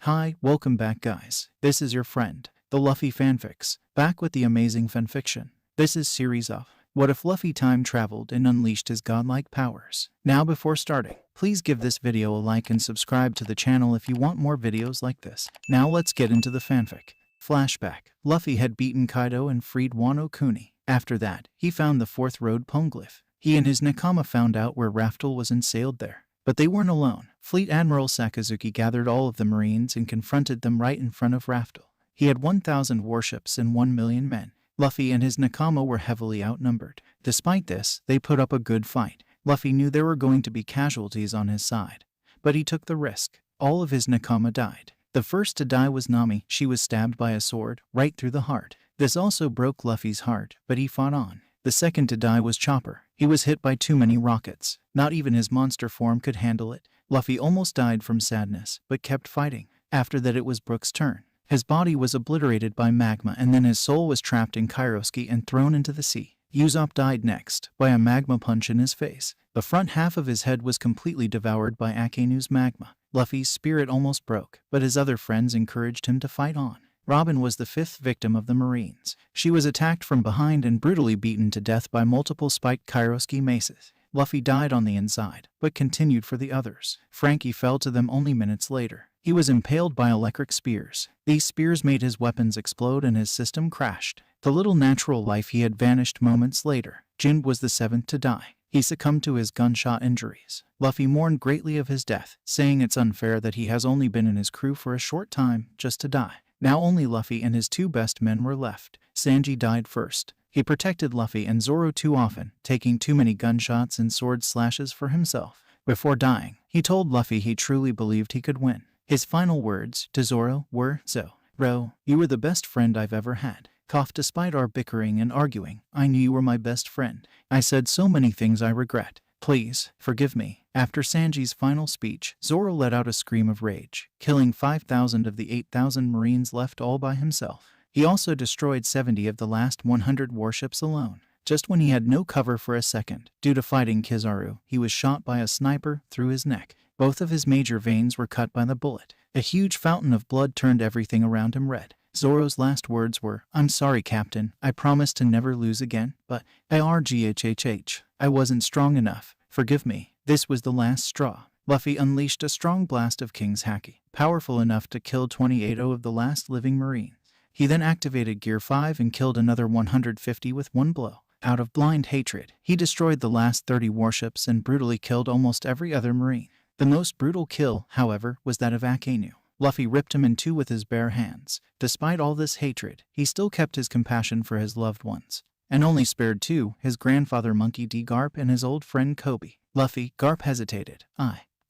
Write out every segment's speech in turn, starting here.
Hi, welcome back guys. This is your friend, the Luffy Fanfics, back with the amazing fanfiction. This is series of What if Luffy time traveled and unleashed his godlike powers. Now before starting, please give this video a like and subscribe to the channel if you want more videos like this. Now let's get into the fanfic. Flashback. Luffy had beaten Kaido and freed Wano Kuni. After that, he found the fourth road poneglyph. He and his nakama found out where Raftel was and sailed there. But they weren't alone. Fleet Admiral Sakazuki gathered all of the Marines and confronted them right in front of Raftel. He had 1,000 warships and 1 million men. Luffy and his nakama were heavily outnumbered. Despite this, they put up a good fight. Luffy knew there were going to be casualties on his side, but he took the risk. All of his nakama died. The first to die was Nami. She was stabbed by a sword right through the heart. This also broke Luffy's heart, but he fought on. The second to die was Chopper. He was hit by too many rockets. Not even his monster form could handle it. Luffy almost died from sadness, but kept fighting. After that it was Brook's turn. His body was obliterated by magma and then his soul was trapped in Kairoski and thrown into the sea. Usopp died next, by a magma punch in his face. The front half of his head was completely devoured by Akanu's magma. Luffy's spirit almost broke, but his other friends encouraged him to fight on. Robin was the fifth victim of the Marines. She was attacked from behind and brutally beaten to death by multiple spiked Kairoski maces. Luffy died on the inside, but continued for the others. Frankie fell to them only minutes later. He was impaled by electric spears. These spears made his weapons explode and his system crashed. The little natural life he had vanished moments later. Jin was the seventh to die. He succumbed to his gunshot injuries. Luffy mourned greatly of his death, saying it's unfair that he has only been in his crew for a short time, just to die. Now only Luffy and his two best men were left. Sanji died first. He protected Luffy and Zoro too often, taking too many gunshots and sword slashes for himself. Before dying, he told Luffy he truly believed he could win. His final words to Zoro were, "Zoro, you were the best friend I've ever had. Despite our bickering and arguing, I knew you were my best friend. I said so many things I regret. Please, forgive me." After Sanji's final speech, Zoro let out a scream of rage, killing 5,000 of the 8,000 Marines left all by himself. He also destroyed 70 of the last 100 warships alone. Just when he had no cover for a second, due to fighting Kizaru, he was shot by a sniper through his neck. Both of his major veins were cut by the bullet. A huge fountain of blood turned everything around him red. Zoro's last words were, "I'm sorry, Captain. I promise to never lose again, but I wasn't strong enough. Forgive me." This was the last straw. Luffy unleashed a strong blast of King's Haki, powerful enough to kill 28 of the last living Marines. He then activated Gear 5 and killed another 150 with one blow. Out of blind hatred, he destroyed the last 30 warships and brutally killed almost every other Marine. The most brutal kill, however, was that of Akenu. Luffy ripped him in two with his bare hands. Despite all this hatred, he still kept his compassion for his loved ones, and only spared two, his grandfather Monkey D. Garp and his old friend Koby. Luffy, Garp hesitated.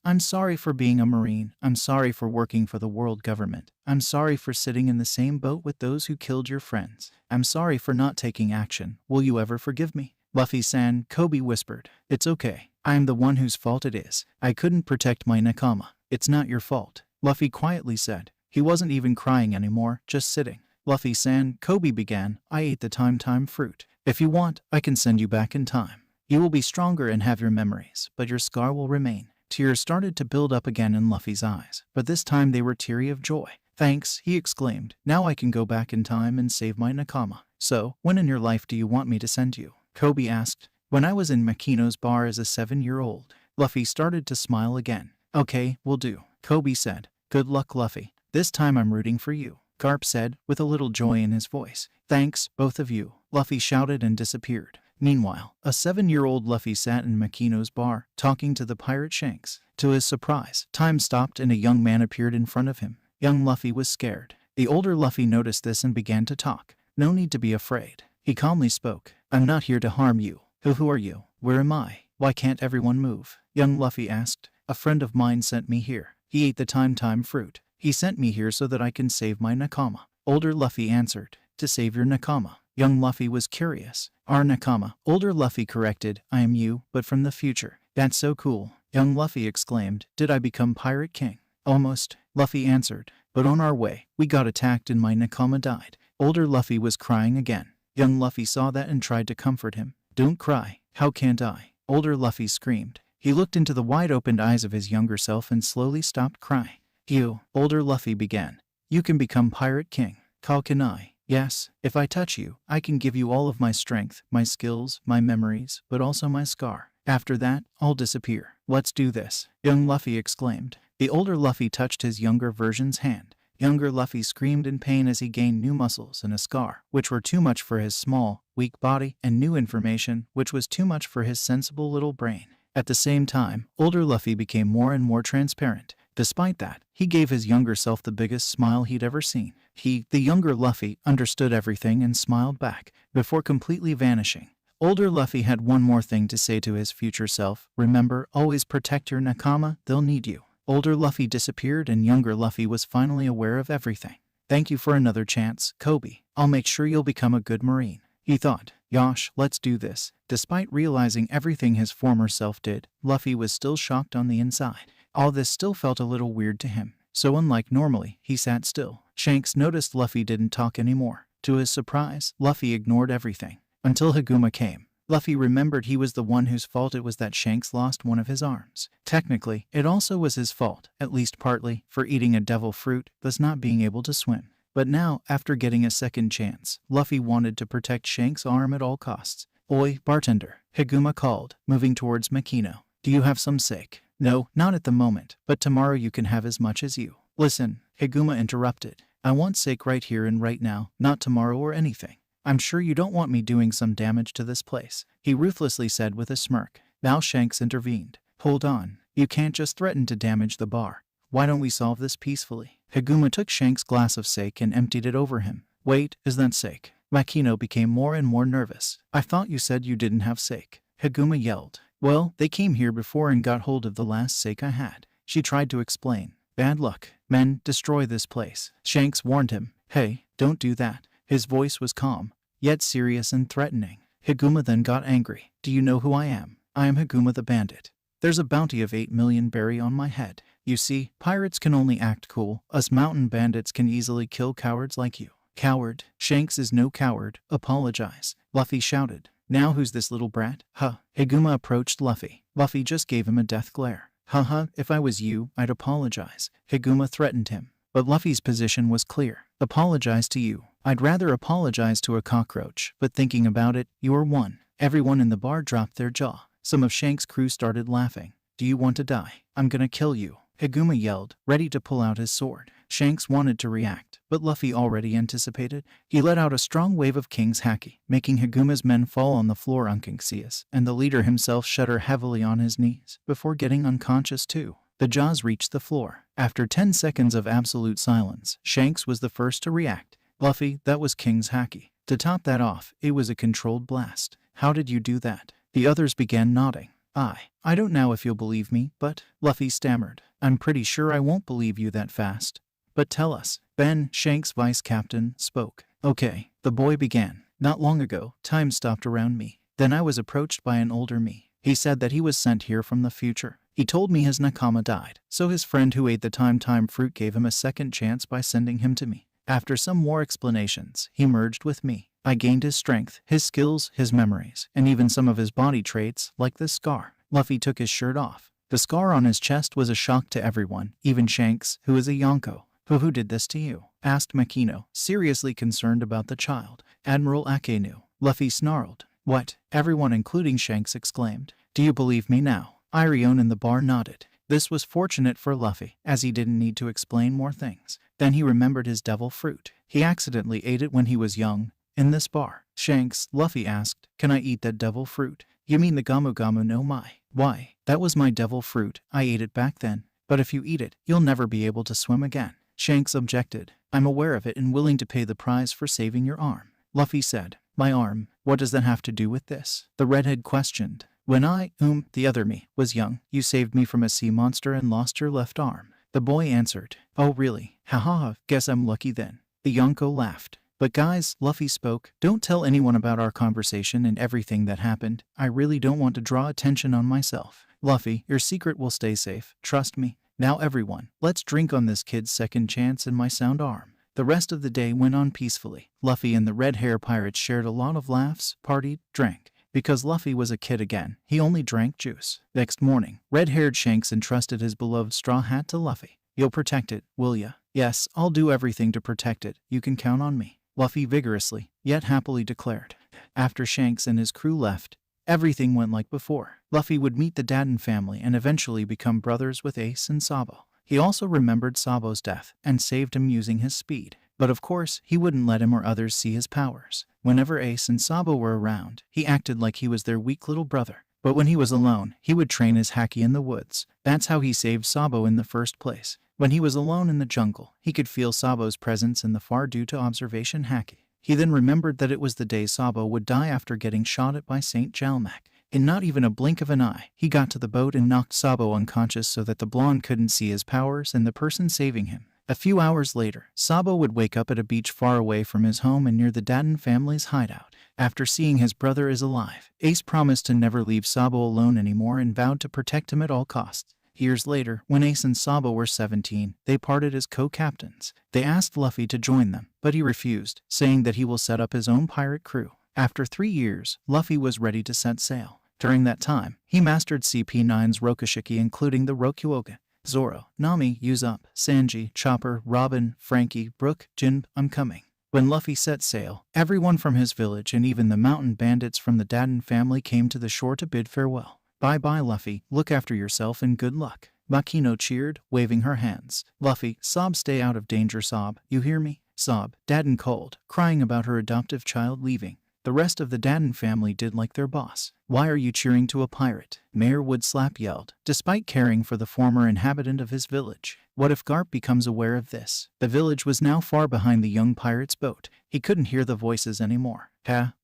I'm sorry for being a Marine. I'm sorry for working for the world government. I'm sorry for sitting in the same boat with those who killed your friends. I'm sorry for not taking action. Will you ever forgive me? Luffy-san, Koby whispered. It's okay. I am the one whose fault it is. I couldn't protect my nakama. It's not your fault. Luffy quietly said. He wasn't even crying anymore, just sitting. Luffy-san, Koby began. I ate the time fruit. If you want, I can send you back in time. You will be stronger and have your memories, but your scar will remain. Tears started to build up again in Luffy's eyes, but this time they were teary of joy. Thanks, he exclaimed. Now I can go back in time and save my nakama. So, when in your life do you want me to send you? Koby asked. When I was in Makino's bar as a 7-year-old. Luffy started to smile again. Okay, will do, Koby said. Good luck, Luffy. This time I'm rooting for you, Garp said, with a little joy in his voice. Thanks, both of you, Luffy shouted and disappeared. Meanwhile, a 7-year-old Luffy sat in Makino's bar, talking to the pirate Shanks. To his surprise, time stopped and a young man appeared in front of him. Young Luffy was scared. The older Luffy noticed this and began to talk. No need to be afraid. He calmly spoke. I'm not here to harm you. Who are you? Where am I? Why can't everyone move? Young Luffy asked. A friend of mine sent me here. He ate the time fruit. He sent me here so that I can save my nakama. Older Luffy answered. To save your nakama? Young Luffy was curious. Our nakama. Older Luffy corrected. I am you, but from the future. That's so cool. Young Luffy exclaimed. Did I become Pirate King? Almost, Luffy answered. But on our way, we got attacked and my nakama died. Older Luffy was crying again. Young Luffy saw that and tried to comfort him. Don't cry. How can't I? Older Luffy screamed. He looked into the wide-opened eyes of his younger self and slowly stopped crying. You, older Luffy began. You can become Pirate King. How can I? Yes, if I touch you, I can give you all of my strength, my skills, my memories, but also my scar. After that, I'll disappear. Let's do this, young Luffy exclaimed. The older Luffy touched his younger version's hand. Younger Luffy screamed in pain as he gained new muscles and a scar, which were too much for his small, weak body, and new information, which was too much for his sensible little brain. At the same time, older Luffy became more and more transparent. Despite that, he gave his younger self the biggest smile he'd ever seen. He, the younger Luffy, understood everything and smiled back, before completely vanishing. Older Luffy had one more thing to say to his future self. Remember, always protect your nakama, they'll need you. Older Luffy disappeared and younger Luffy was finally aware of everything. Thank you for another chance, Koby. I'll make sure you'll become a good Marine. He thought, Yosh, let's do this. Despite realizing everything his former self did, Luffy was still shocked on the inside. All this still felt a little weird to him. So unlike normally, he sat still. Shanks noticed Luffy didn't talk anymore. To his surprise, Luffy ignored everything. Until Haguma came. Luffy remembered he was the one whose fault it was that Shanks lost one of his arms. Technically, it also was his fault, at least partly, for eating a devil fruit, thus not being able to swim. But now, after getting a second chance, Luffy wanted to protect Shanks' arm at all costs. Oi, bartender, Haguma called, moving towards Makino. Do you have some sake? No, not at the moment, but tomorrow you can have as much as you. Listen, Haguma interrupted. I want sake right here and right now, not tomorrow or anything. I'm sure you don't want me doing some damage to this place, he ruthlessly said with a smirk. Now Shanks intervened. Hold on, you can't just threaten to damage the bar. Why don't we solve this peacefully? Haguma took Shanks' glass of sake and emptied it over him. Wait, is that sake? Makino became more and more nervous. I thought you said you didn't have sake. Haguma yelled. Well, they came here before and got hold of the last sake I had. She tried to explain. Bad luck. Men, destroy this place. Shanks warned him. Hey, don't do that. His voice was calm, yet serious and threatening. Haguma then got angry. Do you know who I am? I am Haguma the Bandit. There's a bounty of 8 million berry on my head. You see, pirates can only act cool. Us mountain bandits can easily kill cowards like you. Coward. Shanks is no coward. Apologize. Luffy shouted. Now who's this little brat? Huh. Haguma approached Luffy. Luffy just gave him a death glare. Haha, if I was you, I'd apologize. Haguma threatened him. But Luffy's position was clear. Apologize to you. I'd rather apologize to a cockroach, but thinking about it, you are one. Everyone in the bar dropped their jaw. Some of Shanks' crew started laughing. Do you want to die? I'm gonna kill you. Haguma yelled, ready to pull out his sword. Shanks wanted to react, but Luffy already anticipated. He let out a strong wave of King's Haki, making Haguma's men fall on the floor unconscious, and the leader himself shudder heavily on his knees, before getting unconscious too. The jaws reached the floor. After 10 seconds of absolute silence, Shanks was the first to react. Luffy, that was King's Haki. To top that off, it was a controlled blast. How did you do that? The others began nodding. I don't know if you'll believe me, but, Luffy stammered. I'm pretty sure I won't believe you that fast. But tell us. Ben, Shanks' vice captain, spoke. Okay, the boy began. Not long ago, time stopped around me. Then I was approached by an older me. He said that he was sent here from the future. He told me his nakama died, so his friend who ate the time fruit gave him a second chance by sending him to me. After some more explanations, he merged with me. I gained his strength, his skills, his memories, and even some of his body traits, like this scar. Luffy took his shirt off. The scar on his chest was a shock to everyone, even Shanks, who is a Yonko. Who did this to you? Asked Makino, seriously concerned about the child. Admiral Akenu. Luffy snarled. What? Everyone including Shanks exclaimed. Do you believe me now? Irion in the bar nodded. This was fortunate for Luffy, as he didn't need to explain more things. Then he remembered his devil fruit. He accidentally ate it when he was young. In this bar. Shanks, Luffy asked, can I eat that devil fruit? You mean the Gamu Gamu no Mai? Why? That was my devil fruit. I ate it back then. But if you eat it, you'll never be able to swim again. Shanks objected. I'm aware of it and willing to pay the price for saving your arm. Luffy said. My arm? What does that have to do with this? The redhead questioned. When I, the other me, was young, you saved me from a sea monster and lost your left arm. The boy answered. Oh really? Haha, guess I'm lucky then. The Yonko laughed. But guys, Luffy spoke, don't tell anyone about our conversation and everything that happened. I really don't want to draw attention on myself. Luffy, your secret will stay safe. Trust me. Now everyone, let's drink on this kid's second chance and my sound arm. The rest of the day went on peacefully. Luffy and the red hair pirates shared a lot of laughs, partied, drank. Because Luffy was a kid again, he only drank juice. Next morning, red-haired Shanks entrusted his beloved straw hat to Luffy. You'll protect it, will ya? Yes, I'll do everything to protect it. You can count on me. Luffy vigorously, yet happily declared. After Shanks and his crew left, everything went like before. Luffy would meet the Daden family and eventually become brothers with Ace and Sabo. He also remembered Sabo's death and saved him using his speed. But of course, he wouldn't let him or others see his powers. Whenever Ace and Sabo were around, he acted like he was their weak little brother. But when he was alone, he would train his haki in the woods. That's how he saved Sabo in the first place. When he was alone in the jungle, he could feel Sabo's presence in the far due to observation haki. He then remembered that it was the day Sabo would die after getting shot at by Saint Jalmak. In not even a blink of an eye, he got to the boat and knocked Sabo unconscious so that the blonde couldn't see his powers and the person saving him. A few hours later, Sabo would wake up at a beach far away from his home and near the Daden family's hideout. After seeing his brother is alive, Ace promised to never leave Sabo alone anymore and vowed to protect him at all costs. Years later, when Ace and Sabo were 17, they parted as co-captains. They asked Luffy to join them, but he refused, saying that he will set up his own pirate crew. After 3 years, Luffy was ready to set sail. During that time, he mastered CP9's Rokushiki including the Rokuogen. Zoro, Nami, Usopp, Sanji, Chopper, Robin, Frankie, Brook, Jin, I'm coming. When Luffy set sail, everyone from his village and even the mountain bandits from the Daden family came to the shore to bid farewell. Bye-bye Luffy, look after yourself and good luck. Makino cheered, waving her hands. Luffy, Sob, stay out of danger Sob, you hear me? Sob, Daden called, crying about her adoptive child leaving. The rest of the Daden family did like their boss. Why are you cheering to a pirate? Mayor Woodslap yelled, despite caring for the former inhabitant of his village. What if Garp becomes aware of this? The village was now far behind the young pirate's boat. He couldn't hear the voices anymore.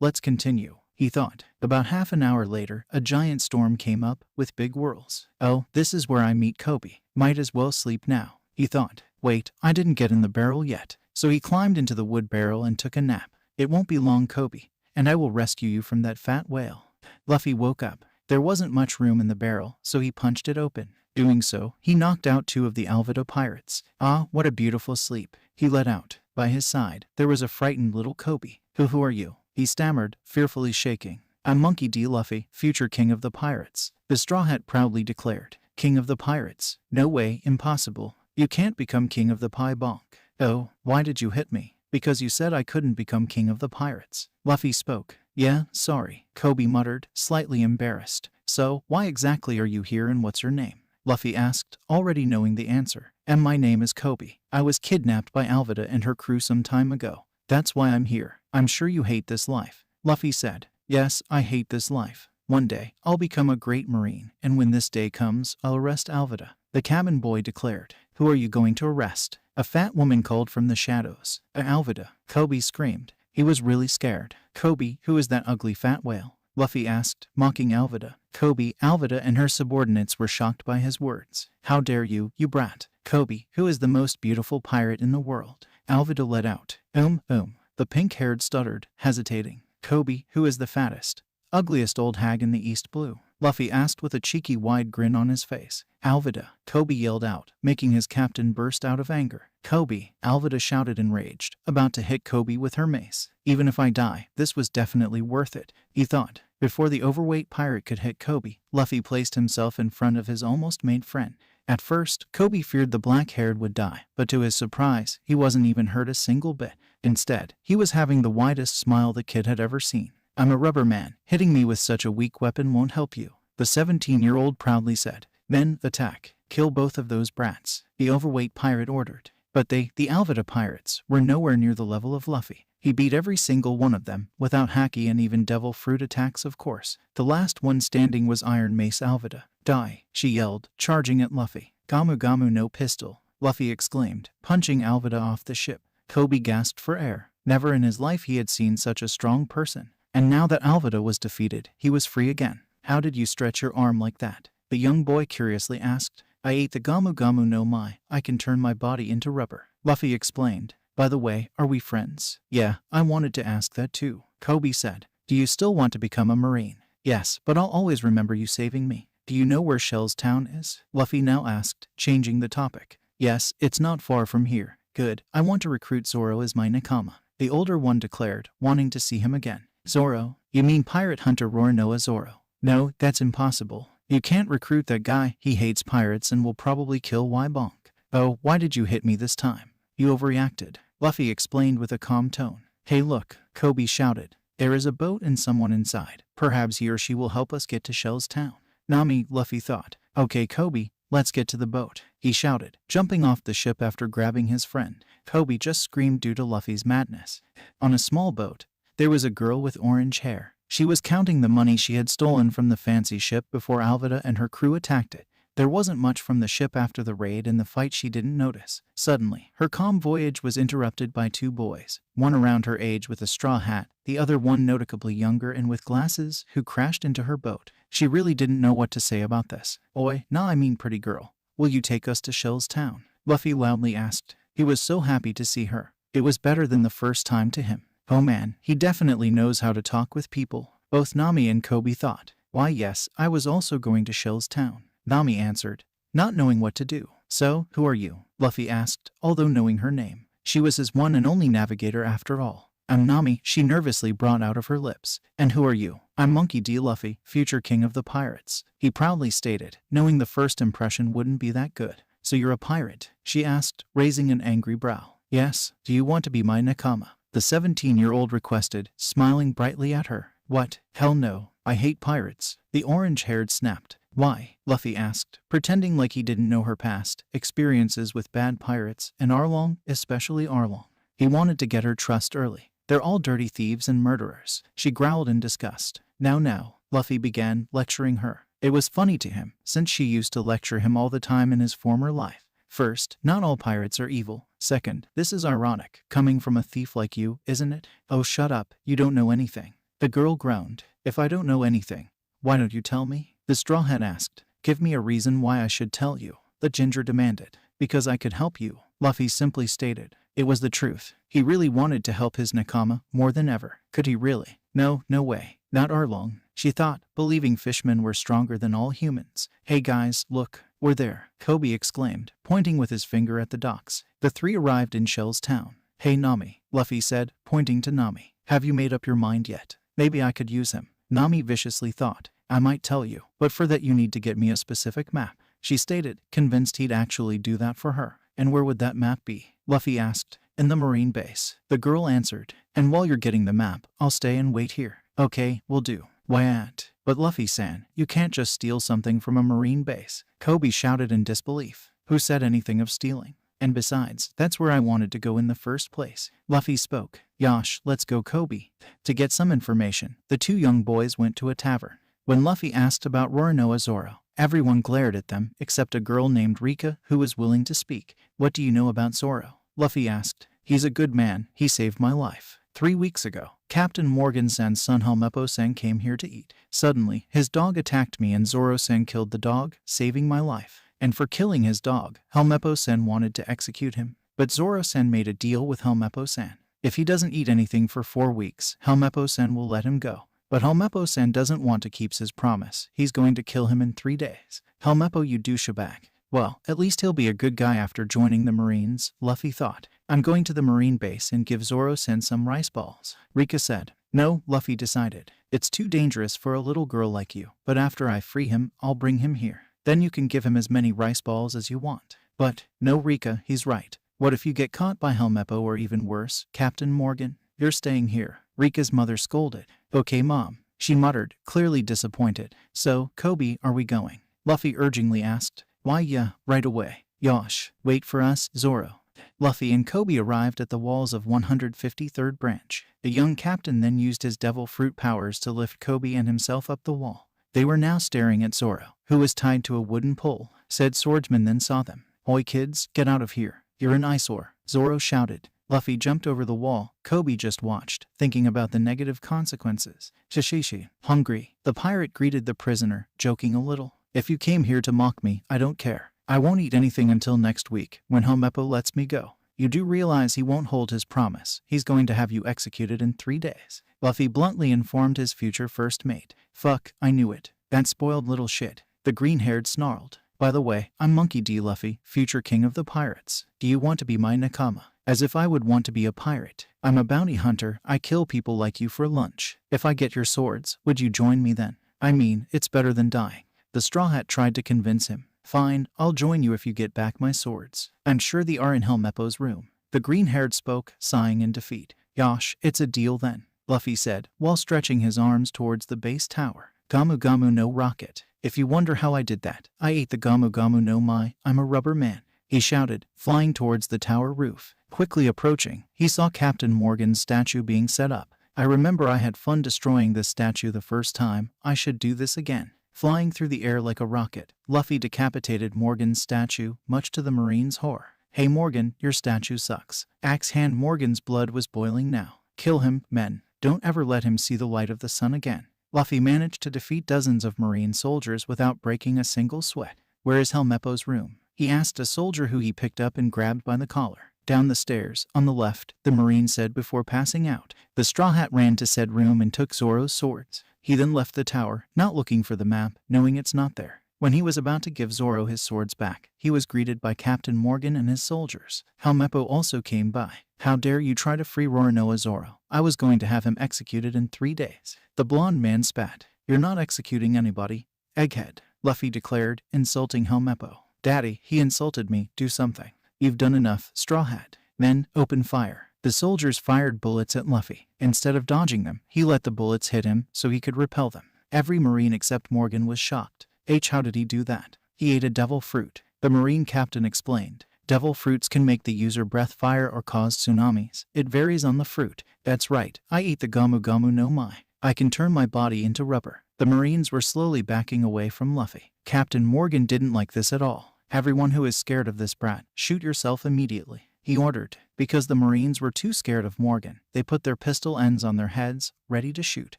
Let's continue, he thought. About half an hour later, a giant storm came up, with big whirls. Oh, this is where I meet Koby. Might as well sleep now, he thought. Wait, I didn't get in the barrel yet. So he climbed into the wood barrel and took a nap. It won't be long, Koby, and I will rescue you from that fat whale. Luffy woke up. There wasn't much room in the barrel, so he punched it open. Doing so, he knocked out 2 of the Alvida pirates. Ah, what a beautiful sleep, he let out. By his side, there was a frightened little Koby. Who are you? He stammered, fearfully shaking. I'm Monkey D. Luffy, future king of the pirates. The Straw Hat proudly declared. King of the pirates? No way, impossible. You can't become king of the Pai Bonk. Oh, why did you hit me? Because you said I couldn't become king of the pirates. Luffy spoke. Yeah, sorry, Koby muttered, slightly embarrassed. So, why exactly are you here and what's your name? Luffy asked, already knowing the answer. And my name is Koby. I was kidnapped by Alvida and her crew some time ago. That's why I'm here. I'm sure you hate this life. Luffy said. Yes, I hate this life. One day, I'll become a great marine, and when this day comes, I'll arrest Alvida. The cabin boy declared. Who are you going to arrest? A fat woman called from the shadows. Alvida. Koby screamed. He was really scared. Koby, who is that ugly fat whale? Luffy asked, mocking Alvida. Koby, Alvida and her subordinates were shocked by his words. How dare you, you brat. Koby, who is the most beautiful pirate in the world? Alvida let out. The pink-haired stuttered, hesitating. Koby, who is the fattest, ugliest old hag in the East Blue? Luffy asked with a cheeky wide grin on his face. Alvida, Koby yelled out, making his captain burst out of anger. Koby, Alvida shouted enraged, about to hit Koby with her mace. Even if I die, this was definitely worth it, he thought. Before the overweight pirate could hit Koby, Luffy placed himself in front of his almost made friend. At first, Koby feared the black-haired would die, but to his surprise, he wasn't even hurt a single bit. Instead, he was having the widest smile the kid had ever seen. I'm a rubber man. Hitting me with such a weak weapon won't help you, the 17-year-old proudly said. Men, attack. Kill both of those brats, the overweight pirate ordered. But the Alvida pirates, were nowhere near the level of Luffy. He beat every single one of them, without haki and even devil fruit attacks of course. The last one standing was Iron Mace Alvida. Die, she yelled, charging at Luffy. Gamu Gamu no pistol, Luffy exclaimed, punching Alvida off the ship. Koby gasped for air. Never in his life he had seen such a strong person. And now that Alvida was defeated, he was free again. How did you stretch your arm like that? The young boy curiously asked. I ate the Gamu Gamu no Mai. I can turn my body into rubber, Luffy explained. By the way, are we friends? Yeah, I wanted to ask that too, Koby said. Do you still want to become a marine? Yes, but I'll always remember you saving me. Do you know where Shell's town is? Luffy now asked, changing the topic. Yes, it's not far from here. Good, I want to recruit Zoro as my nakama, the older one declared, wanting to see him again. Zoro? You mean pirate hunter Roronoa Zoro? No, that's impossible. You can't recruit that guy, he hates pirates and will probably kill Y Bonk. "Oh, why did you hit me this time? You overreacted," Luffy explained with a calm tone. "Hey look," Koby shouted. "There is a boat and someone inside. Perhaps he or she will help us get to Shell's town." "Nami," Luffy thought. "Okay, Koby, let's get to the boat," he shouted, jumping off the ship after grabbing his friend. Koby just screamed due to Luffy's madness. On a small boat, there was a girl with orange hair. She was counting the money she had stolen from the fancy ship before Alvida and her crew attacked it. There wasn't much from the ship after the raid and the fight she didn't notice. Suddenly, her calm voyage was interrupted by two boys, one around her age with a straw hat, the other one noticeably younger and with glasses, who crashed into her boat. She really didn't know what to say about this. "Oi, nah, I mean pretty girl, will you take us to Shell's town?" Luffy loudly asked. He was so happy to see her. It was better than the first time to him. Oh man, he definitely knows how to talk with people. Both Nami and Koby thought. "Why yes, I was also going to Shell's town," Nami answered, not knowing what to do. "So, who are you?" Luffy asked, although knowing her name. She was his one and only navigator after all. "I'm Nami," she nervously brought out of her lips. "And who are you?" "I'm Monkey D. Luffy, future king of the pirates," he proudly stated, knowing the first impression wouldn't be that good. "So you're a pirate?" she asked, raising an angry brow. "Yes. Do you want to be my nakama?" the 17-year-old requested, smiling brightly at her. "What? Hell no. I hate pirates," the orange-haired snapped. "Why?" Luffy asked, pretending like he didn't know her past experiences with bad pirates and Arlong, especially Arlong. He wanted to get her trust early. "They're all dirty thieves and murderers," she growled in disgust. Now, Luffy began lecturing her. It was funny to him, since she used to lecture him all the time in his former life. "First, not all pirates are evil. Second, this is ironic, coming from a thief like you, isn't it?" "Oh, shut up, you don't know anything," the girl groaned. "If I don't know anything, why don't you tell me?" the Straw Hat asked. "Give me a reason why I should tell you," the Ginger demanded. "Because I could help you," Luffy simply stated. It was the truth. He really wanted to help his nakama more than ever. Could he really? No way. Not Arlong, she thought, believing fishmen were stronger than all humans. "Hey guys, look, we're there," Koby exclaimed, pointing with his finger at the docks. The three arrived in Shell's town. "Hey Nami," Luffy said, pointing to Nami. "Have you made up your mind yet? Maybe I could use him." Nami viciously thought. "I might tell you, but for that you need to get me a specific map," she stated, convinced he'd actually do that for her. "And where would that map be?" Luffy asked. "In the marine base," the girl answered. "And while you're getting the map, I'll stay and wait here." "Okay, will do." "Why at?" "But Luffy-san, you can't just steal something from a marine base," Koby shouted in disbelief. "Who said anything of stealing? And besides, that's where I wanted to go in the first place." Luffy spoke. "Yosh, let's go Koby." To get some information, the two young boys went to a tavern. When Luffy asked about Roronoa Zoro, everyone glared at them except a girl named Rika who was willing to speak. "What do you know about Zoro?" Luffy asked. "He's a good man. He saved my life. 3 weeks ago, Captain Morgan-san's son Helmeppo-san came here to eat. Suddenly, his dog attacked me and Zoro-san killed the dog, saving my life. And for killing his dog, Helmeppo-san wanted to execute him. But Zoro-san made a deal with Helmeppo-san. If he doesn't eat anything for 4 weeks, Helmeppo-san will let him go. But Helmeppo-san doesn't want to keep his promise. He's going to kill him in 3 days. Helmeppo, you douchebag. Well, at least he'll be a good guy after joining the Marines," Luffy thought. "I'm going to the Marine base and give Zoro-san some rice balls," Rika said. "No," Luffy decided. "It's too dangerous for a little girl like you. But after I free him, I'll bring him here. Then you can give him as many rice balls as you want." "But, no Rika, he's right. What if you get caught by Helmeppo or even worse, Captain Morgan? You're staying here," Rika's mother scolded. "Okay, Mom," she muttered, clearly disappointed. "So, Koby, are we going?" Luffy urgingly asked. "Why yeah, right away." "Yosh, wait for us, Zoro." Luffy and Koby arrived at the walls of 153rd branch. The young captain then used his devil fruit powers to lift Koby and himself up the wall. They were now staring at Zoro, who was tied to a wooden pole. Said swordsman then saw them. "Oi kids, get out of here. You're an eyesore," Zoro shouted. Luffy jumped over the wall. Koby just watched, thinking about the negative consequences. "Shishishi, hungry," the pirate greeted the prisoner, joking a little. "If you came here to mock me, I don't care. I won't eat anything until next week, when Helmeppo lets me go. You do realize he won't hold his promise. He's going to have you executed in 3 days." Luffy bluntly informed his future first mate. "Fuck, I knew it. That spoiled little shit," the green-haired snarled. "By the way, I'm Monkey D. Luffy, future king of the pirates. Do you want to be my nakama?" "As if I would want to be a pirate. I'm a bounty hunter. I kill people like you for lunch. If I get your swords, would you join me then? I mean, it's better than dying." The Straw Hat tried to convince him. Fine, I'll join you if you get back my swords. I'm sure they are in Helmeppo's room. The green-haired spoke, sighing in defeat. Yosh, it's a deal then, Luffy said, while stretching his arms towards the base tower. Gamu Gamu no rocket. If you wonder how I did that, I ate the Gamu Gamu no Mai. I'm a rubber man, he shouted, flying towards the tower roof. Quickly approaching, he saw Captain Morgan's statue being set up. I remember I had fun destroying this statue the first time. I should do this again. Flying through the air like a rocket, Luffy decapitated Morgan's statue, much to the Marine's horror. Hey Morgan, your statue sucks. Axe hand Morgan's blood was boiling now. Kill him, men. Don't ever let him see the light of the sun again. Luffy managed to defeat dozens of Marine soldiers without breaking a single sweat. Where is Helmeppo's room? He asked a soldier who he picked up and grabbed by the collar. Down the stairs, on the left, the Marine said before passing out. The Straw Hat ran to said room and took Zoro's swords. He then left the tower, not looking for the map, knowing it's not there. When he was about to give Zoro his swords back, he was greeted by Captain Morgan and his soldiers. Helmeppo also came by. How dare you try to free Roronoa Zoro? I was going to have him executed in 3 days. The blonde man spat. You're not executing anybody, egghead, Luffy declared, insulting Helmeppo. Daddy, he insulted me, do something. You've done enough, Straw Hat. Men, open fire. The soldiers fired bullets at Luffy. Instead of dodging them, he let the bullets hit him so he could repel them. Every Marine except Morgan was shocked. How did he do that? He ate a devil fruit. The Marine captain explained. Devil fruits can make the user breath fire or cause tsunamis. It varies on the fruit. That's right, I ate the Gamu Gamu no Mai. I can turn my body into rubber. The Marines were slowly backing away from Luffy. Captain Morgan didn't like this at all. Everyone who is scared of this brat, shoot yourself immediately, he ordered. Because the Marines were too scared of Morgan, they put their pistol ends on their heads, ready to shoot.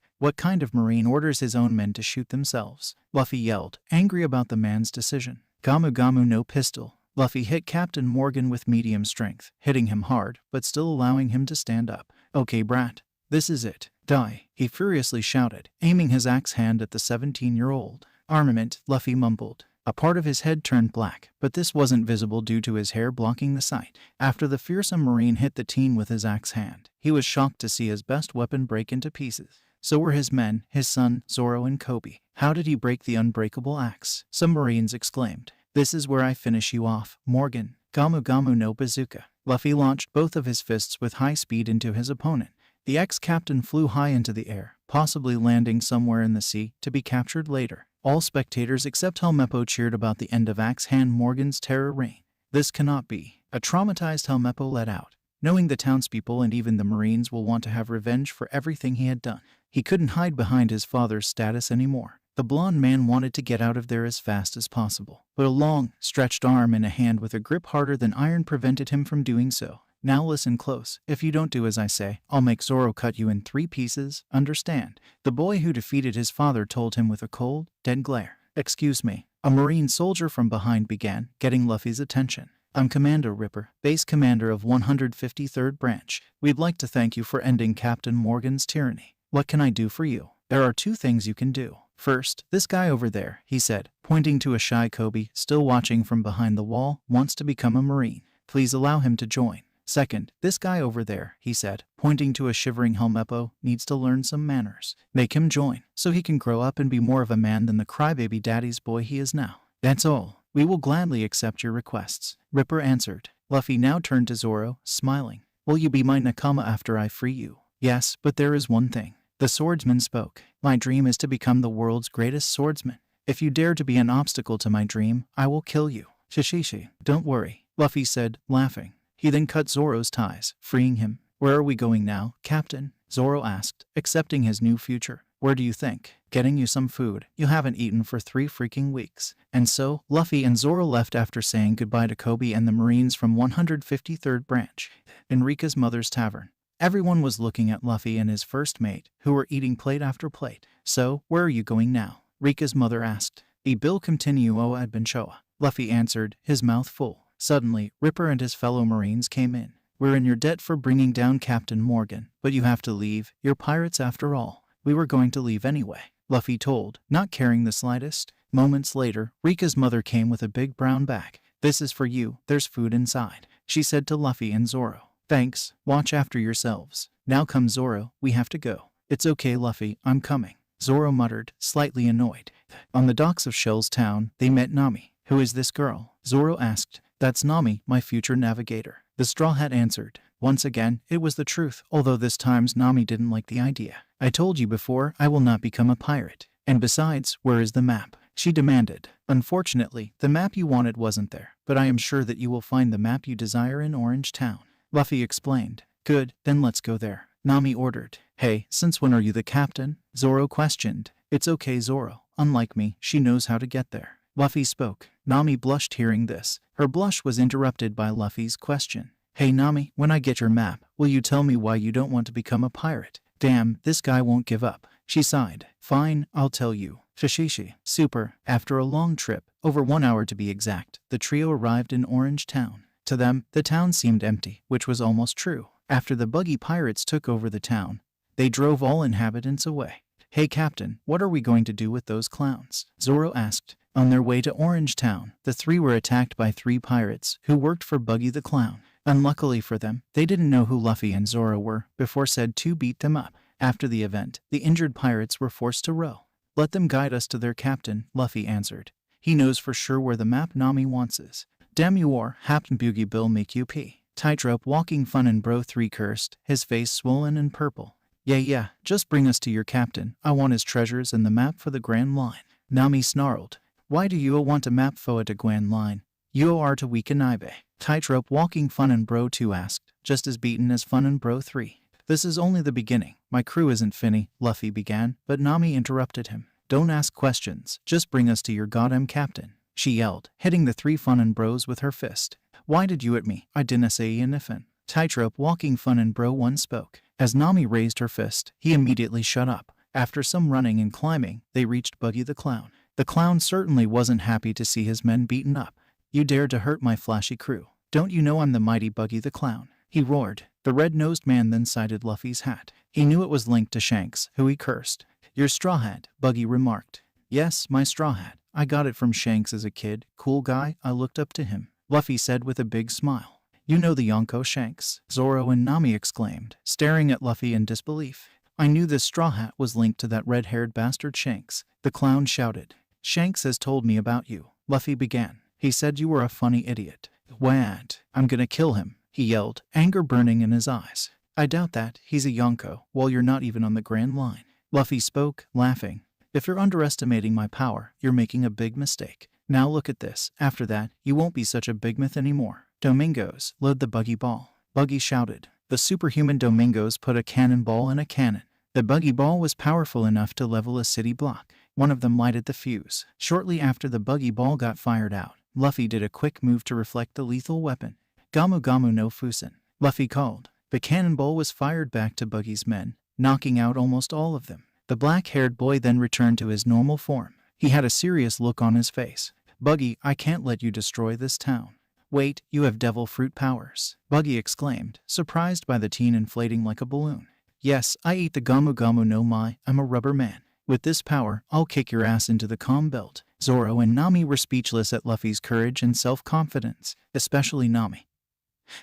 What kind of Marine orders his own men to shoot themselves? Luffy yelled, angry about the man's decision. Gamu Gamu no pistol. Luffy hit Captain Morgan with medium strength, hitting him hard, but still allowing him to stand up. Okay, brat. This is it. Die, he furiously shouted, aiming his axe hand at the 17-year-old. Armament, Luffy mumbled. A part of his head turned black, but this wasn't visible due to his hair blocking the sight. After the fearsome Marine hit the teen with his axe hand, he was shocked to see his best weapon break into pieces. So were his men, his son, Zoro and Koby. How did he break the unbreakable axe? Some Marines exclaimed. This is where I finish you off, Morgan. Gamu Gamu no bazooka. Luffy launched both of his fists with high speed into his opponent. The ex-captain flew high into the air, possibly landing somewhere in the sea to be captured later. All spectators except Helmeppo cheered about the end of Axe Hand Morgan's terror reign. This cannot be. A traumatized Helmeppo let out, knowing the townspeople and even the Marines will want to have revenge for everything he had done. He couldn't hide behind his father's status anymore. The blonde man wanted to get out of there as fast as possible, but a long, stretched arm and a hand with a grip harder than iron prevented him from doing so. Now listen close. If you don't do as I say, I'll make Zoro cut you in 3 pieces, understand? The boy who defeated his father told him with a cold, dead glare. Excuse me. A Marine soldier from behind began, getting Luffy's attention. I'm Commander Ripper, base commander of 153rd Branch. We'd like to thank you for ending Captain Morgan's tyranny. What can I do for you? There are 2 things you can do. First, this guy over there, he said, pointing to a shy Koby, still watching from behind the wall, wants to become a Marine. Please allow him to join. Second, this guy over there, he said, pointing to a shivering Helmeppo, needs to learn some manners. Make him join, so he can grow up and be more of a man than the crybaby daddy's boy he is now. That's all. We will gladly accept your requests, Ripper answered. Luffy now turned to Zoro, smiling. Will you be my nakama after I free you? Yes, but there is one thing. The swordsman spoke. My dream is to become the world's greatest swordsman. If you dare to be an obstacle to my dream, I will kill you. Shishishi. Don't worry, Luffy said, laughing. He then cut Zoro's ties, freeing him. Where are we going now, Captain? Zoro asked, accepting his new future. Where do you think? Getting you some food. You haven't eaten for 3 freaking weeks. And so, Luffy and Zoro left after saying goodbye to Koby and the Marines from 153rd Branch. In Rika's mother's tavern. Everyone was looking at Luffy and his first mate, who were eating plate after plate. So, where are you going now? Rika's mother asked. Ibil continue o adbenchoa. Luffy answered, his mouth full. Suddenly, Ripper and his fellow Marines came in. We're in your debt for bringing down Captain Morgan, but you have to leave. You're pirates after all. We were going to leave anyway, Luffy told, not caring the slightest. Moments later, Rika's mother came with a big brown bag. This is for you. There's food inside, she said to Luffy and Zoro. Thanks. Watch after yourselves. Now come Zoro, we have to go. It's okay, Luffy, I'm coming, Zoro muttered, slightly annoyed. On the docks of Shell's town, they met Nami. Who is this girl? Zoro asked. That's Nami, my future navigator. The Straw Hat answered. Once again, it was the truth, although this times Nami didn't like the idea. I told you before, I will not become a pirate. And besides, where is the map? She demanded. Unfortunately, the map you wanted wasn't there, but I am sure that you will find the map you desire in Orange Town. Luffy explained. Good, then let's go there. Nami ordered. Hey, since when are you the captain? Zoro questioned. It's okay, Zoro. Unlike me, she knows how to get there. Luffy spoke. Nami blushed hearing this. Her blush was interrupted by Luffy's question. Hey Nami, when I get your map, will you tell me why you don't want to become a pirate? Damn, this guy won't give up. She sighed. Fine, I'll tell you. Shishishi. Super. After a long trip, over 1 hour to be exact, the trio arrived in Orange Town. To them, the town seemed empty, which was almost true. After the buggy pirates took over the town, they drove all inhabitants away. Hey Captain, what are we going to do with those clowns? Zoro asked. On their way to Orange Town, the three were attacked by 3 pirates who worked for Buggy the Clown. Unluckily for them, they didn't know who Luffy and Zoro were before said 2 beat them up. After the event, the injured pirates were forced to row. Let them guide us to their captain, Luffy answered. He knows for sure where the map Nami wants is. Damn you are, Happen Boogie Bill make you pee. Tightrope walking fun and bro 3 cursed, his face swollen and purple. Yeah, just bring us to your captain. I want his treasures and the map for the Grand Line. Nami snarled. Why do you want a map for the Grand Line? You are to weaken Ibe. Tightrope walking fun and bro 2 asked, just as beaten as fun and bro 3. This is only the beginning. My crew isn't finny, Luffy began, but Nami interrupted him. Don't ask questions, just bring us to your goddamn captain. She yelled, hitting the 3 fun and bros with her fist. Why did you hit me? I didn't say anything. Tightrope walking fun and bro 1 spoke. As Nami raised her fist, he immediately shut up. After some running and climbing, they reached Buggy the Clown. The clown certainly wasn't happy to see his men beaten up. You dared to hurt my flashy crew. Don't you know I'm the mighty Buggy the Clown? He roared. The red-nosed man then sighted Luffy's hat. He knew it was linked to Shanks, who he cursed. Your straw hat, Buggy remarked. Yes, my straw hat. I got it from Shanks as a kid. Cool guy, I looked up to him. Luffy said with a big smile. You know the Yonko Shanks? Zoro and Nami exclaimed, staring at Luffy in disbelief. I knew this straw hat was linked to that red-haired bastard Shanks. The clown shouted. Shanks has told me about you. Luffy began. He said you were a funny idiot. What? I'm gonna kill him, he yelled, anger burning in his eyes. I doubt that. He's a Yonko, while you're not even on the Grand Line. Luffy spoke, laughing. If you're underestimating my power, you're making a big mistake. Now look at this. After that, you won't be such a big myth anymore. Domingos, load the buggy ball. Buggy shouted. The superhuman Domingos put a cannonball in a cannon. The buggy ball was powerful enough to level a city block. One of them lighted the fuse. Shortly after the buggy ball got fired out, Luffy did a quick move to reflect the lethal weapon. Gamu Gamu no Fusen, Luffy called. The cannonball was fired back to Buggy's men, knocking out almost all of them. The black-haired boy then returned to his normal form. He had a serious look on his face. Buggy, I can't let you destroy this town. Wait, you have devil fruit powers, Buggy exclaimed, surprised by the teen inflating like a balloon. Yes, I eat the Gamu Gamu no Mai, I'm a rubber man. With this power, I'll kick your ass into the calm belt. Zoro and Nami were speechless at Luffy's courage and self-confidence, especially Nami,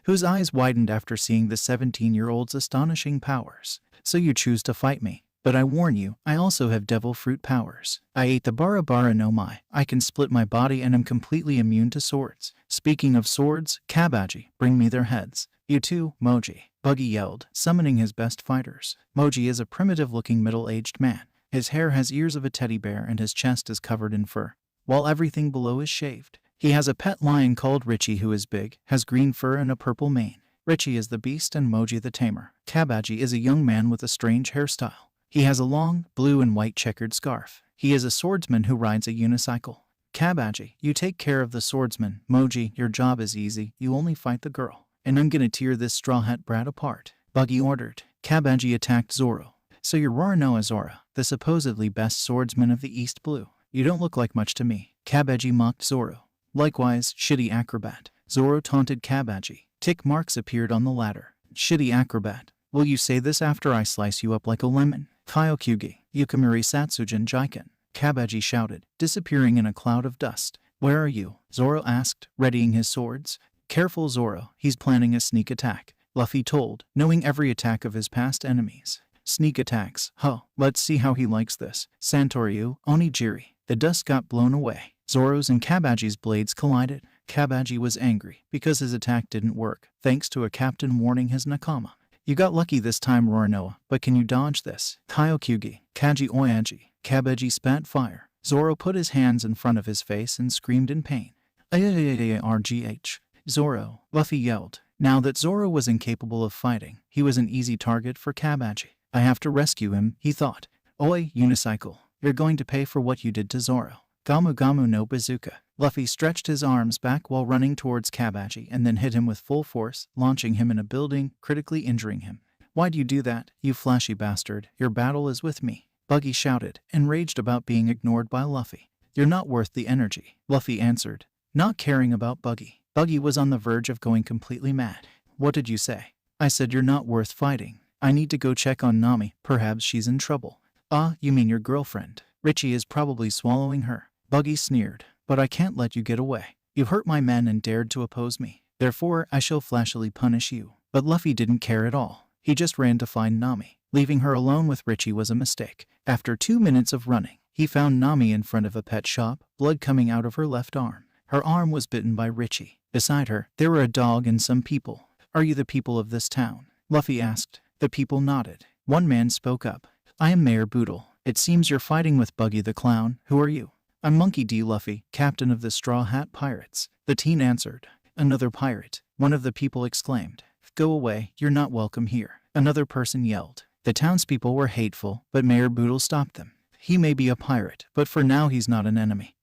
whose eyes widened after seeing the 17-year-old's astonishing powers. So you choose to fight me. But I warn you, I also have devil fruit powers. I ate the Bara Bara no Mai. I can split my body and am completely immune to swords. Speaking of swords, Kabaji, bring me their heads. You too, Moji, Buggy yelled, summoning his best fighters. Moji is a primitive-looking middle-aged man. His hair has ears of a teddy bear and his chest is covered in fur, while everything below is shaved. He has a pet lion called Richie who is big, has green fur and a purple mane. Richie is the beast and Moji the tamer. Kabaji is a young man with a strange hairstyle. He has a long, blue and white checkered scarf. He is a swordsman who rides a unicycle. Kabaji, you take care of the swordsman. Moji, your job is easy. You only fight the girl. And I'm gonna tear this straw hat brat apart, Buggy ordered. Kabaji attacked Zoro. So you're Roronoa Zora, the supposedly best swordsman of the East Blue. You don't look like much to me. Kabaji mocked Zoro. Likewise, shitty acrobat. Zoro taunted Kabaji. Tick marks appeared on the ladder. Shitty acrobat. Will you say this after I slice you up like a lemon? Kyokyugi, Yukamuri Satsujin Jiken, Kabaji shouted, disappearing in a cloud of dust. Where are you? Zoro asked, readying his swords. Careful Zoro, he's planning a sneak attack, Luffy told, knowing every attack of his past enemies. Sneak attacks, huh, let's see how he likes this. Santoryu, Onigiri. The dust got blown away. Zoro's and Kabaji's blades collided. Kabaji was angry because his attack didn't work, thanks to a captain warning his nakama. You got lucky this time, Roronoa, but can you dodge this? Kyokyugi, Kaji Oyaji. Kabaji spat fire. Zoro put his hands in front of his face and screamed in pain. RGH. Zoro, Luffy yelled. Now that Zoro was incapable of fighting, he was an easy target for Kabaji. I have to rescue him, he thought. Oi, Unicycle, you're going to pay for what you did to Zoro. Gamu Gamu no Bazooka. Luffy stretched his arms back while running towards Kabaji and then hit him with full force, launching him in a building, critically injuring him. Why'd you do that, you flashy bastard? Your battle is with me. Buggy shouted, enraged about being ignored by Luffy. You're not worth the energy, Luffy answered, not caring about Buggy. Buggy was on the verge of going completely mad. What did you say? I said you're not worth fighting. I need to go check on Nami, perhaps she's in trouble. Ah, you mean your girlfriend. Richie is probably swallowing her. Buggy sneered, but I can't let you get away. You hurt my men and dared to oppose me. Therefore, I shall flashily punish you. But Luffy didn't care at all. He just ran to find Nami. Leaving her alone with Richie was a mistake. After 2 minutes of running, he found Nami in front of a pet shop, blood coming out of her left arm. Her arm was bitten by Richie. Beside her, there were a dog and some people. Are you the people of this town? Luffy asked. The people nodded. One man spoke up. I am Mayor Boodle. It seems you're fighting with Buggy the Clown. Who are you? I'm Monkey D. Luffy, captain of the Straw Hat Pirates. The teen answered. Another pirate. One of the people exclaimed. Go away, you're not welcome here. Another person yelled. The townspeople were hateful, but Mayor Boodle stopped them. He may be a pirate, but for now he's not an enemy.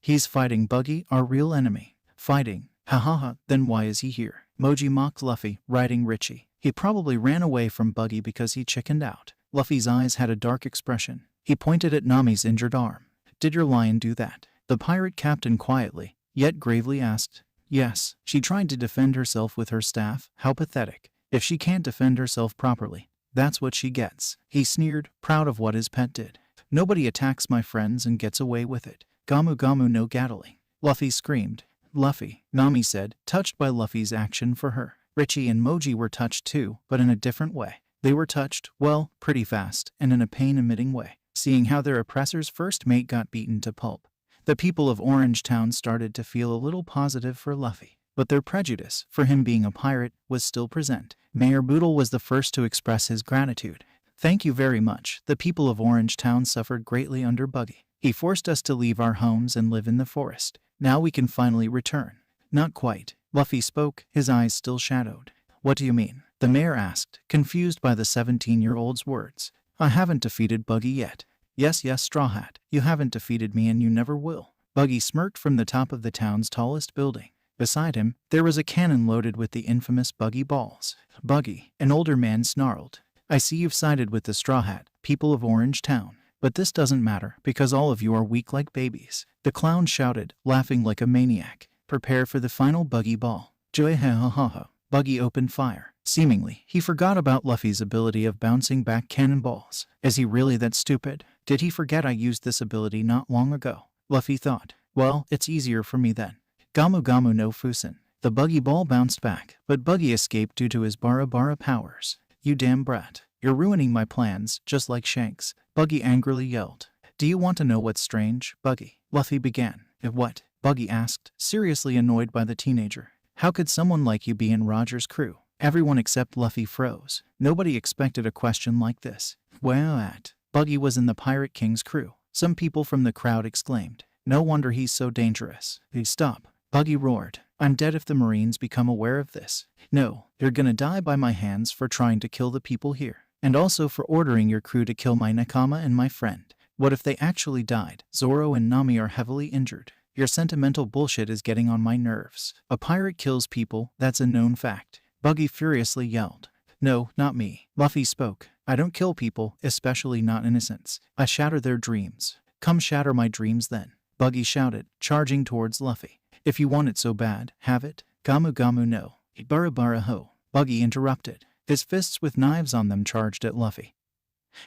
He's fighting Buggy, our real enemy. Fighting? Ha ha ha, then why is he here? Moji mocked Luffy, riding Richie. He probably ran away from Buggy because he chickened out. Luffy's eyes had a dark expression. He pointed at Nami's injured arm. Did your lion do that? The pirate captain quietly, yet gravely asked. Yes, she tried to defend herself with her staff. How pathetic. If she can't defend herself properly, that's what she gets. He sneered, proud of what his pet did. Nobody attacks my friends and gets away with it. Gamu Gamu no Gatling. Luffy screamed. Luffy, Nami said, touched by Luffy's action for her. Richie and Moji were touched too, but in a different way. They were touched, well, pretty fast, and in a pain-emitting way, seeing how their oppressor's first mate got beaten to pulp. The people of Orange Town started to feel a little positive for Luffy, but their prejudice, for him being a pirate, was still present. Mayor Boodle was the first to express his gratitude. Thank you very much. The people of Orange Town suffered greatly under Buggy. He forced us to leave our homes and live in the forest. Now we can finally return. Not quite. Luffy spoke, his eyes still shadowed. What do you mean? The mayor asked, confused by the 17-year-old's words. I haven't defeated Buggy yet. Yes, Straw Hat, you haven't defeated me and you never will. Buggy smirked from the top of the town's tallest building. Beside him, there was a cannon loaded with the infamous Buggy balls. Buggy, an older man snarled. I see you've sided with the Straw Hat, people of Orange Town. But this doesn't matter, because all of you are weak like babies. The clown shouted, laughing like a maniac. Prepare for the final Buggy ball. Joy ha ha ha ha. Buggy opened fire. Seemingly, he forgot about Luffy's ability of bouncing back cannonballs. Is he really that stupid? Did he forget I used this ability not long ago? Luffy thought. Well, it's easier for me then. Gamu Gamu no Fusen. The Buggy ball bounced back, but Buggy escaped due to his Bara Bara powers. You damn brat. You're ruining my plans, just like Shanks. Buggy angrily yelled. Do you want to know what's strange, Buggy? Luffy began. What? Buggy asked, seriously annoyed by the teenager. How could someone like you be in Roger's crew? Everyone except Luffy froze. Nobody expected a question like this. Buggy was in the Pirate King's crew. Some people from the crowd exclaimed. No wonder he's so dangerous. Stop. Buggy roared. I'm dead if the Marines become aware of this. No, you're gonna die by my hands for trying to kill the people here. And also for ordering your crew to kill my nakama and my friend. What if they actually died? Zoro and Nami are heavily injured. Your sentimental bullshit is getting on my nerves. A pirate kills people, that's a known fact. Buggy furiously yelled. No, not me. Luffy spoke. I don't kill people, especially not innocents. I shatter their dreams. Come shatter my dreams then. Buggy shouted, charging towards Luffy. If you want it so bad, have it. Gamu Gamu no. Bara Bara ho. Buggy interrupted. His fists with knives on them charged at Luffy,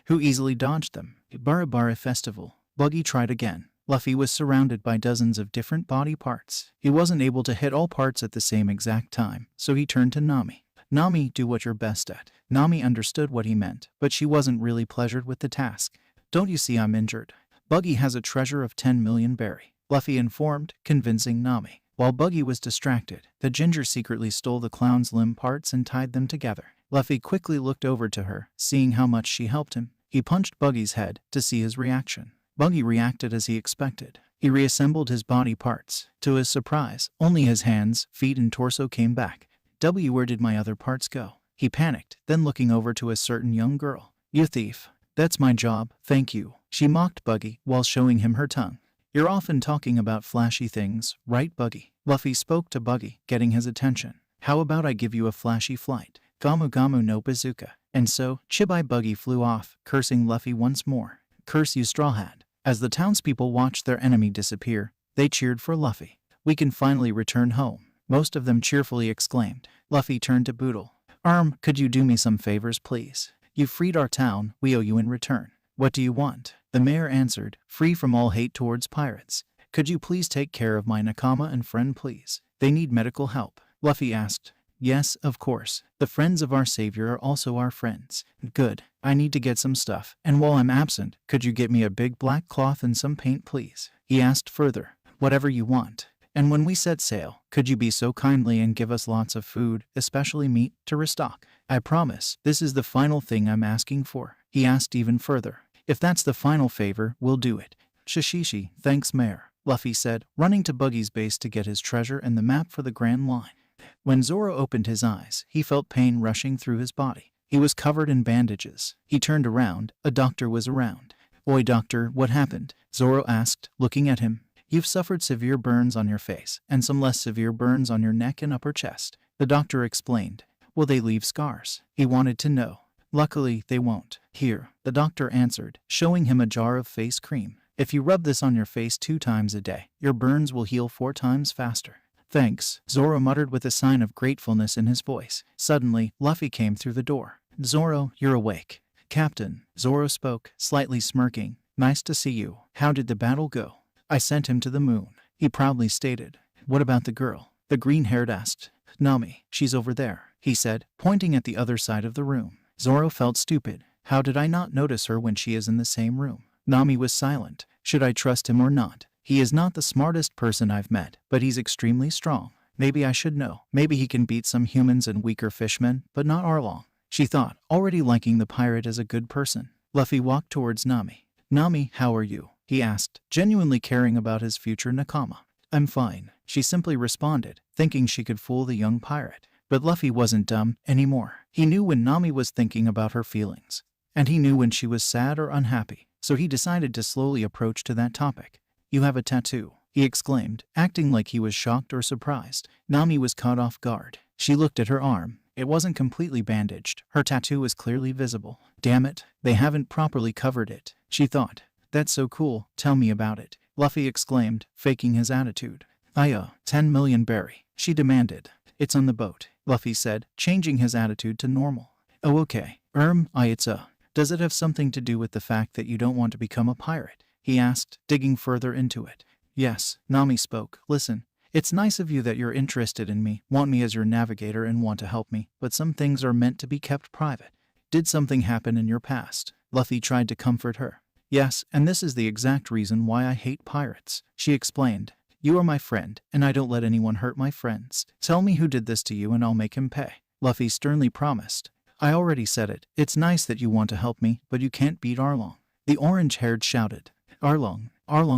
who easily dodged them. Bara Bara festival. Buggy tried again. Luffy was surrounded by dozens of different body parts. He wasn't able to hit all parts at the same exact time, so he turned to Nami. Nami, do what you're best at. Nami understood what he meant, but she wasn't really pleasured with the task. Don't you see I'm injured? Buggy has a treasure of 10 million berry. Luffy informed, convincing Nami. While Buggy was distracted, the ginger secretly stole the clown's limb parts and tied them together. Luffy quickly looked over to her, seeing how much she helped him. He punched Buggy's head to see his reaction. Buggy reacted as he expected. He reassembled his body parts. To his surprise, only his hands, feet, and torso came back. Where did my other parts go? He panicked, then looking over to a certain young girl. You thief. That's my job, thank you. She mocked Buggy while showing him her tongue. You're often talking about flashy things, right, Buggy? Luffy spoke to Buggy, getting his attention. How about I give you a flashy flight? Gamu Gamu no bazooka. And so, Chibai Buggy flew off, cursing Luffy once more. Curse you, Straw Hat. As the townspeople watched their enemy disappear, they cheered for Luffy. We can finally return home. Most of them cheerfully exclaimed. Luffy turned to Boodle. Could you do me some favors, please? You freed our town, we owe you in return. What do you want? The mayor answered, free from all hate towards pirates. Could you please take care of my nakama and friend, please? They need medical help. Luffy asked. Yes, of course. The friends of our savior are also our friends. Good. I need to get some stuff, and while I'm absent, could you get me a big black cloth and some paint, please? He asked further. Whatever you want. And when we set sail, could you be so kindly and give us lots of food, especially meat, to restock? I promise, this is the final thing I'm asking for. He asked even further. If that's the final favor, we'll do it. Shishishi, thanks, Mayor, Luffy said, running to Buggy's base to get his treasure and the map for the Grand Line. When Zoro opened his eyes, he felt pain rushing through his body. He was covered in bandages. He turned around. A doctor was around. Oi, doctor, what happened? Zoro asked, looking at him. You've suffered severe burns on your face, and some less severe burns on your neck and upper chest. The doctor explained. Will they leave scars? He wanted to know. Luckily, they won't. Here, the doctor answered, showing him a jar of face cream. If you rub this on your face 2 times a day, your burns will heal 4 times faster. Thanks, Zoro muttered with a sign of gratefulness in his voice. Suddenly, Luffy came through the door. Zoro, you're awake. Captain, Zoro spoke, slightly smirking. Nice to see you. How did the battle go? I sent him to the moon, he proudly stated. What about the girl? The green-haired asked. Nami, she's over there, he said, pointing at the other side of the room. Zoro felt stupid. How did I not notice her when she is in the same room? Nami was silent. Should I trust him or not? He is not the smartest person I've met, but he's extremely strong. Maybe I should know. Maybe he can beat some humans and weaker fishmen, but not Arlong. She thought, already liking the pirate as a good person. Luffy walked towards Nami. Nami, how are you? He asked, genuinely caring about his future nakama. I'm fine, she simply responded, thinking she could fool the young pirate. But Luffy wasn't dumb anymore. He knew when Nami was thinking about her feelings. And he knew when she was sad or unhappy, so he decided to slowly approach to that topic. You have a tattoo, he exclaimed, acting like he was shocked or surprised. Nami was caught off guard. She looked at her arm. It wasn't completely bandaged. Her tattoo was clearly visible. Damn it, they haven't properly covered it, she thought. That's so cool, tell me about it, Luffy exclaimed, faking his attitude. 10 million berry, she demanded. It's on the boat, Luffy said, changing his attitude to normal. Oh okay, does it have something to do with the fact that you don't want to become a pirate? He asked, digging further into it. Yes, Nami spoke. Listen, it's nice of you that you're interested in me, want me as your navigator and want to help me, but some things are meant to be kept private. Did something happen in your past? Luffy tried to comfort her. Yes, and this is the exact reason why I hate pirates, she explained. You are my friend, and I don't let anyone hurt my friends. Tell me who did this to you and I'll make him pay, Luffy sternly promised. I already said it. It's nice that you want to help me, but you can't beat Arlong. The orange-haired shouted. Arlong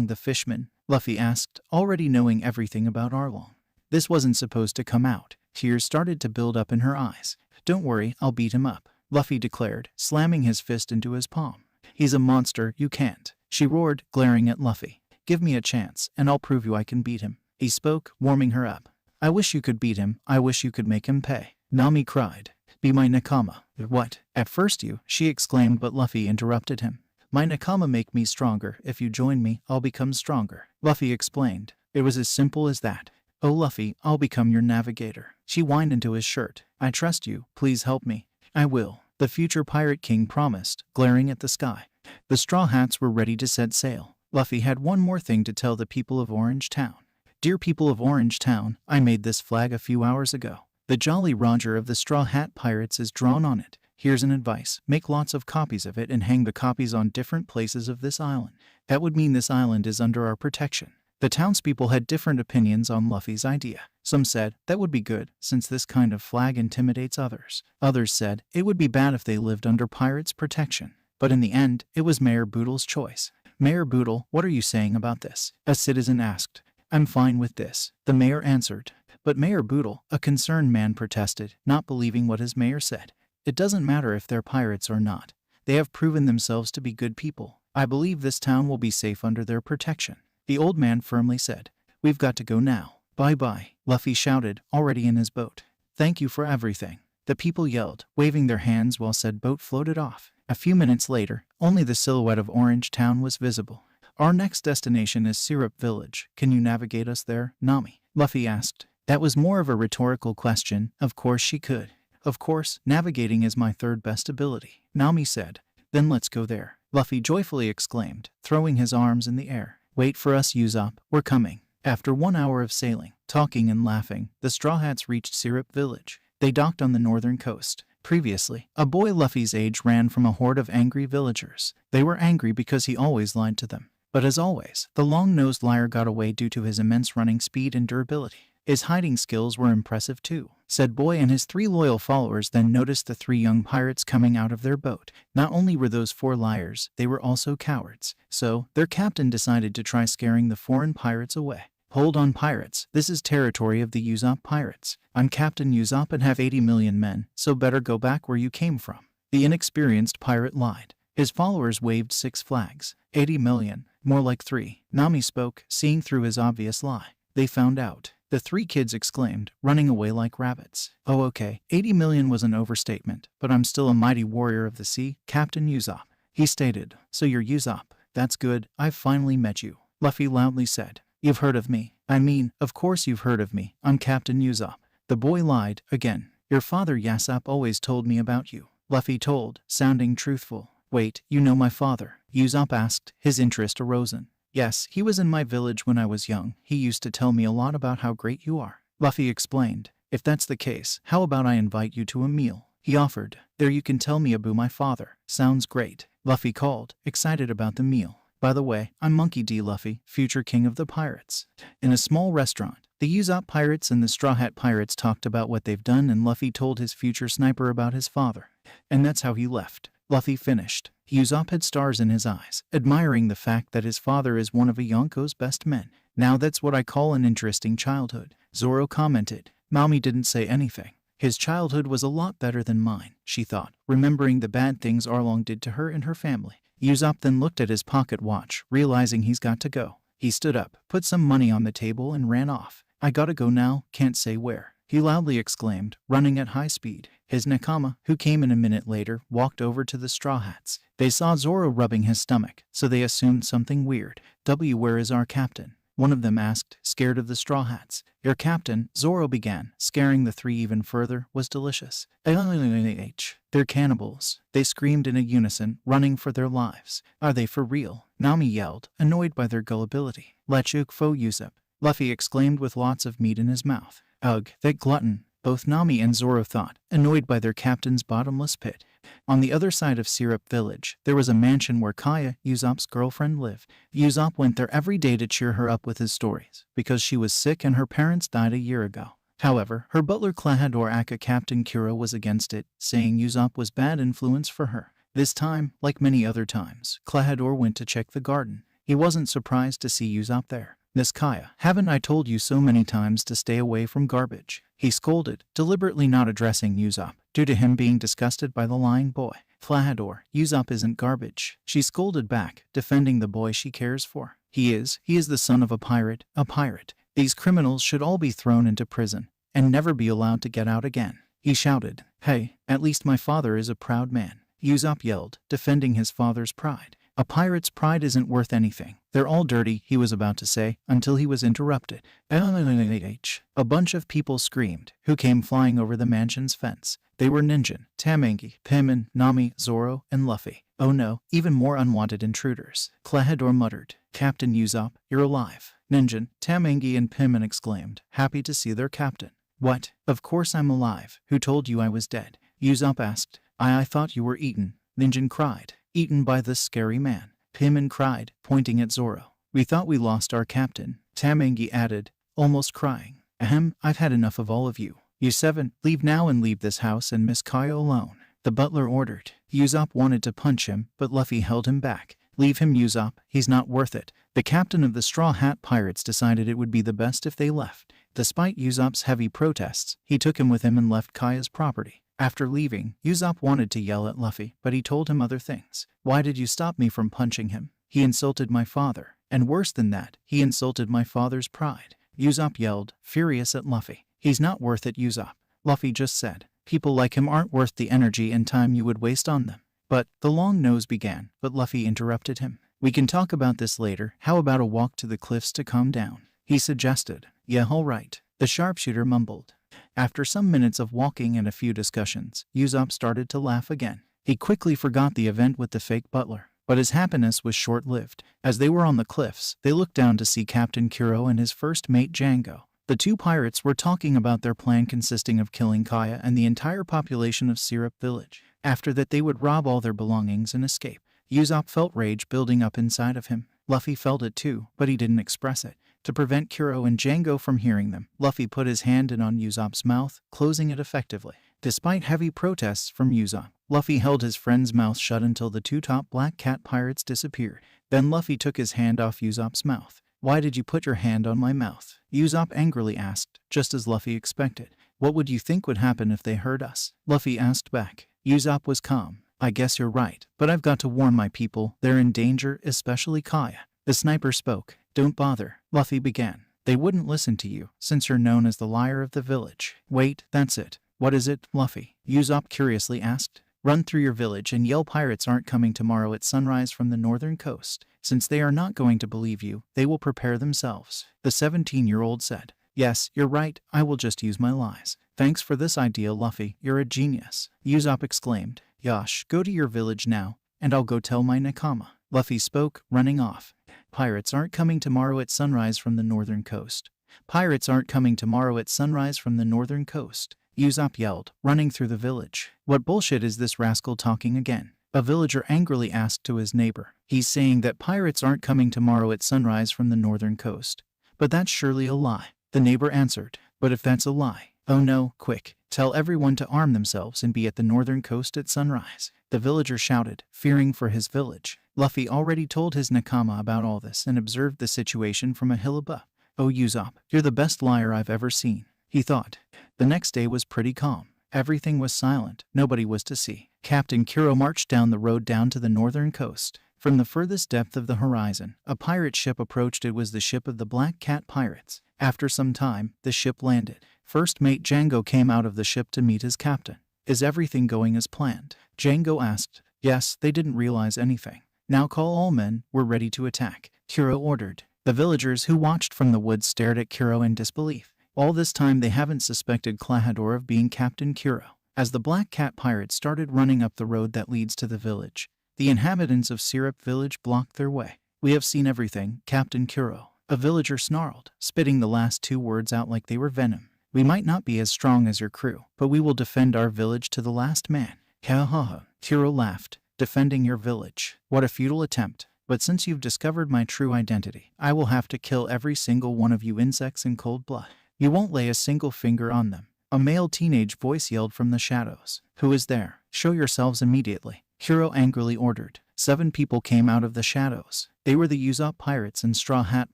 the fishman, Luffy asked, already knowing everything about Arlong. This wasn't supposed to come out. Tears started to build up in her eyes. Don't worry, I'll beat him up, Luffy declared, slamming his fist into his palm. He's a monster, you can't, she roared, glaring at Luffy. Give me a chance, and I'll prove you I can beat him, he spoke, warming her up. I wish you could beat him, I wish you could make him pay, Nami cried. Be my nakama. What? At first she exclaimed, but Luffy interrupted him. My nakama make me stronger. If you join me, I'll become stronger, Luffy explained. It was as simple as that. Oh Luffy, I'll become your navigator. She whined into his shirt. I trust you, please help me. I will, the future Pirate King promised, glaring at the sky. The Straw Hats were ready to set sail. Luffy had one more thing to tell the people of Orange Town. Dear people of Orange Town, I made this flag a few hours ago. The Jolly Roger of the Straw Hat Pirates is drawn on it. Here's an advice. Make lots of copies of it and hang the copies on different places of this island. That would mean this island is under our protection. The townspeople had different opinions on Luffy's idea. Some said that would be good, since this kind of flag intimidates others. Others said it would be bad if they lived under pirates' protection. But in the end, it was Mayor Boodle's choice. Mayor Boodle, what are you saying about this? A citizen asked. I'm fine with this, the mayor answered. But Mayor Boodle, a concerned man, protested, not believing what his mayor said. It doesn't matter if they're pirates or not. They have proven themselves to be good people. I believe this town will be safe under their protection. The old man firmly said. We've got to go now. Bye-bye, Luffy shouted, already in his boat. Thank you for everything. The people yelled, waving their hands while said boat floated off. A few minutes later, only the silhouette of Orange Town was visible. Our next destination is Syrup Village. Can you navigate us there, Nami? Luffy asked. That was more of a rhetorical question. Of course she could. Of course, navigating is my third best ability, Nami said. Then let's go there, Luffy joyfully exclaimed, throwing his arms in the air. Wait for us, Usopp, we're coming. After 1 hour of sailing, talking and laughing, the Straw Hats reached Syrup Village. They docked on the northern coast. Previously, a boy Luffy's age ran from a horde of angry villagers. They were angry because he always lied to them. But as always, the long-nosed liar got away due to his immense running speed and durability. His hiding skills were impressive too. Said boy and his 3 loyal followers then noticed the 3 young pirates coming out of their boat. Not only were those 4 liars, they were also cowards. So, their captain decided to try scaring the foreign pirates away. Hold on, pirates, this is territory of the Usopp pirates. I'm Captain Usopp and have 80 million men, so better go back where you came from. The inexperienced pirate lied. His followers waved 6 flags. 80 million, more like 3. Nami spoke, seeing through his obvious lie. They found out. The 3 kids exclaimed, running away like rabbits. Oh okay, 80 million was an overstatement, but I'm still a mighty warrior of the sea, Captain Usopp. He stated, so you're Usopp. That's good, I've finally met you. Luffy loudly said. You've heard of me. I mean, of course you've heard of me. I'm Captain Usopp. The boy lied, again. Your father Usopp always told me about you. Luffy told, sounding truthful. Wait, you know my father? Usopp asked, his interest arousing. Yes, he was in my village when I was young. He used to tell me a lot about how great you are. Luffy explained. If that's the case, how about I invite you to a meal? He offered. There you can tell me about my father. Sounds great. Luffy called, excited about the meal. By the way, I'm Monkey D. Luffy, future king of the pirates. In a small restaurant, the Usopp pirates and the Straw Hat pirates talked about what they've done and Luffy told his future sniper about his father. And that's how he left. Luffy finished. Usopp had stars in his eyes, admiring the fact that his father is one of Yonko's best men. Now that's what I call an interesting childhood, Zoro commented. Nami didn't say anything. His childhood was a lot better than mine, she thought, remembering the bad things Arlong did to her and her family. Usopp then looked at his pocket watch, realizing he's got to go. He stood up, put some money on the table and ran off. I gotta go now, can't say where, he loudly exclaimed, running at high speed. His nakama, who came in a minute later, walked over to the Straw Hats. They saw Zoro rubbing his stomach, so they assumed something weird. Where is our captain? One of them asked, scared of the Straw Hats. Your captain, Zoro began, scaring the 3 even further, was delicious. They're cannibals. They screamed in a unison, running for their lives. Are they for real? Nami yelled, annoyed by their gullibility. Lechuk fo Usopp. Luffy exclaimed with lots of meat in his mouth. Ugh, that glutton. Both Nami and Zoro thought, annoyed by their captain's bottomless pit. On the other side of Syrup Village, there was a mansion where Kaya, Usopp's girlfriend, lived. Usopp went there every day to cheer her up with his stories, because she was sick and her parents died a year ago. However, her butler Klahadore aka Captain Kuro was against it, saying Usopp was bad influence for her. This time, like many other times, Klahadore went to check the garden. He wasn't surprised to see Usopp there. Miss Kaya, haven't I told you so many times to stay away from garbage? He scolded, deliberately not addressing Usopp, due to him being disgusted by the lying boy. Klahadore, Usopp isn't garbage. She scolded back, defending the boy she cares for. He is the son of a pirate, a pirate. These criminals should all be thrown into prison, and never be allowed to get out again. He shouted, hey, at least my father is a proud man. Usopp yelled, defending his father's pride. A pirate's pride isn't worth anything. They're all dirty, he was about to say, until he was interrupted. A bunch of people screamed, who came flying over the mansion's fence. They were Ninjin, Tamengi, Pimin, Nami, Zoro, and Luffy. Oh no, even more unwanted intruders. Klahadore muttered, Captain Usopp, you're alive. Ninjin, Tamengi, and Pimin exclaimed, happy to see their captain. What? Of course I'm alive. Who told you I was dead? Usopp asked. I thought you were eaten. Ninjin cried. Eaten by this scary man. Pimin cried, pointing at Zoro. We thought we lost our captain, Tamengi added, almost crying. Ahem, I've had enough of all of you. You 7, leave now and leave this house and Miss Kaya alone, the butler ordered. Usopp wanted to punch him, but Luffy held him back. Leave him, Usopp, he's not worth it. The captain of the Straw Hat Pirates decided it would be the best if they left. Despite Usopp's heavy protests, he took him with him and left Kaya's property. After leaving, Usopp wanted to yell at Luffy, but he told him other things. Why did you stop me from punching him? He insulted my father. And worse than that, he insulted my father's pride. Usopp yelled, furious at Luffy. He's not worth it, Usopp. Luffy just said. People like him aren't worth the energy and time you would waste on them. But, the long nose began, but Luffy interrupted him. We can talk about this later. How about a walk to the cliffs to calm down? He suggested. Yeah, all right. The sharpshooter mumbled. After some minutes of walking and a few discussions, Usopp started to laugh again. He quickly forgot the event with the fake butler. But his happiness was short-lived. As they were on the cliffs, they looked down to see Captain Kuro and his first mate Django. The two pirates were talking about their plan consisting of killing Kaya and the entire population of Syrup Village. After that they would rob all their belongings and escape. Usopp felt rage building up inside of him. Luffy felt it too, but he didn't express it. To prevent Kuro and Django from hearing them, Luffy put his hand in on Usopp's mouth, closing it effectively. Despite heavy protests from Usopp, Luffy held his friend's mouth shut until the two top black cat pirates disappeared. Then Luffy took his hand off Usopp's mouth. Why did you put your hand on my mouth? Usopp angrily asked, just as Luffy expected. What would you think would happen if they heard us? Luffy asked back. Usopp was calm. I guess you're right, but I've got to warn my people. They're in danger, especially Kaya. The sniper spoke. Don't bother, Luffy began. They wouldn't listen to you, since you're known as the liar of the village. Wait, that's it. What is it, Luffy? Usopp curiously asked. Run through your village and yell pirates aren't coming tomorrow at sunrise from the northern coast. Since they are not going to believe you, they will prepare themselves. The 17-year-old said. Yes, you're right, I will just use my lies. Thanks for this idea, Luffy, you're a genius. Usopp exclaimed. Yosh, go to your village now, and I'll go tell my nakama. Luffy spoke, running off. Pirates aren't coming tomorrow at sunrise from the northern coast. Pirates aren't coming tomorrow at sunrise from the northern coast. Usopp yelled, running through the village. What bullshit is this rascal talking again? A villager angrily asked to his neighbor. He's saying that pirates aren't coming tomorrow at sunrise from the northern coast. But that's surely a lie. The neighbor answered. But if that's a lie, oh no, quick, tell everyone to arm themselves and be at the northern coast at sunrise. The villager shouted, fearing for his village. Luffy already told his nakama about all this and observed the situation from a hill above. Oh Usopp, you're the best liar I've ever seen, he thought. The next day was pretty calm. Everything was silent. Nobody was to see. Captain Kuro marched down the road down to the northern coast. From the furthest depth of the horizon, a pirate ship approached. It was the ship of the Black Cat Pirates. After some time, the ship landed. First mate Django came out of the ship to meet his captain. Is everything going as planned? Django asked. Yes, they didn't realize anything. Now call all men, we're ready to attack, Kuro ordered. The villagers who watched from the woods stared at Kuro in disbelief. All this time they haven't suspected Klahadore of being Captain Kuro. As the Black Cat Pirates started running up the road that leads to the village, the inhabitants of Syrup Village blocked their way. We have seen everything, Captain Kuro, a villager snarled, spitting the last two words out like they were venom. We might not be as strong as your crew, but we will defend our village to the last man. Ha ha ha, Kuro laughed. Defending your village. What a futile attempt. But since you've discovered my true identity, I will have to kill every single one of you insects in cold blood. You won't lay a single finger on them. A male teenage voice yelled from the shadows. Who is there? Show yourselves immediately. Kuro angrily ordered. 7 people came out of the shadows. They were the Usopp Pirates and Straw Hat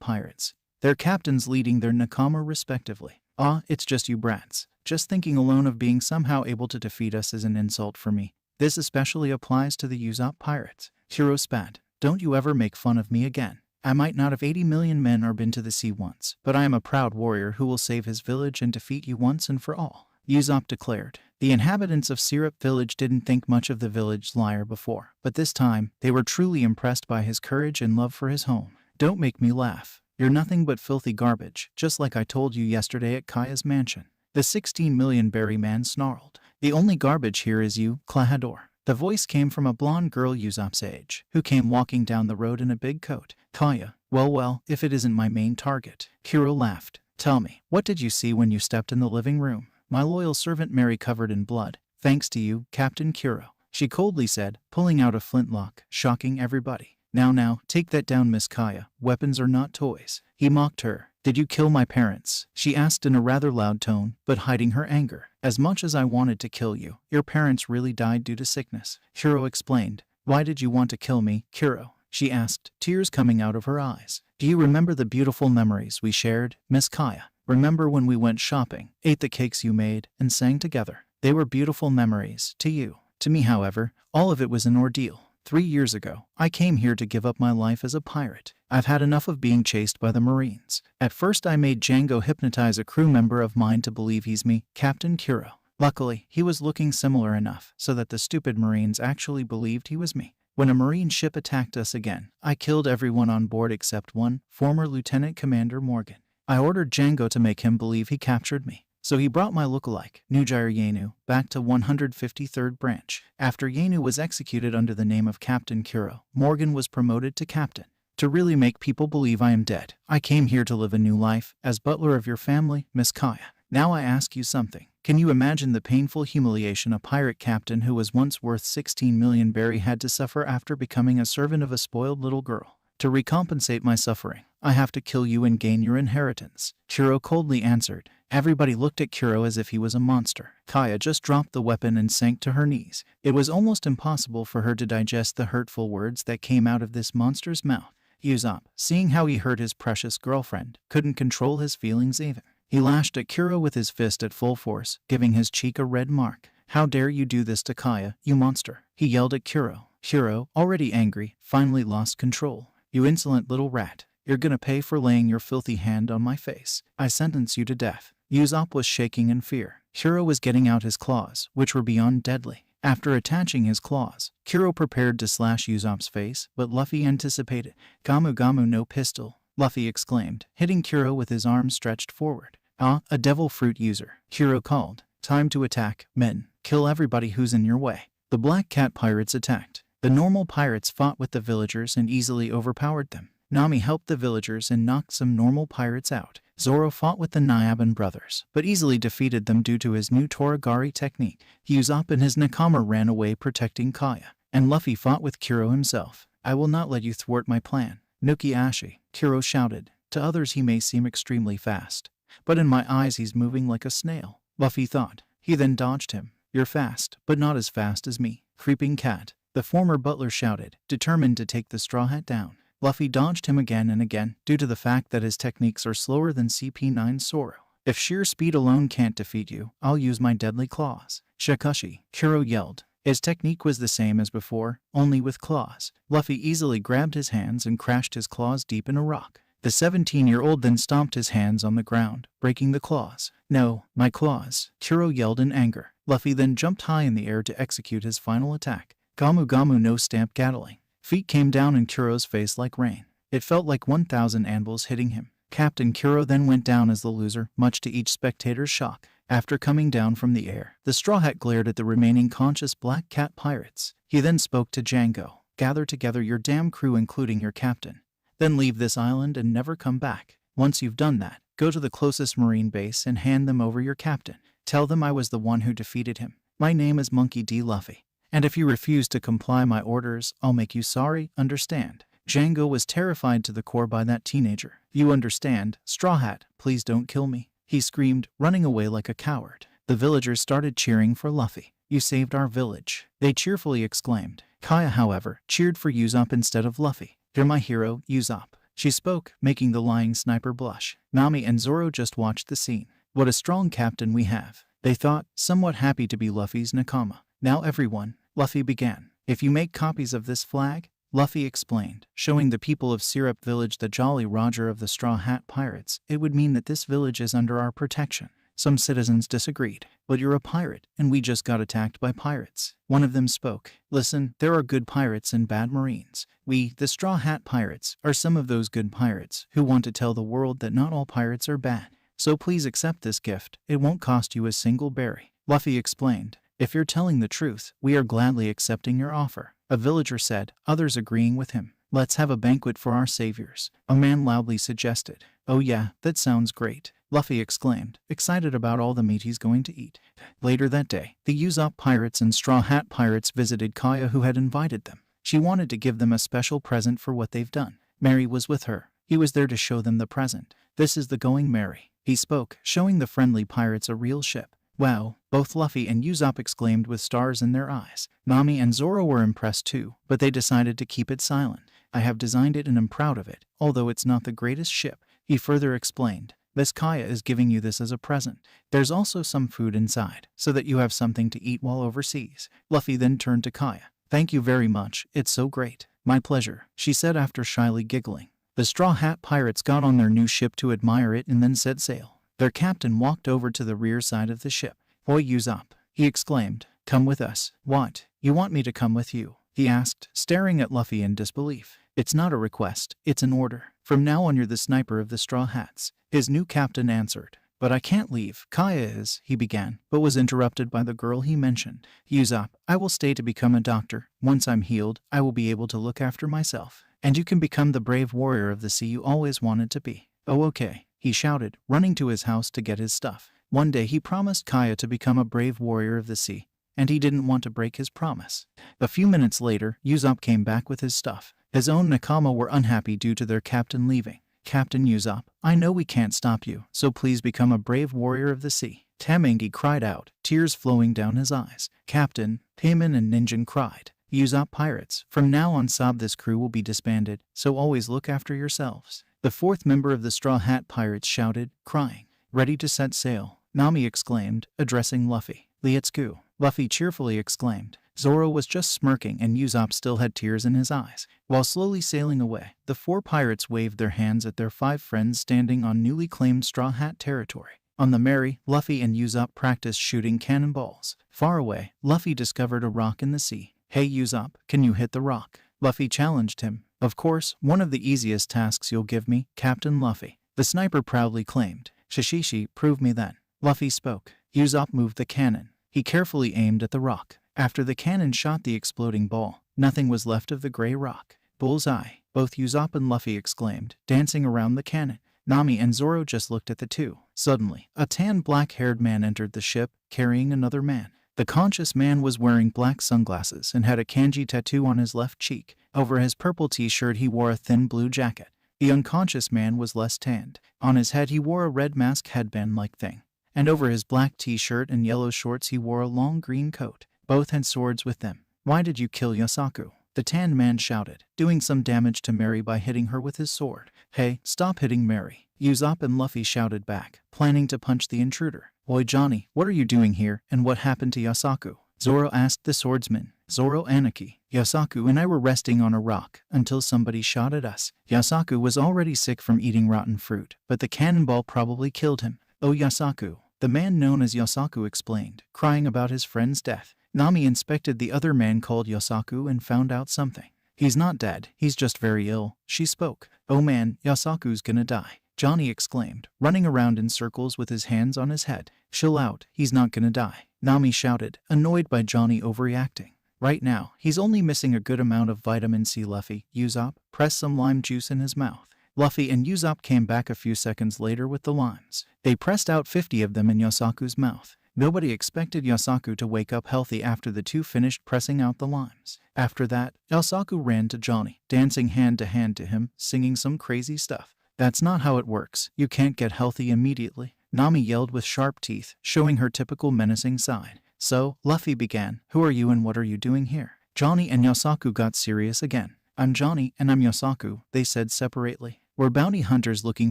Pirates, their captains leading their nakama respectively. Ah, it's just you brats. Just thinking alone of being somehow able to defeat us is an insult for me. This especially applies to the Usopp Pirates. Kuro spat. Don't you ever make fun of me again. I might not have 80 million men or been to the sea once, but I am a proud warrior who will save his village and defeat you once and for all, Usopp declared. The inhabitants of Syrup Village didn't think much of the village liar before, but this time, they were truly impressed by his courage and love for his home. Don't make me laugh. You're nothing but filthy garbage, just like I told you yesterday at Kaya's mansion. The 16 million berry man snarled. The only garbage here is you, Klahadore. The voice came from a blonde girl Usopp's age, who came walking down the road in a big coat. Kaya, well, if it isn't my main target. Kuro laughed. Tell me, what did you see when you stepped in the living room? My loyal servant Mary covered in blood. Thanks to you, Captain Kuro, she coldly said, pulling out a flintlock, shocking everybody. Now, take that down, Miss Kaya. Weapons are not toys. He mocked her. Did you kill my parents? She asked in a rather loud tone, but hiding her anger. As much as I wanted to kill you, your parents really died due to sickness. Kuro explained. Why did you want to kill me, Kuro? She asked, tears coming out of her eyes. Do you remember the beautiful memories we shared, Miss Kaya? Remember when we went shopping, ate the cakes you made, and sang together? They were beautiful memories to you. To me, however, all of it was an ordeal. 3 years ago, I came here to give up my life as a pirate. I've had enough of being chased by the Marines. At first I made Django hypnotize a crew member of mine to believe he's me, Captain Kuro. Luckily, he was looking similar enough so that the stupid Marines actually believed he was me. When a Marine ship attacked us again, I killed everyone on board except one, former Lieutenant Commander Morgan. I ordered Django to make him believe he captured me. So he brought my lookalike, Nujire Yenu, back to 153rd Branch. After Yenu was executed under the name of Captain Kuro, Morgan was promoted to captain. To really make people believe I am dead, I came here to live a new life, as butler of your family, Miss Kaya. Now I ask you something. Can you imagine the painful humiliation a pirate captain who was once worth 16 million berry had to suffer after becoming a servant of a spoiled little girl? To recompensate my suffering, I have to kill you and gain your inheritance. Kuro coldly answered. Everybody looked at Kuro as if he was a monster. Kaya just dropped the weapon and sank to her knees. It was almost impossible for her to digest the hurtful words that came out of this monster's mouth. Usopp, seeing how he hurt his precious girlfriend, couldn't control his feelings even. He lashed at Kuro with his fist at full force, giving his cheek a red mark. How dare you do this to Kaya, you monster? He yelled at Kuro. Kuro, already angry, finally lost control. You insolent little rat. You're gonna pay for laying your filthy hand on my face. I sentence you to death. Usopp was shaking in fear. Kuro was getting out his claws, which were beyond deadly. After attaching his claws, Kuro prepared to slash Usopp's face, but Luffy anticipated. Gamu Gamu no pistol, Luffy exclaimed, hitting Kuro with his arms stretched forward. Ah, a devil fruit user, Kuro called. Time to attack, men. Kill everybody who's in your way. The Black Cat pirates attacked. The normal pirates fought with the villagers and easily overpowered them. Nami helped the villagers and knocked some normal pirates out. Zoro fought with the Nyaban brothers, but easily defeated them due to his new Toragari technique. Usopp and his nakama ran away protecting Kaya, and Luffy fought with Kuro himself. I will not let you thwart my plan. Nuki Ashi, Kuro shouted. To others he may seem extremely fast, but in my eyes he's moving like a snail, Luffy thought. He then dodged him. You're fast, but not as fast as me, creeping cat, the former butler shouted, determined to take the Straw Hat down. Luffy dodged him again and again, due to the fact that his techniques are slower than CP9 Zoro. If sheer speed alone can't defeat you, I'll use my deadly claws. Shikushi, Kuro yelled. His technique was the same as before, only with claws. Luffy easily grabbed his hands and crashed his claws deep in a rock. The 17-year-old then stomped his hands on the ground, breaking the claws. No, my claws, Kuro yelled in anger. Luffy then jumped high in the air to execute his final attack. Gamu Gamu no stamp Gatling. Feet came down in Kuro's face like rain. It felt like 1,000 anvils hitting him. Captain Kuro then went down as the loser, much to each spectator's shock. After coming down from the air, the Straw Hat glared at the remaining conscious Black Cat pirates. He then spoke to Django. Gather together your damn crew including your captain. Then leave this island and never come back. Once you've done that, go to the closest marine base and hand them over your captain. Tell them I was the one who defeated him. My name is Monkey D. Luffy. And if you refuse to comply my orders, I'll make you sorry, understand? Django was terrified to the core by that teenager. You understand, Straw Hat, please don't kill me, he screamed, running away like a coward. The villagers started cheering for Luffy. You saved our village, they cheerfully exclaimed. Kaya, however, cheered for Usopp instead of Luffy. You're my hero, Usopp, she spoke, making the lying sniper blush. Nami and Zoro just watched the scene. What a strong captain we have, they thought, somewhat happy to be Luffy's nakama. Now everyone, Luffy began. If you make copies of this flag, Luffy explained, showing the people of Syrup Village the Jolly Roger of the Straw Hat Pirates, it would mean that this village is under our protection. Some citizens disagreed. But you're a pirate, and we just got attacked by pirates. One of them spoke. Listen, there are good pirates and bad marines. We, the Straw Hat Pirates, are some of those good pirates who want to tell the world that not all pirates are bad. So please accept this gift. It won't cost you a single berry. Luffy explained. If you're telling the truth, we are gladly accepting your offer. A villager said, others agreeing with him. Let's have a banquet for our saviors. A man loudly suggested. Oh yeah, that sounds great, Luffy exclaimed, excited about all the meat he's going to eat. Later that day, the Usopp pirates and Straw Hat pirates visited Kaya who had invited them. She wanted to give them a special present for what they've done. Mary was with her. He was there to show them the present. This is the Going Merry, he spoke, showing the friendly pirates a real ship. Wow, both Luffy and Usopp exclaimed with stars in their eyes. Nami and Zoro were impressed too, but they decided to keep it silent. I have designed it and am proud of it, although it's not the greatest ship, he further explained. This Kaya is giving you this as a present. There's also some food inside, so that you have something to eat while overseas. Luffy then turned to Kaya. Thank you very much, it's so great. My pleasure, she said after shyly giggling. The Straw Hat Pirates got on their new ship to admire it and then set sail. Their captain walked over to the rear side of the ship. Boy, Usopp, he exclaimed. Come with us. What? You want me to come with you? He asked, staring at Luffy in disbelief. It's not a request, it's an order. From now on you're the sniper of the Straw Hats, his new captain answered. But I can't leave. Kaya is, he began, but was interrupted by the girl he mentioned. Usopp, I will stay to become a doctor. Once I'm healed, I will be able to look after myself. And you can become the brave warrior of the sea you always wanted to be. Oh okay, he shouted, running to his house to get his stuff. One day he promised Kaya to become a brave warrior of the sea, and he didn't want to break his promise. A few minutes later, Usopp came back with his stuff. His own nakama were unhappy due to their captain leaving. Captain Usopp, I know we can't stop you, so please become a brave warrior of the sea. Tamengi cried out, tears flowing down his eyes. Captain, Payman and Ninjin cried. Usopp pirates, from now on this crew will be disbanded, so always look after yourselves. The fourth member of the Straw Hat Pirates shouted, crying. Ready to set sail, Nami exclaimed, addressing Luffy. Let's go, Luffy cheerfully exclaimed. Zoro was just smirking and Usopp still had tears in his eyes. While slowly sailing away, the four pirates waved their hands at their five friends standing on newly claimed Straw Hat territory. On the Merry, Luffy and Usopp practiced shooting cannonballs. Far away, Luffy discovered a rock in the sea. Hey Usopp, can you hit the rock? Luffy challenged him. Of course, one of the easiest tasks you'll give me, Captain Luffy. The sniper proudly claimed. Shishishi, prove me then. Luffy spoke. Usopp moved the cannon. He carefully aimed at the rock. After the cannon shot the exploding ball, nothing was left of the gray rock. Bullseye, both Usopp and Luffy exclaimed, dancing around the cannon. Nami and Zoro just looked at the two. Suddenly, a tan black-haired man entered the ship, carrying another man. The conscious man was wearing black sunglasses and had a kanji tattoo on his left cheek. Over his purple t-shirt he wore a thin blue jacket. The unconscious man was less tanned. On his head he wore a red mask headband-like thing. And over his black t-shirt and yellow shorts he wore a long green coat. Both had swords with them. Why did you kill Yasaku? The tanned man shouted, doing some damage to Mary by hitting her with his sword. Hey, stop hitting Mary. Usopp and Luffy shouted back, planning to punch the intruder. Oi Johnny, what are you doing here, and what happened to Yasaku? Zoro asked the swordsman. Zoro Aniki, Yasaku and I were resting on a rock until somebody shot at us. Yasaku was already sick from eating rotten fruit, but the cannonball probably killed him. Oh Yasaku, the man known as Yasaku explained, crying about his friend's death. Nami inspected the other man called Yasaku and found out something. He's not dead, he's just very ill, she spoke. Oh man, Yasaku's gonna die. Johnny exclaimed, running around in circles with his hands on his head. Chill out, he's not gonna die. Nami shouted, annoyed by Johnny overreacting. Right now, he's only missing a good amount of vitamin C. Luffy, Usopp, pressed some lime juice in his mouth. Luffy and Usopp came back a few seconds later with the limes. They pressed out 50 of them in Yasaku's mouth. Nobody expected Yasaku to wake up healthy after the two finished pressing out the limes. After that, Yasaku ran to Johnny, dancing hand to hand to him, singing some crazy stuff. That's not how it works. You can't get healthy immediately. Nami yelled with sharp teeth, showing her typical menacing side. So, Luffy began, who are you and what are you doing here? Johnny and Yasaku got serious again. I'm Johnny and I'm Yasaku, they said separately. We're bounty hunters looking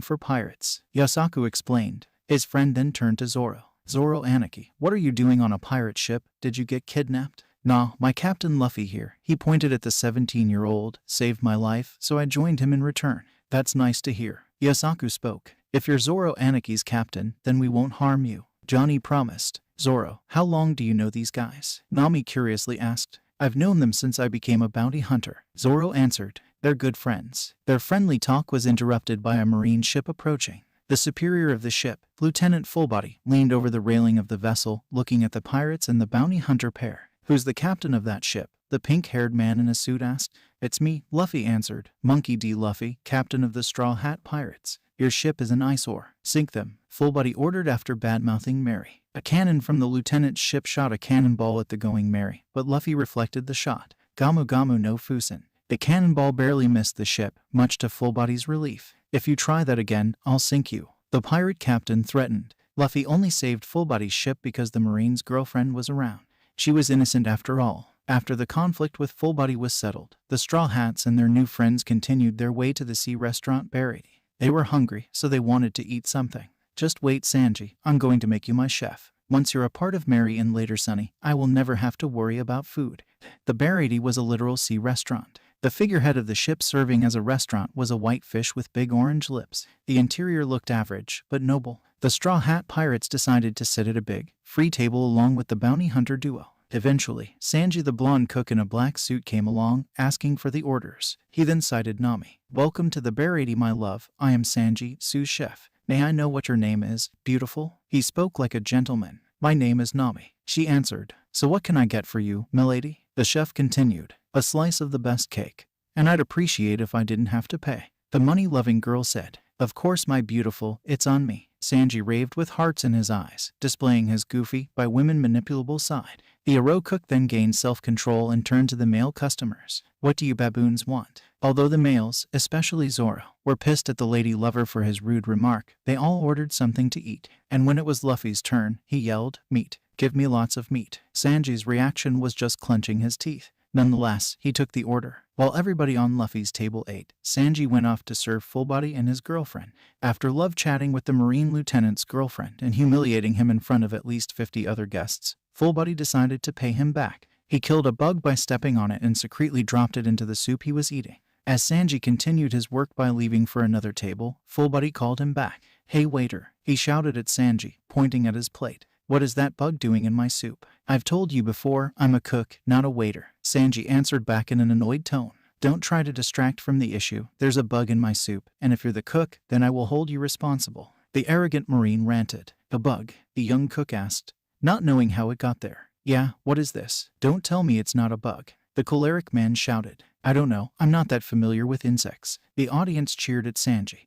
for pirates, Yasaku explained. His friend then turned to Zoro. Zoro Aniki, what are you doing on a pirate ship? Did you get kidnapped? Nah, my Captain Luffy here. He pointed at the 17-year-old, saved my life, so I joined him in return. That's nice to hear. Yasaku spoke. If you're Zoro Aniki's captain, then we won't harm you. Johnny promised. Zoro, how long do you know these guys? Nami curiously asked. I've known them since I became a bounty hunter. Zoro answered. They're good friends. Their friendly talk was interrupted by a marine ship approaching. The superior of the ship, Lieutenant Fullbody, leaned over the railing of the vessel, looking at the pirates and the bounty hunter pair. Who's the captain of that ship? The pink-haired man in a suit asked. It's me, Luffy answered. Monkey D. Luffy, captain of the Straw Hat Pirates. Your ship is an eyesore. Sink them, Fullbody ordered after bad-mouthing Mary. A cannon from the lieutenant's ship shot a cannonball at the Going Merry, but Luffy reflected the shot. Gamu Gamu no Fusen. The cannonball barely missed the ship, much to Fullbody's relief. If you try that again, I'll sink you, the pirate captain threatened. Luffy only saved Fullbody's ship because the Marine's girlfriend was around. She was innocent after all. After the conflict with Fullbody was settled, the Straw Hats and their new friends continued their way to the sea restaurant Baratie. They were hungry, so they wanted to eat something. Just wait, Sanji, I'm going to make you my chef. Once you're a part of Mary and later Sunny, I will never have to worry about food. The Baratie was a literal sea restaurant. The figurehead of the ship serving as a restaurant was a white fish with big orange lips. The interior looked average, but noble. The Straw Hat Pirates decided to sit at a big, free table along with the bounty hunter duo. Eventually, Sanji the blonde cook in a black suit came along, asking for the orders. He then cited Nami. Welcome to the Baratie, my love. I am Sanji, sous chef. May I know what your name is, beautiful? He spoke like a gentleman. My name is Nami, she answered. So what can I get for you, milady? The chef continued. A slice of the best cake. And I'd appreciate if I didn't have to pay. The money-loving girl said. Of course, my beautiful, it's on me. Sanji raved with hearts in his eyes, displaying his goofy, by women manipulable side. The Aro cook then gained self-control and turned to the male customers. What do you baboons want? Although the males, especially Zoro, were pissed at the lady lover for his rude remark, they all ordered something to eat. And when it was Luffy's turn, he yelled, meat. Give me lots of meat. Sanji's reaction was just clenching his teeth. Nonetheless, he took the order. While everybody on Luffy's table ate, Sanji went off to serve Fullbody and his girlfriend. After love-chatting with the Marine Lieutenant's girlfriend and humiliating him in front of at least 50 other guests, Fullbody decided to pay him back. He killed a bug by stepping on it and secretly dropped it into the soup he was eating. As Sanji continued his work by leaving for another table, Fullbody called him back. Hey waiter, he shouted at Sanji, pointing at his plate. What is that bug doing in my soup? I've told you before, I'm a cook, not a waiter. Sanji answered back in an annoyed tone. Don't try to distract from the issue. There's a bug in my soup, and if you're the cook, then I will hold you responsible. The arrogant Marine ranted. A bug? The young cook asked, not knowing how it got there. Yeah, what is this? Don't tell me it's not a bug. The choleric man shouted. I don't know, I'm not that familiar with insects. The audience cheered at Sanji,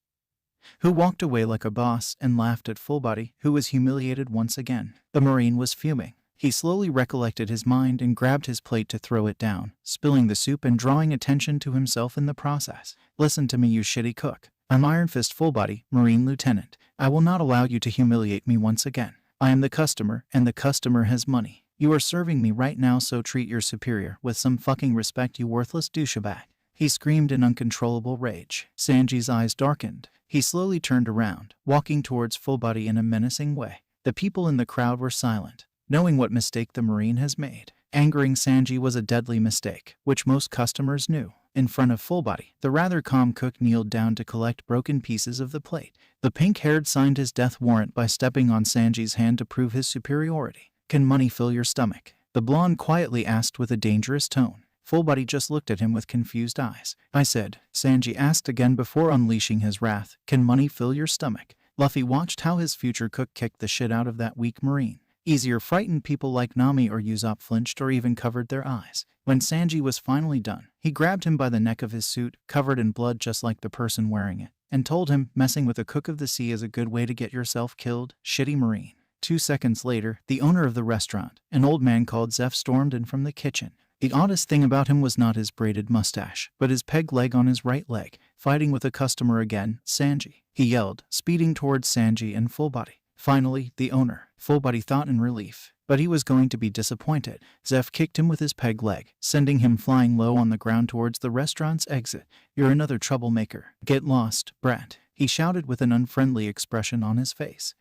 who walked away like a boss and laughed at Fullbody, who was humiliated once again. The Marine was fuming. He slowly recollected his mind and grabbed his plate to throw it down, spilling the soup and drawing attention to himself in the process. Listen to me, you shitty cook. I'm Iron Fist Fullbody, Marine Lieutenant. I will not allow you to humiliate me once again. I am the customer, and the customer has money. You are serving me right now, so treat your superior with some fucking respect, you worthless douchebag. He screamed in uncontrollable rage. Sanji's eyes darkened. He slowly turned around, walking towards Fullbody in a menacing way. The people in the crowd were silent, knowing what mistake the Marine has made. Angering Sanji was a deadly mistake, which most customers knew. In front of Fullbody, the rather calm cook kneeled down to collect broken pieces of the plate. The pink-haired signed his death warrant by stepping on Sanji's hand to prove his superiority. Can money fill your stomach? The blonde quietly asked with a dangerous tone. Fullbody just looked at him with confused eyes. I said, Sanji asked again before unleashing his wrath, can money fill your stomach? Luffy watched how his future cook kicked the shit out of that weak Marine. Easier frightened people like Nami or Usopp flinched or even covered their eyes. When Sanji was finally done, he grabbed him by the neck of his suit, covered in blood just like the person wearing it, and told him, messing with a cook of the sea is a good way to get yourself killed, shitty Marine. 2 seconds later, the owner of the restaurant, an old man called Zeph, stormed in from the kitchen. The oddest thing about him was not his braided mustache, but his peg leg on his right leg. Fighting with a customer again, Sanji, he yelled, speeding towards Sanji and Fullbody. Finally, the owner, Fullbody thought in relief, but he was going to be disappointed. Zeph kicked him with his peg leg, sending him flying low on the ground towards the restaurant's exit. You're another troublemaker. Get lost, brat, he shouted with an unfriendly expression on his face.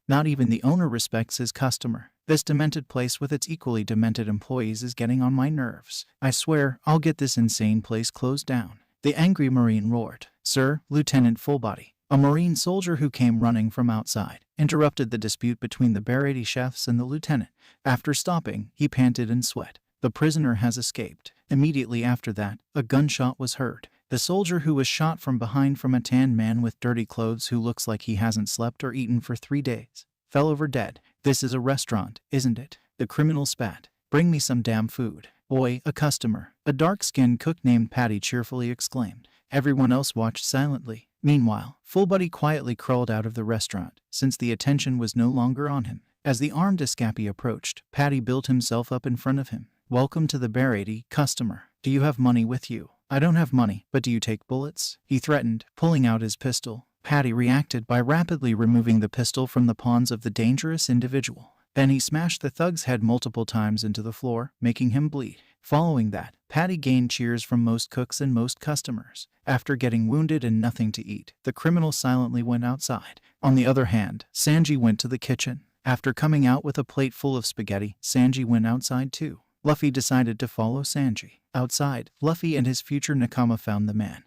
Not even the owner respects his customer. This demented place with its equally demented employees is getting on my nerves. I swear, I'll get this insane place closed down. The angry Marine roared. Sir, Lieutenant Fullbody, a Marine soldier who came running from outside, interrupted the dispute between the Baratie chefs and the lieutenant. After stopping, he panted and sweat. The prisoner has escaped. Immediately after that, a gunshot was heard. The soldier who was shot from behind from a tanned man with dirty clothes who looks like he hasn't slept or eaten for 3 days fell over dead. This is a restaurant, isn't it? The criminal spat. Bring me some damn food. Oi, a customer. A dark-skinned cook named Patty cheerfully exclaimed. Everyone else watched silently. Meanwhile, Fullbody quietly crawled out of the restaurant, since the attention was no longer on him. As the armed escapee approached, Patty built himself up in front of him. "Welcome to the Baratie, customer. Do you have money with you?" "I don't have money, but do you take bullets?" he threatened, pulling out his pistol. Patty reacted by rapidly removing the pistol from the palms of the dangerous individual. Then he smashed the thug's head multiple times into the floor, making him bleed. Following that, Patty gained cheers from most cooks and most customers. After getting wounded and nothing to eat, the criminal silently went outside. On the other hand, Sanji went to the kitchen. After coming out with a plate full of spaghetti, Sanji went outside too. Luffy decided to follow Sanji. Outside, Luffy and his future nakama found the man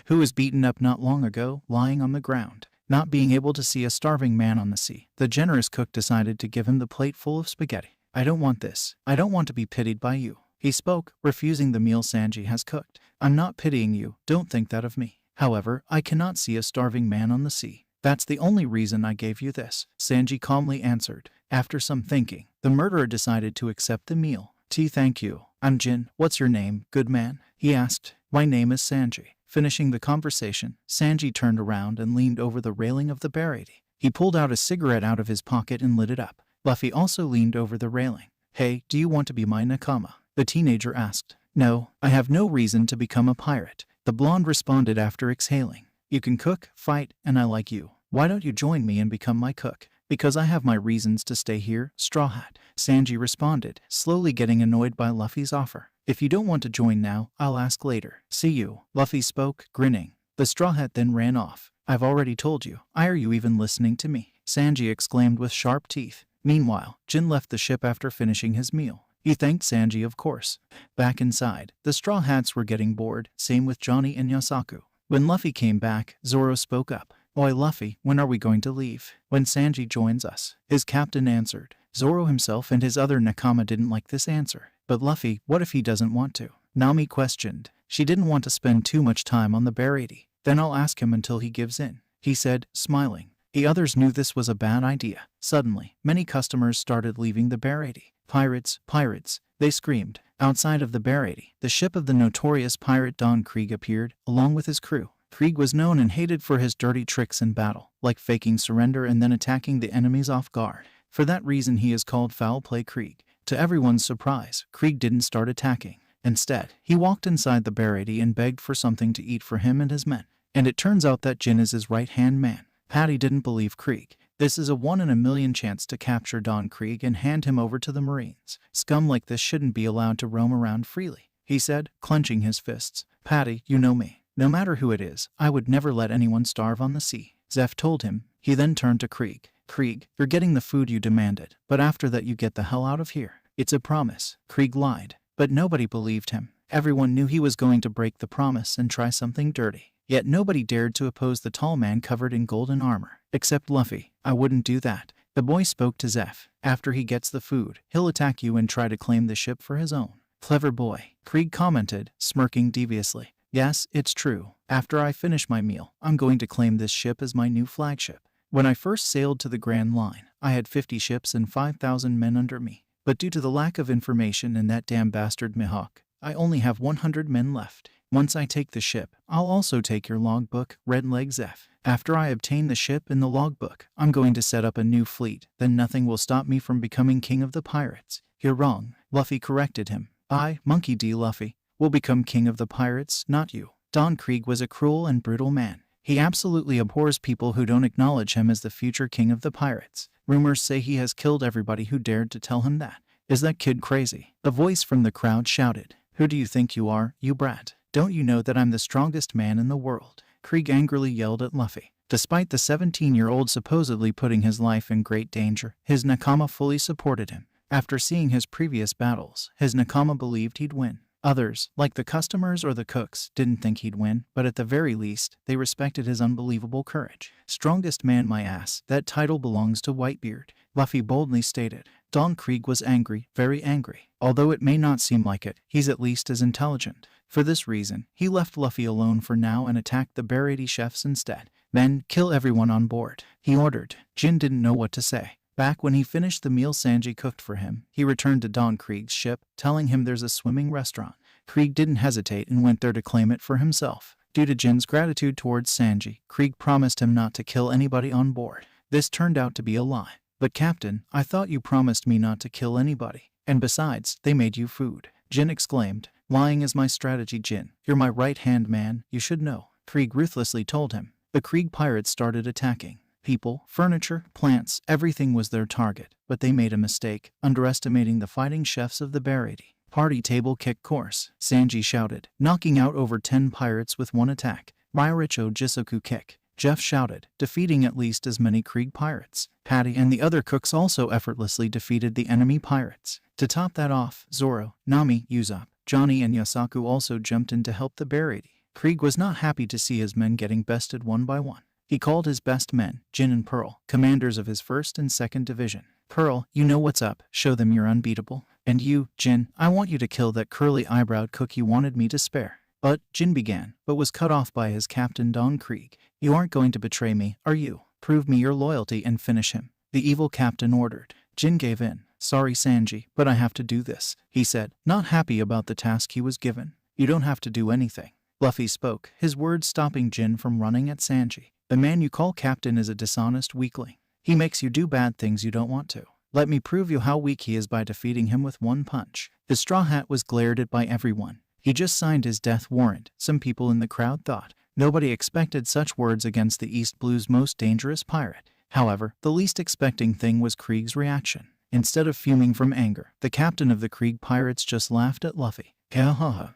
who was beaten up not long ago, lying on the ground. Not being able to see a starving man on the sea, the generous cook decided to give him the plate full of spaghetti. "I don't want this. I don't want to be pitied by you," he spoke, refusing the meal Sanji has cooked. "I'm not pitying you, don't think that of me. However, I cannot see a starving man on the sea. That's the only reason I gave you this," Sanji calmly answered. After some thinking, the murderer decided to accept the meal. "Thank you. I'm Jin. What's your name, good man?" he asked. "My name is Sanji." Finishing the conversation, Sanji turned around and leaned over the railing of the Baratie. He pulled out a cigarette out of his pocket and lit it up. Luffy also leaned over the railing. "Hey, do you want to be my nakama?" the teenager asked. "No, I have no reason to become a pirate," the blonde responded after exhaling. "You can cook, fight, and I like you. Why don't you join me and become my cook?" "Because I have my reasons to stay here, Straw Hat," Sanji responded, slowly getting annoyed by Luffy's offer. "If you don't want to join now, I'll ask later. See you," Luffy spoke, grinning. The Straw Hat then ran off. "I've already told you. Are you even listening to me?" Sanji exclaimed with sharp teeth. Meanwhile, Jin left the ship after finishing his meal. He thanked Sanji, of course. Back inside, the Straw Hats were getting bored, same with Johnny and Yasaku. When Luffy came back, Zoro spoke up. "Oi Luffy, when are we going to leave?" "When Sanji joins us," his captain answered. Zoro himself and his other nakama didn't like this answer. "But Luffy, what if he doesn't want to?" Nami questioned. She didn't want to spend too much time on the Baratie. "Then I'll ask him until he gives in," he said, smiling. The others knew this was a bad idea. Suddenly, many customers started leaving the Baratie. "Pirates, pirates," they screamed. Outside of the Baratie, the ship of the notorious pirate Don Krieg appeared, along with his crew. Krieg was known and hated for his dirty tricks in battle, like faking surrender and then attacking the enemies off guard. For that reason he is called Foul Play Krieg. To everyone's surprise, Krieg didn't start attacking. Instead, he walked inside the Baratie and begged for something to eat for him and his men. And it turns out that Jin is his right-hand man. Patty didn't believe Krieg. This is a 1 in a million chance to capture Don Krieg and hand him over to the Marines. Scum like this shouldn't be allowed to roam around freely, he said, clenching his fists. "Patty, you know me. No matter who it is, I would never let anyone starve on the sea," Zeph told him. He then turned to Krieg. "Krieg, you're getting the food you demanded, but after that you get the hell out of here. It's a promise." Krieg lied, but nobody believed him. Everyone knew he was going to break the promise and try something dirty. Yet nobody dared to oppose the tall man covered in golden armor, except Luffy. "I wouldn't do that." The boy spoke to Zeph. "After he gets the food, he'll attack you and try to claim the ship for his own." "Clever boy," Krieg commented, smirking deviously. "Yes, it's true. After I finish my meal, I'm going to claim this ship as my new flagship. When I first sailed to the Grand Line, I had 50 ships and 5,000 men under me. But due to the lack of information in that damn bastard Mihawk, I only have 100 men left. Once I take the ship, I'll also take your logbook, Red Leg Zeph. After I obtain the ship and the logbook, I'm going to set up a new fleet. Then nothing will stop me from becoming king of the pirates." "You're wrong," Luffy corrected him. "I, Monkey D. Luffy, will become king of the pirates, not you." Don Krieg was a cruel and brutal man. He absolutely abhors people who don't acknowledge him as the future king of the pirates. Rumors say he has killed everybody who dared to tell him that. "Is that kid crazy?" A voice from the crowd shouted. "Who do you think you are, you brat? Don't you know that I'm the strongest man in the world?" Krieg angrily yelled at Luffy. Despite the 17-year-old supposedly putting his life in great danger, his nakama fully supported him. After seeing his previous battles, his nakama believed he'd win. Others, like the customers or the cooks, didn't think he'd win, but at the very least, they respected his unbelievable courage. "Strongest man my ass, that title belongs to Whitebeard," Luffy boldly stated. Don Krieg was angry, very angry. Although it may not seem like it, he's at least as intelligent. For this reason, he left Luffy alone for now and attacked the Baratie chefs instead. "Men, kill everyone on board," he ordered. Jin didn't know what to say. Back when he finished the meal Sanji cooked for him, he returned to Don Krieg's ship, telling him there's a swimming restaurant. Krieg didn't hesitate and went there to claim it for himself. Due to Jin's gratitude towards Sanji, Krieg promised him not to kill anybody on board. This turned out to be a lie. "But Captain, I thought you promised me not to kill anybody." And besides, they made you food. Jin exclaimed. Lying is my strategy, Jin. You're my right-hand man, you should know. Krieg ruthlessly told him. The Krieg pirates started attacking. People, furniture, plants, everything was their target, but they made a mistake, underestimating the fighting chefs of the Baratie. Party table kick course, Sanji shouted, knocking out over 10 pirates with one attack. Myricho Jisoku kick, Jeff shouted, defeating at least as many Krieg pirates. Patty and the other cooks also effortlessly defeated the enemy pirates. To top that off, Zoro, Nami, Usopp, Johnny and Yasaku also jumped in to help the Baratie. Krieg was not happy to see his men getting bested one by one. He called his best men, Jin and Pearl, commanders of his 1st and 2nd division. Pearl, you know what's up, show them you're unbeatable. And you, Jin, I want you to kill that curly-eyebrowed cook you wanted me to spare. But, Jin began, but was cut off by his captain Don Krieg. You aren't going to betray me, are you? Prove me your loyalty and finish him. The evil captain ordered. Jin gave in. Sorry Sanji, but I have to do this, he said, not happy about the task he was given. You don't have to do anything. Luffy spoke, his words stopping Jin from running at Sanji. The man you call captain is a dishonest weakling. He makes you do bad things you don't want to. Let me prove you how weak he is by defeating him with one punch. The Straw Hat was glared at by everyone. He just signed his death warrant, some people in the crowd thought. Nobody expected such words against the East Blue's most dangerous pirate. However, the least expecting thing was Krieg's reaction. Instead of fuming from anger, the captain of the Krieg pirates just laughed at Luffy. Ha.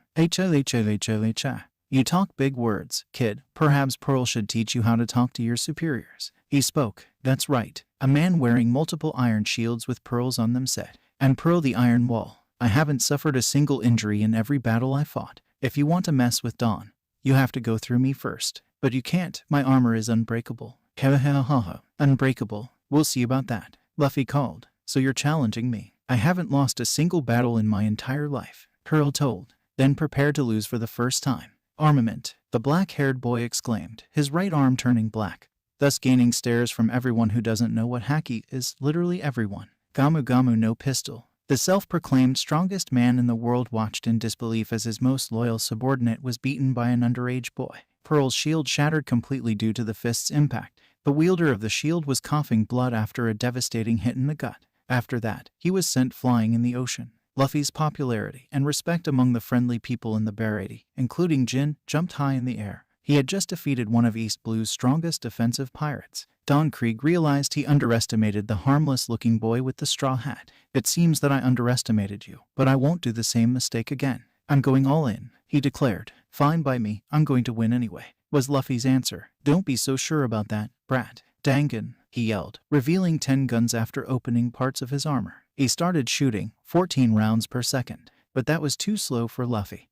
You talk big words, kid. Perhaps Pearl should teach you how to talk to your superiors. He spoke. That's right. A man wearing multiple iron shields with pearls on them said. And Pearl the Iron Wall. I haven't suffered a single injury in every battle I fought. If you want to mess with Don, you have to go through me first. But you can't. My armor is unbreakable. Unbreakable. We'll see about that. Luffy called. So you're challenging me. I haven't lost a single battle in my entire life. Pearl told. Then prepare to lose for the first time. Armament, the black-haired boy exclaimed, his right arm turning black, thus gaining stares from everyone who doesn't know what haki is, literally everyone. Gamu Gamu no pistol. The self-proclaimed strongest man in the world watched in disbelief as his most loyal subordinate was beaten by an underage boy. Pearl's shield shattered completely due to the fist's impact. The wielder of the shield was coughing blood after a devastating hit in the gut. After that, he was sent flying in the ocean. Luffy's popularity and respect among the friendly people in the Baratie, including Jin, jumped high in the air. He had just defeated one of East Blue's strongest defensive pirates. Don Krieg realized he underestimated the harmless-looking boy with the straw hat. It seems that I underestimated you, but I won't do the same mistake again. I'm going all in, he declared. Fine by me, I'm going to win anyway, was Luffy's answer. Don't be so sure about that, brat. Dangan, he yelled, revealing 10 guns after opening parts of his armor. He started shooting, 14 rounds per second, but that was too slow for Luffy,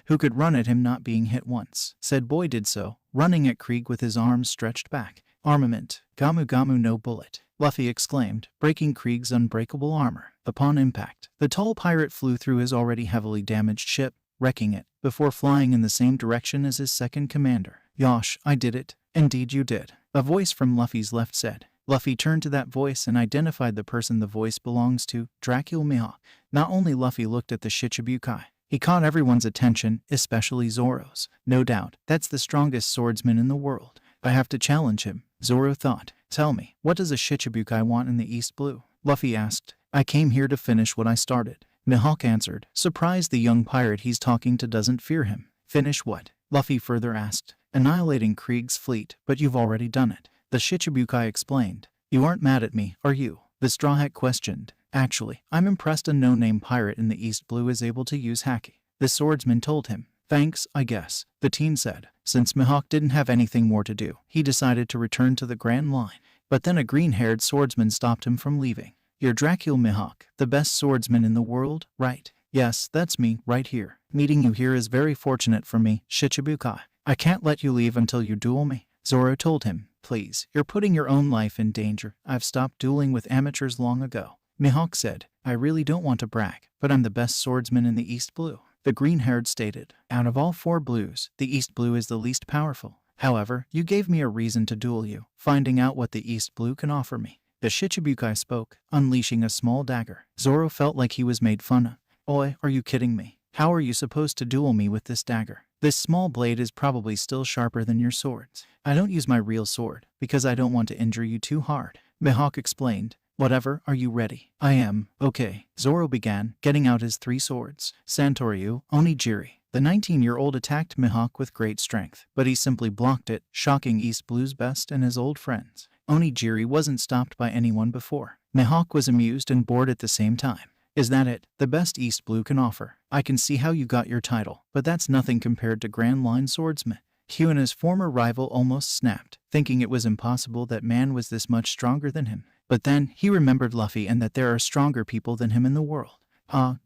who could run at him not being hit once. Said boy did so, running at Krieg with his arms stretched back. Armament, Gamu Gamu no bullet, Luffy exclaimed, breaking Krieg's unbreakable armor. Upon impact, the tall pirate flew through his already heavily damaged ship, wrecking it, before flying in the same direction as his second commander. Yosh, I did it. Indeed you did. A voice from Luffy's left said. Luffy turned to that voice and identified the person the voice belongs to, Dracula Mihawk. Not only Luffy looked at the Shichibukai, he caught everyone's attention, especially Zoro's. No doubt, that's the strongest swordsman in the world. I have to challenge him, Zoro thought. Tell me, what does a Shichibukai want in the East Blue? Luffy asked. I came here to finish what I started. Mihawk answered, surprised the young pirate he's talking to doesn't fear him. Finish what? Luffy further asked. Annihilating Krieg's fleet, but you've already done it. The Shichibukai explained. You aren't mad at me, are you? The Straw Hat questioned. Actually, I'm impressed a no-name pirate in the East Blue is able to use haki. The swordsman told him. Thanks, I guess, the teen said. Since Mihawk didn't have anything more to do, he decided to return to the Grand Line. But then a green-haired swordsman stopped him from leaving. You're Dracula Mihawk, the best swordsman in the world, right? Yes, that's me, right here. Meeting you here is very fortunate for me, Shichibukai. I can't let you leave until you duel me. Zoro told him. Please, you're putting your own life in danger. I've stopped dueling with amateurs long ago. Mihawk said, I really don't want to brag, but I'm the best swordsman in the East Blue. The green-haired stated, out of all 4 blues, the East Blue is the least powerful. However, you gave me a reason to duel you, finding out what the East Blue can offer me. The Shichibukai spoke, unleashing a small dagger. Zoro felt like he was made fun of. Oi, are you kidding me? How are you supposed to duel me with this dagger? This small blade is probably still sharper than your swords. I don't use my real sword, because I don't want to injure you too hard, Mihawk explained. Whatever, are you ready? I am. Okay. Zoro began, getting out his 3 swords. Santoryu, Onigiri. The 19-year-old attacked Mihawk with great strength, but he simply blocked it, shocking East Blue's best and his old friends. Onigiri wasn't stopped by anyone before. Mihawk was amused and bored at the same time. Is that it? The best East Blue can offer. I can see how you got your title, but that's nothing compared to Grand Line Swordsman. Hugh and his former rival almost snapped, thinking it was impossible that man was this much stronger than him. But then, he remembered Luffy and that there are stronger people than him in the world.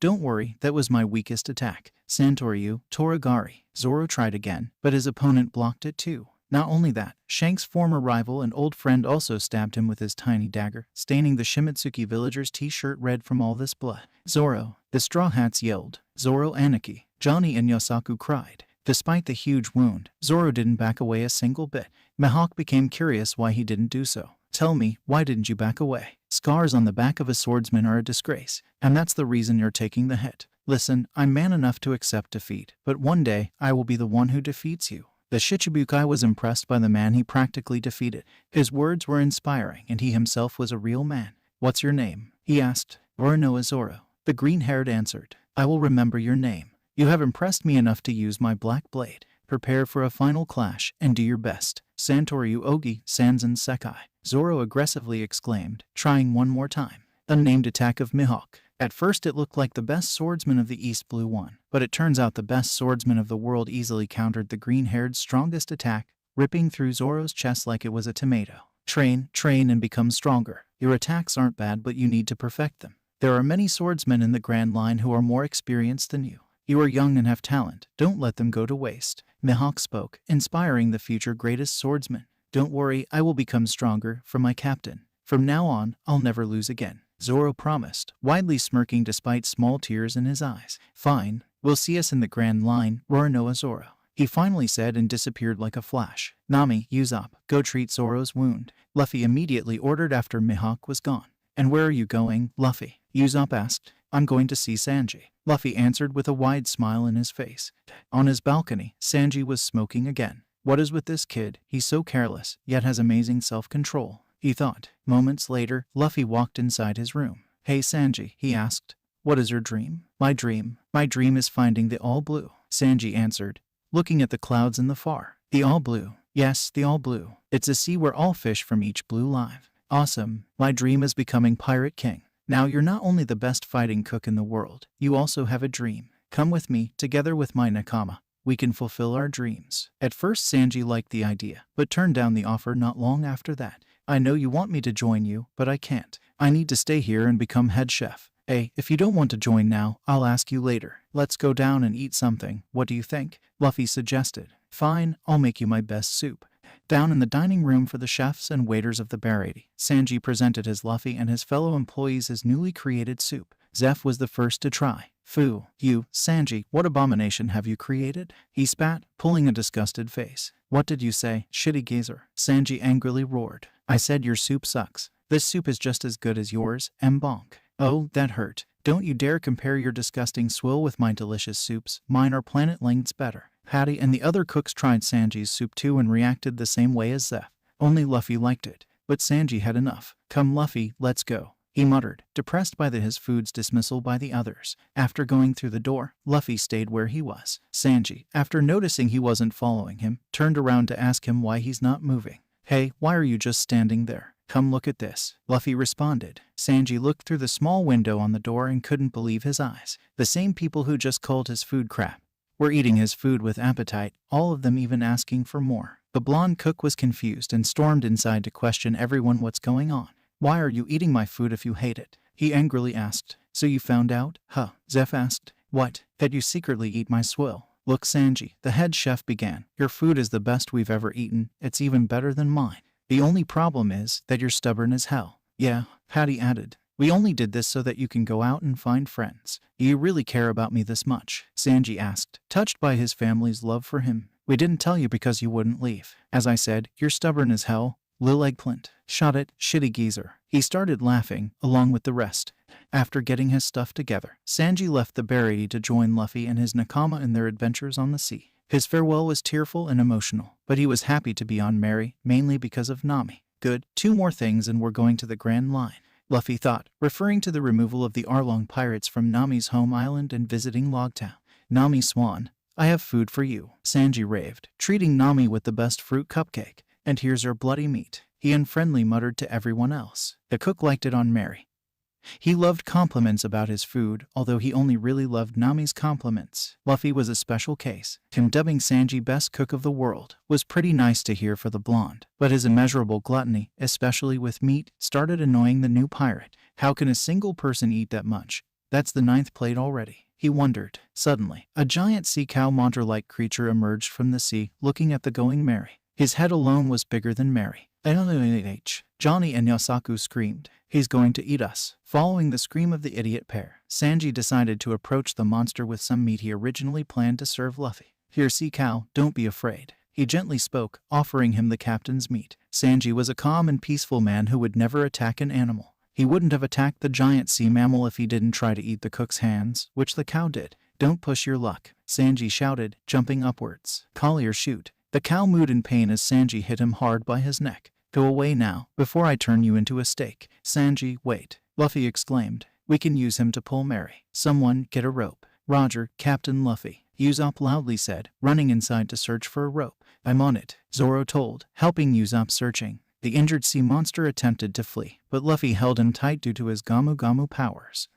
Don't worry, that was my weakest attack. Santoryu, Toragari. Zoro tried again, but his opponent blocked it too. Not only that, Shank's former rival and old friend also stabbed him with his tiny dagger, staining the Shimotsuki villagers' t-shirt red from all this blood. Zoro, the Straw Hats yelled. Zoro, Aniki, Johnny and Yosaku cried. Despite the huge wound, Zoro didn't back away a single bit. Mihawk became curious why he didn't do so. Tell me, why didn't you back away? Scars on the back of a swordsman are a disgrace, and that's the reason you're taking the hit. Listen, I'm man enough to accept defeat, but one day, I will be the one who defeats you. The Shichibukai was impressed by the man he practically defeated. His words were inspiring, and he himself was a real man. What's your name? He asked. Oronoa Zoro. The green-haired answered. I will remember your name. You have impressed me enough to use my black blade. Prepare for a final clash, and do your best. Santoryu Ogi, Sanzen Sekai. Zoro aggressively exclaimed, trying one more time. Unnamed attack of Mihawk. At first it looked like the best swordsman of the East Blue won, but it turns out the best swordsman of the world easily countered the green-haired's strongest attack, ripping through Zoro's chest like it was a tomato. Train, and become stronger. Your attacks aren't bad, but you need to perfect them. There are many swordsmen in the Grand Line who are more experienced than you. You are young and have talent. Don't let them go to waste. Mihawk spoke, inspiring the future greatest swordsman. Don't worry, I will become stronger, for my captain. From now on, I'll never lose again. Zoro promised, widely smirking despite small tears in his eyes. Fine, we'll see us in the Grand Line, Oronoa Zoro. He finally said and disappeared like a flash. Nami, Usopp, go treat Zoro's wound. Luffy immediately ordered after Mihawk was gone. And where are you going, Luffy? Usopp asked. I'm going to see Sanji. Luffy answered with a wide smile in his face. On his balcony, Sanji was smoking again. What is with this kid? He's so careless, yet has amazing self-control, he thought. Moments later, Luffy walked inside his room. Hey Sanji, he asked. What is your dream? My dream is finding the All Blue, Sanji answered, looking at the clouds in the far. The All Blue. Yes, the All Blue. It's a sea where all fish from each blue live. Awesome. My dream is becoming Pirate King. Now you're not only the best fighting cook in the world, you also have a dream. Come with me, together with my nakama. We can fulfill our dreams. At first Sanji liked the idea, but turned down the offer not long after that. I know you want me to join you, but I can't. I need to stay here and become head chef. Hey, if you don't want to join now, I'll ask you later. Let's go down and eat something. What do you think? Luffy suggested. Fine, I'll make you my best soup. Down in the dining room for the chefs and waiters of the Baratie, Sanji presented his Luffy and his fellow employees his newly created soup. Zeph was the first to try. Phew, you, Sanji, what abomination have you created? He spat, pulling a disgusted face. What did you say, shitty gazer? Sanji angrily roared. I said your soup sucks. This soup is just as good as yours, Mbonk. Oh, that hurt. Don't you dare compare your disgusting swill with my delicious soups. Mine are planet lengths better. Patty and the other cooks tried Sanji's soup too and reacted the same way as Zeph. Only Luffy liked it. But Sanji had enough. Come Luffy, let's go, he muttered, depressed by his food's dismissal by the others. After going through the door, Luffy stayed where he was. Sanji, after noticing he wasn't following him, turned around to ask him why he's not moving. Hey, why are you just standing there? Come look at this, Luffy responded. Sanji looked through the small window on the door and couldn't believe his eyes. The same people who just called his food crap were eating his food with appetite, all of them even asking for more. The blonde cook was confused and stormed inside to question everyone what's going on. Why are you eating my food if you hate it? He angrily asked. So you found out? Huh? Zeph asked. What? That you secretly eat my swill. Look Sanji, the head chef began. Your food is the best we've ever eaten. It's even better than mine. The only problem is that you're stubborn as hell. Yeah, Patty added. We only did this so that you can go out and find friends. Do you really care about me this much? Sanji asked, touched by his family's love for him. We didn't tell you because you wouldn't leave. As I said, you're stubborn as hell. Lil Eggplant. Shot it, shitty geezer. He started laughing, along with the rest. After getting his stuff together, Sanji left the Baratie to join Luffy and his nakama in their adventures on the sea. His farewell was tearful and emotional, but he was happy to be on Mary, mainly because of Nami. Good, 2 more things and we're going to the Grand Line. Luffy thought, referring to the removal of the Arlong pirates from Nami's home island and visiting Logtown. Nami Swan, I have food for you, Sanji raved, treating Nami with the best fruit cupcake. And here's her bloody meat, he unfriendly muttered to everyone else. The cook liked it on Mary. He loved compliments about his food, although he only really loved Nami's compliments. Luffy was a special case. Him dubbing Sanji best cook of the world was pretty nice to hear for the blonde, but his immeasurable gluttony, especially with meat, started annoying the new pirate. How can a single person eat that much? That's the 9th plate already, he wondered. Suddenly, a giant sea cow monster-like creature emerged from the sea, looking at the going Mary. His head alone was bigger than Mary. Johnny and Yosaku screamed, "He's going to eat us." Following the scream of the idiot pair, Sanji decided to approach the monster with some meat he originally planned to serve Luffy. "Here, sea cow, don't be afraid," he gently spoke, offering him the captain's meat. Sanji was a calm and peaceful man who would never attack an animal. He wouldn't have attacked the giant sea mammal if he didn't try to eat the cook's hands, which the cow did. "Don't push your luck," Sanji shouted, jumping upwards. "Collier, shoot." The cow mooed in pain as Sanji hit him hard by his neck. "Go away now, before I turn you into a steak." "Sanji, wait," Luffy exclaimed. "We can use him to pull Mary. Someone, get a rope." "Roger, Captain Luffy," Usopp loudly said, running inside to search for a rope. "I'm on it," Zoro told, helping Usopp searching. The injured sea monster attempted to flee, but Luffy held him tight due to his Gamu Gamu powers.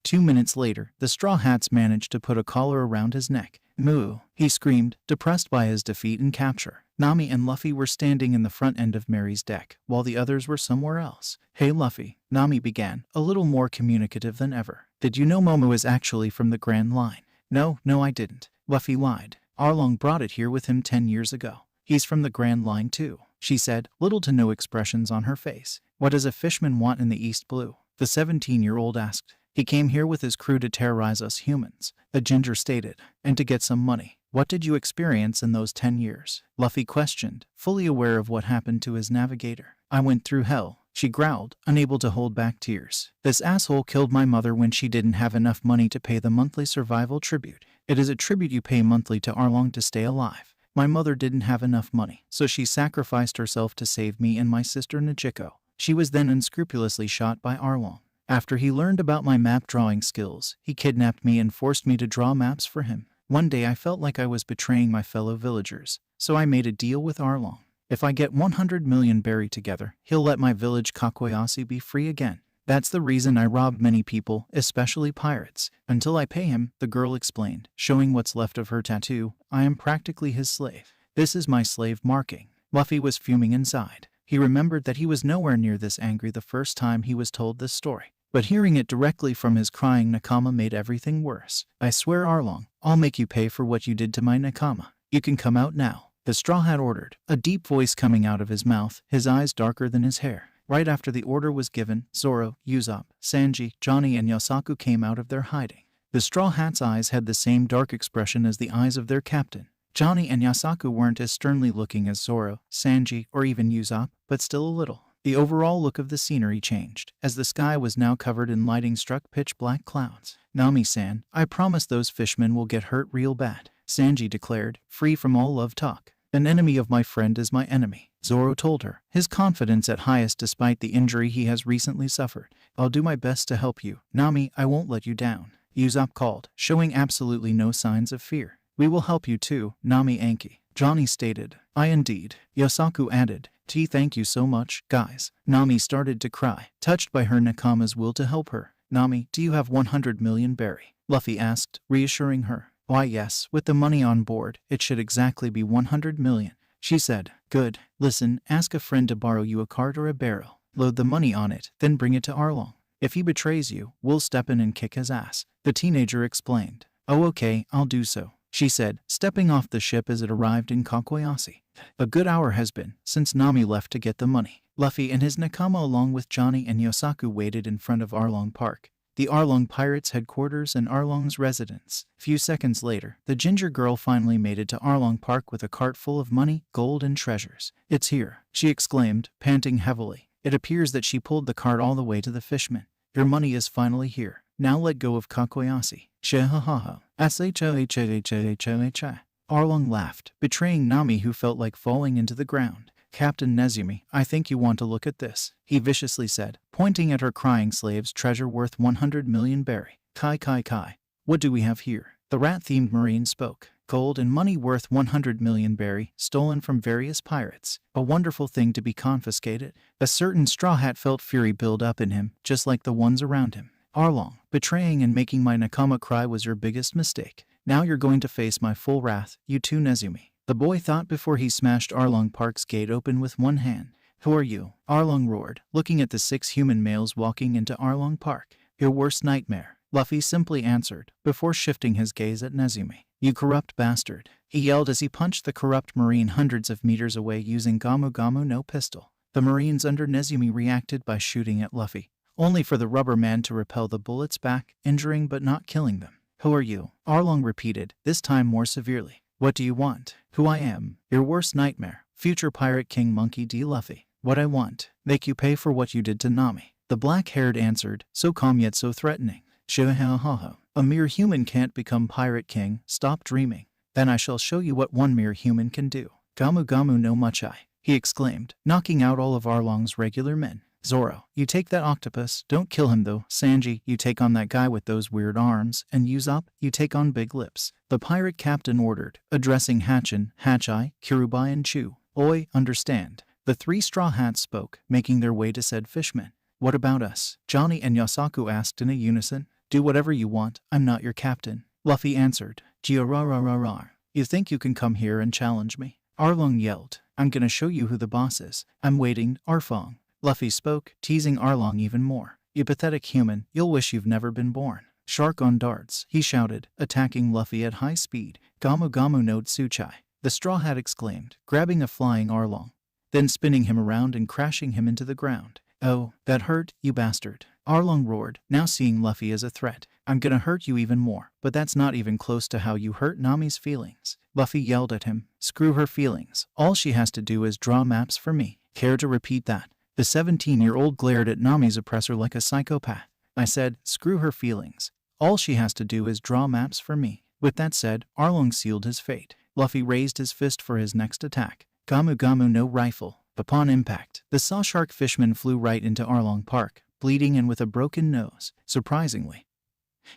2 minutes later, the Straw Hats managed to put a collar around his neck. "Moo!" he screamed, depressed by his defeat and capture. Nami and Luffy were standing in the front end of Mary's deck, while the others were somewhere else. "Hey Luffy," Nami began, a little more communicative than ever. "Did you know Momo is actually from the Grand Line?" No, I didn't," Luffy lied. "Arlong brought it here with him 10 years ago. He's from the Grand Line too," she said, little to no expressions on her face. "What does a fishman want in the East Blue?" the 17-year-old asked. "He came here with his crew to terrorize us humans," the ginger stated, "and to get some money." "What did you experience in those 10 years? Luffy questioned, fully aware of what happened to his navigator. "I went through hell," she growled, unable to hold back tears. "This asshole killed my mother when she didn't have enough money to pay the monthly survival tribute. It is a tribute you pay monthly to Arlong to stay alive. My mother didn't have enough money, so she sacrificed herself to save me and my sister Najiko. She was then unscrupulously shot by Arlong. After he learned about my map drawing skills, he kidnapped me and forced me to draw maps for him. One day I felt like I was betraying my fellow villagers, so I made a deal with Arlong. If I get 100 million berry together, he'll let my village Cocoyasi be free again. That's the reason I robbed many people, especially pirates. Until I pay him," the girl explained, showing what's left of her tattoo. "I am practically his slave. This is my slave marking." Luffy was fuming inside. He remembered that he was nowhere near this angry the first time he was told this story. But hearing it directly from his crying nakama made everything worse. "I swear, Arlong, I'll make you pay for what you did to my nakama. You can come out now," the Straw Hat ordered, a deep voice coming out of his mouth, his eyes darker than his hair. Right after the order was given, Zoro, Usopp, Sanji, Johnny and Yosaku came out of their hiding. The Straw Hat's eyes had the same dark expression as the eyes of their captain. Johnny and Yosaku weren't as sternly looking as Zoro, Sanji, or even Usopp, but still a little. The overall look of the scenery changed, as the sky was now covered in lightning-struck pitch-black clouds. "Nami-san, I promise those fishmen will get hurt real bad," Sanji declared, free from all love talk. "An enemy of my friend is my enemy," Zoro told her, his confidence at highest despite the injury he has recently suffered. "I'll do my best to help you. Nami, I won't let you down," Usopp called, showing absolutely no signs of fear. "We will help you too, Nami Anki," Johnny stated. "I indeed," Yosaku added. Thank you so much, guys." Nami started to cry, touched by her nakama's will to help her. "Nami, do you have 100 million berry?" Luffy asked, reassuring her. "Why yes, with the money on board, it should exactly be 100 million, she said. "Good. Listen, ask a friend to borrow you a cart or a barrel. Load the money on it, then bring it to Arlong. If he betrays you, we'll step in and kick his ass," the teenager explained. "Oh okay, I'll do so," she said, stepping off the ship as it arrived in Cocoyasi. A good hour has been since Nami left to get the money. Luffy and his nakama along with Johnny and Yosaku waited in front of Arlong Park, the Arlong Pirates' headquarters and Arlong's residence. Few seconds later, the ginger girl finally made it to Arlong Park with a cart full of money, gold and treasures. "It's here," she exclaimed, panting heavily. It appears that she pulled the cart all the way to the fisherman. "Your money is finally here. Now let go of Cocoyasi." "Shehahaha. Shhhhhhh. Arlong laughed, betraying Nami who felt like falling into the ground. Captain Nezumi, I think you want to look at this, he viciously said, pointing at her crying slave's treasure worth 100 million berry. Kai. What do we have here? The rat-themed marine spoke. Gold and money worth 100 million berry, stolen from various pirates. A wonderful thing to be confiscated. A certain straw hat felt fury build up in him, just like the ones around him. Arlong, betraying and making my nakama cry was your biggest mistake. Now you're going to face my full wrath, you too, Nezumi. The boy thought before he smashed Arlong Park's gate open with one hand. Who are you? Arlong roared, looking at the 6 human males walking into Arlong Park. Your worst nightmare, Luffy simply answered, before shifting his gaze at Nezumi. You corrupt bastard, he yelled as he punched the corrupt marine hundreds of meters away using Gamu Gamu no pistol. The marines under Nezumi reacted by shooting at Luffy, only for the rubber man to repel the bullets back, injuring but not killing them. Who are you? Arlong repeated, this time more severely. What do you want? Who I am? Your worst nightmare, future Pirate King Monkey D. Luffy. What I want? Make you pay for what you did to Nami. The black-haired answered, so calm yet so threatening. Shihahaha. A mere human can't become Pirate King, stop dreaming. Then I shall show you what one mere human can do. Gamu Gamu no Muchai, he exclaimed, knocking out all of Arlong's regular men. Zoro, you take that octopus, don't kill him though. Sanji, you take on that guy with those weird arms, and Usopp, you take on big lips. The pirate captain ordered, addressing Hachin, Hachai, Kirubai and Chu. Oi, understand. The 3 straw hats spoke, making their way to said fishmen. What about us? Johnny and Yasaku asked in a unison. Do whatever you want, I'm not your captain. Luffy answered. Gia-ra-ra-ra-ra. You think you can come here and challenge me? Arlong yelled. I'm gonna show you who the boss is. I'm waiting, Arfong. Luffy spoke, teasing Arlong even more. You pathetic human, you'll wish you've never been born. Shark on darts, he shouted, attacking Luffy at high speed. Gamu Gamu no Tsuchai, the straw hat exclaimed, grabbing a flying Arlong, then spinning him around and crashing him into the ground. Oh, that hurt, you bastard. Arlong roared, now seeing Luffy as a threat. I'm gonna hurt you even more, but that's not even close to how you hurt Nami's feelings. Luffy yelled at him, screw her feelings. All she has to do is draw maps for me. Care to repeat that? The 17-year-old glared at Nami's oppressor like a psychopath. I said, screw her feelings. All she has to do is draw maps for me. With that said, Arlong sealed his fate. Luffy raised his fist for his next attack. Gamu Gamu no rifle. Upon impact, the saw shark fishman flew right into Arlong Park, bleeding and with a broken nose. Surprisingly,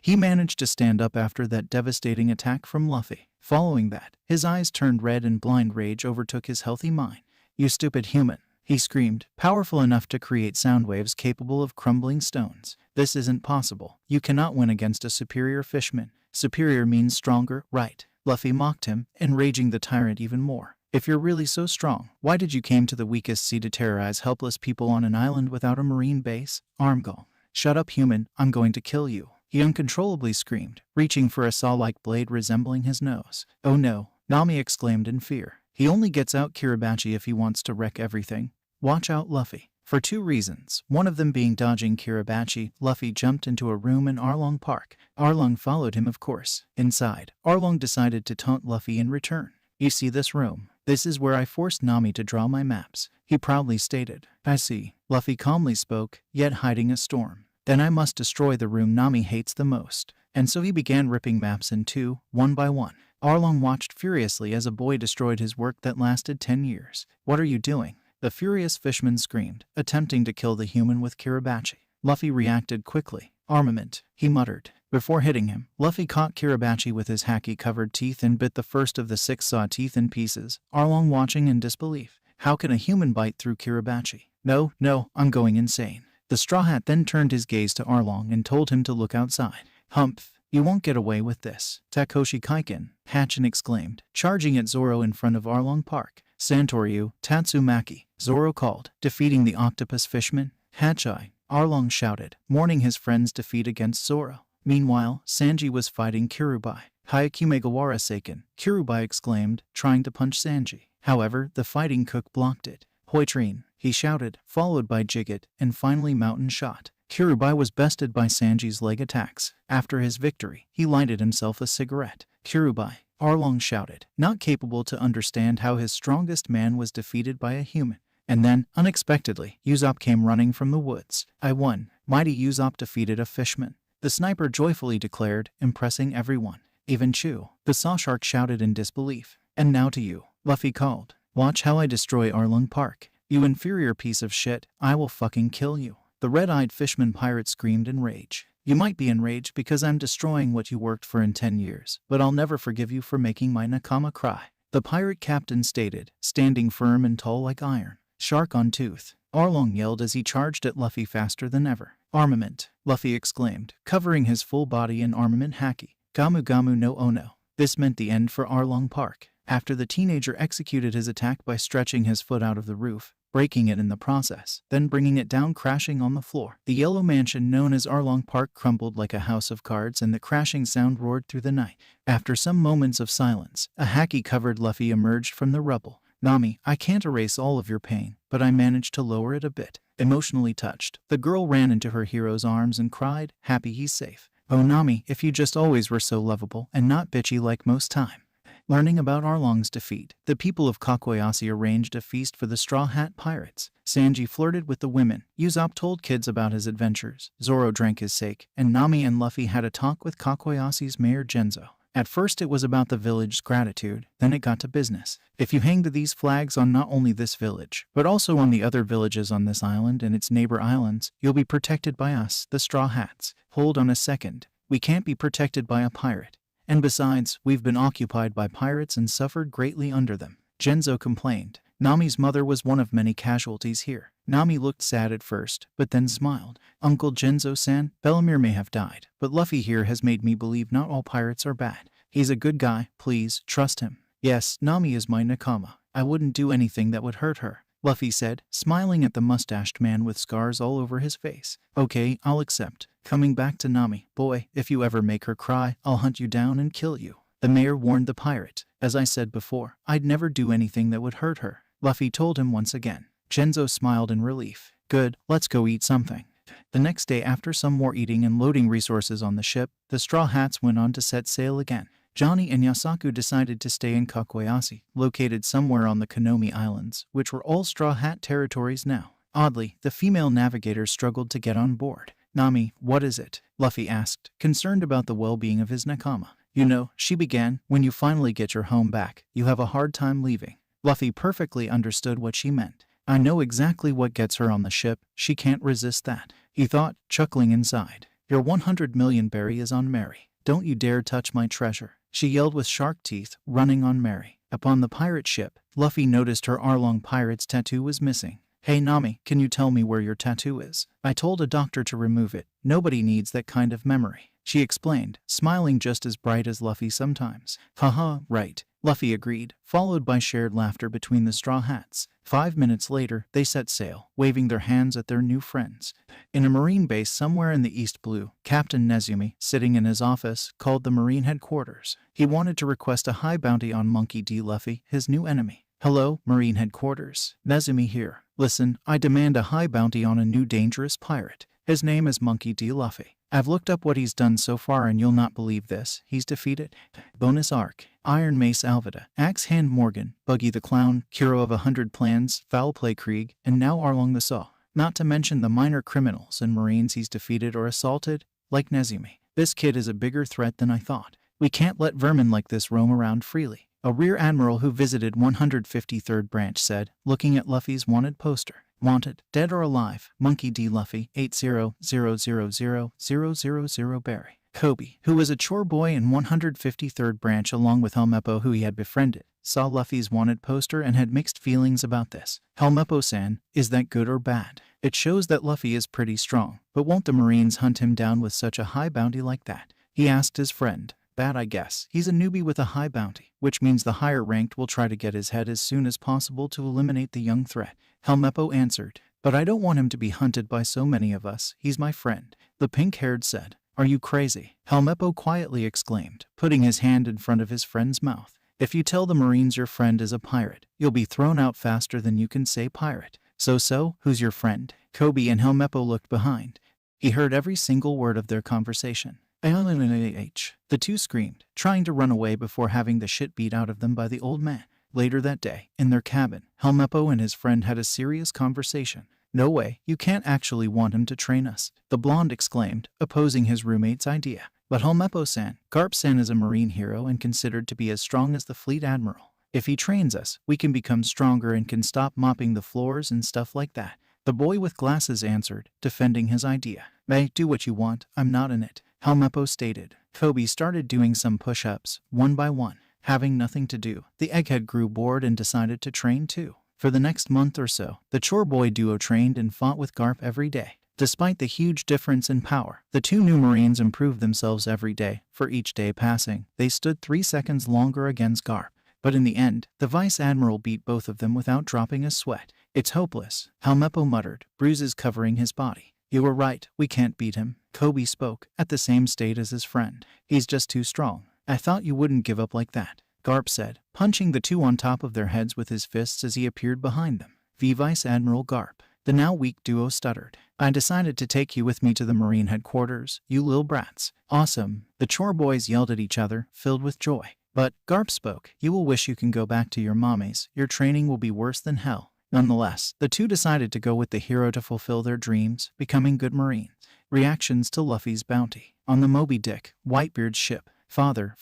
he managed to stand up after that devastating attack from Luffy. Following that, his eyes turned red and blind rage overtook his healthy mind. You stupid human, he screamed, powerful enough to create sound waves capable of crumbling stones. This isn't possible. You cannot win against a superior fishman. Superior means stronger, right? Luffy mocked him, enraging the tyrant even more. If you're really so strong, why did you came to the weakest sea to terrorize helpless people on an island without a marine base? Armgall. Shut up, human, I'm going to kill you. He uncontrollably screamed, reaching for a saw-like blade resembling his nose. Oh no, Nami exclaimed in fear. He only gets out Kiribachi if he wants to wreck everything. Watch out, Luffy. For 2 reasons, one of them being dodging Kiribachi, Luffy jumped into a room in Arlong Park. Arlong followed him, of course. Inside, Arlong decided to taunt Luffy in return. You see this room? This is where I forced Nami to draw my maps, he proudly stated. I see. Luffy calmly spoke, yet hiding a storm. Then I must destroy the room Nami hates the most. And so he began ripping maps in 2, one by one. Arlong watched furiously as a boy destroyed his work that lasted 10 years. What are you doing? The furious fishman screamed, attempting to kill the human with Kiribachi. Luffy reacted quickly. Armament, he muttered. Before hitting him, Luffy caught Kiribachi with his haki-covered teeth and bit the first of the 6 saw teeth in pieces, Arlong watching in disbelief. How can a human bite through Kiribachi? No, I'm going insane. The straw hat then turned his gaze to Arlong and told him to look outside. Humph, you won't get away with this. Takoshi Kaiken, Hachin exclaimed, charging at Zoro in front of Arlong Park. Santoryu, Tatsumaki, Zoro called, defeating the octopus fishman. Hachai, Arlong shouted, mourning his friend's defeat against Zoro. Meanwhile, Sanji was fighting Kirubai. Hyakumegawara Seiken, Kirubai exclaimed, trying to punch Sanji. However, the fighting cook blocked it. Hoitrine, he shouted, followed by Jiget, and finally Mountain Shot. Kirubai was bested by Sanji's leg attacks. After his victory, he lighted himself a cigarette. Kirubai, Arlong shouted, not capable to understand how his strongest man was defeated by a human. And then, unexpectedly, Usopp came running from the woods. I won. Mighty Usopp defeated a fishman. The sniper joyfully declared, impressing everyone. Even Chu, the saw shark, shouted in disbelief. And now to you, Luffy called. Watch how I destroy Arlong Park. You inferior piece of shit, I will fucking kill you. The red-eyed fishman pirate screamed in rage. You might be enraged because I'm destroying what you worked for in 10 years, but I'll never forgive you for making my nakama cry. The pirate captain stated, standing firm and tall like iron. Shark on tooth. Arlong yelled as he charged at Luffy faster than ever. Armament, Luffy exclaimed, covering his full body in armament haki. Gamu Gamu no Ono. This meant the end for Arlong Park. After the teenager executed his attack by stretching his foot out of the roof, breaking it in the process, then bringing it down crashing on the floor. The yellow mansion known as Arlong Park crumbled like a house of cards and the crashing sound roared through the night. After some moments of silence, a haki-covered Luffy emerged from the rubble. Nami, I can't erase all of your pain, but I managed to lower it a bit. Emotionally touched, the girl ran into her hero's arms and cried, happy he's safe. Oh Nami, if you just always were so lovable and not bitchy like most time. Learning about Arlong's defeat, the people of Cocoyasi arranged a feast for the Straw Hat Pirates. Sanji flirted with the women. Usopp told kids about his adventures. Zoro drank his sake, and Nami and Luffy had a talk with Cocoyasi's mayor Genzo. At first it was about the village's gratitude, then it got to business. If you hanged these flags on not only this village, but also on the other villages on this island and its neighbor islands, you'll be protected by us, the Straw Hats. Hold on a second. We can't be protected by a pirate. And besides, we've been occupied by pirates and suffered greatly under them. Genzo complained. Nami's mother was one of many casualties here. Nami looked sad at first, but then smiled. Uncle Genzo-san, Bellemere may have died, but Luffy here has made me believe not all pirates are bad. He's a good guy, please, trust him. Yes, Nami is my nakama. I wouldn't do anything that would hurt her, Luffy said, smiling at the mustached man with scars all over his face. Okay, I'll accept. Coming back to Nami, boy, if you ever make her cry, I'll hunt you down and kill you. The mayor warned the pirate. As I said before, I'd never do anything that would hurt her, Luffy told him once again. Genzo smiled in relief. Good, let's go eat something. The next day, after some more eating and loading resources on the ship, the Straw Hats went on to set sail again. Johnny and Yasaku decided to stay in Cocoyasi, located somewhere on the Konomi Islands, which were all Straw Hat territories now. Oddly, the female navigators struggled to get on board. Nami, what is it? Luffy asked, concerned about the well-being of his nakama. You know, she began, when you finally get your home back, you have a hard time leaving. Luffy perfectly understood what she meant. I know exactly what gets her on the ship, she can't resist that, he thought, chuckling inside. Your 100 million berry is on Mary. Don't you dare touch my treasure, she yelled with shark teeth, running on Mary. Upon the pirate ship, Luffy noticed her Arlong pirate's tattoo was missing. Hey Nami, can you tell me where your tattoo is? I told a doctor to remove it. Nobody needs that kind of memory, she explained, smiling just as bright as Luffy sometimes. Haha, right, Luffy agreed, followed by shared laughter between the Straw Hats. 5 minutes later, they set sail, waving their hands at their new friends. In a marine base somewhere in the East Blue, Captain Nezumi, sitting in his office, called the marine headquarters. He wanted to request a high bounty on Monkey D. Luffy, his new enemy. Hello, Marine Headquarters. Nezumi here. Listen, I demand a high bounty on a new dangerous pirate. His name is Monkey D. Luffy. I've looked up what he's done so far and you'll not believe this. He's defeated Bonus Arc, Iron Mace Alvida, Axe Hand Morgan, Buggy the Clown, Kuro of 100 Plans, Foul Play Krieg, and now Arlong the Saw. Not to mention the minor criminals and marines he's defeated or assaulted, like Nezumi. This kid is a bigger threat than I thought. We can't let vermin like this roam around freely. A rear admiral who visited 153rd Branch said, looking at Luffy's wanted poster. Wanted, dead or alive, Monkey D. Luffy, 80000000 Barry. Koby, who was a chore boy in 153rd Branch along with Helmeppo who he had befriended, saw Luffy's wanted poster and had mixed feelings about this. Helmeppo-san, is that good or bad? It shows that Luffy is pretty strong, but won't the Marines hunt him down with such a high bounty like that? He asked his friend. Bad, I guess. He's a newbie with a high bounty, which means the higher ranked will try to get his head as soon as possible to eliminate the young threat. Helmeppo answered. But I don't want him to be hunted by so many of us. He's my friend. The pink-haired said. Are you crazy? Helmeppo quietly exclaimed, putting his hand in front of his friend's mouth. If you tell the Marines your friend is a pirate, you'll be thrown out faster than you can say pirate. So, who's your friend? Koby and Helmeppo looked behind. He heard every single word of their conversation. The two screamed, trying to run away before having the shit beat out of them by the old man. Later that day, in their cabin, Helmeppo and his friend had a serious conversation. No way, you can't actually want him to train us, the blonde exclaimed, opposing his roommate's idea. But Helmeppo-san, Garp-san is a marine hero and considered to be as strong as the fleet admiral. If he trains us, we can become stronger and can stop mopping the floors and stuff like that. The boy with glasses answered, defending his idea. May, do what you want, I'm not in it, Helmeppo stated. Koby started doing some push-ups, one by one. Having nothing to do, the egghead grew bored and decided to train too. For the next month or so, the chore boy duo trained and fought with Garp every day. Despite the huge difference in power, the two new Marines improved themselves every day. For each day passing, they stood 3 seconds longer against Garp. But in the end, the Vice Admiral beat both of them without dropping a sweat. It's hopeless, Helmeppo muttered, bruises covering his body. You were right, we can't beat him. Koby spoke, at the same state as his friend. He's just too strong. I thought you wouldn't give up like that, Garp said, punching the two on top of their heads with his fists as he appeared behind them. Vice Admiral Garp. The now weak duo stuttered. I decided to take you with me to the Marine headquarters, you lil brats. Awesome. The chore boys yelled at each other, filled with joy. But, Garp spoke, you will wish you can go back to your mommies. Your training will be worse than hell. Nonetheless, the two decided to go with the hero to fulfill their dreams, becoming good Marines. Reactions to Luffy's bounty. On the Moby Dick, Whitebeard's ship. Father,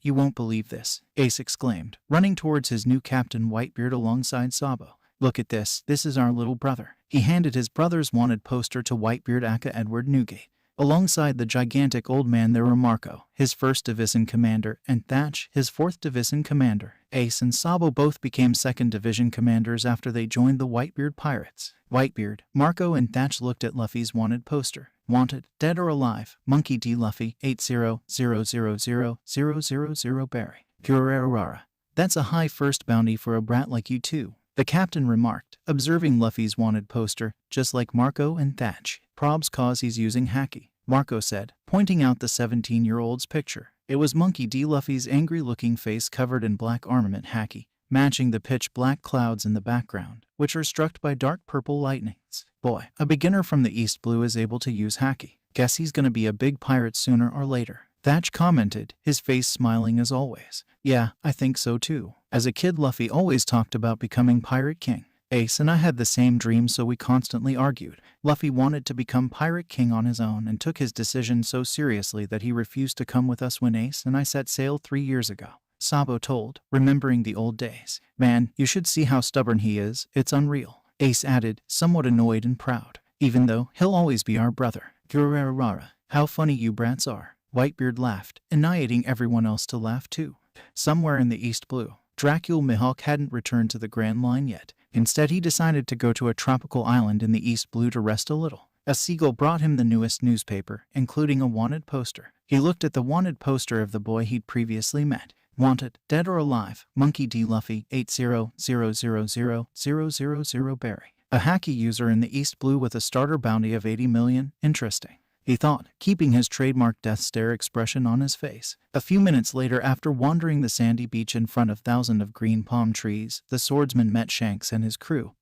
you won't believe this, Ace exclaimed, running towards his new captain Whitebeard alongside Sabo. Look at this is our little brother. He handed his brother's wanted poster to Whitebeard aka Edward Newgate. Alongside the gigantic old man there were Marco, his 1st Division commander, and Thatch, his 4th Division commander. Ace and Sabo both became 2nd Division commanders after they joined the Whitebeard pirates. Whitebeard, Marco and Thatch looked at Luffy's wanted poster. Wanted, dead or alive, Monkey D. Luffy, 80000000 Barry. Kureha. That's a high first bounty for a brat like you too, the captain remarked, observing Luffy's wanted poster, just like Marco and Thatch. Probs cause he's using haki, Marco said, pointing out the 17-year-old's picture. It was Monkey D. Luffy's angry-looking face covered in black armament haki, matching the pitch-black clouds in the background, which are struck by dark purple lightnings. Boy, a beginner from the East Blue is able to use haki. Guess he's gonna be a big pirate sooner or later, Thatch commented, his face smiling as always. Yeah, I think so too. As a kid, Luffy always talked about becoming Pirate King. Ace and I had the same dream, so we constantly argued. Luffy wanted to become Pirate King on his own and took his decision so seriously that he refused to come with us when Ace and I set sail 3 years ago, Sabo told, remembering the old days. Man, you should see how stubborn he is, it's unreal, Ace added, somewhat annoyed and proud. Even though he'll always be our brother. Kureha, how funny you brats are. Whitebeard laughed, annihilating everyone else to laugh too. Somewhere in the East Blue, Dracula Mihawk hadn't returned to the Grand Line yet. Instead, he decided to go to a tropical island in the East Blue to rest a little. A seagull brought him the newest newspaper, including a wanted poster. He looked at the wanted poster of the boy he'd previously met. Wanted, dead or alive, Monkey D. Luffy, 80000000 Barry. A haki user in the East Blue with a starter bounty of 80 million. Interesting, he thought, keeping his trademark death stare expression on his face. A few minutes later, after wandering the sandy beach in front of thousands of green palm trees, the swordsman met Shanks and his crew,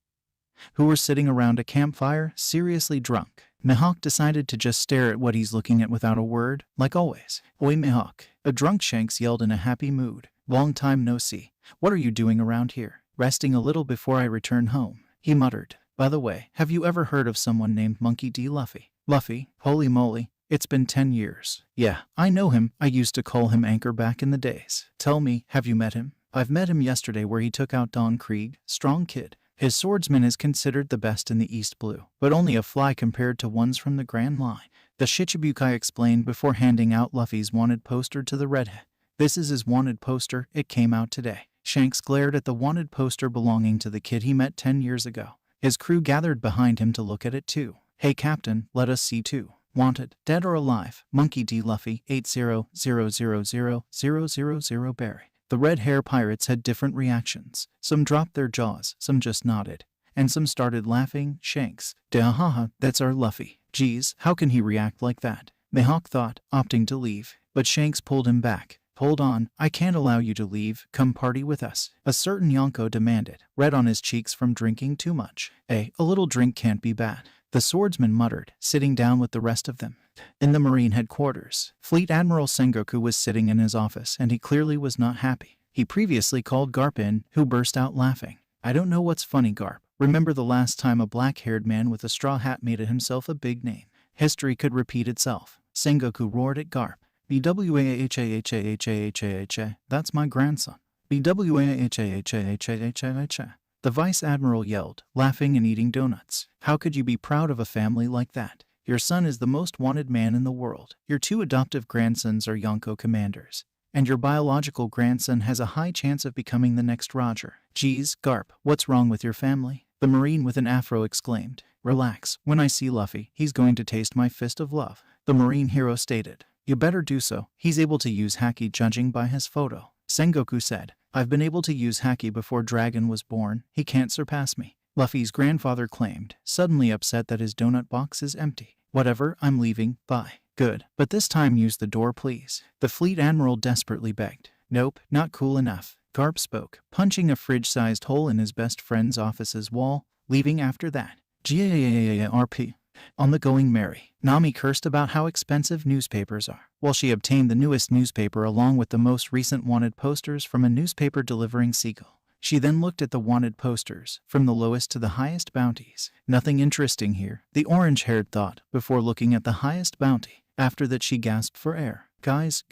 who were sitting around a campfire, seriously drunk. Mihawk decided to just stare at what he's looking at without a word, like always. Oi Mihawk, a drunk Shanks yelled in a happy mood. Long time no see. What are you doing around here? Resting a little before I return home, he muttered. By the way, have you ever heard of someone named Monkey D. Luffy? Luffy, holy moly, it's been 10 years. Yeah, I know him. I used to call him Anchor back in the days. Tell me, have you met him? I've met him yesterday where he took out Don Krieg, strong kid. His swordsman is considered the best in the East Blue, but only a fly compared to ones from the Grand Line. The Shichibukai explained before handing out Luffy's wanted poster to the redhead. This is his wanted poster, it came out today. Shanks glared at the wanted poster belonging to the kid he met 10 years ago. His crew gathered behind him to look at it too. Hey Captain, let us see too. Wanted, dead or alive, Monkey D. Luffy, 80000000 Barry. The red hair pirates had different reactions. Some dropped their jaws, some just nodded, and some started laughing. Shanks, dahaha, that's our Luffy. Geez, how can he react like that? Mihawk thought, opting to leave, but Shanks pulled him back. Hold on, I can't allow you to leave, come party with us, a certain Yonko demanded, red on his cheeks from drinking too much. A little drink can't be bad, the swordsman muttered, sitting down with the rest of them. In the Marine headquarters, Fleet Admiral Sengoku was sitting in his office and he clearly was not happy. He previously called Garp in, who burst out laughing. I don't know what's funny, Garp. Remember the last time a black-haired man with a straw hat made himself a big name? History could repeat itself. Sengoku roared at Garp. BWAHAHAHAHAHA, that's my grandson. BWAHAHAHAHAHA. The Vice Admiral yelled, laughing and eating donuts. How could you be proud of a family like that? Your son is the most wanted man in the world. Your 2 adoptive grandsons are Yonko commanders. And your biological grandson has a high chance of becoming the next Roger. Geez, Garp, what's wrong with your family? The Marine with an afro exclaimed. Relax, when I see Luffy, he's going to taste my fist of love. The Marine hero stated. You better do so. He's able to use haki judging by his photo. Sengoku said. I've been able to use haki before Dragon was born. He can't surpass me. Luffy's grandfather claimed, suddenly upset that his donut box is empty. Whatever, I'm leaving, bye. Good, but this time use the door please. The Fleet Admiral desperately begged. Nope, not cool enough. Garp spoke, punching a fridge-sized hole in his best friend's office's wall, leaving after that. GAAARP. On the going merry, Nami cursed about how expensive newspapers are, while she obtained the newest newspaper along with the most recent wanted posters from a newspaper delivering Seagull. She then looked at the wanted posters, from the lowest to the highest bounties. Nothing interesting here, the orange-haired thought, before looking at the highest bounty. After that she gasped for air. Guys,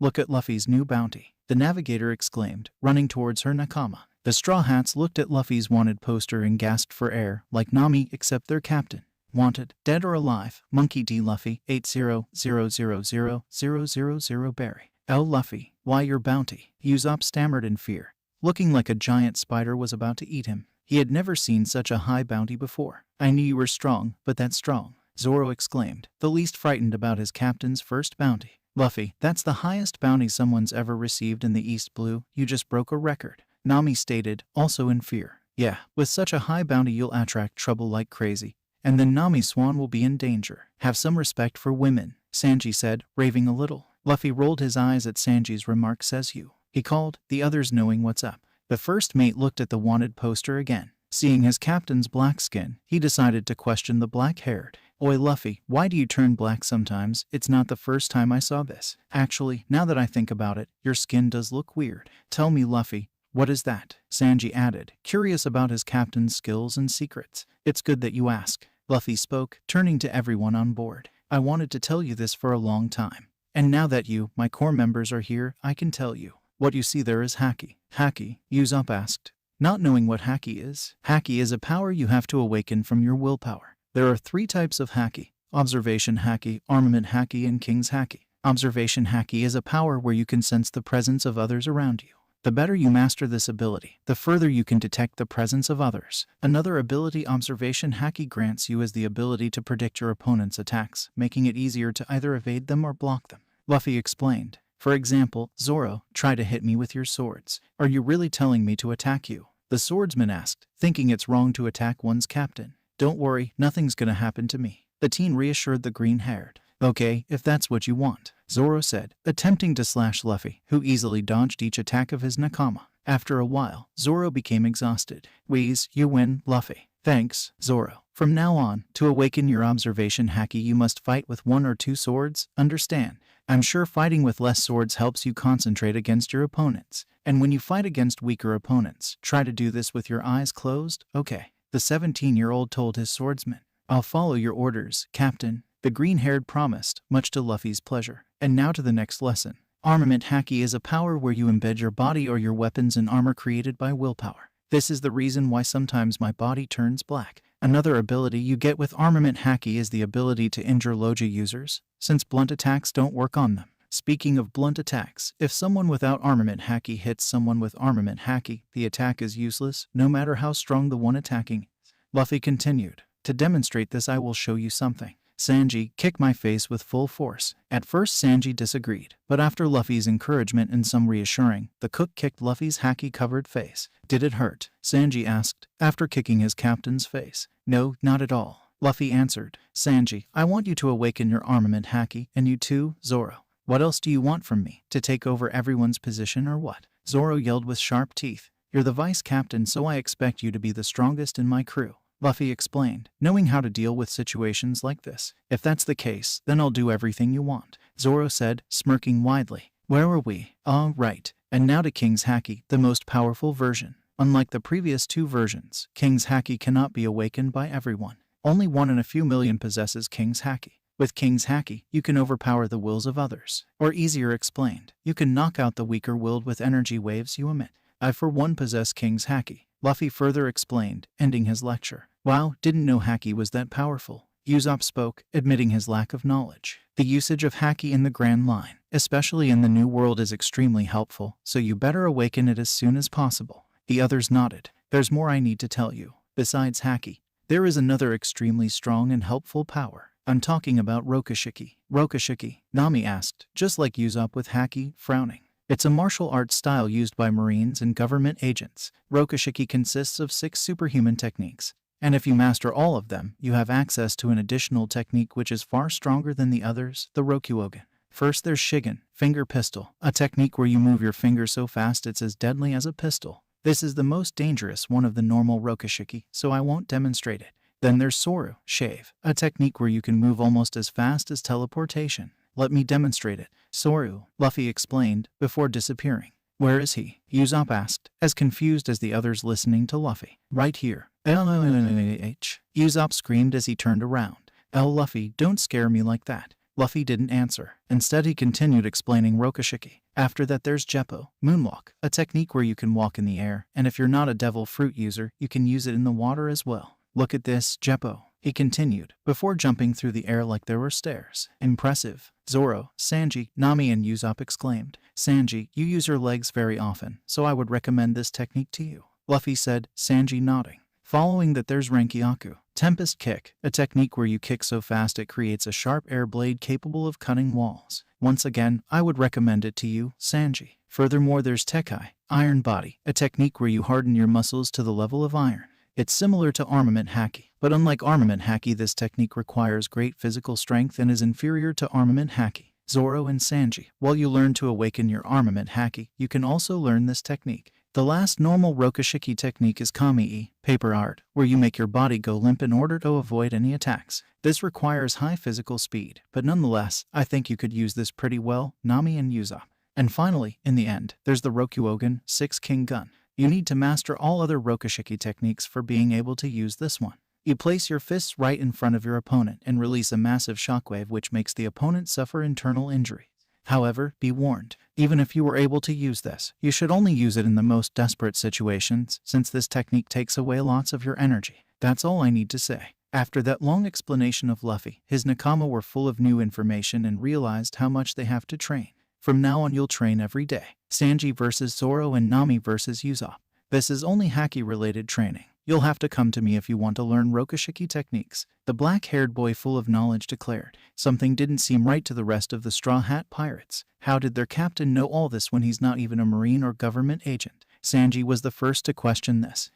look at Luffy's new bounty. The navigator exclaimed, running towards her nakama. The Straw Hats looked at Luffy's wanted poster and gasped for air, like Nami except their captain. Wanted, dead or alive, Monkey D. Luffy, 80000000 Berry. L. Luffy, why your bounty? Usopp stammered in fear, looking like a giant spider was about to eat him. He had never seen such a high bounty before. I knew you were strong, but that's strong, Zoro exclaimed, the least frightened about his captain's first bounty. Luffy, that's the highest bounty someone's ever received in the East Blue. You just broke a record, Nami stated, also in fear. Yeah, with such a high bounty you'll attract trouble like crazy. And then Nami Swan will be in danger. Have some respect for women, Sanji said, raving a little. Luffy rolled his eyes at Sanji's remark says you. He called, the others knowing what's up. The first mate looked at the wanted poster again. Seeing his captain's black skin, he decided to question the black-haired. Oi Luffy, why do you turn black sometimes? It's not the first time I saw this. Actually, now that I think about it, your skin does look weird. Tell me Luffy, what is that? Sanji added, curious about his captain's skills and secrets. It's good that you ask. Luffy spoke, turning to everyone on board. I wanted to tell you this for a long time. And now that you, my core members, are here, I can tell you. What you see there is haki. Haki? Usopp asked, not knowing what haki is. Haki is a power you have to awaken from your willpower. There are 3 types of haki. Observation haki, armament haki, and king's haki. Observation haki is a power where you can sense the presence of others around you. The better you master this ability, the further you can detect the presence of others. Another ability Observation haki grants you is the ability to predict your opponent's attacks, making it easier to either evade them or block them. Luffy explained. For example, Zoro, try to hit me with your swords. Are you really telling me to attack you? The swordsman asked, thinking it's wrong to attack one's captain. Don't worry, nothing's gonna happen to me. The teen reassured the green-haired. Okay, if that's what you want, Zoro said, attempting to slash Luffy, who easily dodged each attack of his nakama. After a while, Zoro became exhausted. Wheeze, you win, Luffy. Thanks, Zoro. From now on, to awaken your observation haki you must fight with 1 or 2 swords, understand? I'm sure fighting with less swords helps you concentrate against your opponents. And when you fight against weaker opponents, try to do this with your eyes closed, okay? The 17-year-old told his swordsman. I'll follow your orders, Captain. The green-haired promised, much to Luffy's pleasure. And now to the next lesson. Armament haki is a power where you embed your body or your weapons in armor created by willpower. This is the reason why sometimes my body turns black. Another ability you get with armament haki is the ability to injure Loja users, since blunt attacks don't work on them. Speaking of blunt attacks, if someone without armament haki hits someone with armament haki, the attack is useless, no matter how strong the one attacking is. Luffy continued. To demonstrate this I will show you something. Sanji, kick my face with full force. At first Sanji disagreed, but after Luffy's encouragement and some reassuring, the cook kicked Luffy's haki-covered face. Did it hurt? Sanji asked, after kicking his captain's face. No, not at all, Luffy answered. Sanji, I want you to awaken your armament haki, and you too, Zoro. What else do you want from me? To take over everyone's position or what? Zoro yelled with sharp teeth. You're the vice captain, so I expect you to be the strongest in my crew. Luffy explained, knowing how to deal with situations like this. If that's the case, then I'll do everything you want, Zoro said, smirking widely. Where were we? Ah, right. And now to King's Haki, the most powerful version. Unlike the previous 2 versions, King's Haki cannot be awakened by everyone. Only 1 in a few million possesses King's Haki. With King's Haki, you can overpower the wills of others. Or easier explained, you can knock out the weaker willed with energy waves you emit. I for one possess King's Haki, Luffy further explained, ending his lecture. Wow, didn't know Haki was that powerful. Usopp spoke, admitting his lack of knowledge. The usage of Haki in the Grand Line, especially in the New World, is extremely helpful, so you better awaken it as soon as possible. The others nodded. There's more I need to tell you. Besides Haki, there is another extremely strong and helpful power. I'm talking about Rokushiki. Rokushiki, Nami asked, just like Usopp with Haki, frowning. It's a martial arts style used by Marines and government agents. Rokushiki consists of 6 superhuman techniques, and if you master all of them, you have access to an additional technique which is far stronger than the others, the Rokuogen. First there's Shigen, finger pistol, a technique where you move your finger so fast it's as deadly as a pistol. This is the most dangerous one of the normal Rokushiki, so I won't demonstrate it. Then there's Soru, shave, a technique where you can move almost as fast as teleportation. Let me demonstrate it. Soru, Luffy explained, before disappearing. Where is he? Usopp asked, as confused as the others listening to Luffy. Right here. Usopp screamed as he turned around. Luffy, don't scare me like that. Luffy didn't answer. Instead he continued explaining Rokushiki. After that there's Jeppo, moonwalk, a technique where you can walk in the air, and if you're not a devil fruit user, you can use it in the water as well. Look at this, Jeppo, he continued, before jumping through the air like there were stairs. Impressive. Zoro, Sanji, Nami and Usopp exclaimed. Sanji, you use your legs very often, so I would recommend this technique to you. Luffy said, Sanji nodding. Following that there's Renkyaku, Tempest Kick, a technique where you kick so fast it creates a sharp air blade capable of cutting walls. Once again, I would recommend it to you, Sanji. Furthermore there's Tekai, Iron Body, a technique where you harden your muscles to the level of iron. It's similar to Armament Haki, but unlike Armament Haki this technique requires great physical strength and is inferior to Armament Haki. Zoro and Sanji, while you learn to awaken your Armament Haki, you can also learn this technique. The last normal Rokushiki technique is Kami-e, paper art, where you make your body go limp in order to avoid any attacks. This requires high physical speed, but nonetheless, I think you could use this pretty well, Nami and Usopp. And finally, in the end, there's the Rokuogen, 6 King Gun. You need to master all other Rokushiki techniques for being able to use this one. You place your fists right in front of your opponent and release a massive shockwave which makes the opponent suffer internal injury. However, be warned, even if you were able to use this, you should only use it in the most desperate situations, since this technique takes away lots of your energy. That's all I need to say. After that long explanation of Luffy, his nakama were full of new information and realized how much they have to train. From now on you'll train every day. Sanji versus Zoro and Nami versus Usopp. This is only Haki-related training. You'll have to come to me if you want to learn Rokushiki techniques. The black-haired boy full of knowledge declared. Something didn't seem right to the rest of the Straw Hat Pirates. How did their captain know all this when he's not even a marine or government agent? Sanji was the first to question this.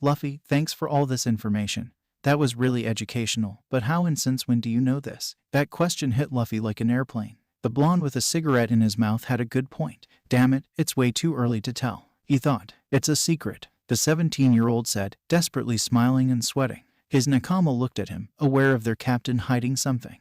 Luffy, thanks for all this information. That was really educational, but how and since when do you know this? That question hit Luffy like an airplane. The blonde with a cigarette in his mouth had a good point. Damn it, it's way too early to tell, he thought. It's a secret, the 17-year-old said, desperately smiling and sweating. His nakama looked at him, aware of their captain hiding something.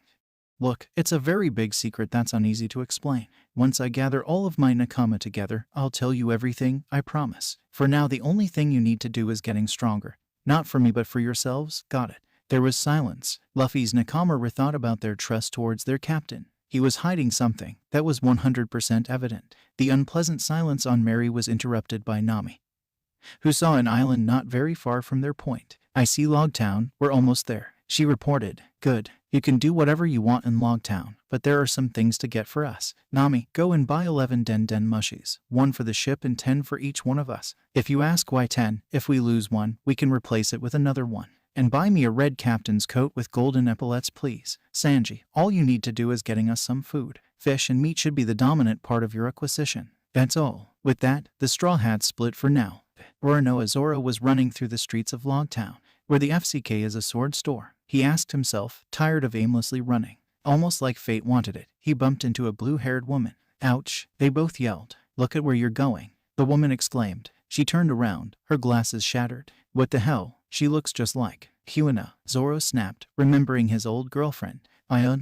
Look, it's a very big secret that's uneasy to explain. Once I gather all of my nakama together, I'll tell you everything, I promise. For now the only thing you need to do is getting stronger. Not for me but for yourselves, got it? There was silence. Luffy's nakama rethought about their trust towards their captain. He was hiding something, that was 100% evident. The unpleasant silence on Mary was interrupted by Nami, who saw an island not very far from their point. I see Logtown, we're almost there, she reported. Good, you can do whatever you want in Logtown, but there are some things to get for us. Nami, go and buy 11 Den Den mushies, 1 for the ship and 10 for each one of us. If you ask why 10, if we lose one, we can replace it with another one. And buy me a red captain's coat with golden epaulets please. Sanji, all you need to do is getting us some food. Fish and meat should be the dominant part of your acquisition. That's all. With that, the Straw Hats split for now. Roronoa Zoro was running through the streets of Logtown, where the FCK is a sword store. He asked himself, tired of aimlessly running. Almost like fate wanted it, he bumped into a blue-haired woman. Ouch, they both yelled. Look at where you're going, the woman exclaimed. She turned around, her glasses shattered. What the hell? She looks just like Huana, Zoro snapped, remembering his old girlfriend.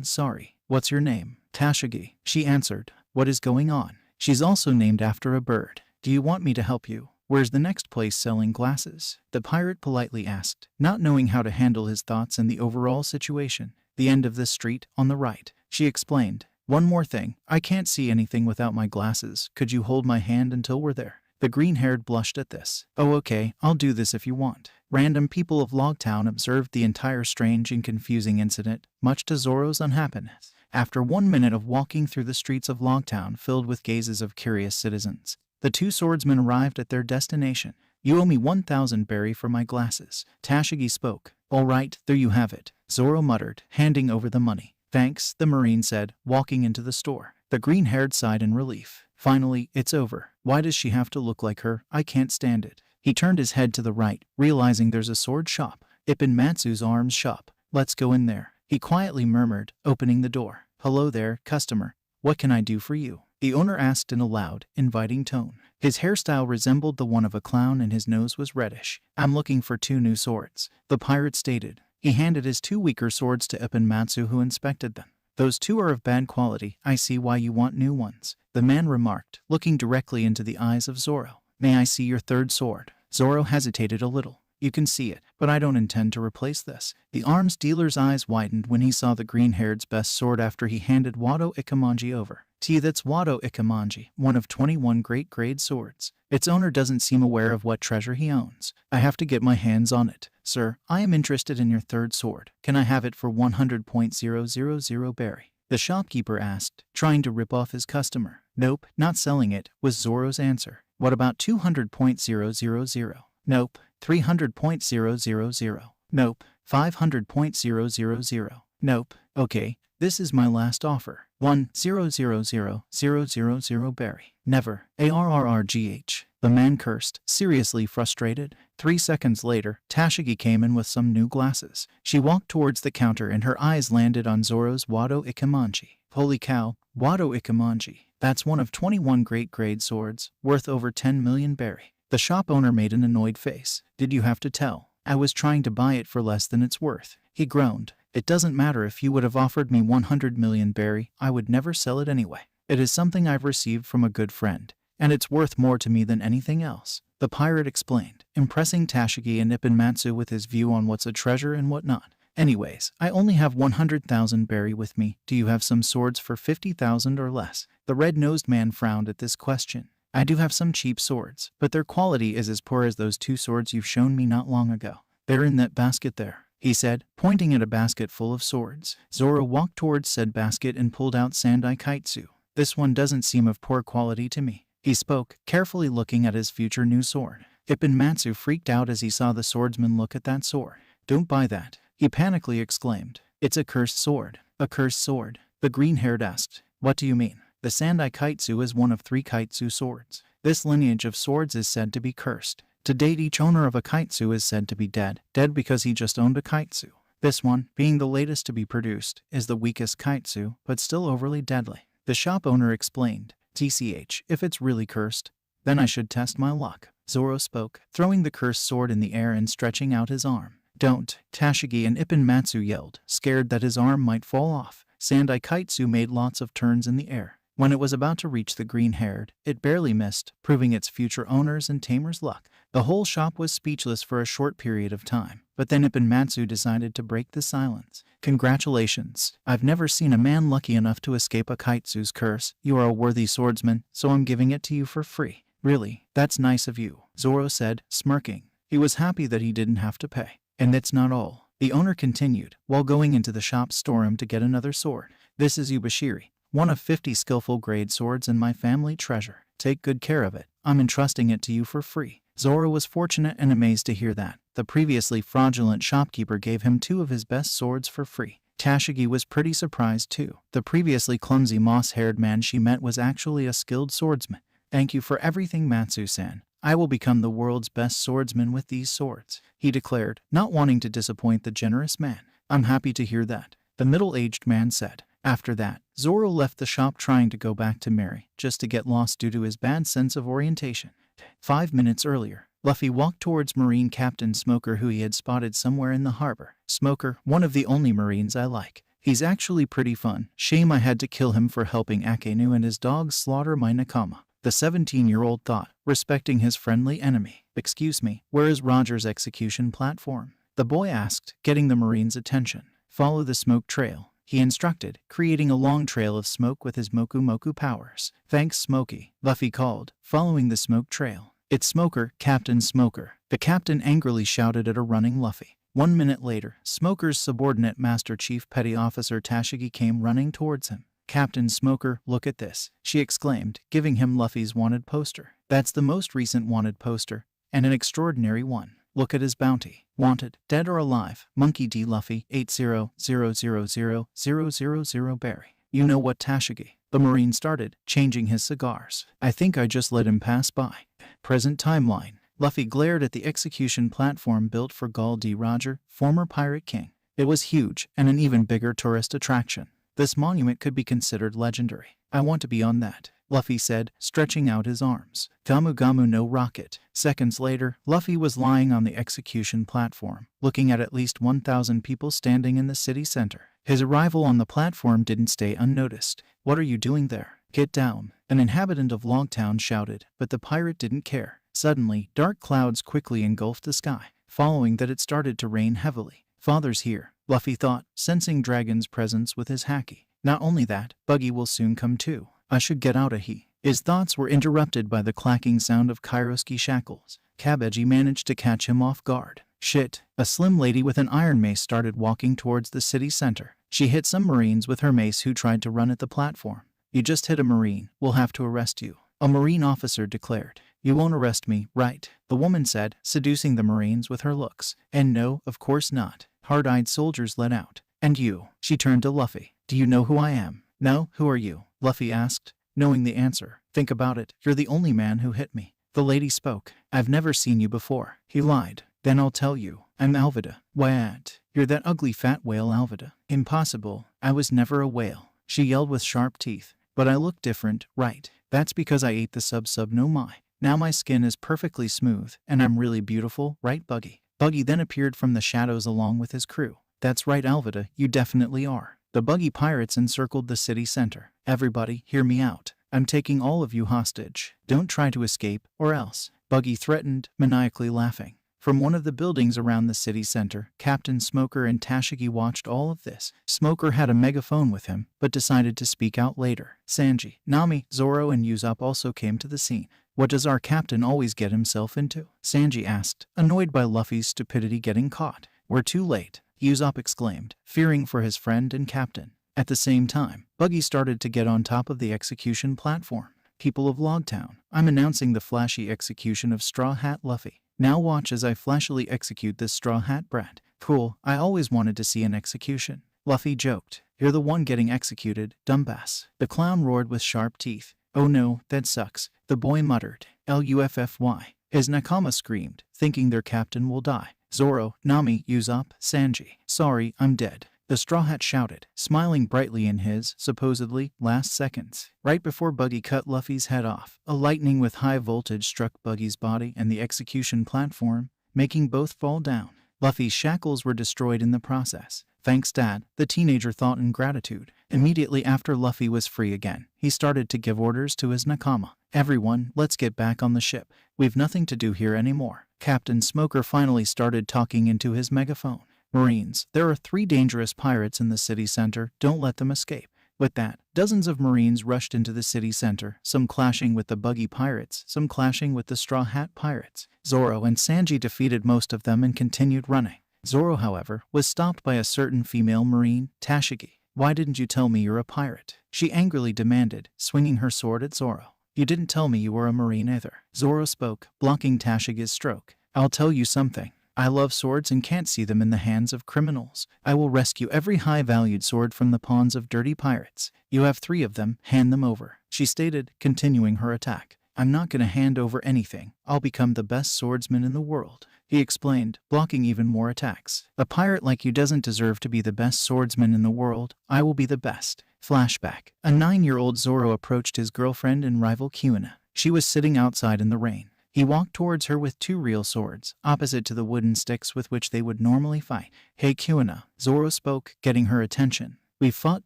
Sorry. What's your name? Tashigi, she answered. What is going on? She's also named after a bird. Do you want me to help you? Where's the next place selling glasses? The pirate politely asked, not knowing how to handle his thoughts and the overall situation. The end of this street, on the right, she explained. One more thing, I can't see anything without my glasses. Could you hold my hand until we're there? The green-haired blushed at this. Oh okay, I'll do this if you want. Random people of Logtown observed the entire strange and confusing incident, much to Zoro's unhappiness. After 1 minute of walking through the streets of Logtown filled with gazes of curious citizens, the two swordsmen arrived at their destination. You owe me 1,000 berry for my glasses. Tashigi spoke. All right, there you have it, Zoro muttered, handing over the money. Thanks, the Marine said, walking into the store. The green-haired sighed in relief. Finally, it's over. Why does she have to look like her? I can't stand it. He turned his head to the right, realizing there's a sword shop. Ipin Matsu's arms shop. Let's go in there, he quietly murmured, opening the door. Hello there, customer. What can I do for you? The owner asked in a loud, inviting tone. His hairstyle resembled the one of a clown and his nose was reddish. I'm looking for 2 new swords, the pirate stated. He handed his 2 weaker swords to Ipin Matsu, who inspected them. Those 2 are of bad quality. I see why you want new ones, the man remarked, looking directly into the eyes of Zoro. May I see your 3rd sword? Zoro hesitated a little. You can see it, but I don't intend to replace this. The arms dealer's eyes widened when he saw the green-haired's best sword after he handed Wado Ikemanji over. That's Wado Ikemanji, one of 21 great grade swords. Its owner doesn't seem aware of what treasure he owns. I have to get my hands on it. Sir, I am interested in your 3rd sword. Can I have it for 100.000 berry? The shopkeeper asked, trying to rip off his customer. Nope, not selling it, was Zoro's answer. What about 200.000? Nope. 300.000. Nope. 500.000. Nope. Okay, this is my last offer. 1,000,000 berry. Never. ARRRGH. The man cursed, seriously frustrated. 3 seconds later, Tashigi came in with some new glasses. She walked towards the counter and her eyes landed on Zoro's Wado Ikemanji. Holy cow, Wado Ikemanji. That's one of 21 great grade swords, worth over 10 million berry. The shop owner made an annoyed face. Did you have to tell? I was trying to buy it for less than it's worth. He groaned. It doesn't matter if you would have offered me 100 million berry, I would never sell it anyway. It is something I've received from a good friend, and it's worth more to me than anything else, the pirate explained, impressing Tashigi and Ipin Matsu with his view on what's a treasure and what not. Anyways, I only have 100,000 berry with me. Do you have some swords for 50,000 or less? The red-nosed man frowned at this question. I do have some cheap swords, but their quality is as poor as those 2 swords you've shown me not long ago. They're in that basket there, he said, pointing at a basket full of swords. Zoro walked towards said basket and pulled out Sandai Kaitsu. This one doesn't seem of poor quality to me, he spoke, carefully looking at his future new sword. Ipin Matsu freaked out as he saw the swordsman look at that sword. Don't buy that, he panically exclaimed. It's a cursed sword. A cursed sword? The green-haired asked. What do you mean? The Sandai Kaitsu is one of 3 Kaitsu swords. This lineage of swords is said to be cursed. To date, each owner of a Kaitsu is said to be dead because he just owned a Kaitsu. This one, being the latest to be produced, is the weakest Kaitsu, but still overly deadly. The shop owner explained. TCH, if it's really cursed, then I should test my luck. Zoro spoke, throwing the cursed sword in the air and stretching out his arm. Don't, Tashigi and Ipin Matsu yelled, scared that his arm might fall off. Sandai Kaitsu made lots of turns in the air. When it was about to reach the green-haired, it barely missed, proving its future owners and tamers' luck. The whole shop was speechless for a short period of time, but then Ipin Matsu decided to break the silence. Congratulations. I've never seen a man lucky enough to escape a Kaitsu's curse. You are a worthy swordsman, so I'm giving it to you for free. Really, that's nice of you, Zoro said, smirking. He was happy that he didn't have to pay. And that's not all, the owner continued, while going into the shop's storeroom to get another sword. This is Yubashiri, one of 50 skillful grade swords and my family treasure. Take good care of it. I'm entrusting it to you for free. Zoro was fortunate and amazed to hear that. The previously fraudulent shopkeeper gave him 2 of his best swords for free. Tashigi was pretty surprised too. The previously clumsy moss-haired man she met was actually a skilled swordsman. Thank you for everything, Matsu-san. I will become the world's best swordsman with these swords, he declared, not wanting to disappoint the generous man. I'm happy to hear that, the middle-aged man said. After that, Zoro left the shop trying to go back to Mary, just to get lost due to his bad sense of orientation. 5 minutes earlier, Luffy walked towards Marine Captain Smoker, who he had spotted somewhere in the harbor. Smoker, one of the only Marines I like. He's actually pretty fun. Shame I had to kill him for helping Akenu and his dogs slaughter my nakama, the 17-year-old thought, respecting his friendly enemy. Excuse me, where is Roger's execution platform? The boy asked, getting the Marine's attention. Follow the smoke trail, he instructed, creating a long trail of smoke with his Moku Moku powers. Thanks, Smokey, Luffy called, following the smoke trail. It's Smoker, Captain Smoker. The captain angrily shouted at a running Luffy. 1 minute later, Smoker's subordinate Master Chief Petty Officer Tashigi came running towards him. Captain Smoker, look at this, she exclaimed, giving him Luffy's wanted poster. That's the most recent wanted poster, and an extraordinary one. Look at his bounty. Wanted, dead or alive, Monkey D. Luffy, 80000000 Barry. You know what, Tashigi? The Marine started, changing his cigars. I think I just let him pass by. Present timeline. Luffy glared at the execution platform built for Gul D. Roger, former Pirate King. It was huge, and an even bigger tourist attraction. This monument could be considered legendary. I want to be on that, Luffy said, stretching out his arms. Gamu Gamu no rocket. Seconds later, Luffy was lying on the execution platform, looking at least 1,000 people standing in the city center. His arrival on the platform didn't stay unnoticed. What are you doing there? Get down, an inhabitant of Logtown shouted, but the pirate didn't care. Suddenly, dark clouds quickly engulfed the sky. Following that, it started to rain heavily. Father's here, Luffy thought, sensing Dragon's presence with his haki. Not only that, Buggy will soon come too. I should get out of here. His thoughts were interrupted by the clacking sound of Kairoski shackles. Kabeji managed to catch him off guard. Shit. A slim lady with an iron mace started walking towards the city center. She hit some Marines with her mace who tried to run at the platform. You just hit a Marine. We'll have to arrest you, a Marine officer declared. You won't arrest me, right? The woman said, seducing the Marines with her looks. And no, of course not. Hard-eyed soldiers let out. And you? She turned to Luffy. Do you know who I am? No, who are you? Luffy asked, knowing the answer. Think about it. You're the only man who hit me. The lady spoke. I've never seen you before. He lied. Then I'll tell you. I'm Alvida. What? You're that ugly fat whale Alvida. Impossible. I was never a whale. She yelled with sharp teeth. But I look different, right? That's because I ate the sub no mai. Now my skin is perfectly smooth, and I'm really beautiful, right, Buggy? Buggy then appeared from the shadows along with his crew. That's right, Alvida, you definitely are. The Buggy pirates encircled the city center. Everybody, hear me out. I'm taking all of you hostage. Don't try to escape, or else. Buggy threatened, maniacally laughing. From one of the buildings around the city center, Captain Smoker and Tashigi watched all of this. Smoker had a megaphone with him, but decided to speak out later. Sanji, Nami, Zoro, and Usopp also came to the scene. What does our captain always get himself into? Sanji asked, annoyed by Luffy's stupidity getting caught. We're too late, Usopp exclaimed, fearing for his friend and captain. At the same time, Buggy started to get on top of the execution platform. People of Logtown, I'm announcing the flashy execution of Straw Hat Luffy. Now watch as I flashily execute this Straw Hat brat. Cool, I always wanted to see an execution. Luffy joked. You're the one getting executed, dumbass. The clown roared with sharp teeth. Oh no, that sucks, the boy muttered. Luffy. His nakama screamed, thinking their captain will die. Zoro, Nami, Usopp, Sanji. Sorry, I'm dead. The Straw Hat shouted, smiling brightly in his, supposedly, last seconds. Right before Buggy cut Luffy's head off, a lightning with high voltage struck Buggy's body and the execution platform, making both fall down. Luffy's shackles were destroyed in the process. Thanks, Dad, the teenager thought in gratitude. Immediately after Luffy was free again, he started to give orders to his nakama. Everyone, let's get back on the ship. We've nothing to do here anymore. Captain Smoker finally started talking into his megaphone. Marines, there are 3 dangerous pirates in the city center, don't let them escape. With that, dozens of Marines rushed into the city center, some clashing with the Buggy pirates, some clashing with the Straw Hat pirates. Zoro and Sanji defeated most of them and continued running. Zoro, however, was stopped by a certain female Marine, Tashigi. Why didn't you tell me you're a pirate? She angrily demanded, swinging her sword at Zoro. You didn't tell me you were a Marine either. Zoro spoke, blocking Tashigi's stroke. I'll tell you something. I love swords and can't see them in the hands of criminals. I will rescue every high-valued sword from the pawns of dirty pirates. You have 3 of them, hand them over, she stated, continuing her attack. I'm not going to hand over anything. I'll become the best swordsman in the world, he explained, blocking even more attacks. A pirate like you doesn't deserve to be the best swordsman in the world. I will be the best. Flashback. A 9-year-old Zoro approached his girlfriend and rival Kureha. She was sitting outside in the rain. He walked towards her with 2 real swords, opposite to the wooden sticks with which they would normally fight. Hey Kureha, Zoro spoke, getting her attention. We've fought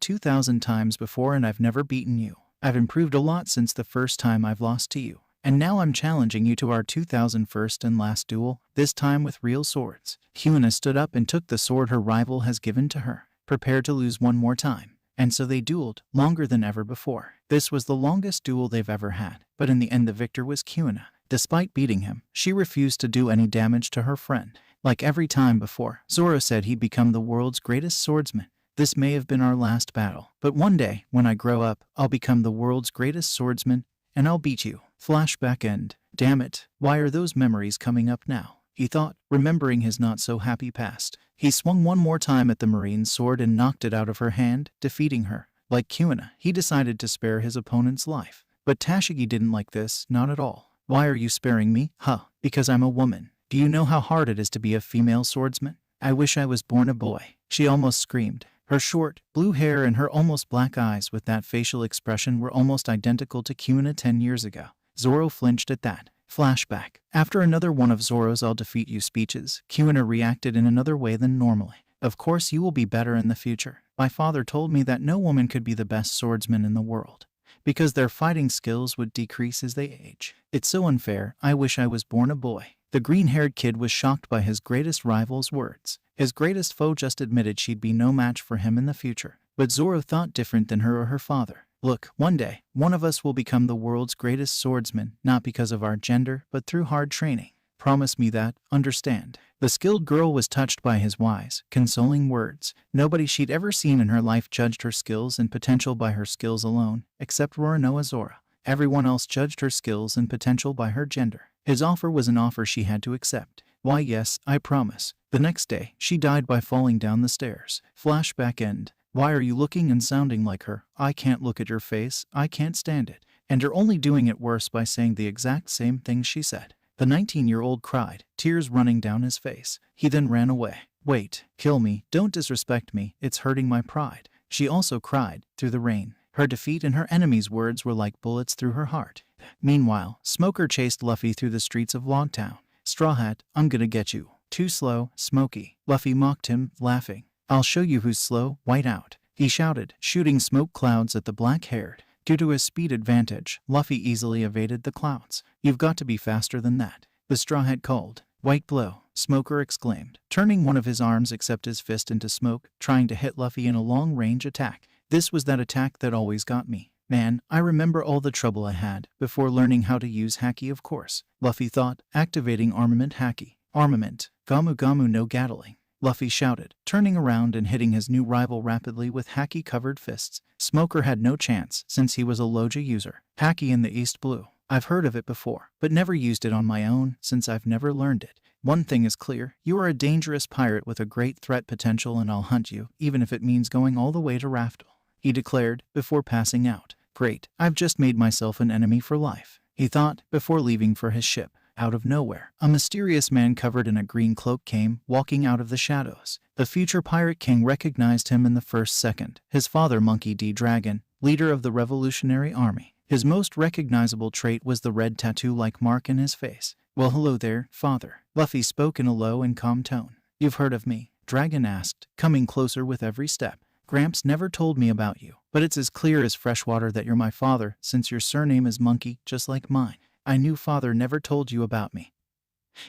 2,000 times before and I've never beaten you. I've improved a lot since the first time I've lost to you. And now I'm challenging you to our 2001st and last duel, this time with real swords. Kureha stood up and took the sword her rival has given to her. prepared to lose one more time. And so they dueled, longer than ever before. This was the longest duel they've ever had, but in the end the victor was Kureha. Despite beating him, she refused to do any damage to her friend. Like every time before, Zoro said he'd become the world's greatest swordsman. This may have been our last battle, but one day, when I grow up, I'll become the world's greatest swordsman, and I'll beat you. Flashback end. Damn it, why are those memories coming up now? He thought, remembering his not-so-happy past. He swung one more time at the Marine's sword and knocked it out of her hand, defeating her. Like Kureha, he decided to spare his opponent's life. But Tashigi didn't like this, not at all. Why are you sparing me? Huh, because I'm a woman. Do you know how hard it is to be a female swordsman? I wish I was born a boy. She almost screamed. Her short, blue hair and her almost black eyes with that facial expression were almost identical to Kureha 10 years ago. Zoro flinched at that. Flashback. After another one of Zoro's "I'll defeat you" speeches, Kureha reacted in another way than normally. Of course you will be better in the future. My father told me that no woman could be the best swordsman in the world, because their fighting skills would decrease as they age. It's so unfair. I wish I was born a boy. The green-haired kid was shocked by his greatest rival's words. His greatest foe just admitted she'd be no match for him in the future. But Zoro thought different than her or her father. Look, one day, one of us will become the world's greatest swordsman, not because of our gender, but through hard training. Promise me that, understand? The skilled girl was touched by his wise, consoling words. Nobody she'd ever seen in her life judged her skills and potential by her skills alone, except Roronoa Zora. Everyone else judged her skills and potential by her gender. His offer was an offer she had to accept. Why, yes, I promise. The next day, she died by falling down the stairs. Flashback end. Why are you looking and sounding like her? I can't look at your face. I can't stand it. And you're only doing it worse by saying the exact same thing she said. The 19-year-old cried, tears running down his face. He then ran away. Wait, kill me, don't disrespect me, it's hurting my pride. She also cried, through the rain. Her defeat and her enemy's words were like bullets through her heart. Meanwhile, Smoker chased Luffy through the streets of Logtown. Straw Hat, I'm gonna get you. Too slow, Smokey. Luffy mocked him, laughing. I'll show you who's slow, white out. He shouted, shooting smoke clouds at the black-haired. Due to his speed advantage, Luffy easily evaded the clouds. You've got to be faster than that. The Straw Hat called. White blow, Smoker exclaimed, turning one of his arms except his fist into smoke, trying to hit Luffy in a long-range attack. This was that attack that always got me. Man, I remember all the trouble I had before learning how to use Haki, of course. Luffy thought, activating armament Haki. Armament, Gamu Gamu no Gatling. Luffy shouted, turning around and hitting his new rival rapidly with Haki-covered fists. Smoker had no chance since he was a Loja user. Haki in the East Blue. I've heard of it before, but never used it on my own since I've never learned it. One thing is clear, you are a dangerous pirate with a great threat potential and I'll hunt you, even if it means going all the way to Raftel, he declared, before passing out. Great, I've just made myself an enemy for life, he thought, before leaving for his ship. Out of nowhere, a mysterious man covered in a green cloak came, walking out of the shadows. The future Pirate King recognized him in the first second. His father, Monkey D. Dragon, leader of the Revolutionary Army. His most recognizable trait was the red tattoo-like mark in his face. Well, hello there, father. Luffy spoke in a low and calm tone. You've heard of me? Dragon asked, coming closer with every step. Gramps never told me about you, but it's as clear as fresh water that you're my father, since your surname is Monkey, just like mine. I knew father never told you about me.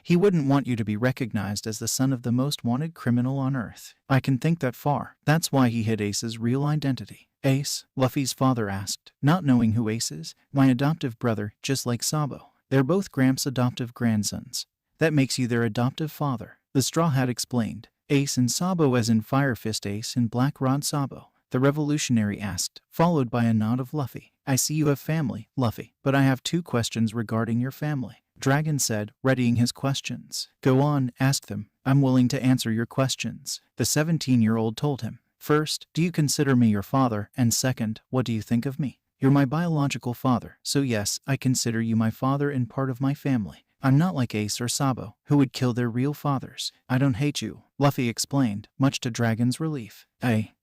He wouldn't want you to be recognized as the son of the most wanted criminal on Earth. I can think that far. That's why he hid Ace's real identity. Ace? Luffy's father asked, not knowing who Ace is. My adoptive brother, just like Sabo. They're both Gramps' adoptive grandsons. That makes you their adoptive father. The Straw Hat explained. Ace and Sabo as in Fire Fist Ace and Black Rod Sabo. The revolutionary asked, followed by a nod of Luffy. I see you have family, Luffy, but I have 2 questions regarding your family. Dragon said, readying his questions. Go on, ask them. I'm willing to answer your questions. The 17-year-old told him. First, do you consider me your father? And second, what do you think of me? You're my biological father, so yes, I consider you my father and part of my family. I'm not like Ace or Sabo, who would kill their real fathers. I don't hate you, Luffy explained, much to Dragon's relief.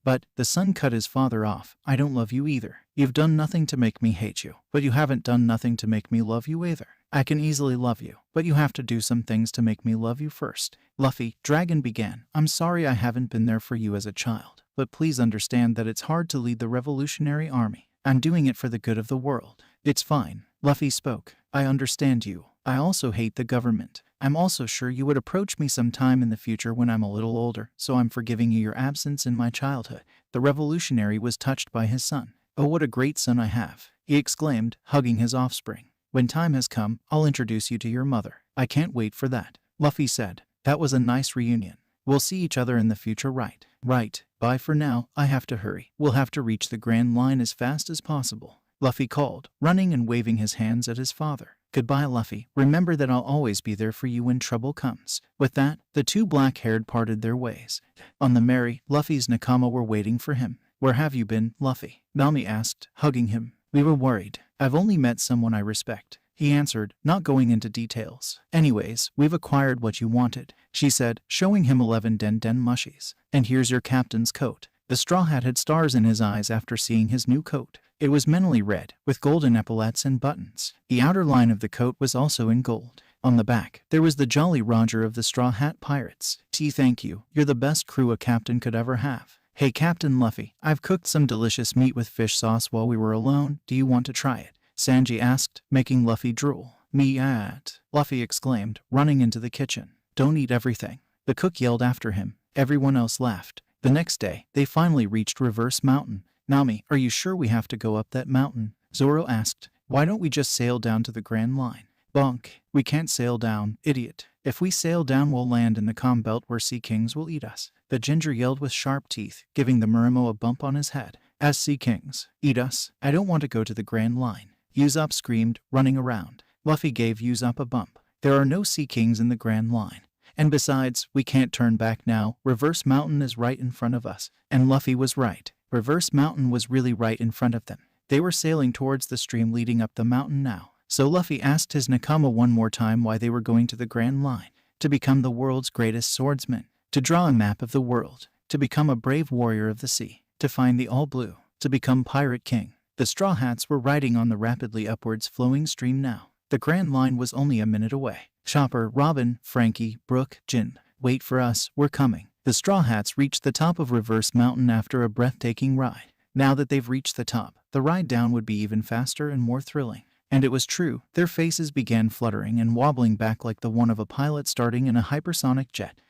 But the son cut his father off. I don't love you either. You've done nothing to make me hate you, but you haven't done nothing to make me love you either. I can easily love you, but you have to do some things to make me love you first. Luffy, Dragon began. I'm sorry I haven't been there for you as a child, but please understand that it's hard to lead the Revolutionary Army. I'm doing it for the good of the world. It's fine. Luffy spoke. I understand you. I also hate the government. I'm also sure you would approach me sometime in the future when I'm a little older, so I'm forgiving you your absence in my childhood." The revolutionary was touched by his son. "Oh, what a great son I have," he exclaimed, hugging his offspring. "When time has come, I'll introduce you to your mother. I can't wait for that," Luffy said. "That was a nice reunion. We'll see each other in the future, right?" "Right. Bye for now, I have to hurry. We'll have to reach the Grand Line as fast as possible," Luffy called, running and waving his hands at his father. "Goodbye, Luffy. Remember that I'll always be there for you when trouble comes." With that, the two black-haired parted their ways. On the Mary, Luffy's nakama were waiting for him. "Where have you been, Luffy?" Nami asked, hugging him. "We were worried. I've only met someone I respect," he answered, not going into details. "Anyways, we've acquired what you wanted," she said, showing him 11 Den mushies. "And here's your captain's coat." The Straw Hat had stars in his eyes after seeing his new coat. It was mentally red, with golden epaulets and buttons. The outer line of the coat was also in gold. On the back, there was the Jolly Roger of the Straw Hat Pirates. Thank you. You're the best crew a captain could ever have." "Hey, Captain Luffy, I've cooked some delicious meat with fish sauce while we were alone. Do you want to try it?" Sanji asked, making Luffy drool. "Me-at," Luffy exclaimed, running into the kitchen. "Don't eat everything," the cook yelled after him. Everyone else laughed. The next day, they finally reached Reverse Mountain. "Nami, are you sure we have to go up that mountain?" Zoro asked. "Why don't we just sail down to the Grand Line?" "Bonk. We can't sail down, idiot. If we sail down, we'll land in the calm belt where sea kings will eat us," the ginger yelled with sharp teeth, giving the Murimo a bump on his head. "As sea kings eat us, I don't want to go to the Grand Line," Usopp screamed, running around. Luffy gave Usopp a bump. "There are no sea kings in the Grand Line. And besides, we can't turn back now. Reverse Mountain is right in front of us." And Luffy was right. Reverse Mountain was really right in front of them. They were sailing towards the stream leading up the mountain now. So Luffy asked his nakama one more time why they were going to the Grand Line. To become the world's greatest swordsman. To draw a map of the world. To become a brave warrior of the sea. To find the All Blue. To become Pirate King. The Straw Hats were riding on the rapidly upwards flowing stream now. The Grand Line was only a minute away. Chopper, Robin, Frankie, Brook, Jin. "Wait for us, we're coming." The Straw Hats reached the top of Reverse Mountain after a breathtaking ride. Now that they've reached the top, the ride down would be even faster and more thrilling. And it was true. Their faces began fluttering and wobbling back like the one of a pilot starting in a hypersonic jet.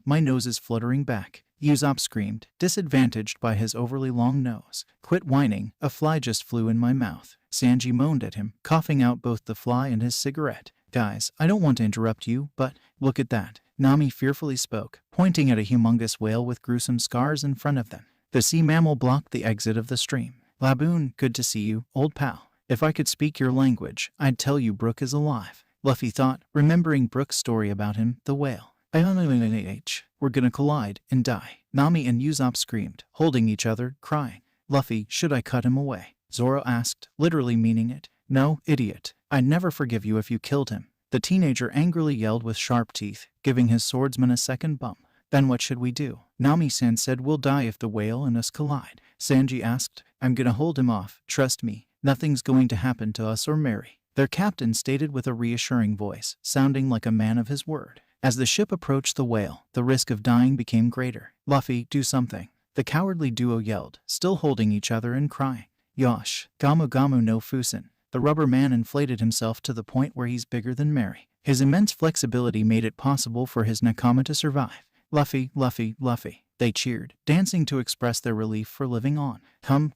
My nose is fluttering back," Usopp screamed, disadvantaged by his overly long nose. "Quit whining, a fly just flew in my mouth." Sanji moaned at him, coughing out both the fly and his cigarette. "Guys, I don't want to interrupt you, but look at that," Nami fearfully spoke, pointing at a humongous whale with gruesome scars in front of them. The sea mammal blocked the exit of the stream. "Laboon, good to see you, old pal. If I could speak your language, I'd tell you Brook is alive," Luffy thought, remembering Brook's story about him, the whale. "We're gonna collide and die," Nami and Usopp screamed, holding each other, crying. "Luffy, should I cut him away?" Zoro asked, literally meaning it. "No, idiot. I'd never forgive you if you killed him," the teenager angrily yelled with sharp teeth, giving his swordsman a second bump. "Then what should we do?" Nami-san said. "We'll die if the whale and us collide." Sanji asked. "I'm gonna hold him off, trust me. Nothing's going to happen to us or Mary," their captain stated with a reassuring voice, sounding like a man of his word. As the ship approached the whale, the risk of dying became greater. "Luffy, do something," the cowardly duo yelled, still holding each other and crying. "Yosh, Gamu Gamu no Fusen." The rubber man inflated himself to the point where he's bigger than Mary. His immense flexibility made it possible for his nakama to survive. "Luffy, Luffy, Luffy," they cheered, dancing to express their relief for living on.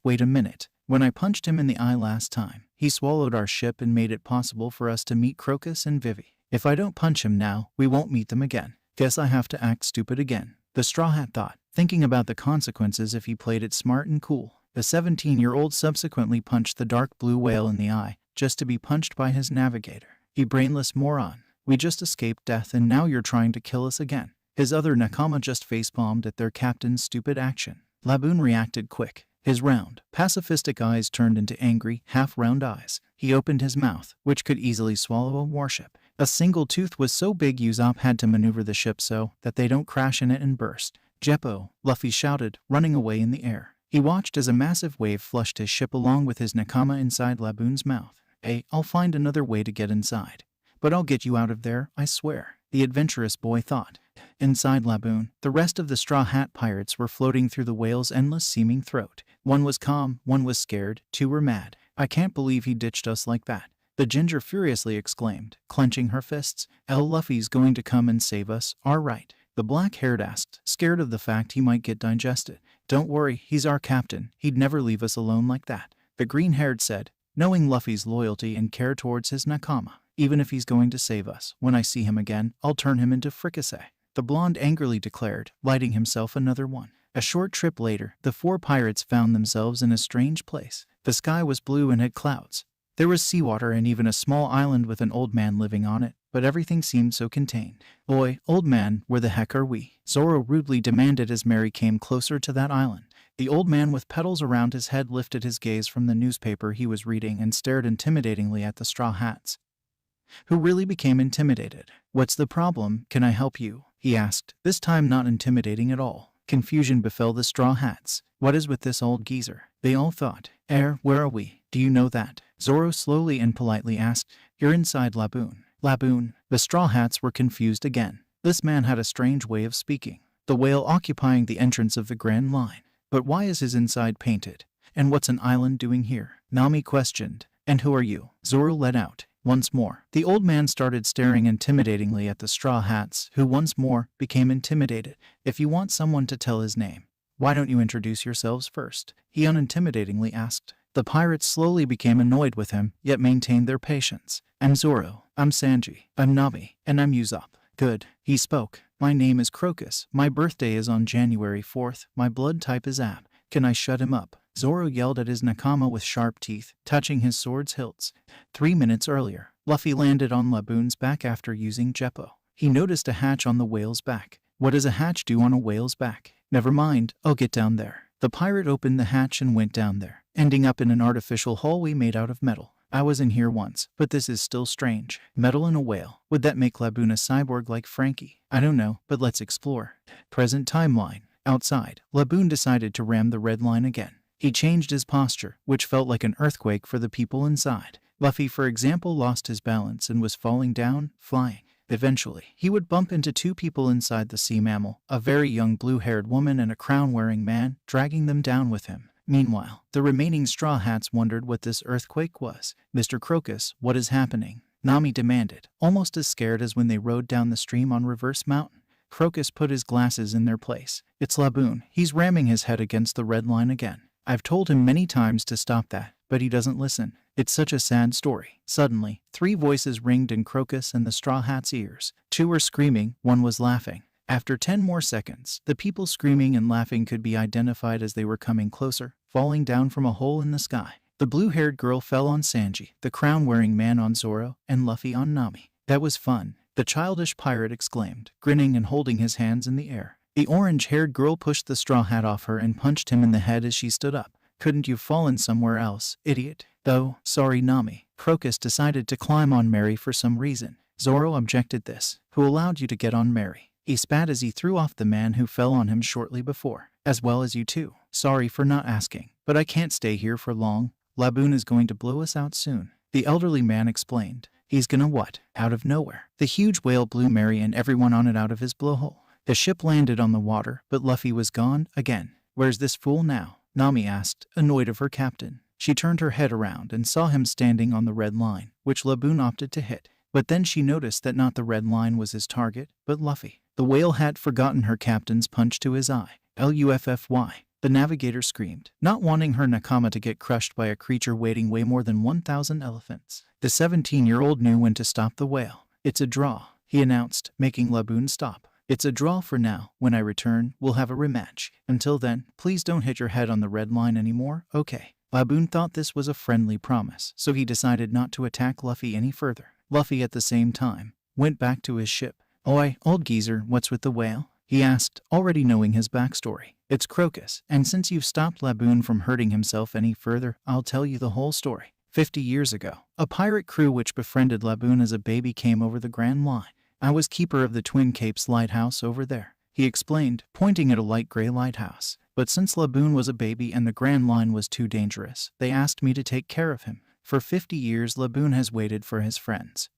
Wait a minute. When I punched him in the eye last time, he swallowed our ship and made it possible for us to meet Crocus and Vivi. If I don't punch him now, we won't meet them again. Guess I have to act stupid again," the Straw Hat thought, thinking about the consequences if he played it smart and cool. The 17-year-old subsequently punched the dark blue whale in the eye, just to be punched by his navigator. "You brainless moron. We just escaped death and now you're trying to kill us again." His other nakama just facepalmed at their captain's stupid action. Laboon reacted quick. His round, pacifistic eyes turned into angry, half-round eyes. He opened his mouth, which could easily swallow a warship. A single tooth was so big Usopp had to maneuver the ship so that they don't crash in it and burst. "Jeppo," Luffy shouted, running away in the air. He watched as a massive wave flushed his ship along with his nakama inside Laboon's mouth. "Hey, I'll find another way to get inside. But I'll get you out of there, I swear," the adventurous boy thought. Inside Laboon, the rest of the Straw Hat pirates were floating through the whale's endless seeming throat. One was calm, one was scared, two were mad. "I can't believe he ditched us like that," The ginger furiously exclaimed, clenching her fists. Luffy's going to come and save us, all right? The black-haired asked, scared of the fact he might get digested. Don't worry, he's our captain. He'd never leave us alone like that. The green-haired said, knowing Luffy's loyalty and care towards his nakama. Even if he's going to save us, when I see him again, I'll turn him into fricassee. The blonde angrily declared, lighting himself another one. A short trip later, the four pirates found themselves in a strange place. The sky was blue and had clouds. There was seawater and even a small island with an old man living on it, but everything seemed so contained. Oi, old man, where the heck are we? Zoro rudely demanded as Mary came closer to that island. The old man with petals around his head lifted his gaze from the newspaper he was reading and stared intimidatingly at the Straw Hats, who really became intimidated. What's the problem? Can I help you? He asked, this time not intimidating at all. Confusion befell the Straw Hats. What is with this old geezer? They all thought. Where are we? Do you know that? Zoro slowly and politely asked. You're inside Laboon. Laboon. The Straw Hats were confused again. This man had a strange way of speaking. The whale occupying the entrance of the Grand Line. But why is his inside painted? And what's an island doing here? Nami questioned. And who are you? Zoro let out. Once more, the old man started staring intimidatingly at the Straw Hats, who once more became intimidated. If you want someone to tell his name, why don't you introduce yourselves first? He unintimidatingly asked. The pirates slowly became annoyed with him, yet maintained their patience. I'm Zoro. I'm Sanji. I'm Nami. And I'm Usopp. Good. He spoke. My name is Crocus. My birthday is on January 4th. My blood type is Ab. Can I shut him up? Zoro yelled at his nakama with sharp teeth, touching his sword's hilts. 3 minutes earlier, Luffy landed on Laboon's back after using Jeppo. He noticed a hatch on the whale's back. What does a hatch do on a whale's back? Never mind, I'll get down there. The pirate opened the hatch and went down there, ending up in an artificial hallway made out of metal. I was in here once, but this is still strange. Metal and a whale. Would that make Laboon a cyborg like Frankie? I don't know, but let's explore. Present timeline. Outside, Laboon decided to ram the red line again. He changed his posture, which felt like an earthquake for the people inside. Luffy, for example, lost his balance and was falling down, flying. Eventually, he would bump into two people inside the sea mammal, a very young blue-haired woman and a crown-wearing man, dragging them down with him. Meanwhile, the remaining Straw Hats wondered what this earthquake was. Mr. Crocus, what is happening? Nami demanded, almost as scared as when they rode down the stream on Reverse Mountain. Crocus put his glasses in their place. It's Laboon. He's ramming his head against the red line again. I've told him many times to stop that, but he doesn't listen. It's such a sad story. Suddenly, 3 voices ringed in Crocus and the Straw Hat's ears. 2 were screaming, 1 was laughing. After 10 more seconds, the people screaming and laughing could be identified as they were coming closer, falling down from a hole in the sky. The blue-haired girl fell on Sanji, the crown-wearing man on Zoro, and Luffy on Nami. That was fun, the childish pirate exclaimed, grinning and holding his hands in the air. The orange-haired girl pushed the Straw Hat off her and punched him in the head as she stood up. Couldn't you fallen somewhere else, idiot? Though, sorry Nami. Crocus decided to climb on Mary for some reason. Zoro objected this. Who allowed you to get on Mary? He spat as he threw off the man who fell on him shortly before. As well as you too. Sorry for not asking, but I can't stay here for long. Laboon is going to blow us out soon. The elderly man explained. He's gonna what? Out of nowhere. The huge whale blew Mary and everyone on it out of his blowhole. The ship landed on the water, but Luffy was gone again. Where's this fool now? Nami asked, annoyed of her captain. She turned her head around and saw him standing on the red line, which Laboon opted to hit. But then she noticed that not the red line was his target, but Luffy. The whale had forgotten her captain's punch to his eye. Luffy. The navigator screamed, not wanting her nakama to get crushed by a creature weighing way more than 1,000 elephants. The 17-year-old knew when to stop the whale. It's a draw, he announced, making Laboon stop. It's a draw for now. When I return, we'll have a rematch. Until then, please don't hit your head on the red line anymore, okay? Laboon thought this was a friendly promise, so he decided not to attack Luffy any further. Luffy, at the same time, went back to his ship. Oi, old geezer, what's with the whale? He asked, already knowing his backstory. It's Crocus, and since you've stopped Laboon from hurting himself any further, I'll tell you the whole story. 50 years ago, a pirate crew which befriended Laboon as a baby came over the Grand Line. I was keeper of the Twin Capes lighthouse over there, he explained, pointing at a light gray lighthouse. But since Laboon was a baby and the Grand Line was too dangerous, they asked me to take care of him. For 50 years Laboon has waited for his friends,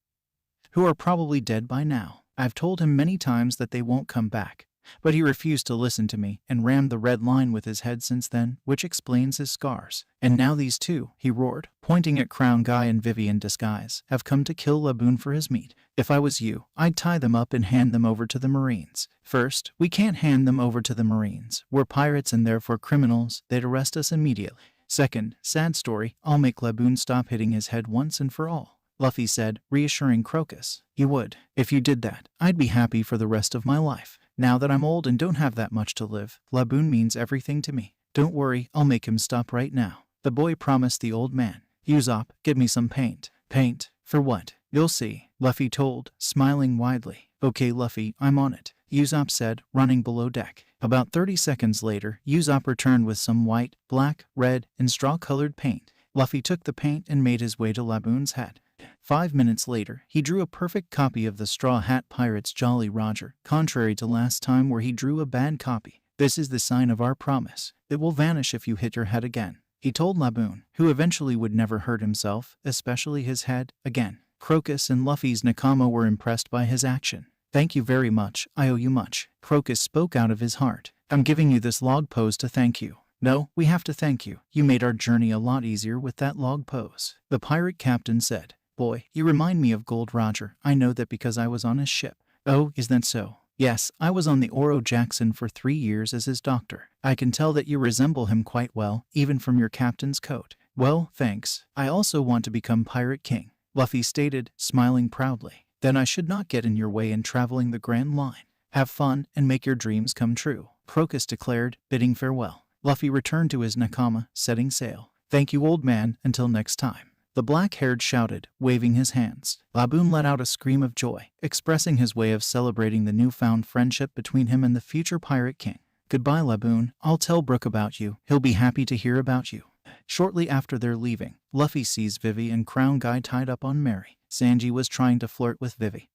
who are probably dead by now. I've told him many times that they won't come back, But he refused to listen to me and rammed the red line with his head since then, which explains his scars. And now these two, he roared, pointing at Crown Guy and Vivi in disguise, have come to kill Laboon for his meat. If I was you, I'd tie them up and hand them over to the Marines. First, we can't hand them over to the Marines. We're pirates and therefore criminals. They'd arrest us immediately. Second, sad story, I'll make Laboon stop hitting his head once and for all. Luffy said, reassuring Crocus. You would. If you did that, I'd be happy for the rest of my life. Now that I'm old and don't have that much to live, Laboon means everything to me. Don't worry, I'll make him stop right now. The boy promised the old man. Usopp, give me some paint. Paint? For what? You'll see, Luffy told, smiling widely. Okay Luffy, I'm on it, Usopp said, running below deck. About 30 seconds later, Usopp returned with some white, black, red, and straw-colored paint. Luffy took the paint and made his way to Laboon's head. 5 minutes later, he drew a perfect copy of the Straw Hat Pirate's Jolly Roger, contrary to last time where he drew a bad copy. This is the sign of our promise. It will vanish if you hit your head again, he told Laboon, who eventually would never hurt himself, especially his head, again. Crocus and Luffy's nakama were impressed by his action. Thank you very much, I owe you much. Crocus spoke out of his heart. I'm giving you this log pose to thank you. No, we have to thank you. You made our journey a lot easier with that log pose, the pirate captain said. Boy, you remind me of Gold Roger. I know that because I was on his ship. Oh, is that so? Yes, I was on the Oro Jackson for 3 years as his doctor. I can tell that you resemble him quite well, even from your captain's coat. Well, thanks. I also want to become Pirate King, Luffy stated, smiling proudly. Then I should not get in your way in traveling the Grand Line. Have fun and make your dreams come true, Crocus declared, bidding farewell. Luffy returned to his nakama, setting sail. Thank you, old man, until next time, the black-haired shouted, waving his hands. Laboon let out a scream of joy, expressing his way of celebrating the newfound friendship between him and the future Pirate King. Goodbye, Laboon. I'll tell Brook about you. He'll be happy to hear about you. Shortly after their leaving, Luffy sees Vivi and Crown Guy tied up on Mary. Sanji was trying to flirt with Vivi,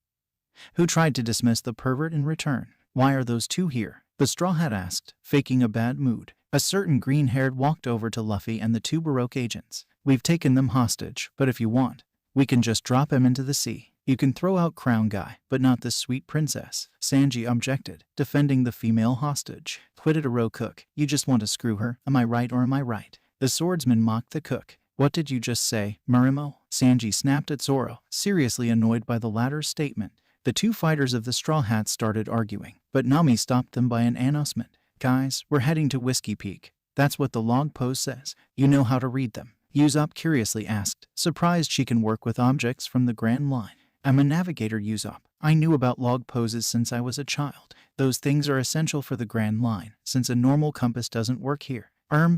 who tried to dismiss the pervert in return. Why are those two here? The Straw Hat asked, faking a bad mood. A certain green-haired walked over to Luffy and the two Baroque agents. We've taken them hostage, but if you want, we can just drop him into the sea. You can throw out Crown Guy, but not this sweet princess, Sanji objected, defending the female hostage. Quit it, Aro cook. You just want to screw her, am I right or am I right? The swordsman mocked the cook. What did you just say, Marimo? Sanji snapped at Zoro, seriously annoyed by the latter's statement. The two fighters of the Straw Hats started arguing, but Nami stopped them by an announcement. Guys, we're heading to Whiskey Peak. That's what the log pose says. You know how to read them? Usopp curiously asked, surprised she can work with objects from the Grand Line. I'm a navigator, Usopp. I knew about log poses since I was a child. Those things are essential for the Grand Line, since a normal compass doesn't work here.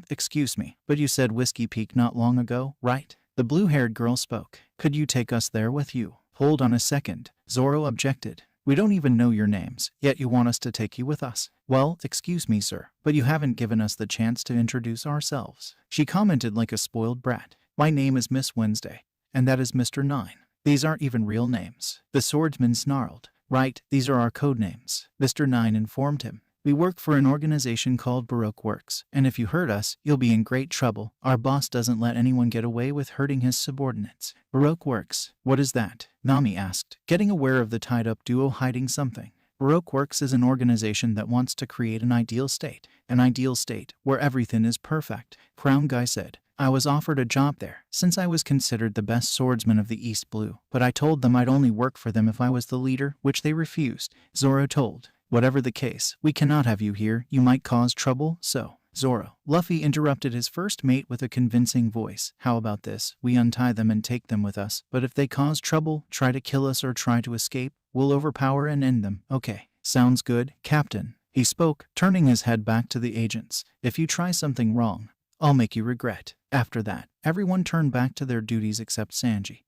Excuse me, but you said Whiskey Peak not long ago, right? The blue-haired girl spoke. Could you take us there with you? Hold on a second, Zoro objected. We don't even know your names, yet you want us to take you with us. Well, excuse me, sir, but you haven't given us the chance to introduce ourselves. She commented like a spoiled brat. My name is Miss Wednesday, and that is Mr. Nine. These aren't even real names. The swordsman snarled. Right, these are our code names, Mr. Nine informed him. We work for an organization called Baroque Works, and if you hurt us, you'll be in great trouble. Our boss doesn't let anyone get away with hurting his subordinates. Baroque Works, what is that? Nami asked, getting aware of the tied-up duo hiding something. Baroque Works is an organization that wants to create an ideal state where everything is perfect, Crown Guy said. I was offered a job there, since I was considered the best swordsman of the East Blue, but I told them I'd only work for them if I was the leader, which they refused, Zoro told. Whatever the case, we cannot have you here. You might cause trouble, so. Zoro. Luffy interrupted his first mate with a convincing voice. How about this? We untie them and take them with us, but if they cause trouble, try to kill us or try to escape, we'll overpower and end them. Okay. Sounds good, Captain. He spoke, turning his head back to the agents. If you try something wrong, I'll make you regret. After that, everyone turned back to their duties except Sanji,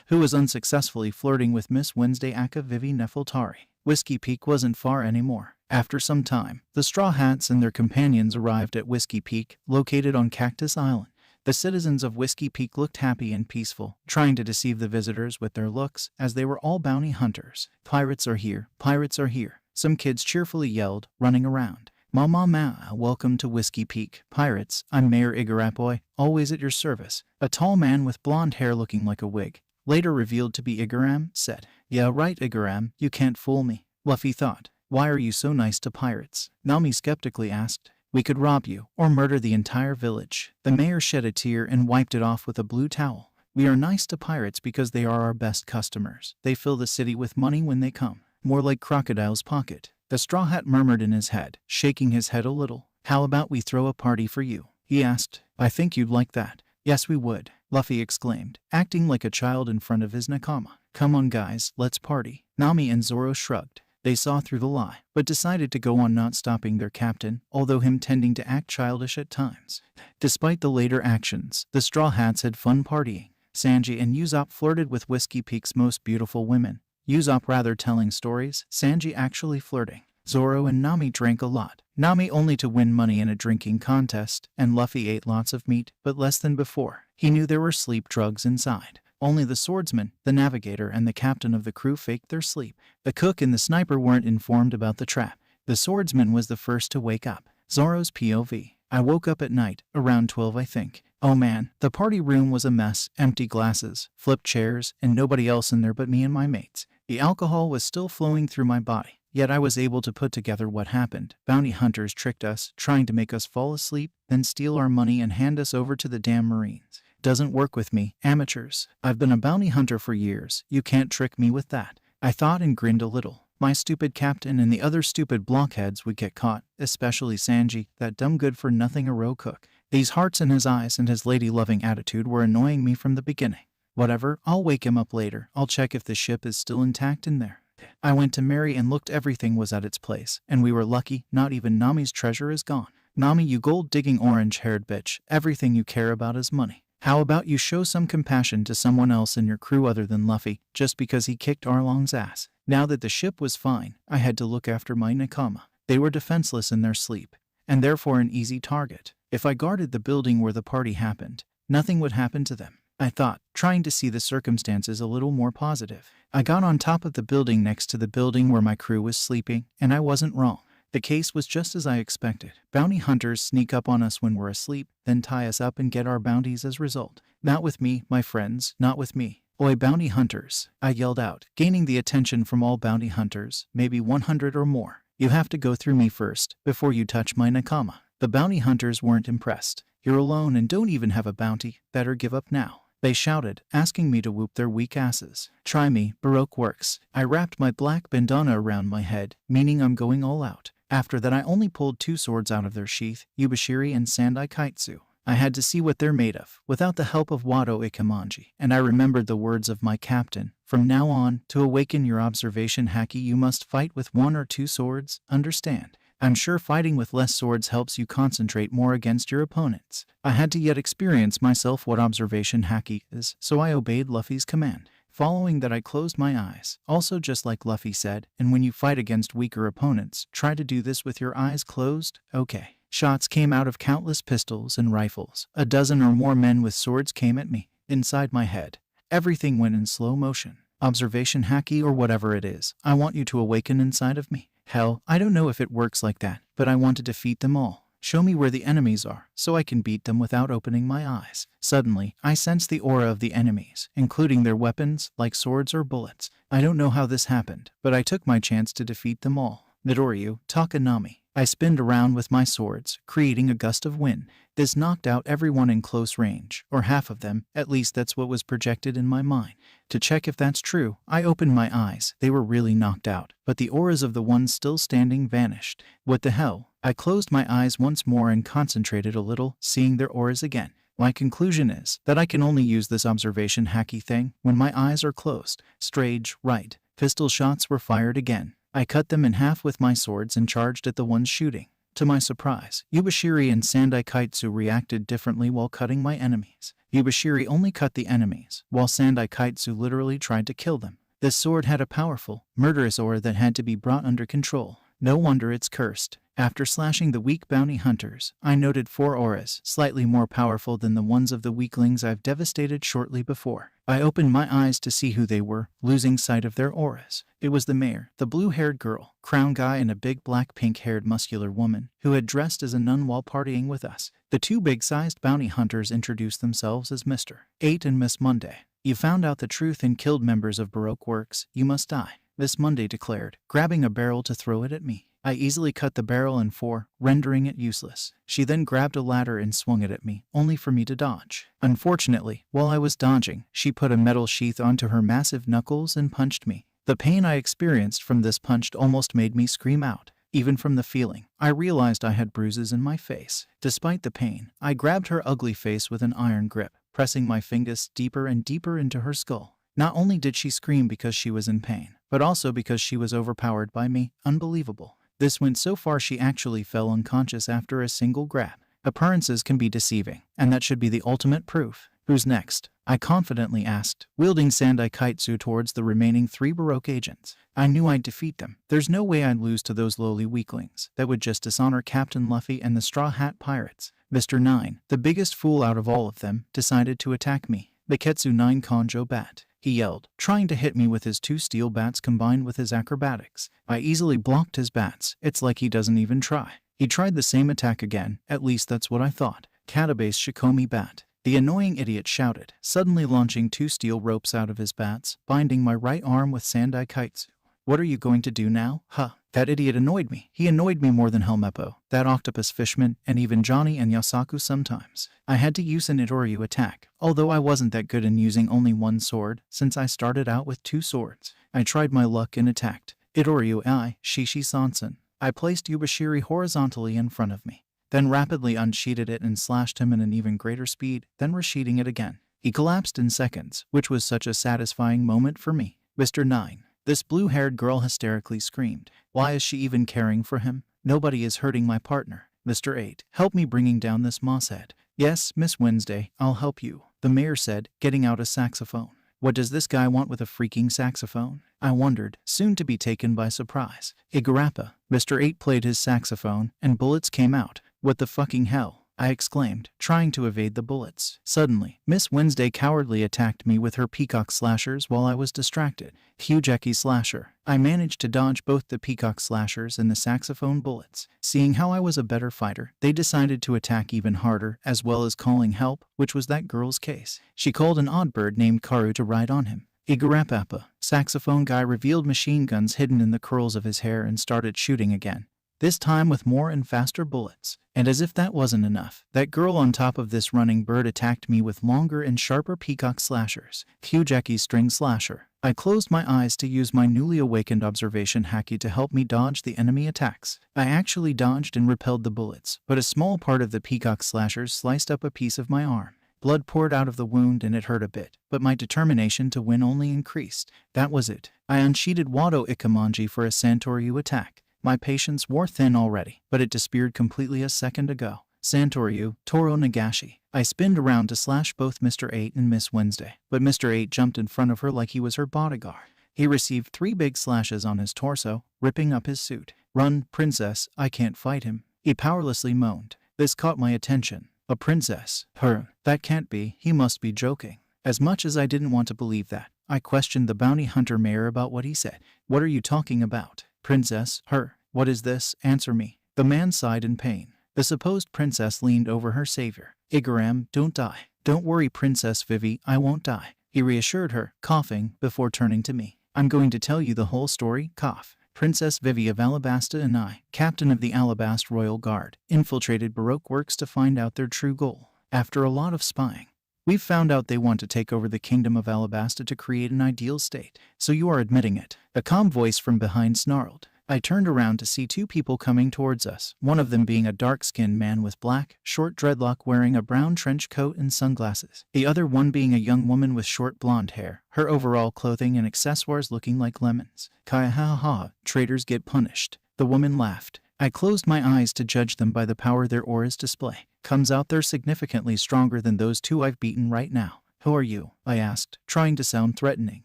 who was unsuccessfully flirting with Miss Wednesday aka Vivi Nefeltari. Whiskey Peak wasn't far anymore. After some time, the Straw Hats and their companions arrived at Whiskey Peak, located on Cactus Island. The citizens of Whiskey Peak looked happy and peaceful, trying to deceive the visitors with their looks, as they were all bounty hunters. Pirates are here, pirates are here, some kids cheerfully yelled, running around. Mama, welcome to Whiskey Peak. Pirates, I'm Mayor Igarapoy, always at your service. A tall man with blonde hair looking like a wig, later revealed to be Igaram, said. Yeah right, Igaram, you can't fool me, Luffy thought. Why are you so nice to pirates? Nami skeptically asked. We could rob you, or murder the entire village. The mayor shed a tear and wiped it off with a blue towel. We are nice to pirates because they are our best customers. They fill the city with money when they come. More like Crocodile's pocket. The Straw Hat murmured in his head, shaking his head a little. How about we throw a party for you? He asked. I think you'd like that. Yes, we would, Luffy exclaimed, acting like a child in front of his nakama. Come on guys, let's party. Nami and Zoro shrugged. They saw through the lie, but decided to go on not stopping their captain, although him tending to act childish at times. Despite the later actions, the Straw Hats had fun partying. Sanji and Usopp flirted with Whiskey Peak's most beautiful women. Usopp rather telling stories, Sanji actually flirting. Zoro and Nami drank a lot. Nami only to win money in a drinking contest, and Luffy ate lots of meat, but less than before. He knew there were sleep drugs inside. Only the swordsman, the navigator, and the captain of the crew faked their sleep. The cook and the sniper weren't informed about the trap. The swordsman was the first to wake up. Zoro's POV. I woke up at night, around 12 I think. Oh man, the party room was a mess, empty glasses, flipped chairs, and nobody else in there but me and my mates. The alcohol was still flowing through my body, yet I was able to put together what happened. Bounty hunters tricked us, trying to make us fall asleep, then steal our money and hand us over to the damn Marines. Doesn't work with me, amateurs. I've been a bounty hunter for years, you can't trick me with that. I thought and grinned a little. My stupid captain and the other stupid blockheads would get caught, especially Sanji, that dumb good-for-nothing Aro cook. These hearts in his eyes and his lady-loving attitude were annoying me from the beginning. Whatever, I'll wake him up later. I'll check if the ship is still intact in there. I went to Mary and looked, everything was at its place, and we were lucky, not even Nami's treasure is gone. Nami, you gold-digging orange-haired bitch, everything you care about is money. How about you show some compassion to someone else in your crew other than Luffy, just because he kicked Arlong's ass? Now that the ship was fine, I had to look after my nakama. They were defenseless in their sleep, and therefore an easy target. If I guarded the building where the party happened, nothing would happen to them. I thought, trying to see the circumstances a little more positive. I got on top of the building next to the building where my crew was sleeping, and I wasn't wrong. The case was just as I expected. Bounty hunters sneak up on us when we're asleep, then tie us up and get our bounties as a result. Not with me, my friends, not with me. Oi, bounty hunters, I yelled out, gaining the attention from all bounty hunters, maybe 100 or more. You have to go through me first, before you touch my nakama. The bounty hunters weren't impressed. You're alone and don't even have a bounty, better give up now. They shouted, asking me to whoop their weak asses. Try me, Baroque Works. I wrapped my black bandana around my head, meaning I'm going all out. After that I only pulled 2 swords out of their sheath, Yubashiri and Sandai Kaitsu. I had to see what they're made of, without the help of Wado Ikemanji, and I remembered the words of my captain. From now on, to awaken your observation haki you must fight with 1 or 2 swords, understand? I'm sure fighting with less swords helps you concentrate more against your opponents. I had to yet experience myself what observation haki is, so I obeyed Luffy's command. Following that I closed my eyes, also just like Luffy said, and when you fight against weaker opponents, try to do this with your eyes closed, okay. Shots came out of countless pistols and rifles. A dozen or more men with swords came at me. Inside my head, everything went in slow motion. Observation haki or whatever it is, I want you to awaken inside of me. Hell, I don't know if it works like that, but I want to defeat them all. Show me where the enemies are, so I can beat them without opening my eyes. Suddenly, I sensed the aura of the enemies, including their weapons, like swords or bullets. I don't know how this happened, but I took my chance to defeat them all. Midoriya, Takanami. I spinned around with my swords, creating a gust of wind. This knocked out everyone in close range, or half of them, at least that's what was projected in my mind. To check if that's true, I opened my eyes. They were really knocked out, but the auras of the ones still standing vanished. What the hell? I closed my eyes once more and concentrated a little, seeing their auras again. My conclusion is that I can only use this observation haki thing when my eyes are closed. Strange, right? Pistol shots were fired again. I cut them in half with my swords and charged at the ones shooting. To my surprise, Yubashiri and Sandai Kaitsu reacted differently while cutting my enemies. Yubashiri only cut the enemies, while Sandai Kaitsu literally tried to kill them. This sword had a powerful, murderous aura that had to be brought under control. No wonder it's cursed. After slashing the weak bounty hunters, I noted 4 auras, slightly more powerful than the ones of the weaklings I've devastated shortly before. I opened my eyes to see who they were, losing sight of their auras. It was the mayor, the blue-haired girl, crown guy, and a big black pink-haired muscular woman who had dressed as a nun while partying with us. The 2 big-sized bounty hunters introduced themselves as Mr. 8 and Miss Monday. You found out the truth and killed members of Baroque Works, you must die. Miss Monday declared, grabbing a barrel to throw it at me. I easily cut the barrel in 4, rendering it useless. She then grabbed a ladder and swung it at me, only for me to dodge. Unfortunately, while I was dodging, she put a metal sheath onto her massive knuckles and punched me. The pain I experienced from this punch almost made me scream out. Even from the feeling, I realized I had bruises in my face. Despite the pain, I grabbed her ugly face with an iron grip, pressing my fingers deeper and deeper into her skull. Not only did she scream because she was in pain, but also because she was overpowered by me. Unbelievable. This went so far she actually fell unconscious after a single grab. Appearances can be deceiving, and that should be the ultimate proof. Who's next? I confidently asked, wielding Sandai Kaitsu towards the remaining 3 Baroque agents. I knew I'd defeat them. There's no way I'd lose to those lowly weaklings that would just dishonor Captain Luffy and the Straw Hat Pirates. Mr. 9, the biggest fool out of all of them, decided to attack me. The Ketsu 9 Konjo Bat, he yelled, trying to hit me with his 2 steel bats combined with his acrobatics. I easily blocked his bats. It's like he doesn't even try. He tried the same attack again, at least that's what I thought. Katabase Shikomi Bat. The annoying idiot shouted, suddenly launching 2 steel ropes out of his bats, binding my right arm with Sandai Kaitsu. What are you going to do now? Huh. That idiot annoyed me. He annoyed me more than Helmeppo, that octopus fishman, and even Johnny and Yasaku sometimes. I had to use an Itoryu attack, although I wasn't that good in using only 1 sword, since I started out with 2 swords. I tried my luck and attacked. Itoryu I, Shishi Sansen. I placed Yubashiri horizontally in front of me, then rapidly unsheated it and slashed him in an even greater speed, then resheating it again. He collapsed in seconds, which was such a satisfying moment for me. Mr. 9. This blue-haired girl hysterically screamed. Why is she even caring for him? Nobody is hurting my partner. Mr. 8. Help me bringing down this mosshead. Yes, Miss Wednesday, I'll help you, the mayor said, getting out a saxophone. What does this guy want with a freaking saxophone? I wondered, soon to be taken by surprise. Igarappa. Mr. 8 played his saxophone, and bullets came out. What the fucking hell? I exclaimed, trying to evade the bullets. Suddenly, Miss Wednesday cowardly attacked me with her peacock slashers while I was distracted. Hugeki slasher. I managed to dodge both the peacock slashers and the saxophone bullets. Seeing how I was a better fighter, they decided to attack even harder, as well as calling help, which was that girl's case. She called an odd bird named Karu to ride on him. Igarapapa. Saxophone guy revealed machine guns hidden in the curls of his hair and started shooting again. This time with more and faster bullets. And as if that wasn't enough, that girl on top of this running bird attacked me with longer and sharper peacock slashers. Hugeki string slasher. I closed my eyes to use my newly awakened observation haki to help me dodge the enemy attacks. I actually dodged and repelled the bullets, but a small part of the peacock slashers sliced up a piece of my arm. Blood poured out of the wound and it hurt a bit, but my determination to win only increased. That was it. I unsheated Wado Ikamanji for a Santoryu attack. My patience wore thin already, but it disappeared completely a second ago. Santoryu, Toro Nagashi. I spinned around to slash both Mr. 8 and Miss Wednesday, but Mr. 8 jumped in front of her like he was her bodyguard. He received 3 big slashes on his torso, ripping up his suit. Run, princess, I can't fight him. He powerlessly moaned. This caught my attention. A princess? Her. That can't be, he must be joking. As much as I didn't want to believe that, I questioned the bounty hunter mayor about what he said. What are you talking about? Princess, her. What is this? Answer me. The man sighed in pain. The supposed princess leaned over her savior. Igaram, don't die. Don't worry, Princess Vivi, I won't die. He reassured her, coughing, before turning to me. I'm going to tell you the whole story, cough. Princess Vivi of Alabasta and I, captain of the Alabasta Royal Guard, infiltrated Baroque Works to find out their true goal. After a lot of spying, we've found out they want to take over the kingdom of Alabasta to create an ideal state. So you are admitting it. A calm voice from behind snarled. I turned around to see 2 people coming towards us, one of them being a dark-skinned man with black, short dreadlock wearing a brown trench coat and sunglasses. The other one being a young woman with short blonde hair, her overall clothing and accessoires looking like lemons. Kaya ha ha, traitors get punished. The woman laughed. I closed my eyes to judge them by the power their auras display. Comes out they're significantly stronger than those 2 I've beaten right now. Who are you? I asked, trying to sound threatening.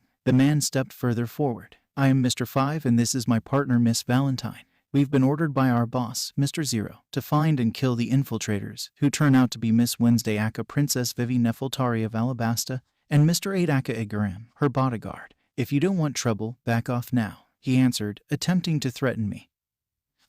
The man stepped further forward. I am Mr. 5 and this is my partner Miss Valentine. We've been ordered by our boss, Mr. 0, to find and kill the infiltrators, who turn out to be Miss Wednesday aka Princess Vivi Nefeltari of Alabasta, and Mr. 8 aka Igaram, her bodyguard. If you don't want trouble, back off now, he answered, attempting to threaten me.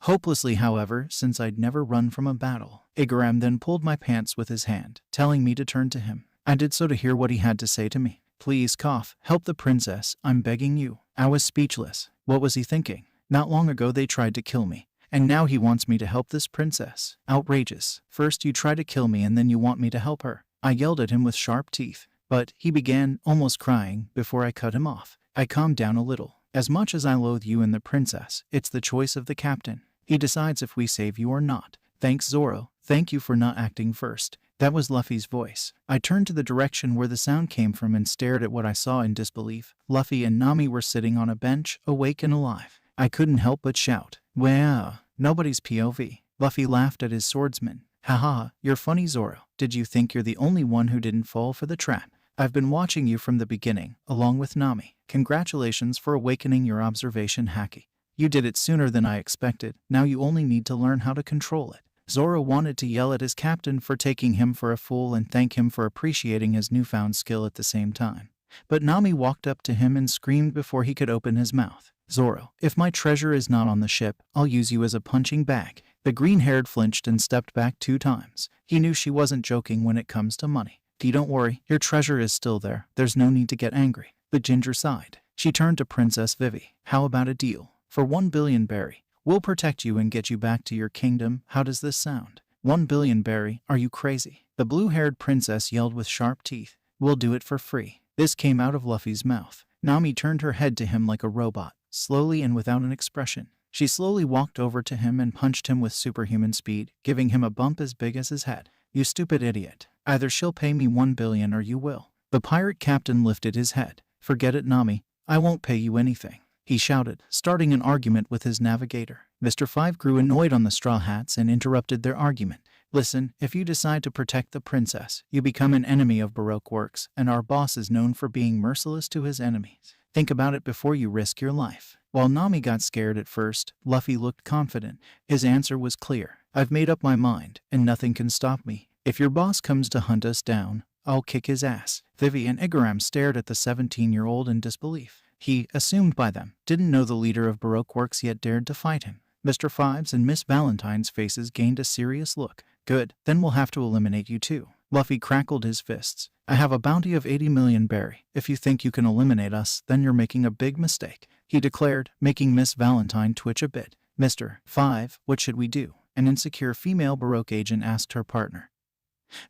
Hopelessly, however, since I'd never run from a battle. Igaram then pulled my pants with his hand, telling me to turn to him. I did so to hear what he had to say to me. Please, cough, help the princess, I'm begging you. I was speechless. What was he thinking? Not long ago they tried to kill me, and now he wants me to help this princess. Outrageous. First you try to kill me and then you want me to help her. I yelled at him with sharp teeth. But, he began, almost crying, before I cut him off. I calmed down a little. As much as I loathe you and the princess, it's the choice of the captain. He decides if we save you or not. Thanks, Zoro. Thank you for not acting first. That was Luffy's voice. I turned to the direction where the sound came from and stared at what I saw in disbelief. Luffy and Nami were sitting on a bench, awake and alive. I couldn't help but shout, "Wow, nobody's POV." Luffy laughed at his swordsman. "Haha, you're funny, Zoro. Did you think you're the only one who didn't fall for the trap? I've been watching you from the beginning, along with Nami. Congratulations for awakening your observation haki. You did it sooner than I expected. Now you only need to learn how to control it." Zoro wanted to yell at his captain for taking him for a fool and thank him for appreciating his newfound skill at the same time. But Nami walked up to him and screamed before he could open his mouth. "Zoro, if my treasure is not on the ship, I'll use you as a punching bag." The green-haired flinched and stepped back 2 times. He knew she wasn't joking when it comes to money. "Don't worry, your treasure is still there. There's no need to get angry." The ginger sighed. She turned to Princess Vivi. "How about a deal? For 1 billion berry. We'll protect you and get you back to your kingdom. How does this sound?" 1 billion berry? Are you crazy?" The blue-haired princess yelled with sharp teeth. "We'll do it for free." This came out of Luffy's mouth. Nami turned her head to him like a robot, slowly and without an expression. She slowly walked over to him and punched him with superhuman speed, giving him a bump as big as his head. "You stupid idiot. Either she'll pay me 1 billion or you will." The pirate captain lifted his head. "Forget it, Nami. I won't pay you anything," he shouted, starting an argument with his navigator. Mr. Five grew annoyed on the Straw Hats and interrupted their argument. "Listen, if you decide to protect the princess, you become an enemy of Baroque Works, and our boss is known for being merciless to his enemies. Think about it before you risk your life." While Nami got scared at first, Luffy looked confident. His answer was clear. "I've made up my mind, and nothing can stop me. If your boss comes to hunt us down, I'll kick his ass." Vivi and Igaram stared at the 17-year-old in disbelief. He, assumed by them, didn't know the leader of Baroque Works yet dared to fight him. Mr. Five's and Miss Valentine's faces gained a serious look. "Good, then we'll have to eliminate you too." Luffy crackled his fists. "I have a bounty of 80 million berry. If you think you can eliminate us, then you're making a big mistake," he declared, making Miss Valentine twitch a bit. "Mr. Five, what should we do?" An insecure female Baroque agent asked her partner,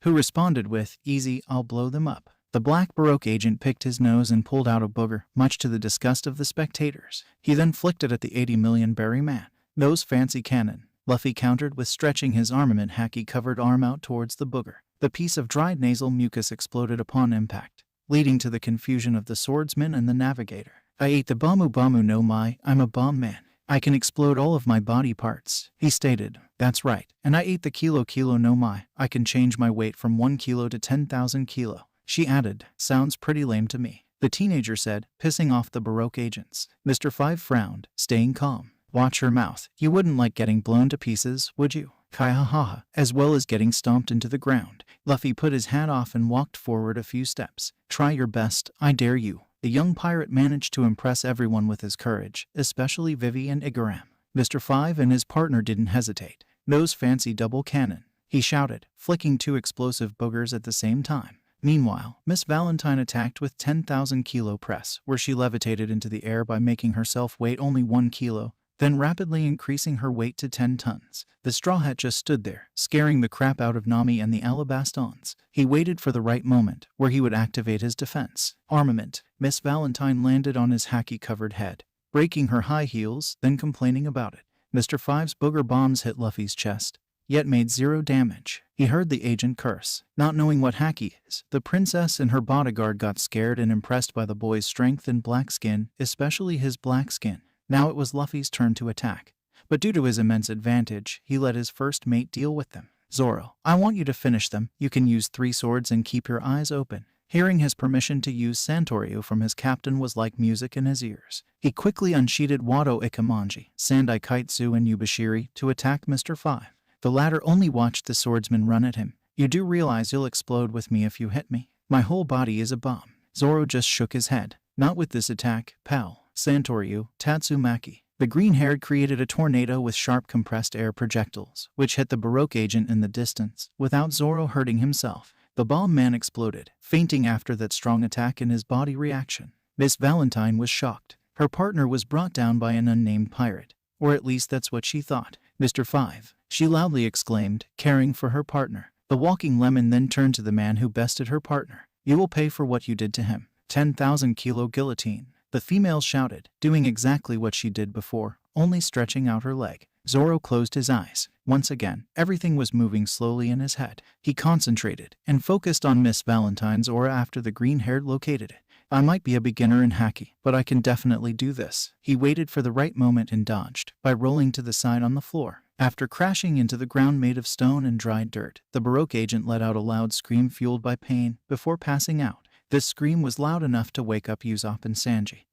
who responded with, "Easy, I'll blow them up." The black Baroque agent picked his nose and pulled out a booger, much to the disgust of the spectators. He then flicked it at the 80 million berry man. "Those fancy cannon," Luffy countered with stretching his armament haki-covered arm out towards the booger. The piece of dried nasal mucus exploded upon impact, leading to the confusion of the swordsman and the navigator. "I ate the Bamu no Mai. I'm a bomb man. I can explode all of my body parts," he stated. "That's right. And I ate the kilo no Mai. I can change my weight from 1 kilo to 10,000 kilo," she added. "Sounds pretty lame to me," the teenager said, pissing off the Baroque agents. Mr. Five frowned, staying calm. "Watch your mouth. You wouldn't like getting blown to pieces, would you? Kaihaha, as well as getting stomped into the ground." Luffy put his hat off and walked forward a few steps. "Try your best, I dare you." The young pirate managed to impress everyone with his courage, especially Vivi and Igaram. Mr. Five and his partner didn't hesitate. "Those fancy double cannon," he shouted, flicking 2 explosive boogers at the same time. Meanwhile, Miss Valentine attacked with 10,000 kilo press, where she levitated into the air by making herself weigh only 1 kilo, then rapidly increasing her weight to 10 tons. The Straw Hat just stood there, scaring the crap out of Nami and the Alabastans. He waited for the right moment, where he would activate his defense. Armament. Miss Valentine landed on his haki-covered head, breaking her high heels, then complaining about it. Mr. Five's booger bombs hit Luffy's chest, yet made 0 damage. He heard the agent curse. Not knowing what haki is, the princess and her bodyguard got scared and impressed by the boy's strength and black skin, especially his black skin. Now it was Luffy's turn to attack, but due to his immense advantage, he let his first mate deal with them. "Zoro, I want you to finish them. You can use 3 swords and keep your eyes open." Hearing his permission to use Santorio from his captain was like music in his ears. He quickly unsheated Wado Ikamanji, Sandai Kaitsu and Yubashiri to attack Mr. Five. The latter only watched the swordsman run at him. "You do realize you'll explode with me if you hit me? My whole body is a bomb." Zoro just shook his head. "Not with this attack, pal." Santoryu, Tatsumaki. The green-haired created a tornado with sharp compressed air projectiles, which hit the Baroque agent in the distance, without Zoro hurting himself. The bomb man exploded, fainting after that strong attack in his body reaction. Miss Valentine was shocked. Her partner was brought down by an unnamed pirate. Or at least that's what she thought. Mr. 5, she loudly exclaimed, caring for her partner. The walking lemon then turned to the man who bested her partner. You will pay for what you did to him. 10,000 kilo guillotine. The female shouted, doing exactly what she did before, only stretching out her leg. Zoro closed his eyes. Once again, everything was moving slowly in his head. He concentrated and focused on Miss Valentine's aura after the green-haired located it. I might be a beginner in haki, but I can definitely do this. He waited for the right moment and dodged by rolling to the side on the floor. After crashing into the ground made of stone and dried dirt, the Baroque agent let out a loud scream fueled by pain before passing out. This scream was loud enough to wake up Usopp and Sanji,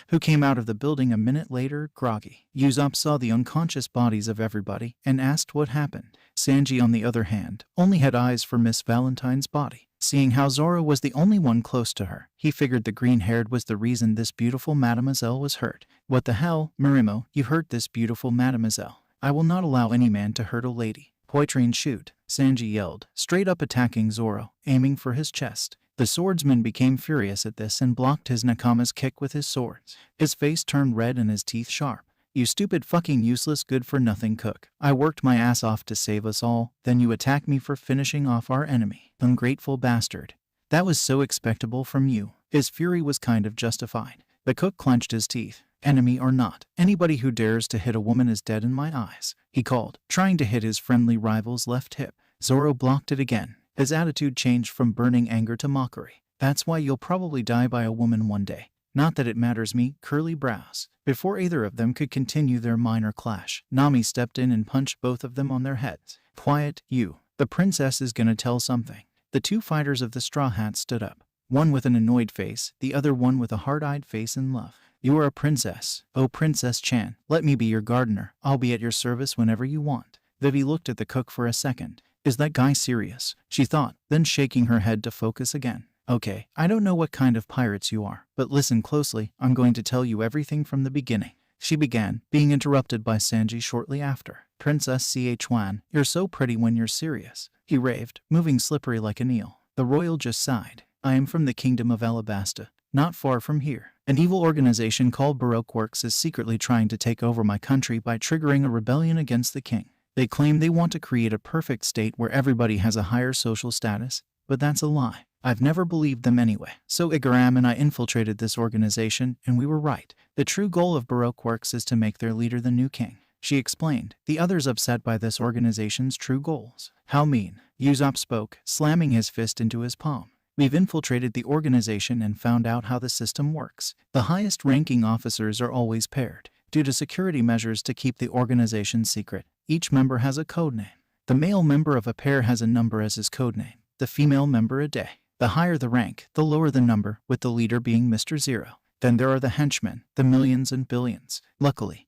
who came out of the building a minute later, groggy. Usopp saw the unconscious bodies of everybody and asked what happened. Sanji, on the other hand, only had eyes for Miss Valentine's body. Seeing how Zoro was the only one close to her, he figured the green-haired was the reason this beautiful mademoiselle was hurt. What the hell, Marimo, you hurt this beautiful mademoiselle. I will not allow any man to hurt a lady. Poitrain shoot, Sanji yelled, straight up attacking Zoro, aiming for his chest. The swordsman became furious at this and blocked his nakama's kick with his swords. His face turned red and his teeth sharp. You stupid fucking useless good-for-nothing cook. I worked my ass off to save us all, then you attack me for finishing off our enemy. Ungrateful bastard. That was so expectable from you. His fury was kind of justified. The cook clenched his teeth. Enemy or not, anybody who dares to hit a woman is dead in my eyes, he called, trying to hit his friendly rival's left hip. Zoro blocked it again. His attitude changed from burning anger to mockery. That's why you'll probably die by a woman one day. Not that it matters me, curly brows. Before either of them could continue their minor clash, Nami stepped in and punched both of them on their heads. Quiet, you. The princess is gonna tell something. The two fighters of the Straw Hats stood up. One with an annoyed face, the other one with a hard-eyed face in love. You are a princess. Oh, Princess Chan, let me be your gardener. I'll be at your service whenever you want. Vivi looked at the cook for a second. Is that guy serious? She thought, then shaking her head to focus again. Okay, I don't know what kind of pirates you are, but listen closely, I'm going to tell you everything from the beginning. She began, being interrupted by Sanji shortly after. Princess Chuan, you're so pretty when you're serious. He raved, moving slippery like an eel. The royal just sighed. I am from the kingdom of Alabasta, not far from here. An evil organization called Baroque Works is secretly trying to take over my country by triggering a rebellion against the king. They claim they want to create a perfect state where everybody has a higher social status, but that's a lie. I've never believed them anyway. So Igaram and I infiltrated this organization, and we were right. The true goal of Baroque Works is to make their leader the new king. She explained, the others upset by this organization's true goals. How mean. Usopp spoke, slamming his fist into his palm. We've infiltrated the organization and found out how the system works. The highest-ranking officers are always paired. Due to security measures to keep the organization secret, each member has a codename. The male member of a pair has a number as his codename, the female member a day. The higher the rank, the lower the number, with the leader being Mr. Zero. Then there are the henchmen, the millions and billions. Luckily,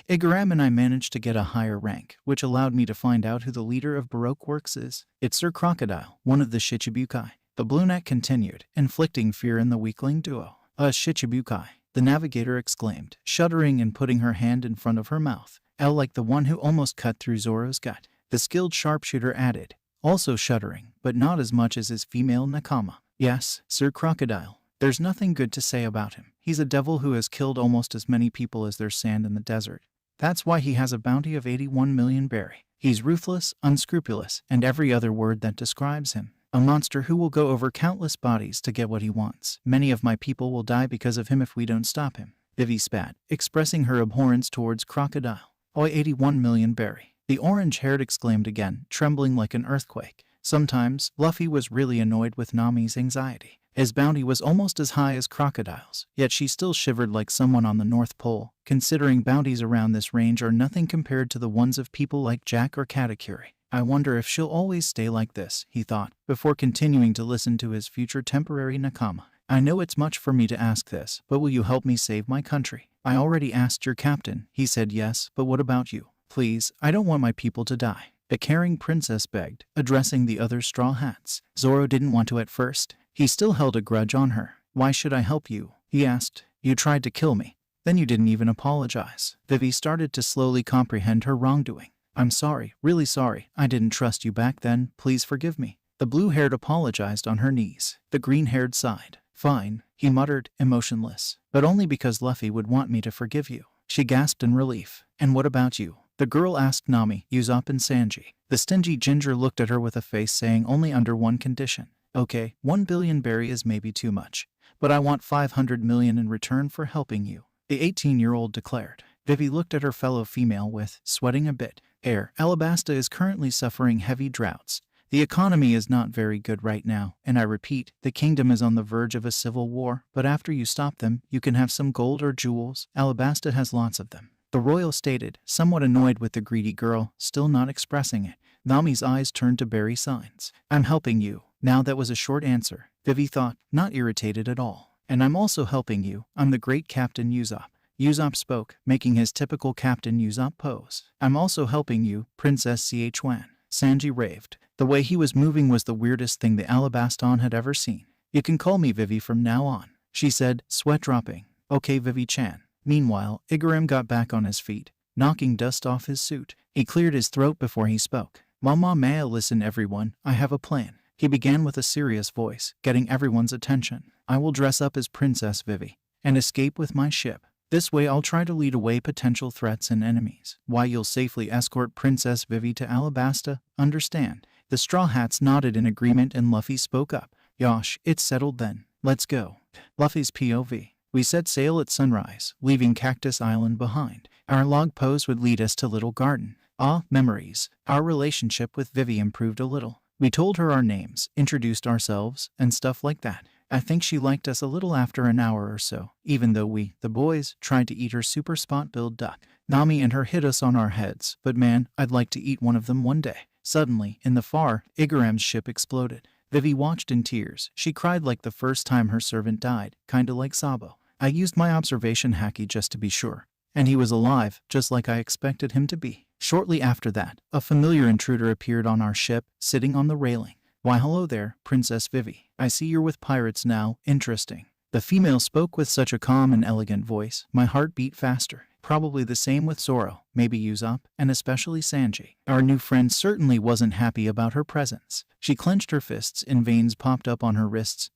Igaram and I managed to get a higher rank, which allowed me to find out who the leader of Baroque Works is. It's Sir Crocodile, one of the Shichibukai. The Blue Neck continued, inflicting fear in the weakling duo. Shichibukai, the navigator exclaimed, shuddering and putting her hand in front of her mouth. L like the one who almost cut through Zoro's gut. The skilled sharpshooter added, also shuddering, but not as much as his female nakama. Yes, Sir Crocodile. There's nothing good to say about him. He's a devil who has killed almost as many people as there's sand in the desert. That's why he has a bounty of 81 million berry. He's ruthless, unscrupulous, and every other word that describes him. A monster who will go over countless bodies to get what he wants. Many of my people will die because of him if we don't stop him. Vivi spat, expressing her abhorrence towards Crocodile. Oi, 81 million berry. The orange-haired exclaimed again, trembling like an earthquake. Sometimes, Luffy was really annoyed with Nami's anxiety. His bounty was almost as high as Crocodile's, yet she still shivered like someone on the North Pole, considering bounties around this range are nothing compared to the ones of people like Jack or Katakurii. I wonder if she'll always stay like this, he thought, before continuing to listen to his future temporary nakama. I know it's much for me to ask this, but will you help me save my country? I already asked your captain. He said yes, but what about you? Please, I don't want my people to die. The caring princess begged, addressing the other Straw Hats. Zoro didn't want to at first. He still held a grudge on her. Why should I help you? He asked. You tried to kill me. Then you didn't even apologize. Vivi started to slowly comprehend her wrongdoing. I'm sorry, really sorry. I didn't trust you back then. Please forgive me. The blue-haired apologized on her knees. The green-haired sighed. Fine, he muttered, emotionless. But only because Luffy would want me to forgive you. She gasped in relief. And what about you? The girl asked Nami, Usopp and Sanji. The stingy ginger looked at her with a face saying only under one condition. Okay, 1 billion berry is maybe too much. But I want 500 million in return for helping you. The 18-year-old declared. Vivi looked at her fellow female with, sweating a bit, air. Alabasta is currently suffering heavy droughts. The economy is not very good right now, and I repeat, the kingdom is on the verge of a civil war, but after you stop them, you can have some gold or jewels. Alabasta has lots of them. The royal stated, somewhat annoyed with the greedy girl, still not expressing it. Nami's eyes turned to berry signs. I'm helping you. Now that was a short answer. Vivi thought, not irritated at all. And I'm also helping you. I'm the great Captain Usopp. Usopp spoke, making his typical Captain Usopp pose. I'm also helping you, Princess Chwan. Sanji raved. The way he was moving was the weirdest thing the Alabaston had ever seen. You can call me Vivi from now on, she said, sweat dropping. Okay, Vivi-chan. Meanwhile, Igaram got back on his feet, knocking dust off his suit. He cleared his throat before he spoke. Mama Maya, listen everyone, I have a plan. He began with a serious voice, getting everyone's attention. I will dress up as Princess Vivi and escape with my ship. This way I'll try to lead away potential threats and enemies. Why you'll safely escort Princess Vivi to Alabasta, understand? The Straw Hats nodded in agreement and Luffy spoke up. Yosh, it's settled then. Let's go. Luffy's POV. We set sail at sunrise, leaving Cactus Island behind. Our log post would lead us to Little Garden. Ah, memories. Our relationship with Vivi improved a little. We told her our names, introduced ourselves, and stuff like that. I think she liked us a little after an hour or so, even though we, the boys, tried to eat her super spot-billed duck. Nami and her hit us on our heads, but man, I'd like to eat one of them one day. Suddenly, in the far, Igaram's ship exploded. Vivi watched in tears. She cried like the first time her servant died, kinda like Sabo. I used my observation hacky just to be sure. And he was alive, just like I expected him to be. Shortly after that, a familiar intruder appeared on our ship, sitting on the railing. Why hello there, Princess Vivi. I see you're with pirates now, interesting. The female spoke with such a calm and elegant voice, my heart beat faster. Probably the same with Zoro, maybe Usopp, and especially Sanji. Our new friend certainly wasn't happy about her presence. She clenched her fists and veins popped up on her wrists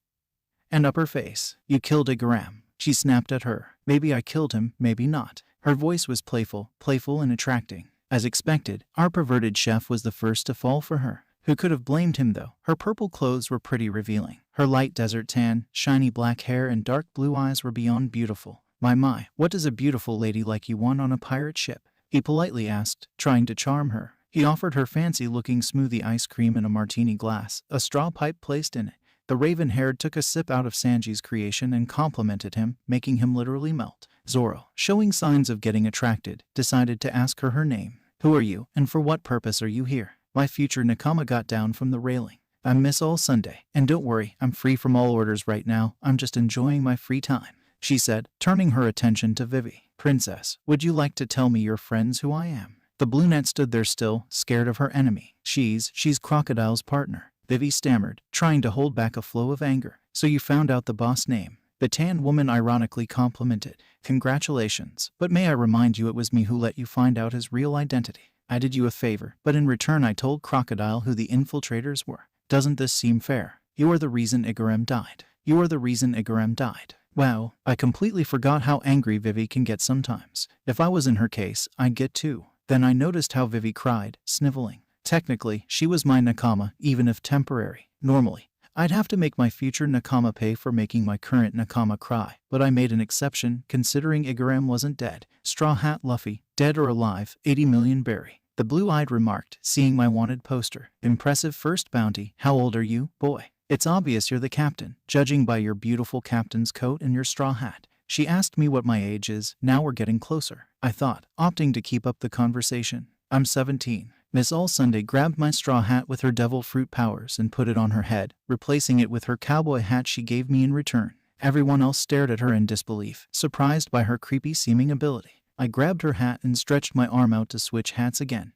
and up her face. You killed Igaram. She snapped at her. Maybe I killed him, maybe not. Her voice was playful and attracting. As expected, our perverted chef was the first to fall for her. Who could have blamed him though? Her purple clothes were pretty revealing. Her light desert tan, shiny black hair and dark blue eyes were beyond beautiful. My, what does a beautiful lady like you want on a pirate ship? He politely asked, trying to charm her. He offered her fancy-looking smoothie ice cream in a martini glass, a straw pipe placed in it. The raven-haired took a sip out of Sanji's creation and complimented him, making him literally melt. Zoro, showing signs of getting attracted, decided to ask her name. Who are you, and for what purpose are you here? My future nakama got down from the railing. I'm Miss All Sunday, and don't worry, I'm free from all orders right now, I'm just enjoying my free time, she said, turning her attention to Vivi. Princess, would you like to tell me your friends who I am? The brunette stood there still, scared of her enemy. She's Crocodile's partner. Vivi stammered, trying to hold back a flow of anger. So you found out the boss name. The tan woman ironically complimented. Congratulations, but may I remind you it was me who let you find out his real identity. I did you a favor, but in return I told Crocodile who the infiltrators were. Doesn't this seem fair? You are the reason Igaram died. You are the reason Igaram died. Wow, I completely forgot how angry Vivi can get sometimes. If I was in her case, I'd get too. Then I noticed how Vivi cried, sniveling. Technically, she was my nakama, even if temporary. Normally, I'd have to make my future nakama pay for making my current nakama cry, but I made an exception, considering Igaram wasn't dead. Straw Hat Luffy, dead or alive, 80 million berry. The blue-eyed remarked, seeing my wanted poster. Impressive first bounty. How old are you, boy? It's obvious you're the captain, judging by your beautiful captain's coat and your straw hat. She asked me what my age is. Now we're getting closer, I thought, opting to keep up the conversation. I'm 17. Miss All Sunday grabbed my straw hat with her devil fruit powers and put it on her head, replacing it with her cowboy hat she gave me in return. Everyone else stared at her in disbelief, surprised by her creepy-seeming ability. I grabbed her hat and stretched my arm out to switch hats again.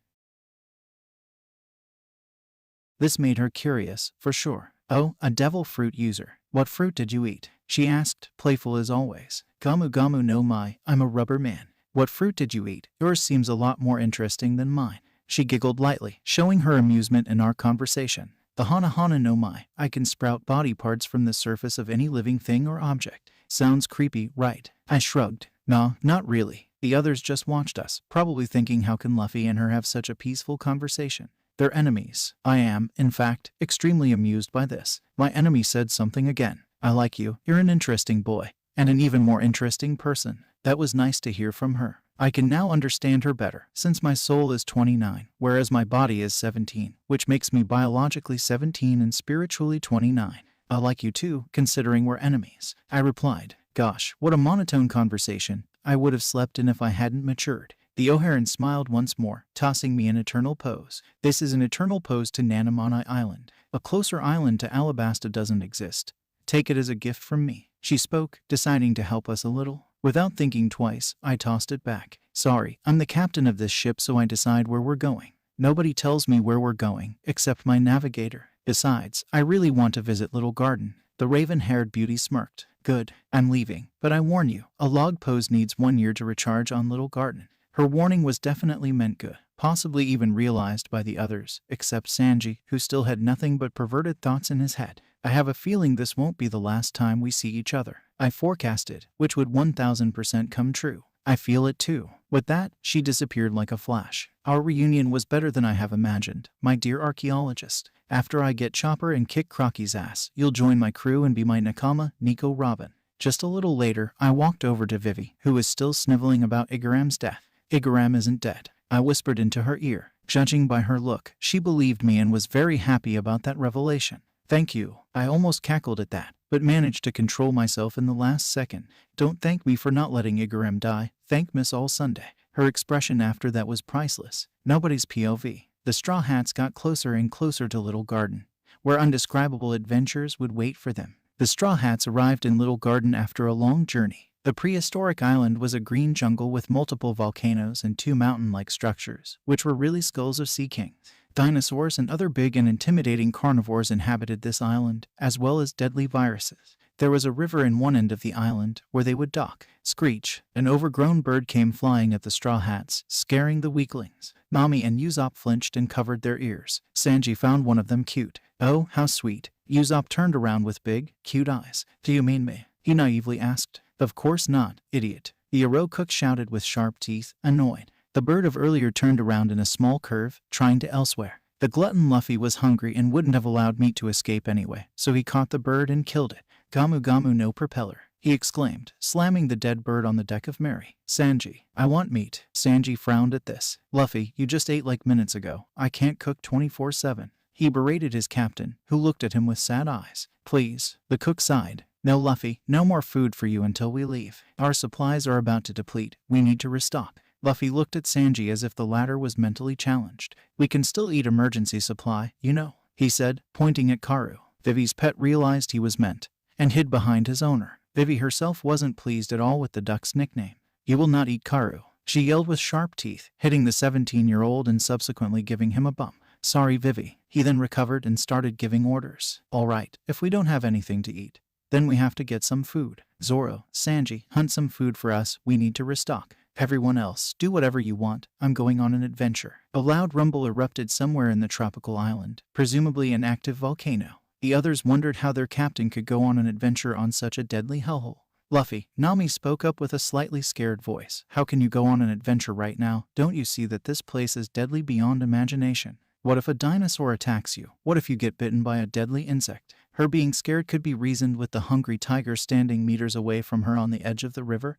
This made her curious, for sure. Oh, a devil fruit user. What fruit did you eat? She asked, playful as always. Gamu gamu no mai, I'm a rubber man. What fruit did you eat? Yours seems a lot more interesting than mine. She giggled lightly, showing her amusement in our conversation. The Nanohana no Mai. I can sprout body parts from the surface of any living thing or object. Sounds creepy, right? I shrugged. Nah, not really. The others just watched us, probably thinking how can Luffy and her have such a peaceful conversation. They're enemies. I am, in fact, extremely amused by this. My enemy said something again. I like you. You're an interesting boy. And an even more interesting person. That was nice to hear from her. I can now understand her better, since my soul is 29, whereas my body is 17, which makes me biologically 17 and spiritually 29. I like you too, considering we're enemies. I replied. Gosh, what a monotone conversation. I would have slept in if I hadn't matured. The O'Haran smiled once more, tossing me an eternal pose. This is an eternal pose to Nanohana Island. A closer island to Alabasta doesn't exist. Take it as a gift from me. She spoke, deciding to help us a little. Without thinking twice, I tossed it back. Sorry, I'm the captain of this ship, so I decide where we're going. Nobody tells me where we're going, except my navigator. Besides, I really want to visit Little Garden. The raven-haired beauty smirked. Good, I'm leaving. But I warn you, a log pose needs 1 year to recharge on Little Garden. Her warning was definitely meant good, possibly even realized by the others, except Sanji, who still had nothing but perverted thoughts in his head. I have a feeling this won't be the last time we see each other. I forecasted, which would 1000% come true. I feel it too. With that, she disappeared like a flash. Our reunion was better than I have imagined, my dear archaeologist. After I get Chopper and kick Crocky's ass, you'll join my crew and be my nakama, LuffyxRobin. Just a little later, I walked over to Vivi, who was still sniveling about Igaram's death. Igaram isn't dead. I whispered into her ear. Judging by her look, she believed me and was very happy about that revelation. Thank you. I almost cackled at that, but managed to control myself in the last second. Don't thank me for not letting Igaram die. Thank Miss All Sunday. Her expression after that was priceless. Nobody's POV. The Straw Hats got closer and closer to Little Garden, where undescribable adventures would wait for them. The Straw Hats arrived in Little Garden after a long journey. The prehistoric island was a green jungle with multiple volcanoes and 2 mountain-like structures, which were really skulls of sea kings. Dinosaurs and other big and intimidating carnivores inhabited this island, as well as deadly viruses. There was a river in one end of the island where they would dock. Screech, an overgrown bird, came flying at the Straw Hats, scaring the weaklings. Nami and Usopp flinched and covered their ears. Sanji found one of them cute. Oh, how sweet. Usopp turned around with big, cute eyes. Do you mean me? He naively asked. Of course not, idiot. The Aro cook shouted with sharp teeth, annoyed. The bird of earlier turned around in a small curve, trying to elsewhere. The glutton Luffy was hungry and wouldn't have allowed meat to escape anyway, so he caught the bird and killed it. Gamu Gamu no propeller, he exclaimed, slamming the dead bird on the deck of Mary. Sanji, I want meat. Sanji frowned at this. Luffy, you just ate like minutes ago. I can't cook 24/7. He berated his captain, who looked at him with sad eyes. Please. The cook sighed. No, Luffy, no more food for you until we leave. Our supplies are about to deplete. We need to restock. Luffy looked at Sanji as if the latter was mentally challenged. We can still eat emergency supply, you know, he said, pointing at Karu. Vivi's pet realized he was meant, and hid behind his owner. Vivi herself wasn't pleased at all with the duck's nickname. You will not eat Karu, she yelled with sharp teeth, hitting the 17-year-old and subsequently giving him a bump. Sorry, Vivi. He then recovered and started giving orders. All right, if we don't have anything to eat, then we have to get some food. Zoro, Sanji, hunt some food for us. We need to restock. Everyone else, do whatever you want. I'm going on an adventure. A loud rumble erupted somewhere in the tropical island, presumably an active volcano. The others wondered how their captain could go on an adventure on such a deadly hellhole. Luffy, Nami spoke up with a slightly scared voice. How can you go on an adventure right now? Don't you see that this place is deadly beyond imagination? What if a dinosaur attacks you? What if you get bitten by a deadly insect? Her being scared could be reasoned with the hungry tiger standing meters away from her on the edge of the river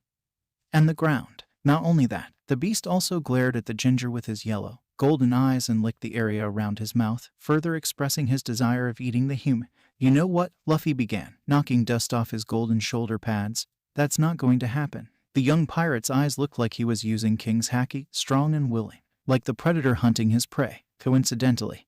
and the ground. Not only that, the beast also glared at the ginger with his yellow, golden eyes and licked the area around his mouth, further expressing his desire of eating the human. You know what? Luffy began, knocking dust off his golden shoulder pads. That's not going to happen. The young pirate's eyes looked like he was using King's Haki, strong and willing, like the predator hunting his prey. Coincidentally,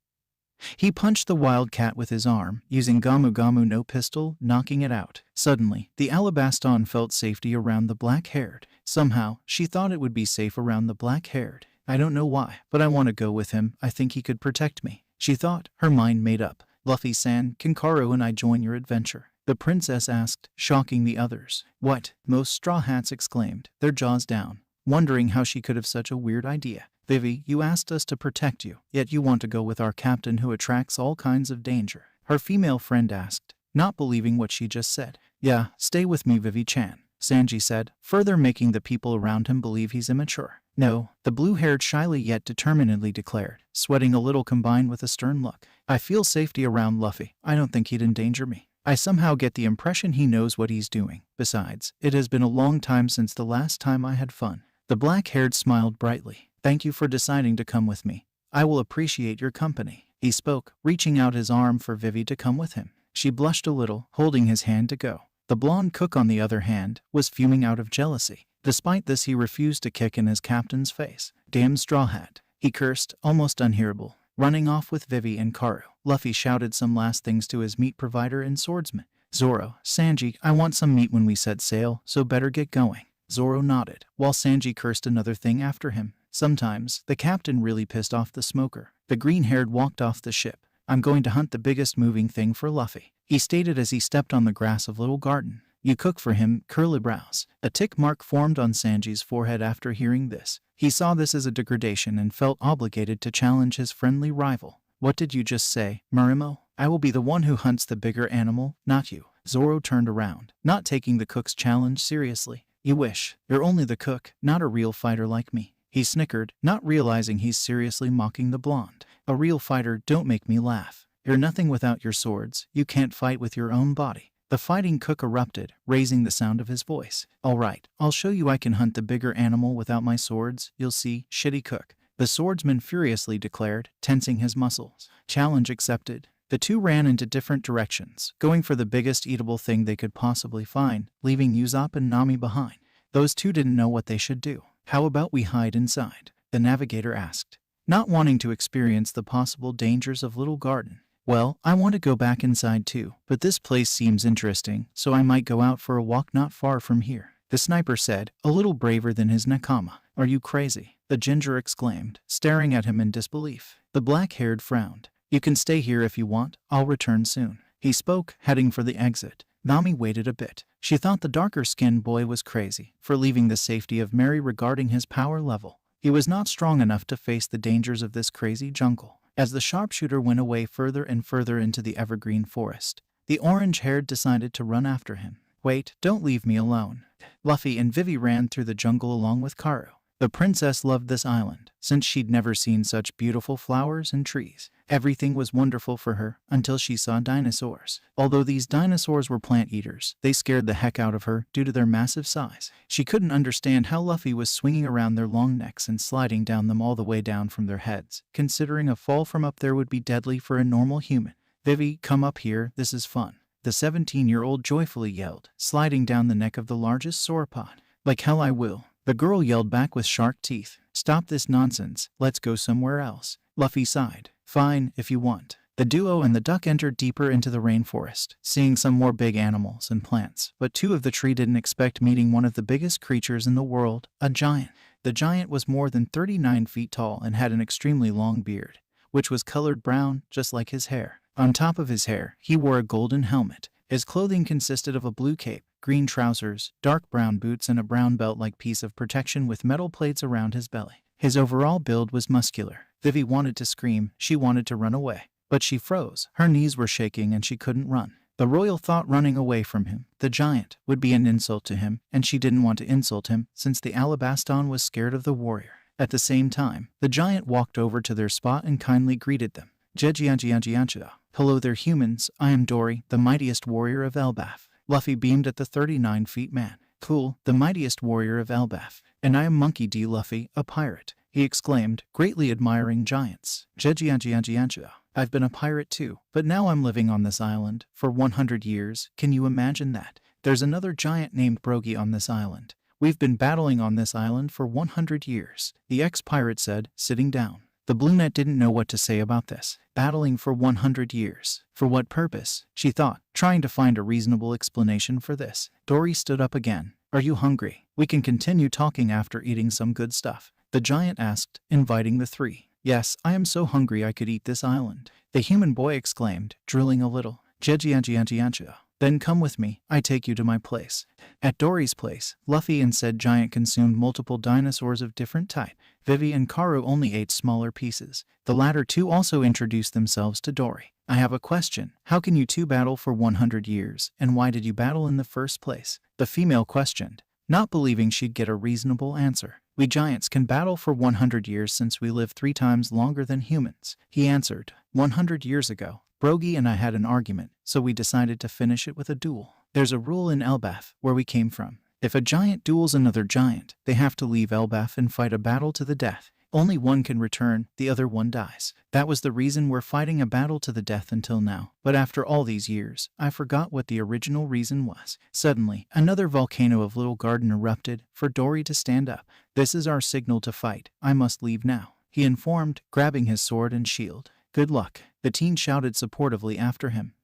he punched the wildcat with his arm, using Gamu Gamu no pistol, knocking it out. Suddenly, the Alabasta felt safety around the black-haired. Somehow, she thought it would be safe around the black-haired. I don't know why, but I want to go with him. I think he could protect me. She thought, her mind made up. Luffy-san, can Kuro and I join your adventure? The princess asked, shocking the others. What? Most Straw Hats exclaimed, their jaws down. wondering how she could have such a weird idea. Vivi, you asked us to protect you, yet you want to go with our captain who attracts all kinds of danger, her female friend asked, not believing what she just said. Yeah, stay with me, Vivi-chan, Sanji said, further making the people around him believe he's immature. No, the blue-haired shyly yet determinedly declared, sweating a little combined with a stern look. I feel safety around Luffy. I don't think he'd endanger me. I somehow get the impression he knows what he's doing. Besides, it has been a long time since the last time I had fun. The black-haired smiled brightly. Thank you for deciding to come with me. I will appreciate your company. He spoke, reaching out his arm for Vivi to come with him. She blushed a little, holding his hand to go. The blonde cook, on the other hand, was fuming out of jealousy. Despite this, he refused to kick in his captain's face. Damn straw hat, he cursed, almost unhearable. Running off with Vivi and Kuro, Luffy shouted some last things to his meat provider and swordsman. Zoro, Sanji, I want some meat when we set sail, so better get going. Zoro nodded, while Sanji cursed another thing after him. Sometimes, the captain really pissed off the smoker. The green-haired walked off the ship. I'm going to hunt the biggest moving thing for Luffy, he stated as he stepped on the grass of Little Garden. You cook for him, curly brows. A tick mark formed on Sanji's forehead after hearing this. He saw this as a degradation and felt obligated to challenge his friendly rival. What did you just say, Marimo? I will be the one who hunts the bigger animal, not you. Zoro turned around, not taking the cook's challenge seriously. You wish. You're only the cook, not a real fighter like me. He snickered, not realizing he's seriously mocking the blonde. A real fighter, don't make me laugh. You're nothing without your swords. You can't fight with your own body. The fighting cook erupted, raising the sound of his voice. All right, I'll show you I can hunt the bigger animal without my swords. You'll see, shitty cook. The swordsman furiously declared, tensing his muscles. Challenge accepted. The two ran into different directions, going for the biggest eatable thing they could possibly find, leaving Usopp and Nami behind. Those two didn't know what they should do. How about we hide inside? The navigator asked, not wanting to experience the possible dangers of Little Garden. Well, I want to go back inside too, but this place seems interesting, so I might go out for a walk not far from here. The sniper said, a little braver than his nakama. Are you crazy? The ginger exclaimed, staring at him in disbelief. The black-haired frowned. You can stay here if you want. I'll return soon. He spoke, heading for the exit. Nami waited a bit. She thought the darker-skinned boy was crazy for leaving the safety of Mary regarding his power level. He was not strong enough to face the dangers of this crazy jungle. As the sharpshooter went away further and further into the evergreen forest, the orange-haired decided to run after him. Wait, don't leave me alone. Luffy and Vivi ran through the jungle along with Kuro. The princess loved this island, since she'd never seen such beautiful flowers and trees. Everything was wonderful for her until she saw dinosaurs. Although these dinosaurs were plant eaters, they scared the heck out of her due to their massive size. She couldn't understand how Luffy was swinging around their long necks and sliding down them all the way down from their heads, considering a fall from up there would be deadly for a normal human. Vivi, come up here, this is fun. The 17-year-old joyfully yelled, sliding down the neck of the largest sauropod. Like hell I will. The girl yelled back with shark teeth. Stop this nonsense, let's go somewhere else. Luffy sighed. Fine, if you want. The duo and the duck entered deeper into the rainforest, seeing some more big animals and plants, but two of the three didn't expect meeting one of the biggest creatures in the world, a giant. The giant was more than 39 feet tall and had an extremely long beard, which was colored brown, just like his hair. On top of his hair, he wore a golden helmet. His clothing consisted of a blue cape, green trousers, dark brown boots, and a brown belt-like piece of protection with metal plates around his belly. His overall build was muscular. Vivi wanted to scream, she wanted to run away. But she froze, her knees were shaking and she couldn't run. The royal thought running away from him, the giant, would be an insult to him, and she didn't want to insult him since the Alabastan was scared of the warrior. At the same time, the giant walked over to their spot and kindly greeted them. Jejianjianjianchia. Hello there humans, I am Dory, the mightiest warrior of Elbaf. Luffy beamed at the 39 feet man. Cool, the mightiest warrior of Elbaf. And I am Monkey D. Luffy, a pirate, he exclaimed, greatly admiring giants. Jejianjianjianchia. I've been a pirate too, but now I'm living on this island for 100 years. Can you imagine that? There's another giant named Brogy on this island. We've been battling on this island for 100 years, the ex-pirate said, sitting down. The Bluenet didn't know what to say about this. Battling for 100 years. For what purpose? She thought, trying to find a reasonable explanation for this. Dory stood up again. Are you hungry? We can continue talking after eating some good stuff, the giant asked, inviting the three. Yes, I am so hungry I could eat this island, the human boy exclaimed, drooling a little. Jejianjianjianchia. Then come with me, I take you to my place. At Dory's place, Luffy and said giant consumed multiple dinosaurs of different type. Vivi and Kuro only ate smaller pieces. The latter two also introduced themselves to Dory. I have a question. How can you two battle for 100 years, and why did you battle in the first place? The female questioned, not believing she'd get a reasonable answer. We giants can battle for 100 years since we live 3 times longer than humans. He answered, 100 years ago, Brogy and I had an argument, so we decided to finish it with a duel. There's a rule in Elbaf, where we came from. If a giant duels another giant, they have to leave Elbaf and fight a battle to the death. Only one can return, the other one dies. That was the reason we're fighting a battle to the death until now. But after all these years, I forgot what the original reason was. Suddenly, another volcano of Little Garden erupted, for Dory to stand up. This is our signal to fight. I must leave now, he informed, grabbing his sword and shield. Good luck. The teen shouted supportively after him.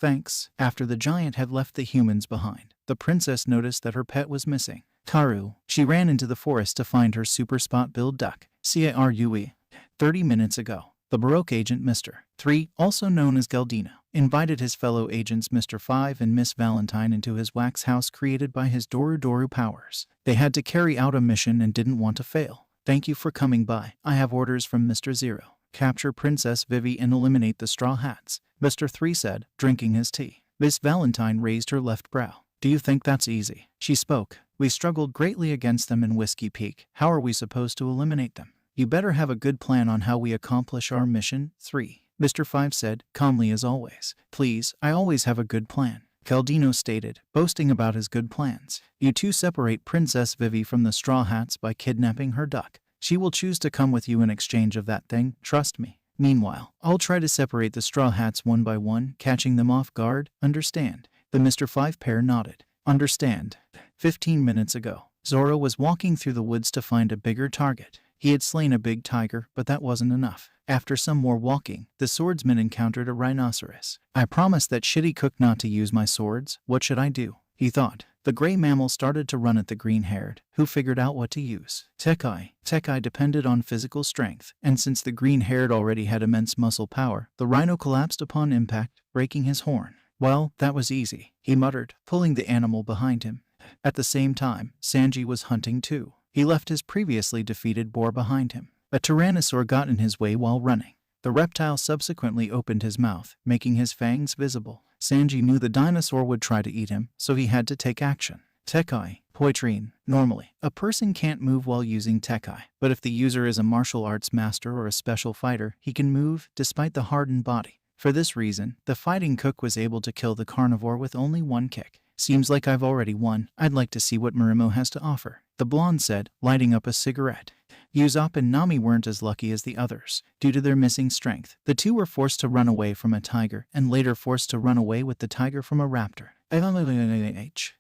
Thanks. After the giant had left the humans behind, the princess noticed that her pet was missing. Karu. She ran into the forest to find her super spot-billed duck, Karue. 30 minutes ago, the Baroque agent Mr. 3, also known as Galdino, invited his fellow agents Mr. 5 and Miss Valentine into his wax house created by his Doru powers. They had to carry out a mission and didn't want to fail. Thank you for coming by. I have orders from Mr. 0. Capture Princess Vivi and eliminate the Straw Hats, Mr. 3 said, drinking his tea. Miss Valentine raised her left brow. Do you think that's easy? She spoke. We struggled greatly against them in Whiskey Peak. How are we supposed to eliminate them? You better have a good plan on how we accomplish our mission. 3. Mr. 5 said, calmly as always. Please, I always have a good plan, Galdino stated, boasting about his good plans. You two separate Princess Vivi from the Straw Hats by kidnapping her duck. She will choose to come with you in exchange of that thing, trust me. Meanwhile, I'll try to separate the Straw Hats one by one, catching them off guard, understand? The Mr. 5 pair nodded. Understand. 15 minutes ago, Zoro was walking through the woods to find a bigger target. He had slain a big tiger, but that wasn't enough. After some more walking, the swordsman encountered a rhinoceros. I promised that shitty cook not to use my swords. What should I do? He thought. The gray mammal started to run at the green-haired, who figured out what to use. Tekai depended on physical strength, and since the green-haired already had immense muscle power, the rhino collapsed upon impact, breaking his horn. Well, that was easy, he muttered, pulling the animal behind him. At the same time, Sanji was hunting too. He left his previously defeated boar behind him. A tyrannosaur got in his way while running. The reptile subsequently opened his mouth, making his fangs visible. Sanji knew the dinosaur would try to eat him, so he had to take action. Tekai, Poitrine. Normally, a person can't move while using Tekai, but if the user is a martial arts master or a special fighter, he can move, despite the hardened body. For this reason, the fighting cook was able to kill the carnivore with only one kick. Seems like I've already won. I'd like to see what Marimo has to offer, the blonde said, lighting up a cigarette. Usopp and Nami weren't as lucky as the others. Due to their missing strength, the two were forced to run away from a tiger and later forced to run away with the tiger from a raptor.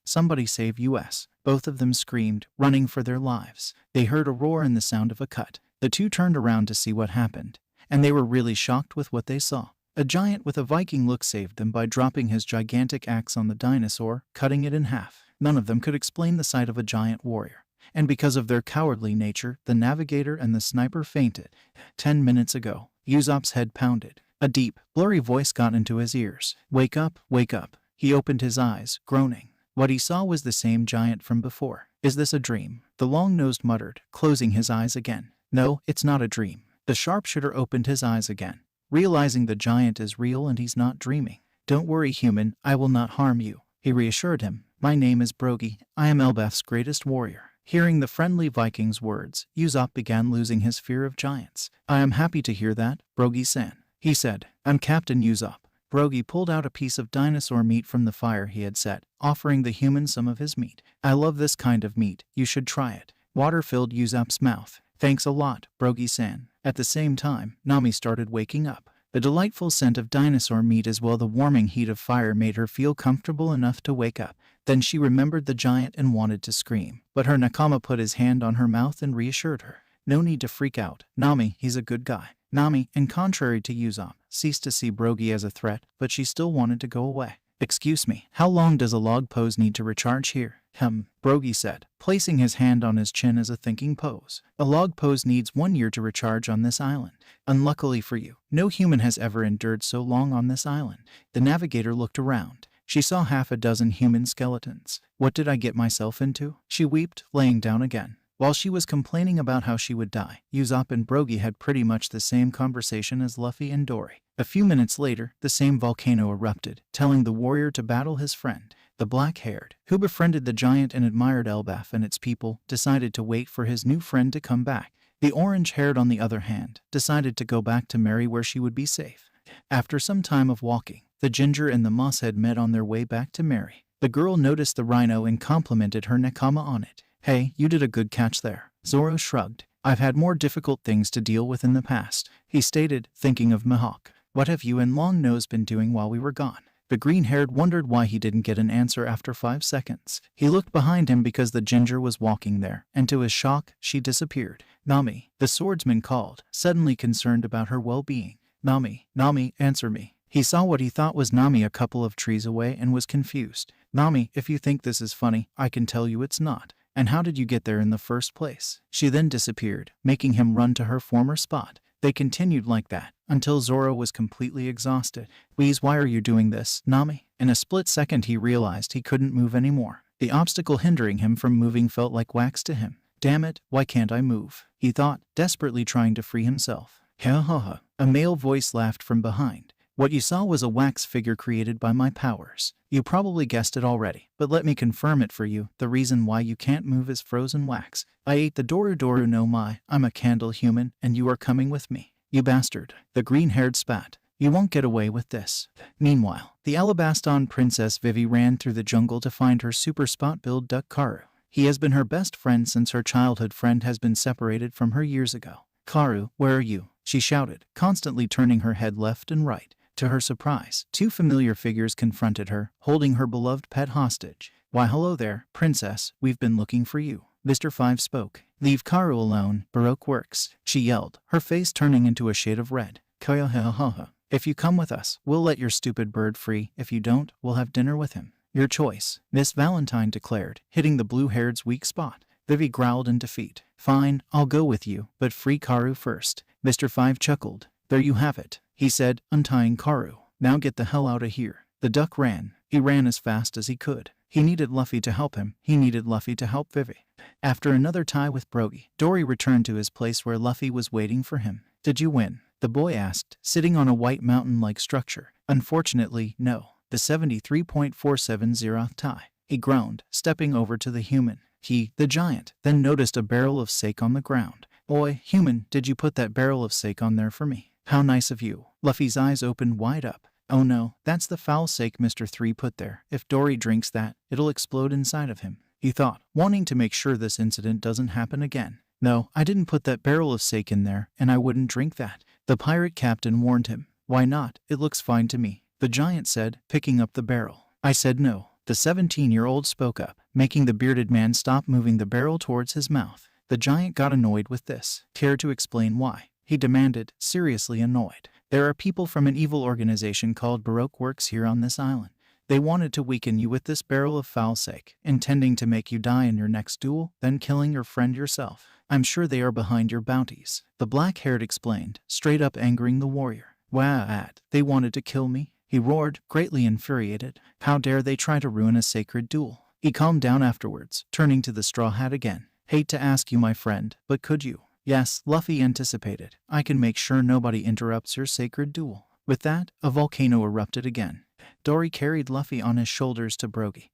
Somebody save us. Both of them screamed, running for their lives. They heard a roar and the sound of a cut. The two turned around to see what happened, and they were really shocked with what they saw. A giant with a Viking look saved them by dropping his gigantic axe on the dinosaur, cutting it in half. None of them could explain the sight of a giant warrior, and because of their cowardly nature, the navigator and the sniper fainted. 10 minutes ago, Usopp's head pounded. A deep, blurry voice got into his ears. Wake up, wake up. He opened his eyes, groaning. What he saw was the same giant from before. Is this a dream? The long-nosed muttered, closing his eyes again. No, it's not a dream. The sharpshooter opened his eyes again, realizing the giant is real and he's not dreaming. Don't worry, human, I will not harm you, he reassured him. My name is Brogy. I am Elbaf's greatest warrior. Hearing the friendly Viking's words, Usopp began losing his fear of giants. I am happy to hear that, Brogy-san, he said. I'm Captain Usopp. Brogy pulled out a piece of dinosaur meat from the fire he had set, offering the human some of his meat. I love this kind of meat. You should try it. Water filled Usopp's mouth. Thanks a lot, Brogy-san. At the same time, Nami started waking up. The delightful scent of dinosaur meat as well the warming heat of fire made her feel comfortable enough to wake up. Then she remembered the giant and wanted to scream, but her nakama put his hand on her mouth and reassured her. No need to freak out, Nami, he's a good guy. Nami, and contrary to Usopp, ceased to see Brogy as a threat, but she still wanted to go away. Excuse me, how long does a log pose need to recharge here? Brogy said, placing his hand on his chin as a thinking pose. A log pose needs 1 year to recharge on this island. Unluckily for you, no human has ever endured so long on this island. The navigator looked around. She saw half a dozen human skeletons. What did I get myself into? She wept, laying down again. While she was complaining about how she would die, Usopp and Brogy had pretty much the same conversation as Luffy and Dory. A few minutes later, the same volcano erupted, telling the warrior to battle his friend. The black-haired, who befriended the giant and admired Elbaf and its people, decided to wait for his new friend to come back. The orange-haired, on the other hand, decided to go back to Mary where she would be safe. After some time of walking, the ginger and the mosshead met on their way back to Mary. The girl noticed the rhino and complimented her nakama on it. Hey, you did a good catch there. Zoro shrugged. I've had more difficult things to deal with in the past, he stated, thinking of Mihawk. What have you and Long Nose been doing while we were gone? The green-haired wondered why he didn't get an answer after 5 seconds. He looked behind him because the ginger was walking there, and to his shock, she disappeared. Nami, the swordsman called, suddenly concerned about her well-being. Nami, answer me. He saw what he thought was Nami a couple of trees away and was confused. Nami, if you think this is funny, I can tell you it's not. And how did you get there in the first place? She then disappeared, making him run to her former spot. They continued like that, until Zoro was completely exhausted. Please, why are you doing this, Nami? In a split second he realized he couldn't move anymore. The obstacle hindering him from moving felt like wax to him. Damn it, why can't I move? He thought, desperately trying to free himself. Ha ha ha. A male voice laughed from behind. What you saw was a wax figure created by my powers. You probably guessed it already, but let me confirm it for you. The reason why you can't move is frozen wax. I ate the Doru no Mai. I'm a candle human, and you are coming with me. You bastard. The green-haired spat. You won't get away with this. Meanwhile, the Alabastan princess Vivi ran through the jungle to find her super spot-build duck Karu. He has been her best friend since her childhood friend has been separated from her years ago. Karu, where are you? She shouted, constantly turning her head left and right. To her surprise, 2 familiar figures confronted her, holding her beloved pet hostage. Why hello there, princess, we've been looking for you. Mr. 5 spoke. Leave Karu alone, Baroque Works, she yelled, her face turning into a shade of red. Koyohahaha. If you come with us, we'll let your stupid bird free. If you don't, we'll have dinner with him. Your choice, Miss Valentine declared, hitting the blue-haired's weak spot. Vivi growled in defeat. Fine, I'll go with you, but free Karu first. Mr. 5 chuckled. There you have it, he said, untying Karu. Now get the hell out of here. The duck ran. He ran as fast as he could. He needed Luffy to help him. He needed Luffy to help Vivi. After another tie with Brogy, Dory returned to his place where Luffy was waiting for him. Did you win? The boy asked, sitting on a white mountain-like structure. Unfortunately, no. The 73.470th tie. He groaned, stepping over to the human. He, the giant, then noticed a barrel of sake on the ground. Boy, human, did you put that barrel of sake on there for me? How nice of you. Luffy's eyes opened wide up. Oh no, that's the foul sake Mr. 3 put there. If Dory drinks that, it'll explode inside of him, he thought, wanting to make sure this incident doesn't happen again. No, I didn't put that barrel of sake in there, and I wouldn't drink that. The pirate captain warned him. Why not? It looks fine to me, the giant said, picking up the barrel. I said no. The 17-year-old spoke up, making the bearded man stop moving the barrel towards his mouth. The giant got annoyed with this. Care to explain why? He demanded, seriously annoyed. There are people from an evil organization called Baroque Works here on this island. They wanted to weaken you with this barrel of foul sake, intending to make you die in your next duel, then killing your friend yourself. I'm sure they are behind your bounties, the black-haired explained, straight up angering the warrior. What? They wanted to kill me? He roared, greatly infuriated. How dare they try to ruin a sacred duel? He calmed down afterwards, turning to the straw hat again. Hate to ask you, my friend, but could you? Yes, Luffy anticipated. I can make sure nobody interrupts your sacred duel. With that, a volcano erupted again. Dory carried Luffy on his shoulders to Brogy,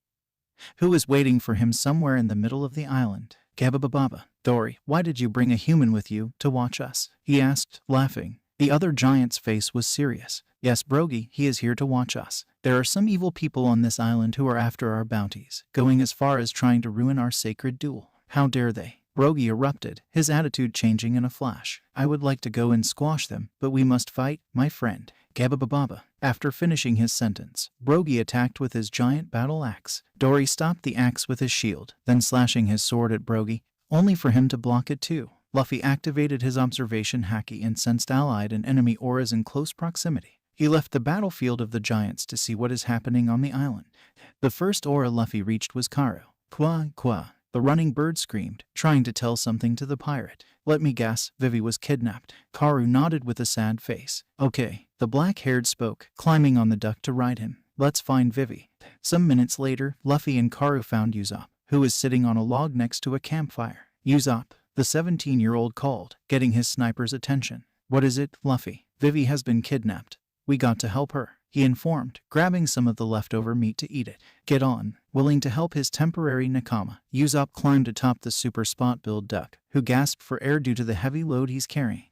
who was waiting for him somewhere in the middle of the island. Gabababa. Dory, why did you bring a human with you to watch us? He asked, laughing. The other giant's face was serious. Yes, Brogy, he is here to watch us. There are some evil people on this island who are after our bounties, going as far as trying to ruin our sacred duel. How dare they? Brogy erupted, his attitude changing in a flash. I would like to go and squash them, but we must fight, my friend. Gabababa. After finishing his sentence, Brogy attacked with his giant battle axe. Dory stopped the axe with his shield, then slashing his sword at Brogy, only for him to block it too. Luffy activated his observation haki and sensed allied and enemy auras in close proximity. He left the battlefield of the giants to see what is happening on the island. The first aura Luffy reached was Karu. Kwa, kwa. The running bird screamed, trying to tell something to the pirate. Let me guess, Vivi was kidnapped. Karu nodded with a sad face. Okay, the black-haired spoke, climbing on the duck to ride him. Let's find Vivi. Some minutes later, Luffy and Karu found Usopp, who was sitting on a log next to a campfire. Usopp, the 17-year-old called, getting his sniper's attention. What is it, Luffy? Vivi has been kidnapped. We got to help her, he informed, grabbing some of the leftover meat to eat it. Get on. Willing to help his temporary nakama, Usopp climbed atop the super spot-billed duck, who gasped for air due to the heavy load he's carrying.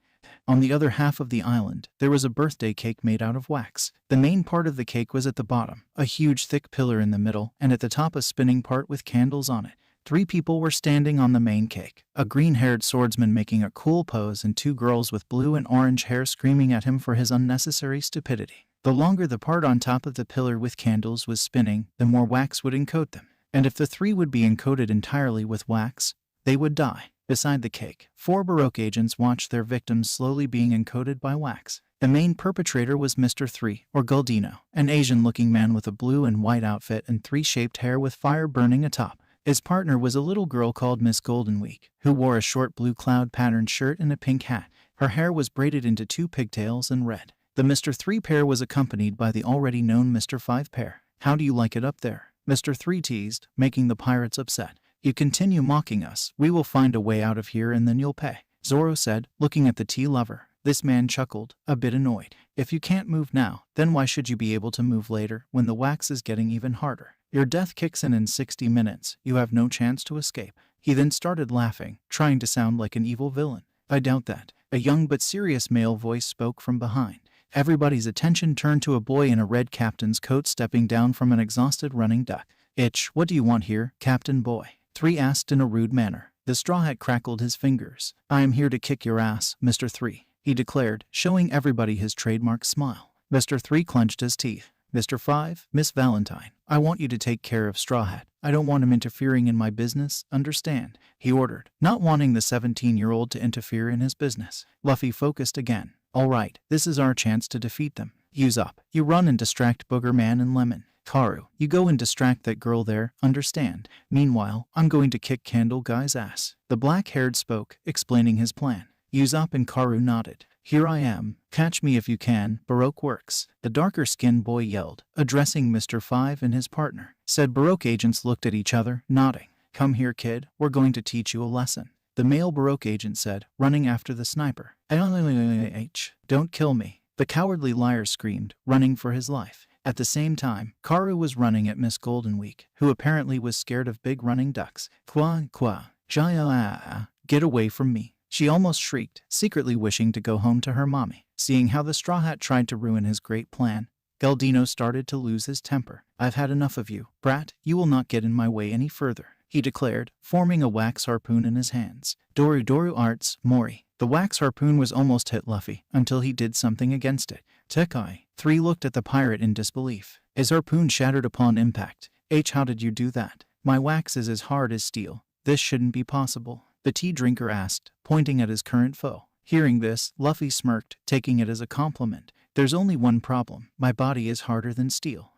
On the other half of the island, there was a birthday cake made out of wax. The main part of the cake was at the bottom, a huge thick pillar in the middle, and at the top a spinning part with candles on it. 3 people were standing on the main cake, a green-haired swordsman making a cool pose and 2 girls with blue and orange hair screaming at him for his unnecessary stupidity. The longer the part on top of the pillar with candles was spinning, the more wax would encode them. And if the 3 would be encoded entirely with wax, they would die. Beside the cake, 4 Baroque agents watched their victims slowly being encoded by wax. The main perpetrator was Mr. 3, or Guldino, an Asian-looking man with a blue and white outfit and 3-shaped hair with fire burning atop. His partner was a little girl called Miss Goldenweek, who wore a short blue cloud-patterned shirt and a pink hat. Her hair was braided into 2 pigtails and red. The Mr. 3 pair was accompanied by the already known Mr. 5 pair. How do you like it up there? Mr. 3 teased, making the pirates upset. You continue mocking us, we will find a way out of here and then you'll pay, Zoro said, looking at the tea lover. This man chuckled, a bit annoyed. If you can't move now, then why should you be able to move later, when the wax is getting even harder? Your death kicks in 60 minutes, you have no chance to escape. He then started laughing, trying to sound like an evil villain. I doubt that. A young but serious male voice spoke from behind. Everybody's attention turned to a boy in a red captain's coat stepping down from an exhausted running duck. Itch, what do you want here, Captain Boy? 3 asked in a rude manner. The straw hat crackled his fingers. I am here to kick your ass, Mr. 3, he declared, showing everybody his trademark smile. Mr. 3 clenched his teeth. Mr. 5, Miss Valentine, I want you to take care of Straw Hat. I don't want him interfering in my business, understand? He ordered, not wanting the 17-year-old to interfere in his business. Luffy focused again. All right, this is our chance to defeat them. Usopp, you run and distract Booger Man and Lemon. Karu, you go and distract that girl there, understand? Meanwhile, I'm going to kick Candle Guy's ass. The black-haired spoke, explaining his plan. Usopp and Karu nodded. Here I am. Catch me if you can, Baroque Works. The darker-skinned boy yelled, addressing Mr. 5 and his partner. Said Baroque agents looked at each other, nodding. Come here, kid, we're going to teach you a lesson. The male Baroque agent said, running after the sniper. Don't kill me. The cowardly liar screamed, running for his life. At the same time, Karu was running at Miss Goldenweek, who apparently was scared of big running ducks. Kwa, jaya, get away from me. She almost shrieked, secretly wishing to go home to her mommy. Seeing how the Straw Hat tried to ruin his great plan, Guldino started to lose his temper. I've had enough of you, brat. You will not get in my way any further, he declared, forming a wax harpoon in his hands. Doru arts, Mori. The wax harpoon was almost hit Luffy, until he did something against it. Tekai. 3 looked at the pirate in disbelief. His harpoon shattered upon impact. How did you do that? My wax is as hard as steel. This shouldn't be possible, the tea drinker asked, pointing at his current foe. Hearing this, Luffy smirked, taking it as a compliment. There's only one problem. My body is harder than steel.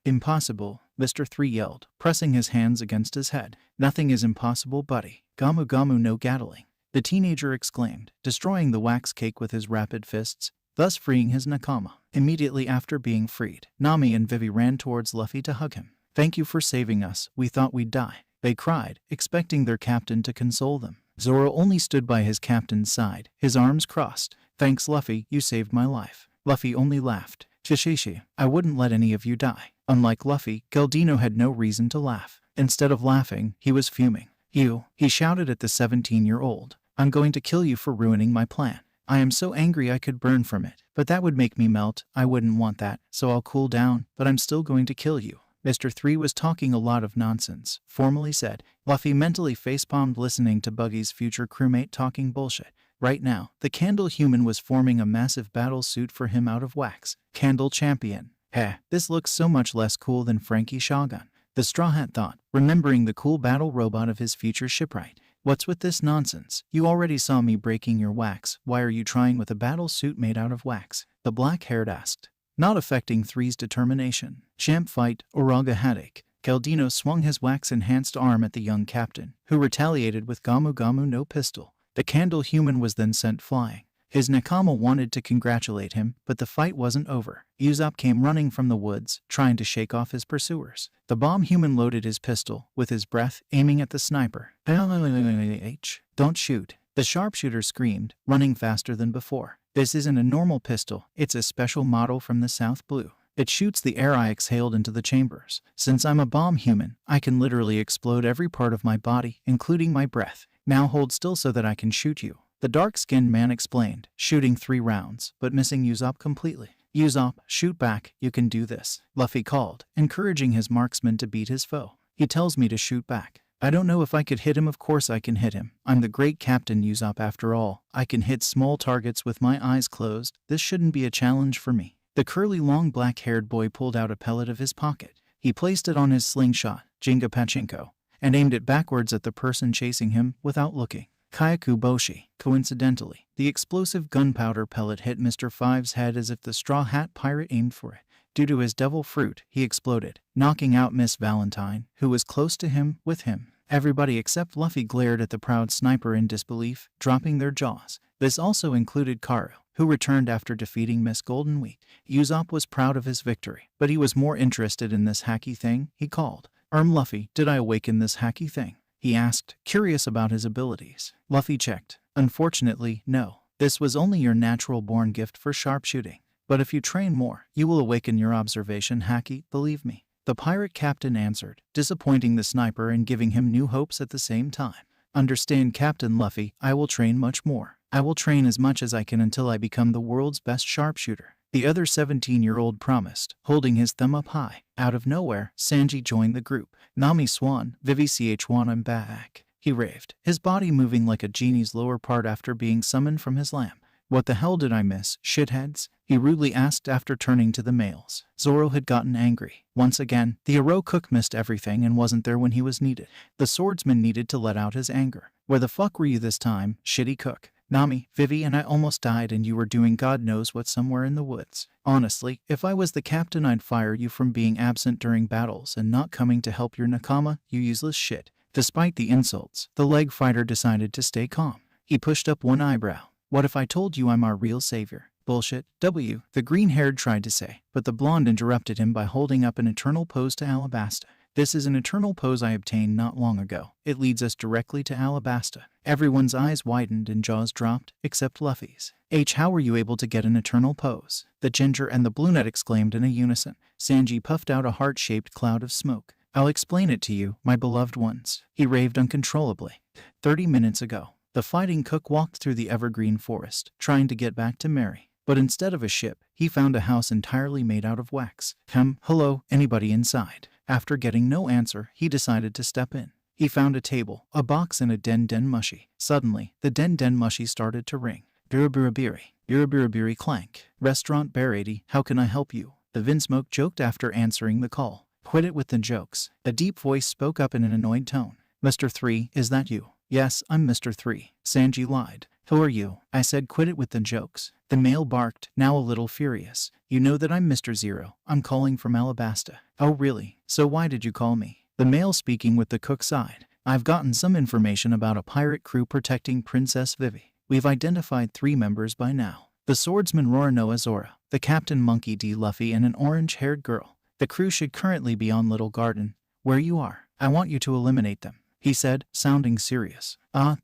Impossible, Mr. 3 yelled, pressing his hands against his head. Nothing is impossible, buddy. Gamu gamu no gattling, the teenager exclaimed, destroying the wax cake with his rapid fists, thus freeing his nakama. Immediately after being freed, Nami and Vivi ran towards Luffy to hug him. Thank you for saving us. We thought we'd die, they cried, expecting their captain to console them. Zoro only stood by his captain's side, his arms crossed. Thanks, Luffy, you saved my life. Luffy only laughed. Chishishi, I wouldn't let any of you die. Unlike Luffy, Guldino had no reason to laugh. Instead of laughing, he was fuming. You, he shouted at the 17-year-old. I'm going to kill you for ruining my plan. I am so angry I could burn from it, but that would make me melt. I wouldn't want that, so I'll cool down, but I'm still going to kill you. Mr. 3 was talking a lot of nonsense, formally said. Luffy mentally facepalmed listening to Buggy's future crewmate talking bullshit. Right now, the Candle human was forming a massive battle suit for him out of wax. Candle champion. Heh, this looks so much less cool than Frankie Shogun, the Straw Hat thought, remembering the cool battle robot of his future shipwright. What's with this nonsense? You already saw me breaking your wax. Why are you trying with a battle suit made out of wax? The black-haired asked. Not affecting 3's determination. Champ fight, Uraga headache. Galdino swung his wax-enhanced arm at the young captain, who retaliated with Gamu Gamu no pistol. The candle human was then sent flying. His nakama wanted to congratulate him, but the fight wasn't over. Usopp came running from the woods, trying to shake off his pursuers. The bomb human loaded his pistol, with his breath, aiming at the sniper. Don't shoot. The sharpshooter screamed, running faster than before. This isn't a normal pistol, it's a special model from the South Blue. It shoots the air I exhaled into the chambers. Since I'm a bomb human, I can literally explode every part of my body, including my breath. Now hold still so that I can shoot you. The dark-skinned man explained, shooting 3 rounds, but missing Usopp completely. Usopp, shoot back, you can do this, Luffy called, encouraging his marksman to beat his foe. He tells me to shoot back. I don't know if I could hit him. Of course I can hit him. I'm the great Captain Usopp after all. I can hit small targets with my eyes closed. This shouldn't be a challenge for me. The curly long black-haired boy pulled out a pellet of his pocket. He placed it on his slingshot, Jinga Pachinko, and aimed it backwards at the person chasing him without looking. Kyaku Boshi. Coincidentally, the explosive gunpowder pellet hit Mr. Five's head as if the Straw Hat Pirate aimed for it. Due to his devil fruit, he exploded, knocking out Miss Valentine, who was close to him, with him. Everybody except Luffy glared at the proud sniper in disbelief, dropping their jaws. This also included Kuro, who returned after defeating Miss Golden Wheat. Usopp was proud of his victory, but he was more interested in this hacky thing, he called. Luffy, did I awaken this hacky thing? He asked, curious about his abilities. Luffy checked. Unfortunately, no. This was only your natural-born gift for sharpshooting. But if you train more, you will awaken your observation haki, believe me. The pirate captain answered, disappointing the sniper and giving him new hopes at the same time. Understand, Captain Luffy, I will train much more. I will train as much as I can until I become the world's best sharpshooter. The other 17-year-old promised, holding his thumb up high. Out of nowhere, Sanji joined the group. Nami Swan, Vivi Ch1, I'm back, he raved, his body moving like a genie's lower part after being summoned from his lamp. What the hell did I miss, shitheads? He rudely asked after turning to the males. Zoro had gotten angry. Once again, the Aro cook missed everything and wasn't there when he was needed. The swordsman needed to let out his anger. Where the fuck were you this time, shitty cook? Nami, Vivi and I almost died and you were doing God knows what somewhere in the woods. Honestly, if I was the captain I'd fire you from being absent during battles and not coming to help your nakama, you useless shit. Despite the insults, the leg fighter decided to stay calm. He pushed up one eyebrow. What if I told you I'm our real savior? Bullshit. The green-haired tried to say, but the blonde interrupted him by holding up an eternal pose to Alabasta. This is an eternal pose I obtained not long ago. It leads us directly to Alabasta. Everyone's eyes widened and jaws dropped, except Luffy's. How were you able to get an eternal pose? The ginger and the brunette exclaimed in a unison. Sanji puffed out a heart-shaped cloud of smoke. I'll explain it to you, my beloved ones. He raved uncontrollably. 30 minutes ago, the fighting cook walked through the evergreen forest, trying to get back to Mary. But instead of a ship, he found a house entirely made out of wax. Hello, anybody inside? After getting no answer, he decided to step in. He found a table, a box, and a den mushy. Suddenly, the den mushy started to ring. Birabirabiri clank. Restaurant Baratie, how can I help you? The Vinsmoke joked after answering the call. Quit it with the jokes. A deep voice spoke up in an annoyed tone. Mr. 3, is that you? Yes, I'm Mr. 3. Sanji lied. Who are you? I said quit it with the jokes. The male barked, now a little furious. You know that I'm Mr. 0. I'm calling from Alabasta. Oh really? So why did you call me? The male speaking with the cook sighed. I've gotten some information about a pirate crew protecting Princess Vivi. We've identified 3 members by now. The swordsman Roronoa Zora, the captain Monkey D. Luffy, and an orange-haired girl. The crew should currently be on Little Garden, where you are. I want you to eliminate them, he said, sounding serious.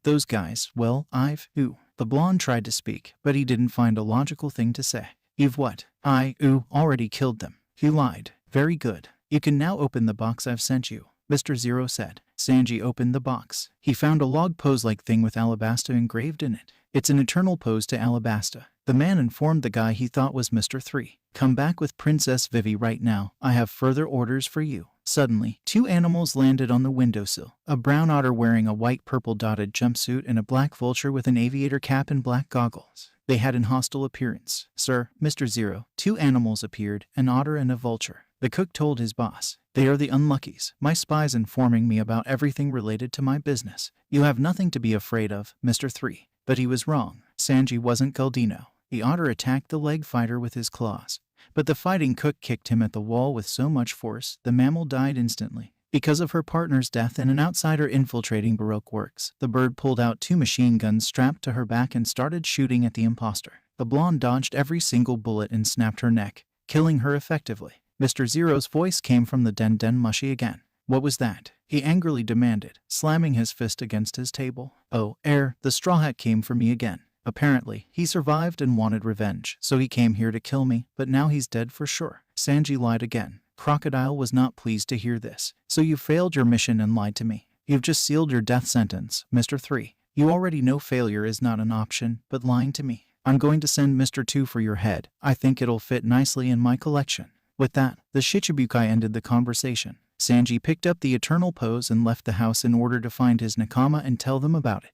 Those guys, well, The blonde tried to speak, but he didn't find a logical thing to say. You've what? Already killed them. He lied. Very good. You can now open the box I've sent you, Mr. 0 said. Sanji opened the box. He found a log pose-like thing with Alabasta engraved in it. It's an eternal pose to Alabasta. The man informed the guy he thought was Mr. 3. Come back with Princess Vivi right now. I have further orders for you. Suddenly, 2 animals landed on the windowsill. A brown otter wearing a white-purple dotted jumpsuit and a black vulture with an aviator cap and black goggles. They had an hostile appearance. Sir, Mr. 0, 2 animals appeared, an otter and a vulture. The cook told his boss. They are the unluckies, my spies informing me about everything related to my business. You have nothing to be afraid of, Mr. 3. But he was wrong. Sanji wasn't Galdino. The otter attacked the leg fighter with his claws. But the fighting cook kicked him at the wall with so much force, the mammal died instantly. Because of her partner's death and an outsider infiltrating Baroque Works, the bird pulled out 2 machine guns strapped to her back and started shooting at the imposter. The blonde dodged every single bullet and snapped her neck, killing her effectively. Mr. Zero's voice came from the den mushy again. What was that? He angrily demanded, slamming his fist against his table. Oh, the Straw Hat came for me again. Apparently, he survived and wanted revenge, so he came here to kill me, but now he's dead for sure. Sanji lied again. Crocodile was not pleased to hear this. So you failed your mission and lied to me. You've just sealed your death sentence, Mr. 3. You already know failure is not an option, but lying to me. I'm going to send Mr. 2 for your head. I think it'll fit nicely in my collection. With that, the Shichibukai ended the conversation. Sanji picked up the eternal pose and left the house in order to find his nakama and tell them about it.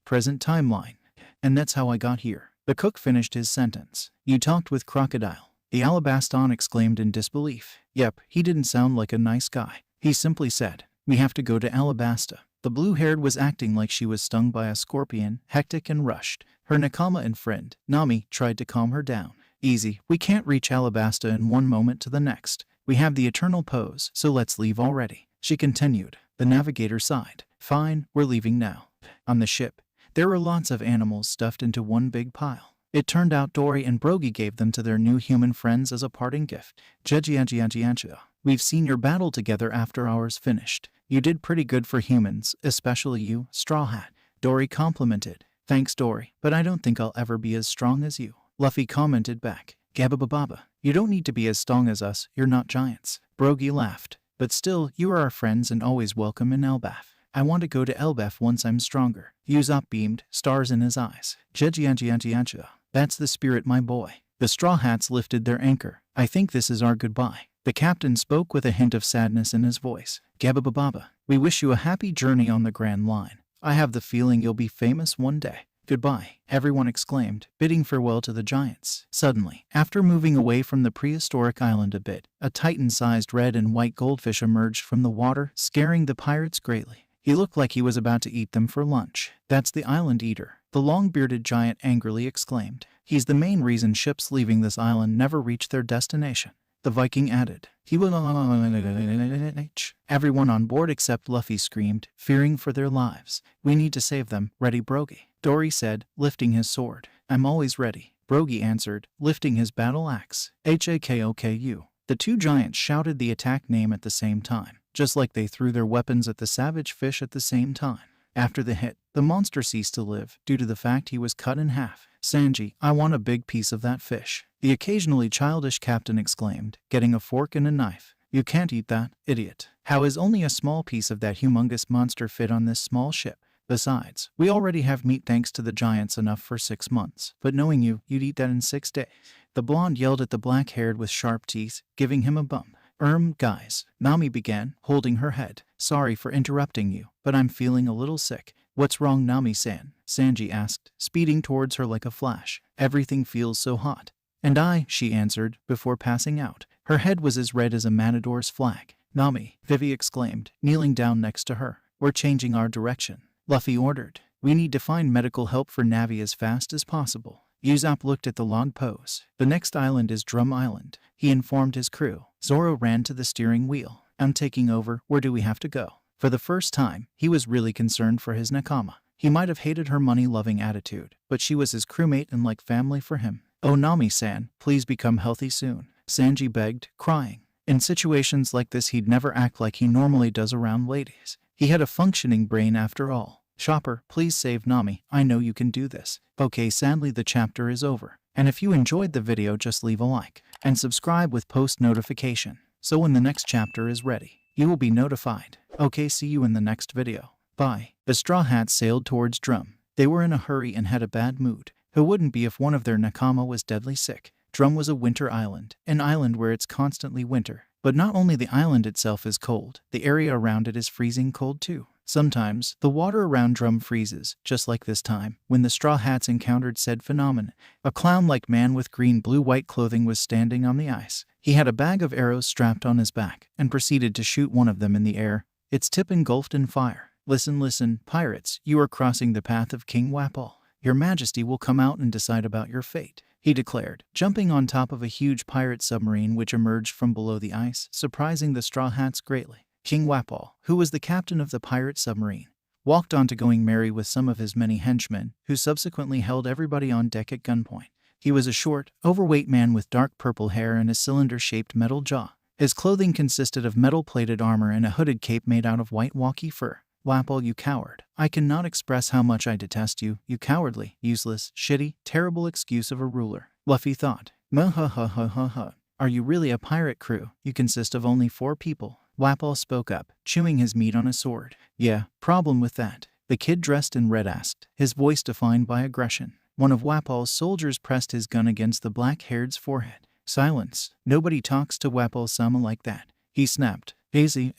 Present timeline. And that's how I got here. The cook finished his sentence. You talked with Crocodile. The Alabastan exclaimed in disbelief. Yep, he didn't sound like a nice guy. He simply said, we have to go to Alabasta. The blue-haired was acting like she was stung by a scorpion, hectic and rushed. Her nakama and friend, Nami, tried to calm her down. Easy, we can't reach Alabasta in one moment to the next. We have the eternal pose, so let's leave already. She continued. The navigator sighed. Fine, we're leaving now. On the ship, there were lots of animals stuffed into one big pile. It turned out Dory and Brogy gave them to their new human friends as a parting gift. Jejianjianjianjia. We've seen your battle together after ours finished. You did pretty good for humans, especially you, Straw Hat. Dory complimented. Thanks, Dory, but I don't think I'll ever be as strong as you. Luffy commented back. Gababababa. You don't need to be as strong as us, you're not giants. Brogy laughed. But still, you are our friends and always welcome in Elbaf. I want to go to Elbaf once I'm stronger. Usopp beamed, stars in his eyes. Jejianjianjianjia. That's the spirit, my boy. The Straw Hats lifted their anchor. I think this is our goodbye. The captain spoke with a hint of sadness in his voice. Gababababa. We wish you a happy journey on the Grand Line. I have the feeling you'll be famous one day. Goodbye, everyone exclaimed, bidding farewell to the giants. Suddenly, after moving away from the prehistoric island a bit, a titan-sized red and white goldfish emerged from the water, scaring the pirates greatly. He looked like he was about to eat them for lunch. That's the island eater, the long-bearded giant angrily exclaimed. He's the main reason ships leaving this island never reach their destination. The Viking added. He will. Everyone on board except Luffy screamed, fearing for their lives. We need to save them. Ready, Brogy? Dory said, lifting his sword. I'm always ready. Brogy answered, lifting his battle axe. Hakoku. The two giants shouted the attack name at the same time, just like they threw their weapons at the savage fish at the same time. After the hit, the monster ceased to live due to the fact he was cut in half. Sanji, I want a big piece of that fish. The occasionally childish captain exclaimed, getting a fork and a knife. You can't eat that, idiot. How is only a small piece of that humongous monster fit on this small ship? Besides, we already have meat thanks to the giants enough for 6 months. But knowing you, you'd eat that in 6 days. The blonde yelled at the black-haired with sharp teeth, giving him a bump. Guys, Nami began, holding her head. Sorry for interrupting you, but I'm feeling a little sick. What's wrong, Nami-san? Sanji asked, speeding towards her like a flash. Everything feels so hot. And she answered, before passing out. Her head was as red as a matador's flag. Nami, Vivi exclaimed, kneeling down next to her. We're changing our direction. Luffy ordered. We need to find medical help for Navi as fast as possible. Usopp looked at the log pose. The next island is Drum Island. He informed his crew. Zoro ran to the steering wheel. I'm taking over. Where do we have to go? For the first time, he was really concerned for his nakama. He might have hated her money-loving attitude, but she was his crewmate and like family for him. Oh, Nami-san, please become healthy soon. Sanji begged, crying. In situations like this, he'd never act like he normally does around ladies. He had a functioning brain after all. Chopper, please save Nami. I know you can do this. Okay, sadly the chapter is over. And if you enjoyed the video, just leave a like and subscribe with post notification. So when the next chapter is ready, you will be notified. Okay, see you in the next video. Bye. The Straw Hats sailed towards Drum. They were in a hurry and had a bad mood. Who wouldn't be if one of their nakama was deadly sick? Drum was a winter island, an island where it's constantly winter. But not only the island itself is cold, the area around it is freezing cold too. Sometimes, the water around Drum freezes, just like this time, when the Straw Hats encountered said phenomenon. A clown-like man with green-blue-white clothing was standing on the ice. He had a bag of arrows strapped on his back, and proceeded to shoot one of them in the air. Its tip engulfed in fire. Listen, pirates, you are crossing the path of King Wapol. Your Majesty will come out and decide about your fate. he declared, jumping on top of a huge pirate submarine which emerged from below the ice, surprising the Straw Hats greatly. King Wapol, who was the captain of the pirate submarine, walked on to going merry with some of his many henchmen, who subsequently held everybody on deck at gunpoint. He was a short, overweight man with dark purple hair and a cylinder-shaped metal jaw. His clothing consisted of metal-plated armor and a hooded cape made out of white walkie fur. Wapol, you coward. I cannot express how much I detest you, you cowardly, useless, shitty, terrible excuse of a ruler. Luffy thought. Muh-ha-ha-ha-ha-ha. Are you really a pirate crew? You consist of only 4 people. Wapol spoke up, chewing his meat on a sword. Yeah, problem with that. The kid dressed in red asked, his voice defined by aggression. One of Wapol's soldiers pressed his gun against the black-haired's forehead. Silence. Nobody talks to Wapol-sama like that. He snapped. Easy.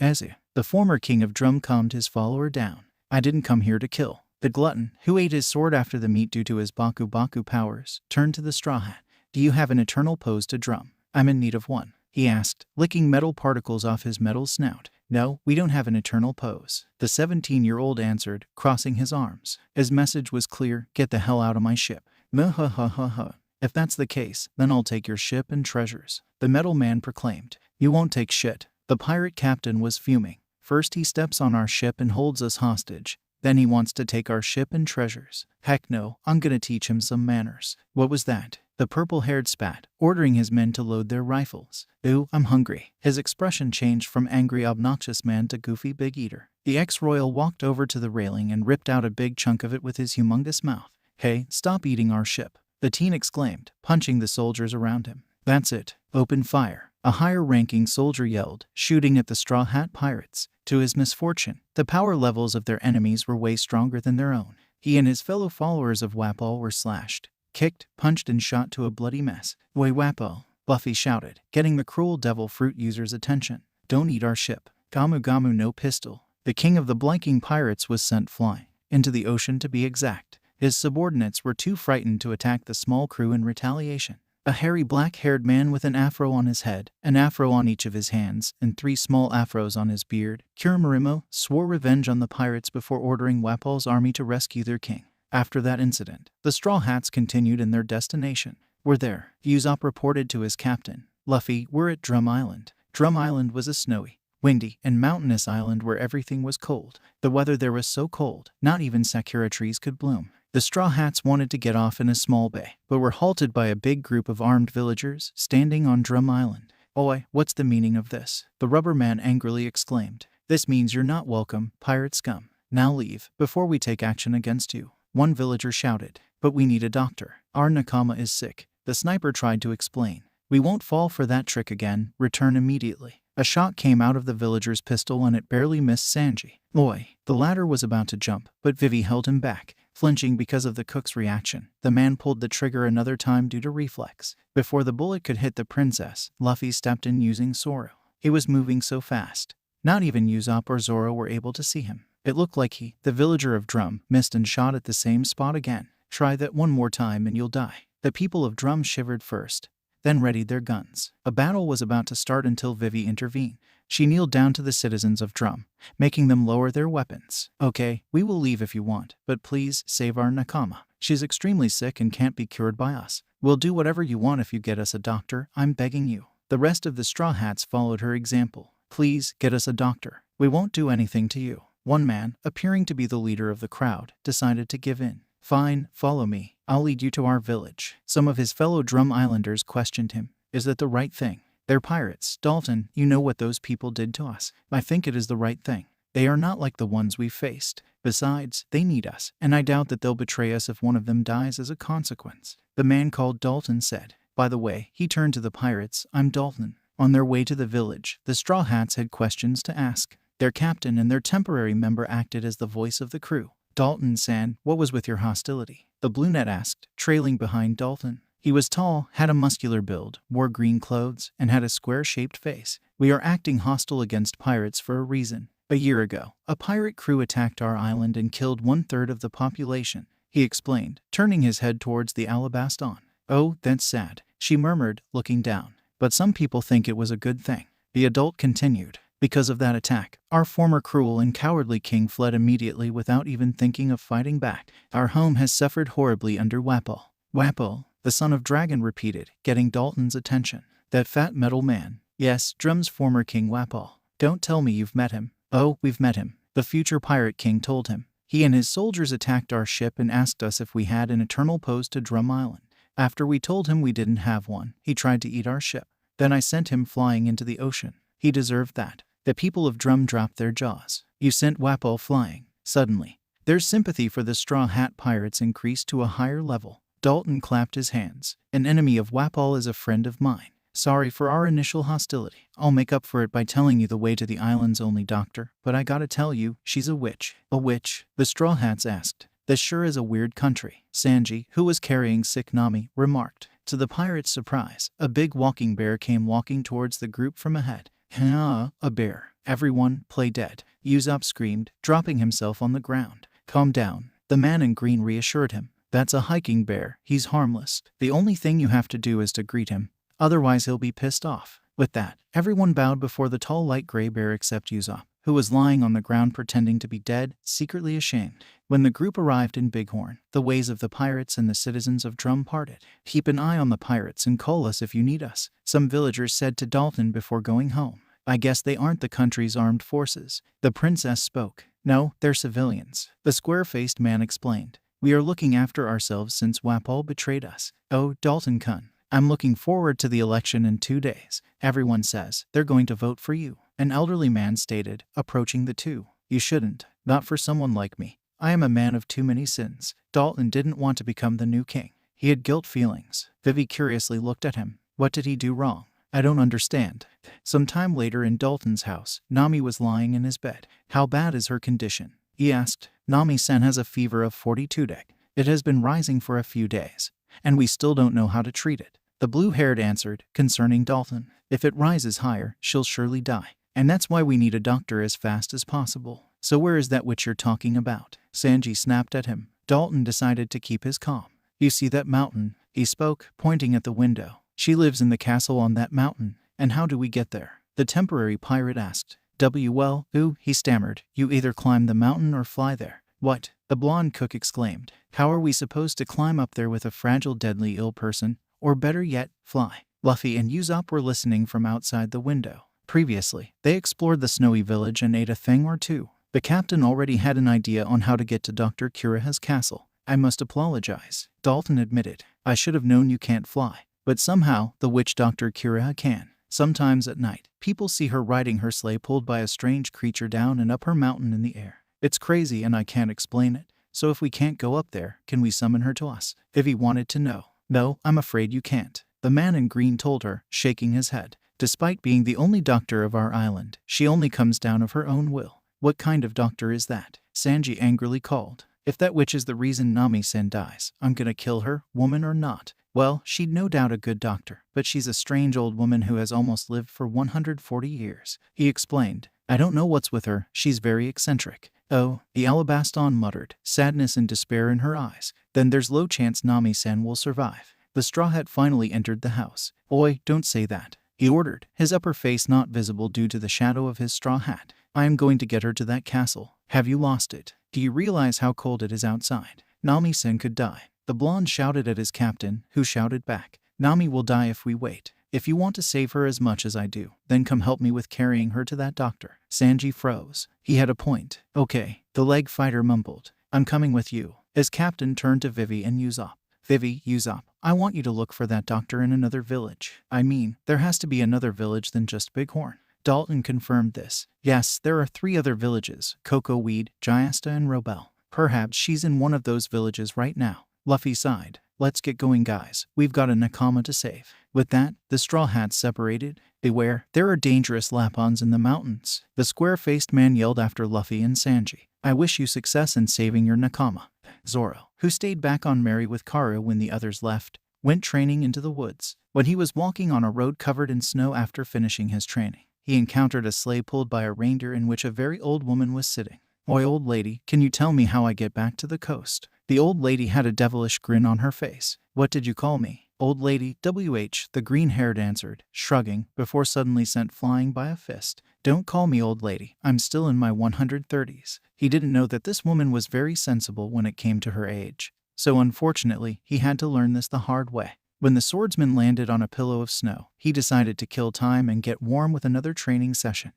The former king of Drum calmed his follower down. I didn't come here to kill. The glutton, who ate his sword after the meat due to his baku powers, turned to the Straw Hat. Do you have an eternal pose to Drum? I'm in need of one, he asked, licking metal particles off his metal snout. No, we don't have an eternal pose, the 17-year-old answered, crossing his arms. His message was clear, get the hell out of my ship. Muh-ha-ha-ha-ha. If that's the case, then I'll take your ship and treasures, the metal man proclaimed. You won't take shit. The pirate captain was fuming. First he steps on our ship and holds us hostage. Then he wants to take our ship and treasures. Heck no, I'm gonna teach him some manners. What was that? The purple-haired spat, ordering his men to load their rifles. Ooh, I'm hungry. His expression changed from angry, obnoxious man to goofy big eater. The ex-royal walked over to the railing and ripped out a big chunk of it with his humongous mouth. Hey, stop eating our ship, the teen exclaimed, punching the soldiers around him. That's it. Open fire. A higher-ranking soldier yelled, shooting at the Straw Hat pirates. To his misfortune, the power levels of their enemies were way stronger than their own. He and his fellow followers of Wapol were slashed, kicked, punched, and shot to a bloody mess. Way Wapol, Luffy shouted, getting the cruel devil fruit user's attention. Don't eat our ship. Gamu Gamu no pistol. The king of the blanking pirates was sent flying into the ocean, to be exact. His subordinates were too frightened to attack the small crew in retaliation. A hairy black-haired man with an afro on his head, an afro on each of his hands, and 3 small afros on his beard, Kuramarimo, swore revenge on the pirates before ordering Wapol's army to rescue their king. After that incident, the Straw Hats continued in their destination. We're there, Usopp reported to his captain. Luffy, we're at Drum Island. Drum Island was a snowy, windy, and mountainous island where everything was cold. The weather there was so cold, not even sakura trees could bloom. The Straw Hats wanted to get off in a small bay, but were halted by a big group of armed villagers standing on Drum Island. Oi, what's the meaning of this? The rubber man angrily exclaimed. This means you're not welcome, pirate scum. Now leave, before we take action against you. One villager shouted. But we need a doctor. Our nakama is sick. The sniper tried to explain. We won't fall for that trick again. Return immediately. A shot came out of the villager's pistol and it barely missed Sanji. Oi. The latter was about to jump, but Vivi held him back. Flinching because of the cook's reaction, the man pulled the trigger another time due to reflex. Before the bullet could hit the princess, Luffy stepped in using Zoro. He was moving so fast. Not even Usopp or Zoro were able to see him. It looked like he, the villager of Drum, missed and shot at the same spot again. Try that one more time and you'll die. The people of Drum shivered first, then readied their guns. A battle was about to start until Vivi intervened. She kneeled down to the citizens of Drum, making them lower their weapons. Okay, we will leave if you want, but please save our nakama. She's extremely sick and can't be cured by us. We'll do whatever you want if you get us a doctor, I'm begging you. The rest of the Straw Hats followed her example. Please, get us a doctor. We won't do anything to you. One man, appearing to be the leader of the crowd, decided to give in. Fine, follow me. I'll lead you to our village. Some of his fellow Drum Islanders questioned him. Is that the right thing? They're pirates. Dalton, you know what those people did to us. I think it is the right thing. They are not like the ones we've faced. Besides, they need us, and I doubt that they'll betray us if one of them dies as a consequence. The man called Dalton said. By the way, he turned to the pirates, I'm Dalton. On their way to the village, the Straw Hats had questions to ask. Their captain and their temporary member acted as the voice of the crew. Dalton-san, what was with your hostility? The brunette asked, trailing behind Dalton. He was tall, had a muscular build, wore green clothes, and had a square-shaped face. We are acting hostile against pirates for a reason. A year ago, a pirate crew attacked our island and killed 1/3 of the population, he explained, turning his head towards the Alabasta. Oh, that's sad, she murmured, looking down. But some people think it was a good thing. The adult continued. Because of that attack, our former cruel and cowardly king fled immediately without even thinking of fighting back. Our home has suffered horribly under Wapol. Wapol, The son of dragon repeated, getting Dalton's attention. That fat metal man. Yes, Drum's former king Wapol. Don't tell me you've met him. Oh, we've met him, the future pirate king told him. He and his soldiers attacked our ship and asked us if we had an eternal post to Drum Island. After we told him we didn't have one, he tried to eat our ship. Then I sent him flying into the ocean. He deserved that. The people of Drum dropped their jaws. You sent Wapol flying. Suddenly, their sympathy for the Straw Hat Pirates increased to a higher level. Dalton clapped his hands. An enemy of Wapol is a friend of mine. Sorry for our initial hostility. I'll make up for it by telling you the way to the island's only doctor, but I gotta tell you, she's a witch. A witch? The Straw Hats asked. This sure is a weird country. Sanji, who was carrying sick Nami, remarked. To the pirates' surprise, a big walking bear came walking towards the group from ahead. A bear. Everyone, play dead. Usopp screamed, dropping himself on the ground. Calm down. The man in green reassured him. That's a hiking bear. He's harmless. The only thing you have to do is to greet him. Otherwise he'll be pissed off. With that, everyone bowed before the tall light gray bear except Usopp, who was lying on the ground pretending to be dead, secretly ashamed. When the group arrived in Bighorn, the ways of the pirates and the citizens of Drum parted. Keep an eye on the pirates and call us if you need us, some villagers said to Dalton before going home. I guess they aren't the country's armed forces. The princess spoke. No, they're civilians. The square-faced man explained. We are looking after ourselves since Wapol betrayed us. Oh, Dalton-kun. I'm looking forward to the election in 2 days. Everyone says they're going to vote for you. An elderly man stated, approaching the two. You shouldn't. Not for someone like me. I am a man of too many sins. Dalton didn't want to become the new king. He had guilt feelings. Vivi curiously looked at him. What did he do wrong? I don't understand. Some time later in Dalton's house, Nami was lying in his bed. How bad is her condition? He asked. Nami-san has a fever of 42 deg. It has been rising for a few days, and we still don't know how to treat it. The blue-haired answered, concerning Dalton. If it rises higher, she'll surely die. And that's why we need a doctor as fast as possible. So where is that witch you're talking about? Sanji snapped at him. Dalton decided to keep his calm. You see that mountain? He spoke, pointing at the window. She lives in the castle on that mountain. And how do we get there? The temporary pirate asked. He stammered. You either climb the mountain or fly there. What? The blonde cook exclaimed. How are we supposed to climb up there with a fragile, deadly ill person? Or better yet, fly. Luffy and Usopp were listening from outside the window. Previously, they explored the snowy village and ate a thing or two. The captain already had an idea on how to get to Dr. Kureha's castle. I must apologize, Dalton admitted. I should have known you can't fly. But somehow, the witch Dr. Kureha can. Sometimes at night, people see her riding her sleigh pulled by a strange creature down and up her mountain in the air. It's crazy and I can't explain it. So if we can't go up there, can we summon her to us? Vivi wanted to know. No, I'm afraid you can't. The man in green told her, shaking his head. Despite being the only doctor of our island, she only comes down of her own will. What kind of doctor is that? Sanji angrily called. If that witch is the reason Nami-san dies, I'm gonna kill her, woman or not. Well, she'd no doubt a good doctor, but she's a strange old woman who has almost lived for 140 years. He explained. I don't know what's with her, she's very eccentric. Oh, the Alabasta muttered, sadness and despair in her eyes. Then there's low chance Nami-san will survive. The Straw Hat finally entered the house. Oi, don't say that, he ordered, his upper face not visible due to the shadow of his straw hat. I am going to get her to that castle. Have you lost it? Do you realize how cold it is outside? Nami-san could die. The blonde shouted at his captain, who shouted back. Nami will die if we wait. If you want to save her as much as I do, then come help me with carrying her to that doctor. Sanji froze. He had a point. Okay, the leg fighter mumbled. I'm coming with you. His captain turned to Vivi and Usopp. Vivi, Usopp, I want you to look for that doctor in another village. I mean, there has to be another village than just Bighorn. Dalton confirmed this. Yes, there are 3 other villages, Cocoweed, Jayasta and Robel. Perhaps she's in one of those villages right now. Luffy sighed. Let's get going, guys. We've got a nakama to save. With that, the Straw Hats separated. Beware, there are dangerous Lapons in the mountains. The square-faced man yelled after Luffy and Sanji. I wish you success in saving your nakama. Zoro, who stayed back on Mary with Karo when the others left, went training into the woods. When he was walking on a road covered in snow after finishing his training, he encountered a sleigh pulled by a reindeer in which a very old woman was sitting. Oi, old lady, can you tell me how I get back to the coast? The old lady had a devilish grin on her face. What did you call me? Old lady, the green-haired answered, shrugging, before suddenly sent flying by a fist. Don't call me old lady, I'm still in my 130s. He didn't know that this woman was very sensible when it came to her age. so unfortunately, he had to learn this the hard way. When the swordsman landed on a pillow of snow, he decided to kill time and get warm with another training session.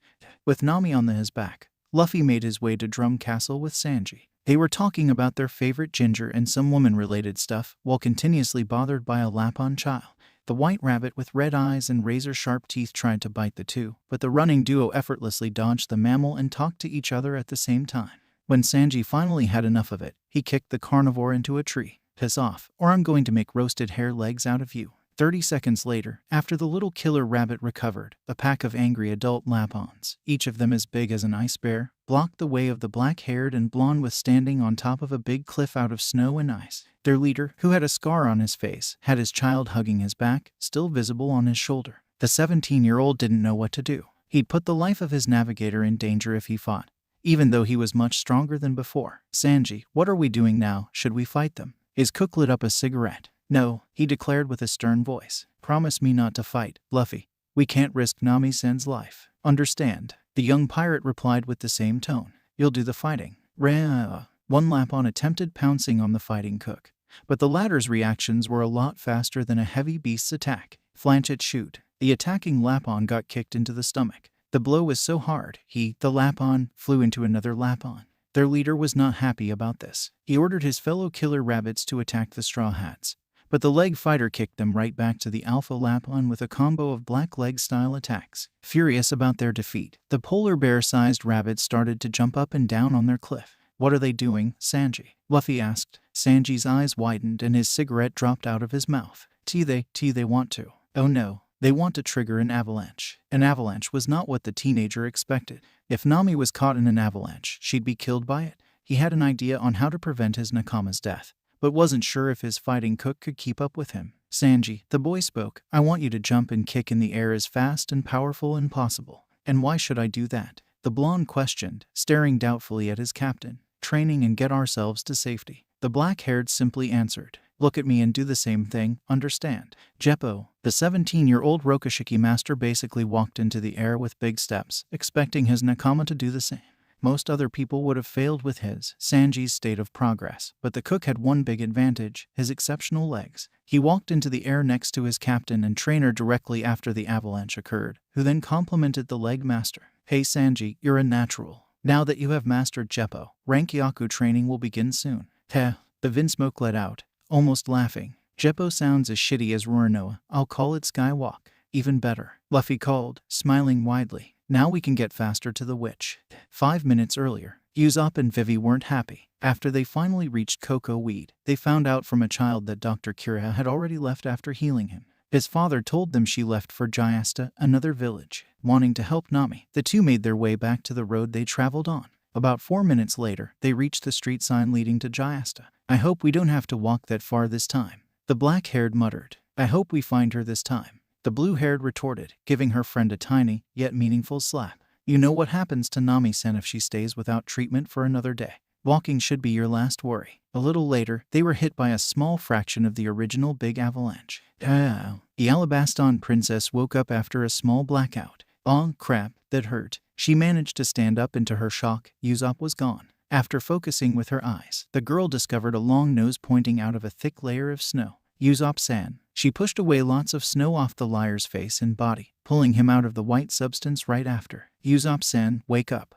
With Nami on his back, Luffy made his way to Drum Castle with Sanji. They were talking about their favorite ginger and some woman-related stuff while continuously bothered by a Lapon child. The white rabbit with red eyes and razor-sharp teeth tried to bite the two, but the running duo effortlessly dodged the mammal and talked to each other at the same time. When Sanji finally had enough of it, he kicked the carnivore into a tree. Piss off, or I'm going to make roasted hare legs out of you. 30 seconds later, after the little killer rabbit recovered, a pack of angry adult Lapons, each of them as big as an ice bear, blocked the way of the black-haired and blonde with standing on top of a big cliff out of snow and ice. Their leader, who had a scar on his face, had his child hugging his back, still visible on his shoulder. The 17-year-old didn't know what to do. He'd put the life of his navigator in danger if he fought, even though he was much stronger than before. Sanji, what are we doing now? Should we fight them? His cook lit up a cigarette. No, he declared with a stern voice. Promise me not to fight, Luffy. We can't risk Nami-san's life. Understand? The young pirate replied with the same tone. You'll do the fighting. One Lapon attempted pouncing on the fighting cook, but the latter's reactions were a lot faster than a heavy beast's attack. Flanch it, shoot. The attacking Lapon got kicked into the stomach. The blow was so hard, the Lapon, flew into another Lapon. Their leader was not happy about this. He ordered his fellow killer rabbits to attack the Straw Hats, but the leg fighter kicked them right back to the Alpha Lapon with a combo of black leg-style attacks. Furious about their defeat, the polar bear-sized rabbits started to jump up and down on their cliff. What are they doing, Sanji? Luffy asked. Sanji's eyes widened and his cigarette dropped out of his mouth. They want to. Oh no. They want to trigger an avalanche. An avalanche was not what the teenager expected. If Nami was caught in an avalanche, she'd be killed by it. He had an idea on how to prevent his nakama's death, but wasn't sure if his fighting cook could keep up with him. Sanji, the boy spoke, I want you to jump and kick in the air as fast and powerful as possible. And why should I do that? The blonde questioned, staring doubtfully at his captain. Training and get ourselves to safety. The black-haired simply answered. Look at me and do the same thing, understand? Jeppo, the 17-year-old Rokushiki master basically walked into the air with big steps, expecting his nakama to do the same. Most other people would have failed with Sanji's state of progress, but the cook had one big advantage, his exceptional legs. He walked into the air next to his captain and trainer directly after the avalanche occurred, who then complimented the leg master. Hey Sanji, you're a natural. Now that you have mastered Jeppo, Rankyaku training will begin soon. The Vinsmoke let out, almost laughing. Jeppo sounds as shitty as Roronoa. I'll call it Skywalk. Even better. Luffy called, smiling widely. Now we can get faster to the witch. 5 minutes earlier, Usopp and Vivi weren't happy. After they finally reached Cocoa Weed, they found out from a child that Dr. Kureha had already left after healing him. His father told them she left for Jayasta, another village. Wanting to help Nami, the two made their way back to the road they traveled on. About 4 minutes later, they reached the street sign leading to Jayasta. I hope we don't have to walk that far this time. The black-haired muttered. I hope we find her this time. The blue-haired retorted, giving her friend a tiny, yet meaningful slap. You know what happens to Nami-san if she stays without treatment for another day. Walking should be your last worry. A little later, they were hit by a small fraction of the original big avalanche. The Alabastan princess woke up after a small blackout. Oh, crap, that hurt. She managed to stand up, and to her shock, Usopp was gone. After focusing with her eyes, the girl discovered a long nose pointing out of a thick layer of snow. Usopp-san. She pushed away lots of snow off the liar's face and body, pulling him out of the white substance right after. Usopp-san, wake up.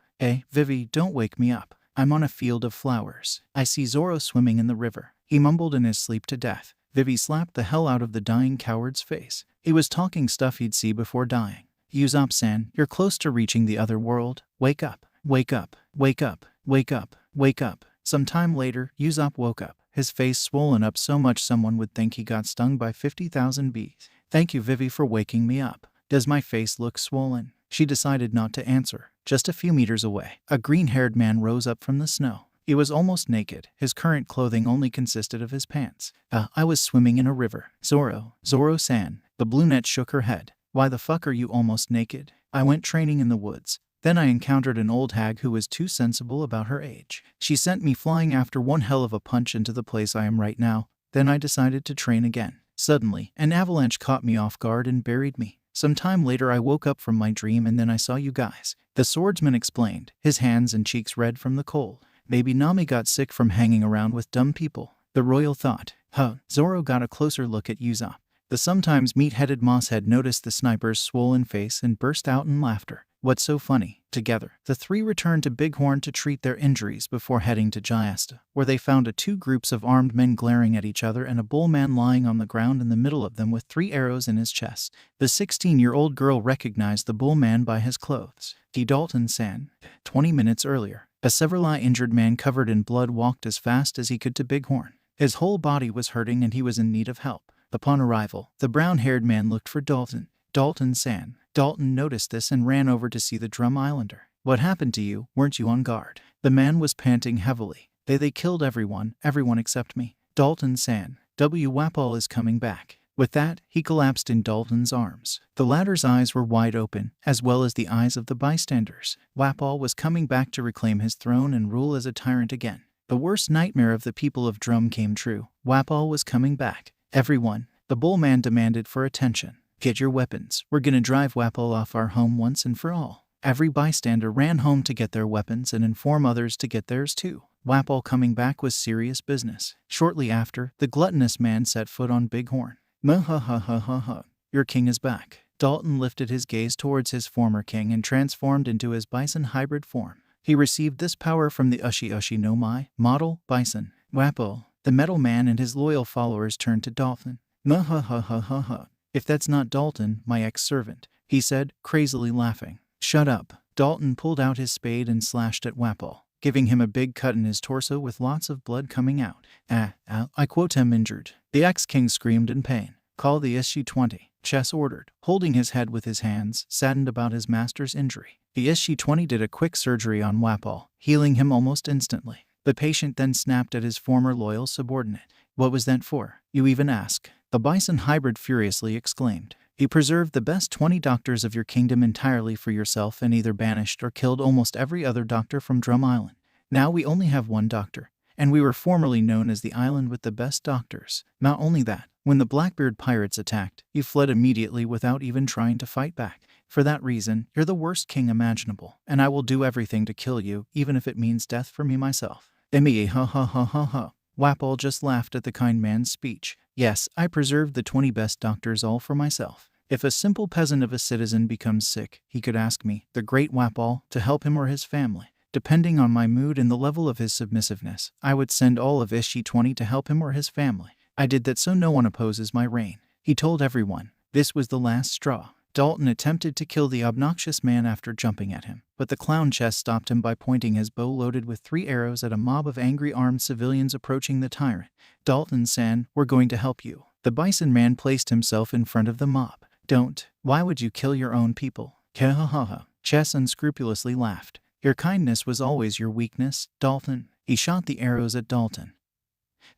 Vivi, don't wake me up. I'm on a field of flowers. I see Zoro swimming in the river. He mumbled in his sleep to death. Vivi slapped the hell out of the dying coward's face. He was talking stuff he'd see before dying. Usopp-san, you're close to reaching the other world. Wake up. Wake up. Wake up. Wake up. Wake up. Some time later, Usopp woke up, his face swollen up so much someone would think he got stung by 50,000 bees. Thank you, Vivi, for waking me up. Does my face look swollen? She decided not to answer. Just a few meters away, a green-haired man rose up from the snow. He was almost naked. His current clothing only consisted of his pants. I was swimming in a river. Zoro-san. The brunette shook her head. Why the fuck are you almost naked? I went training in the woods. Then I encountered an old hag who was too sensible about her age. She sent me flying after one hell of a punch into the place I am right now. Then I decided to train again. Suddenly, an avalanche caught me off guard and buried me. Some time later I woke up from my dream and then I saw you guys. The swordsman explained, his hands and cheeks red from the cold. Maybe Nami got sick from hanging around with dumb people. The royal thought. Huh. Zoro got a closer look at Usopp. The sometimes meat-headed mosshead noticed the sniper's swollen face and burst out in laughter. What's so funny? Together, the three returned to Bighorn to treat their injuries before heading to Alabasta, where they found two groups of armed men glaring at each other and a bull man lying on the ground in the middle of them with 3 arrows in his chest. The 16-year-old girl recognized the bull man by his clothes. Dalton-san. 20 minutes earlier, a severely injured man covered in blood walked as fast as he could to Bighorn. His whole body was hurting and he was in need of help. Upon arrival, the brown-haired man looked for Dalton. Dalton-san. Dalton noticed this and ran over to see the Drum Islander. What happened to you? Weren't you on guard? The man was panting heavily. They killed everyone except me. Dalton-san. Wapol is coming back. With that, he collapsed in Dalton's arms. The latter's eyes were wide open, as well as the eyes of the bystanders. Wapol was coming back to reclaim his throne and rule as a tyrant again. The worst nightmare of the people of Drum came true. Wapol was coming back. Everyone, the bull man demanded for attention. Get your weapons. We're gonna drive Wapol off our home once and for all. Every bystander ran home to get their weapons and inform others to get theirs too. Wapol coming back was serious business. Shortly after, the gluttonous man set foot on Bighorn. Muhahahaha. Your king is back. Dalton lifted his gaze towards his former king and transformed into his bison hybrid form. He received this power from the Ushi no Mai model bison. Wapol, the metal man and his loyal followers turned to Dalton. Muhahahaha. If that's not Dalton, my ex-servant, he said, crazily laughing. Shut up. Dalton pulled out his spade and slashed at Wapol, giving him a big cut in his torso with lots of blood coming out. I quote am injured. The ex-king screamed in pain. Call the SG-20, Chess ordered, holding his head with his hands, saddened about his master's injury. The SG-20 did a quick surgery on Wapol, healing him almost instantly. The patient then snapped at his former loyal subordinate. What was that for? You even ask? The bison hybrid furiously exclaimed. You preserved the best 20 doctors of your kingdom entirely for yourself and either banished or killed almost every other doctor from Drum Island. Now we only have one doctor, and we were formerly known as the island with the best doctors. Not only that, when the Blackbeard pirates attacked, you fled immediately without even trying to fight back. For that reason, you're the worst king imaginable, and I will do everything to kill you, even if it means death for me myself. Ha. Wapol just laughed at the kind man's speech. Yes, I preserved the 20 best doctors all for myself. If a simple peasant of a citizen becomes sick, he could ask me, the great Wapol, to help him or his family. Depending on my mood and the level of his submissiveness, I would send all of SG-20 to help him or his family. I did that so no one opposes my reign. He told everyone. This was the last straw. Dalton attempted to kill the obnoxious man after jumping at him, but the clown Chess stopped him by pointing his bow loaded with 3 arrows at a mob of angry armed civilians approaching the tyrant. Dalton-san, we're going to help you. The bison man placed himself in front of the mob. Don't. Why would you kill your own people? Kahaha. Chess unscrupulously laughed. Your kindness was always your weakness, Dalton. He shot the arrows at Dalton,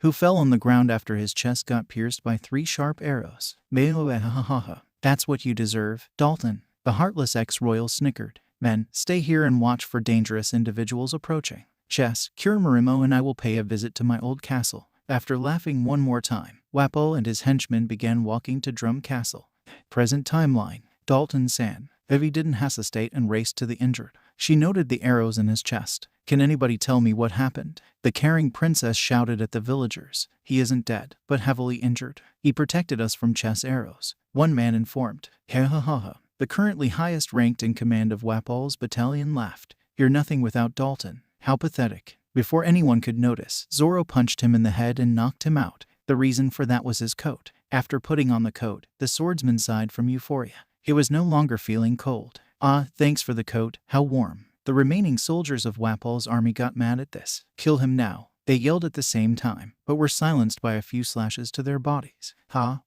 who fell on the ground after his chest got pierced by 3 sharp arrows. Meoehahaha. That's what you deserve, Dalton. The heartless ex-royal snickered. Men, stay here and watch for dangerous individuals approaching. Chess, cure Marimo and I will pay a visit to my old castle. After laughing one more time, Wapol and his henchmen began walking to Drum Castle. Present timeline. Dalton-san. Vivi didn't hesitate and raced to the injured. She noted the arrows in his chest. Can anybody tell me what happened? The caring princess shouted at the villagers. He isn't dead, but heavily injured. He protected us from Chess arrows. One man informed. Ha. The currently highest ranked in command of Wapol's battalion laughed. You're nothing without Dalton. How pathetic. Before anyone could notice, Zoro punched him in the head and knocked him out. The reason for that was his coat. After putting on the coat, the swordsman sighed from euphoria. He was no longer feeling cold. Thanks for the coat. How warm. The remaining soldiers of Wapol's army got mad at this. Kill him now. They yelled at the same time, but were silenced by a few slashes to their bodies.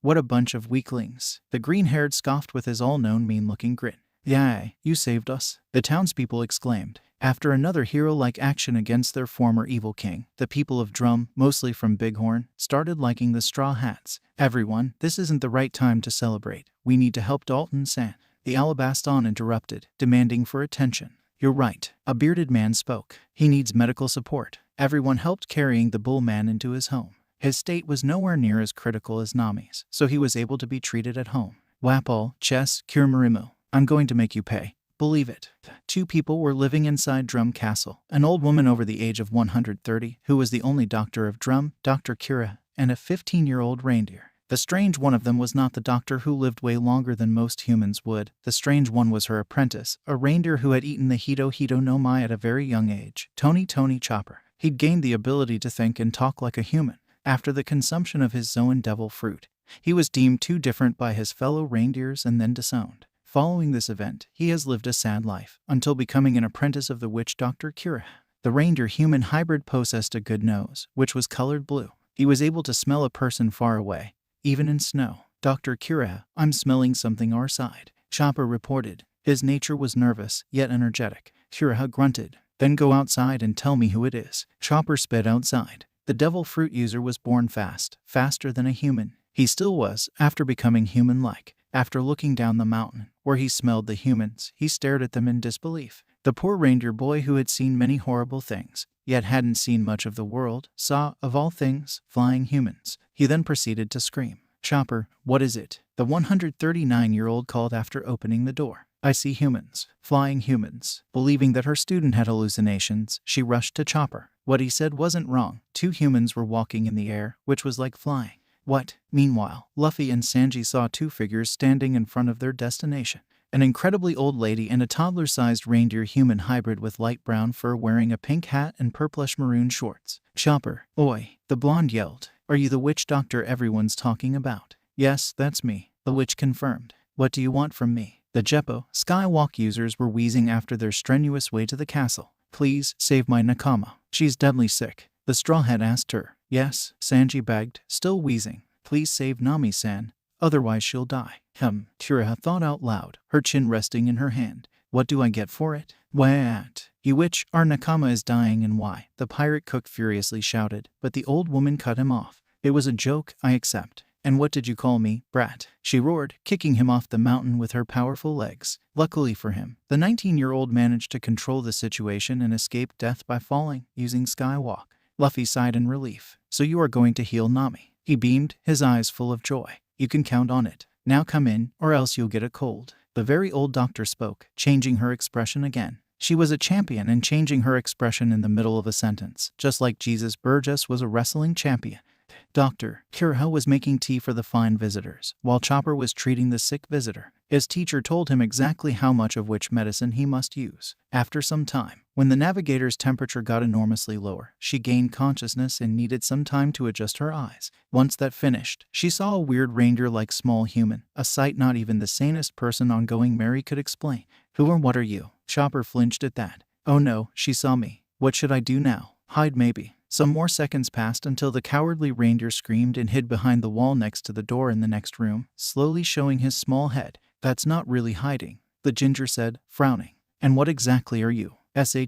What a bunch of weaklings. The green-haired scoffed with his all-known mean-looking grin. Yay, you saved us, the townspeople exclaimed. After another hero-like action against their former evil king, the people of Drum, mostly from Bighorn, started liking the Straw Hats. Everyone, this isn't the right time to celebrate. We need to help Dalton-san. The Alabasta interrupted, demanding for attention. You're right, a bearded man spoke. He needs medical support. Everyone helped carrying the bull man into his home. His state was nowhere near as critical as Nami's, so he was able to be treated at home. Wapol, Chess, cure Marimo. I'm going to make you pay. believe it. Two people were living inside Drum Castle, an old woman over the age of 130, who was the only doctor of Drum, Dr. Kureha, and a 15-year-old reindeer. The strange one of them was not the doctor who lived way longer than most humans would. The strange one was her apprentice, a reindeer who had eaten the Hito Hito no Mai at a very young age, Tony Chopper. He'd gained the ability to think and talk like a human. After the consumption of his Zoan devil fruit, he was deemed too different by his fellow reindeers and then disowned. Following this event, he has lived a sad life, until becoming an apprentice of the witch Dr. Kureha. The reindeer-human hybrid possessed a good nose, which was colored blue. He was able to smell a person far away, even in snow. Dr. Kureha, I'm smelling something our side, Chopper reported. His nature was nervous, yet energetic. Kureha grunted. Then go outside and tell me who it is. Chopper sped outside. The devil fruit user was born fast, faster than a human. He still was, after becoming human-like. After looking down the mountain, where he smelled the humans, he stared at them in disbelief. The poor reindeer boy who had seen many horrible things, yet hadn't seen much of the world, saw, of all things, flying humans. He then proceeded to scream. Chopper, what is it? The 139-year-old called after opening the door. I see humans. Flying humans. Believing that her student had hallucinations, she rushed to Chopper. What he said wasn't wrong. Two humans were walking in the air, which was like flying. What? Meanwhile, Luffy and Sanji saw two figures standing in front of their destination. An incredibly old lady and a toddler-sized reindeer-human hybrid with light brown fur wearing a pink hat and purplish maroon shorts. Chopper, oi, the blonde yelled. Are you the witch doctor everyone's talking about? Yes, that's me, the witch confirmed. What do you want from me? The Jeppo Skywalk users were wheezing after their strenuous way to the castle. Please, save my nakama. She's deadly sick. The Straw Hat asked her. Yes, Sanji begged, still wheezing. Please save Nami-san, otherwise she'll die. Kureha thought out loud, her chin resting in her hand. What do I get for it? What? You witch, our nakama is dying and why? The pirate cook furiously shouted, but the old woman cut him off. It was a joke, I accept. And what did you call me, brat? She roared, kicking him off the mountain with her powerful legs. Luckily for him, the 19-year-old managed to control the situation and escape death by falling, using Skywalk. Luffy sighed in relief. So you are going to heal Nami. He beamed, his eyes full of joy. You can count on it. Now come in, or else you'll get a cold. The very old doctor spoke, changing her expression again. She was a champion and changing her expression in the middle of a sentence, just like Jesus Burgess was a wrestling champion. Dr. Kureha was making tea for the fine visitors, while Chopper was treating the sick visitor. His teacher told him exactly how much of which medicine he must use. After some time, when the navigator's temperature got enormously lower, she gained consciousness and needed some time to adjust her eyes. Once that finished, she saw a weird reindeer-like small human, a sight not even the sanest person on Going Merry could explain. Who or what are you? Chopper flinched at that. Oh no, she saw me. What should I do now? Hide maybe. Some more seconds passed until the cowardly reindeer screamed and hid behind the wall next to the door in the next room, slowly showing his small head. That's not really hiding, the ginger said, frowning. And what exactly are you?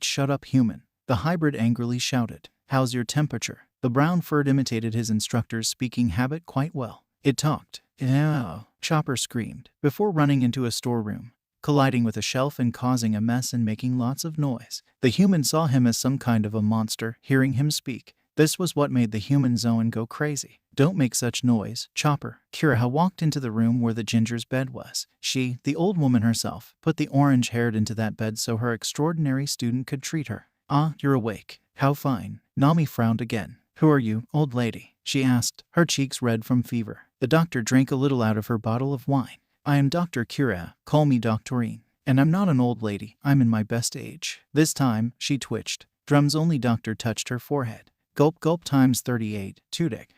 Shut up, human. The hybrid angrily shouted. How's your temperature? The brown furred imitated his instructor's speaking habit quite well. It talked. Ew, Chopper screamed, before running into a storeroom, colliding with a shelf and causing a mess and making lots of noise. The human saw him as some kind of a monster, hearing him speak. This was what made the human Zoan go crazy. Don't make such noise, Chopper. Kureha walked into the room where the ginger's bed was. She, the old woman herself, put the orange-haired into that bed so her extraordinary student could treat her. Ah, you're awake. How fine. Nami frowned again. Who are you, old lady? She asked, her cheeks red from fever. The doctor drank a little out of her bottle of wine. I am Dr. Kureha, call me Doctorine. And I'm not an old lady, I'm in my best age. This time, she twitched. Drum's only doctor touched her forehead. Gulp gulp times 38, Tudik.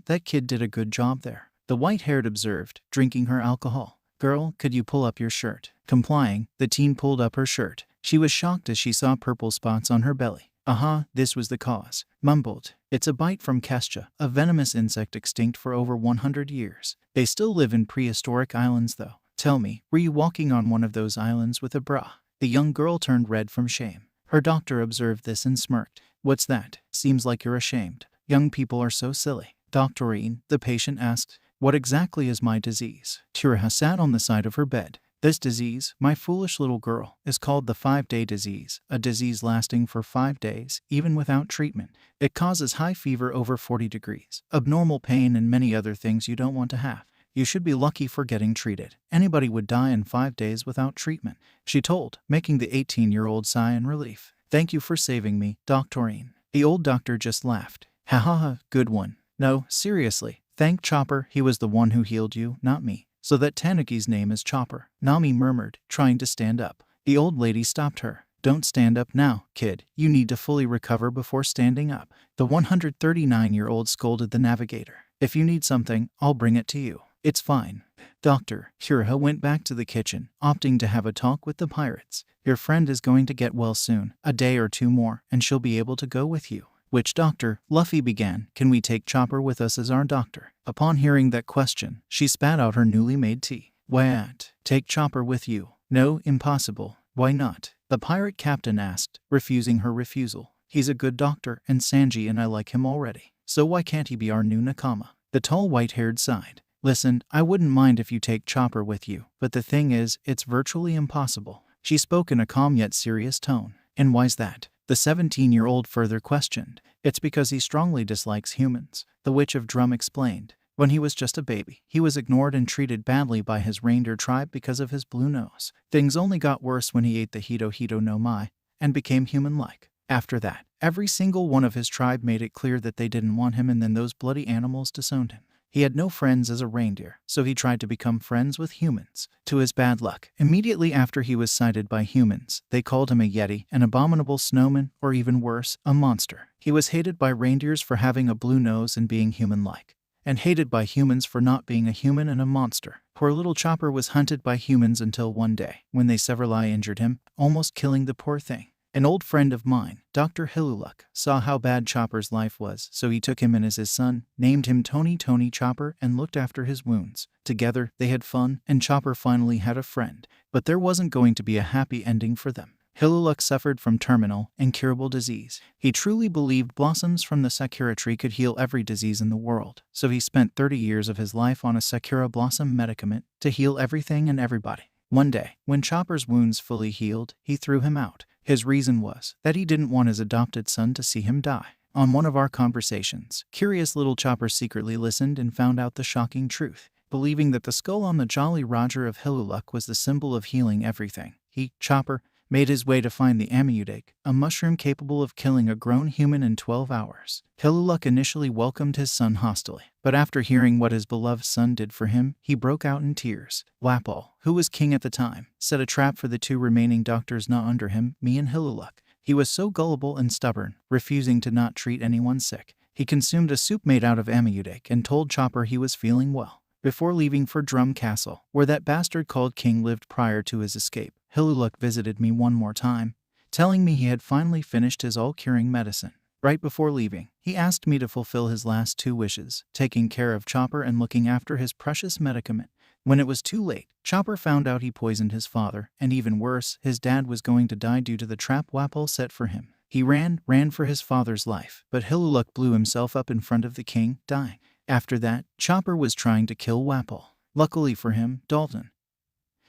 That kid did a good job there. The white-haired observed, drinking her alcohol. Girl, could you pull up your shirt? Complying, the teen pulled up her shirt. She was shocked as she saw purple spots on her belly. Aha, this was the cause. Mumbled. It's a bite from Kesha, a venomous insect extinct for over 100 years. They still live in prehistoric islands though. Tell me, were you walking on one of those islands with a bra? The young girl turned red from shame. Her doctor observed this and smirked. What's that? Seems like you're ashamed. Young people are so silly. Doctorine, the patient asked, what exactly is my disease? Kureha sat on the side of her bed. This disease, my foolish little girl, is called the 5-day disease, a disease lasting for 5 days, even without treatment. It causes high fever over 40 degrees, abnormal pain and many other things you don't want to have. You should be lucky for getting treated. Anybody would die in 5 days without treatment, she told, making the 18-year-old sigh in relief. Thank you for saving me, Doctorine. The old doctor just laughed. Ha ha ha, good one. No, seriously, thank Chopper, he was the one who healed you, not me. So that Tanuki's name is Chopper, Nami murmured, trying to stand up. The old lady stopped her. Don't stand up now, kid. You need to fully recover before standing up. The 139-year-old scolded the navigator. If you need something, I'll bring it to you. It's fine. Doctor, Kureha went back to the kitchen, opting to have a talk with the pirates. Your friend is going to get well soon, a day or two more, and she'll be able to go with you. Which doctor? Luffy began. Can we take Chopper with us as our doctor? Upon hearing that question, she spat out her newly made tea. What? Take Chopper with you? No, impossible. Why not? The pirate captain asked, refusing her refusal. He's a good doctor, and Sanji and I like him already. So why can't he be our new nakama? The tall white-haired sighed. Listen, I wouldn't mind if you take Chopper with you, but the thing is, it's virtually impossible. She spoke in a calm yet serious tone. And why's that? The 17-year-old further questioned. It's because he strongly dislikes humans, the Witch of Drum explained. When he was just a baby, he was ignored and treated badly by his reindeer tribe because of his blue nose. Things only got worse when he ate the Hito Hito no Mai and became human-like. After that, every single one of his tribe made it clear that they didn't want him, and then those bloody animals disowned him. He had no friends as a reindeer, so he tried to become friends with humans. To his bad luck, immediately after he was sighted by humans, they called him a yeti, an abominable snowman, or even worse, a monster. He was hated by reindeers for having a blue nose and being human-like, and hated by humans for not being a human and a monster. Poor little Chopper was hunted by humans until one day, when they severely injured him, almost killing the poor thing. An old friend of mine, Dr. Hiluluk, saw how bad Chopper's life was, so he took him in as his son, named him Tony Chopper, and looked after his wounds. Together, they had fun, and Chopper finally had a friend. But there wasn't going to be a happy ending for them. Hiluluk suffered from terminal, incurable disease. He truly believed blossoms from the Sakura tree could heal every disease in the world, so he spent 30 years of his life on a Sakura blossom medicament to heal everything and everybody. One day, when Chopper's wounds fully healed, he threw him out. His reason was that he didn't want his adopted son to see him die. On one of our conversations, curious little Chopper secretly listened and found out the shocking truth. Believing that the skull on the Jolly Roger of Hiluluk was the symbol of healing everything, he, Chopper, made his way to find the Amyudik, a mushroom capable of killing a grown human in 12 hours. Hiluluk initially welcomed his son hostilely, but after hearing what his beloved son did for him, he broke out in tears. Wapol, who was king at the time, set a trap for the two remaining doctors not under him, me and Hiluluk. He was so gullible and stubborn, refusing to not treat anyone sick. He consumed a soup made out of Amyudik and told Chopper he was feeling well. Before leaving for Drum Castle, where that bastard called King lived prior to his escape, Hiluluk visited me one more time, telling me he had finally finished his all-curing medicine. Right before leaving, he asked me to fulfill his last 2 wishes, taking care of Chopper and looking after his precious medicament. When it was too late, Chopper found out he poisoned his father, and even worse, his dad was going to die due to the trap Wapol set for him. He ran for his father's life, but Hiluluk blew himself up in front of the king, dying. After that, Chopper was trying to kill Wapol. Luckily for him, Dalton,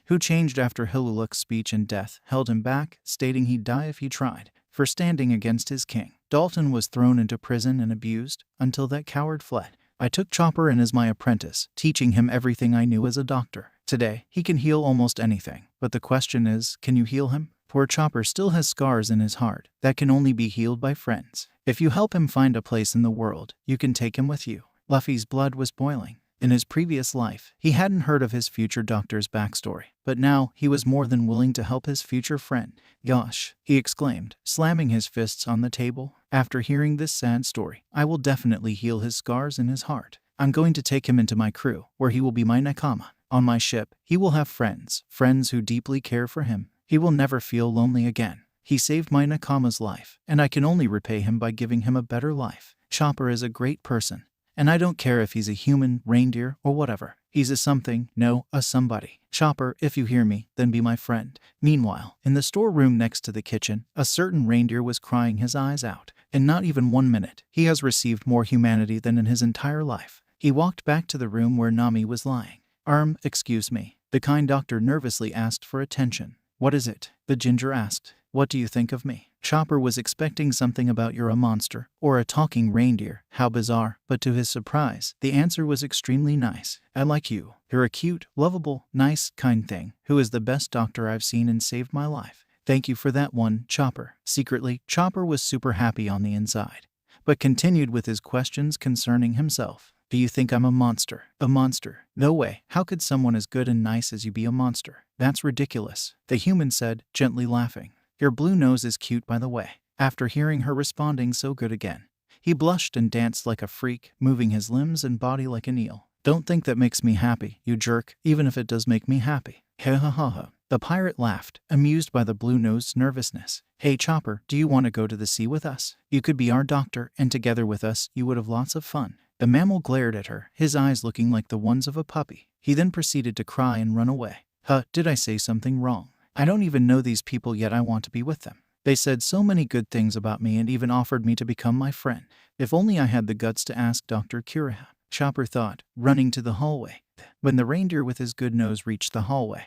who changed after Hiluluk's speech and death, held him back, stating he'd die if he tried. For standing against his king, Dalton was thrown into prison and abused, until that coward fled. I took Chopper in as my apprentice, teaching him everything I knew as a doctor. Today, he can heal almost anything, but the question is, can you heal him? Poor Chopper still has scars in his heart that can only be healed by friends. If you help him find a place in the world, you can take him with you. Luffy's blood was boiling. In his previous life, he hadn't heard of his future doctor's backstory, but now he was more than willing to help his future friend. Gosh, he exclaimed, slamming his fists on the table. After hearing this sad story, I will definitely heal his scars in his heart. I'm going to take him into my crew, where he will be my nakama. On my ship, he will have friends who deeply care for him. He will never feel lonely again. He saved my nakama's life, and I can only repay him by giving him a better life. Chopper is a great person. And I don't care if he's a human, reindeer, or whatever. He's a something, no, a somebody. Chopper, if you hear me, then be my friend. Meanwhile, in the storeroom next to the kitchen, a certain reindeer was crying his eyes out. In not even 1 minute, he has received more humanity than in his entire life. He walked back to the room where Nami was lying. Excuse me. The kind doctor nervously asked for attention. What is it? The ginger asked. What do you think of me? Chopper was expecting something about you're a monster, or a talking reindeer, how bizarre, but to his surprise, the answer was extremely nice. I like you. You're a cute, lovable, nice, kind thing, who is the best doctor I've seen and saved my life. Thank you for that one, Chopper. Secretly, Chopper was super happy on the inside, but continued with his questions concerning himself. Do you think I'm a monster? A monster? No way. How could someone as good and nice as you be a monster? That's ridiculous, the human said, gently laughing. Your blue nose is cute, by the way. After hearing her responding so good again, he blushed and danced like a freak, moving his limbs and body like an eel. Don't think that makes me happy, you jerk, even if it does make me happy. Ha ha ha ha. The pirate laughed, amused by the blue nose's nervousness. Hey Chopper, do you want to go to the sea with us? You could be our doctor, and together with us, you would have lots of fun. The mammal glared at her, his eyes looking like the ones of a puppy. He then proceeded to cry and run away. Huh, did I say something wrong? I don't even know these people yet I want to be with them. They said so many good things about me and even offered me to become my friend. If only I had the guts to ask Dr. Kureha, Chopper thought, running to the hallway. When the reindeer with his good nose reached the hallway,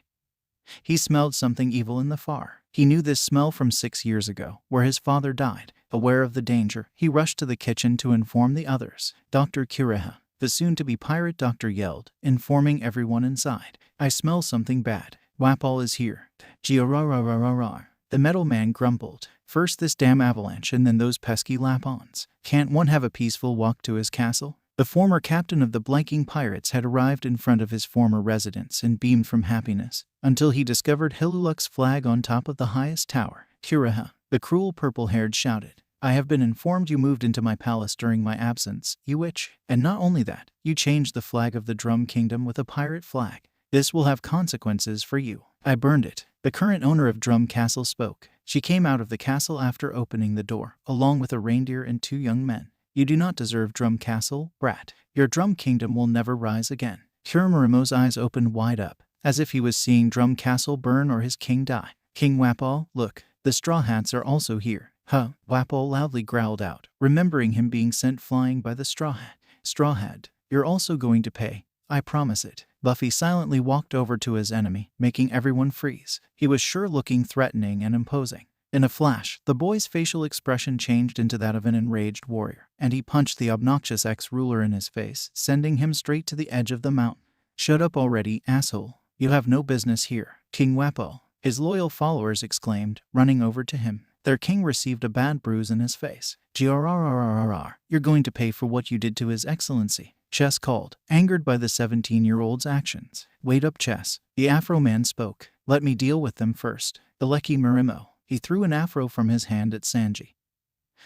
he smelled something evil in the far. He knew this smell from 6 years ago, where his father died. Aware of the danger, he rushed to the kitchen to inform the others. Dr. Kureha, the soon-to-be pirate doctor, yelled, informing everyone inside. I smell something bad. Wapol is here. Giarararararar. The metal man grumbled. First this damn avalanche and then those pesky Lapons. Can't one have a peaceful walk to his castle? The former captain of the blanking pirates had arrived in front of his former residence and beamed from happiness, until he discovered Hiluluk's flag on top of the highest tower. Kureha, the cruel purple-haired, shouted. I have been informed you moved into my palace during my absence, you witch. And not only that, you changed the flag of the Drum Kingdom with a pirate flag. This will have consequences for you. I burned it. The current owner of Drum Castle spoke. She came out of the castle after opening the door, along with a reindeer and 2 young men. You do not deserve Drum Castle, brat. Your Drum Kingdom will never rise again. Kuremarimo's eyes opened wide up, as if he was seeing Drum Castle burn or his king die. King Wapol, look, the Straw Hats are also here. Huh, Wapol loudly growled out, remembering him being sent flying by the Straw Hat. Straw Hat, you're also going to pay. I promise it. Luffy silently walked over to his enemy, making everyone freeze. He was sure looking threatening and imposing. In a flash, the boy's facial expression changed into that of an enraged warrior, and he punched the obnoxious ex-ruler in his face, sending him straight to the edge of the mountain. Shut up already, asshole. You have no business here. King Wapol, his loyal followers exclaimed, running over to him. Their king received a bad bruise in his face. Grrrrrrrrr, you're going to pay for what you did to his excellency. Chess called, angered by the 17-year-old's actions. Wait up, Chess. The Afro man spoke. Let me deal with them first. The Lecky Marimo. He threw an afro from his hand at Sanji,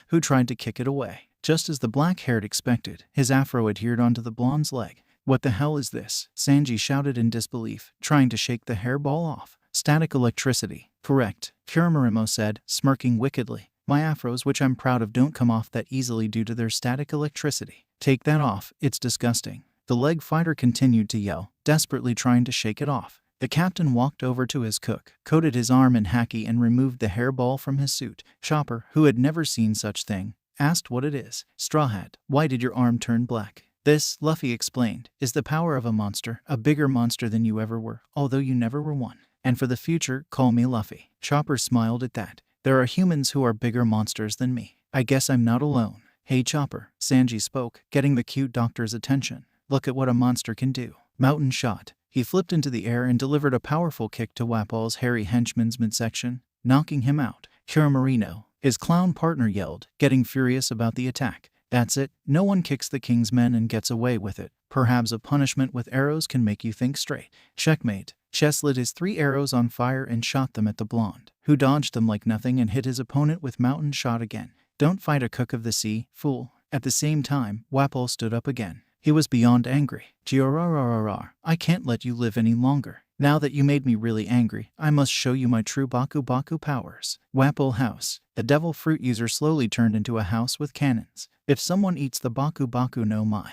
who tried to kick it away. Just as the black-haired expected, his afro adhered onto the blonde's leg. What the hell is this? Sanji shouted in disbelief, trying to shake the hairball off. Static electricity. Correct, Kuremarimo said, smirking wickedly. My afros, which I'm proud of, don't come off that easily due to their static electricity. Take that off, it's disgusting. The leg fighter continued to yell, desperately trying to shake it off. The captain walked over to his cook, coated his arm in haki and removed the hairball from his suit. Chopper, who had never seen such thing, asked what it is. Straw Hat, why did your arm turn black? This, Luffy explained, is the power of a monster, a bigger monster than you ever were, although you never were one. And for the future, call me Luffy. Chopper smiled at that. There are humans who are bigger monsters than me. I guess I'm not alone. Hey Chopper, Sanji spoke, getting the cute doctor's attention. Look at what a monster can do. Mountain shot. He flipped into the air and delivered a powerful kick to Wapol's hairy henchman's midsection, knocking him out. Kuremarino, his clown partner, yelled, getting furious about the attack. That's it. No one kicks the king's men and gets away with it. Perhaps a punishment with arrows can make you think straight. Checkmate. Chess lit his 3 arrows on fire and shot them at the blonde, who dodged them like nothing and hit his opponent with mountain shot again. Don't fight a cook of the sea, fool. At the same time, Wapol stood up again. He was beyond angry. Grrrrrrrr, I can't let you live any longer. Now that you made me really angry, I must show you my true Baku Baku powers. Wapol House. The devil fruit user slowly turned into a house with cannons. If someone eats the Baku Baku no Mai,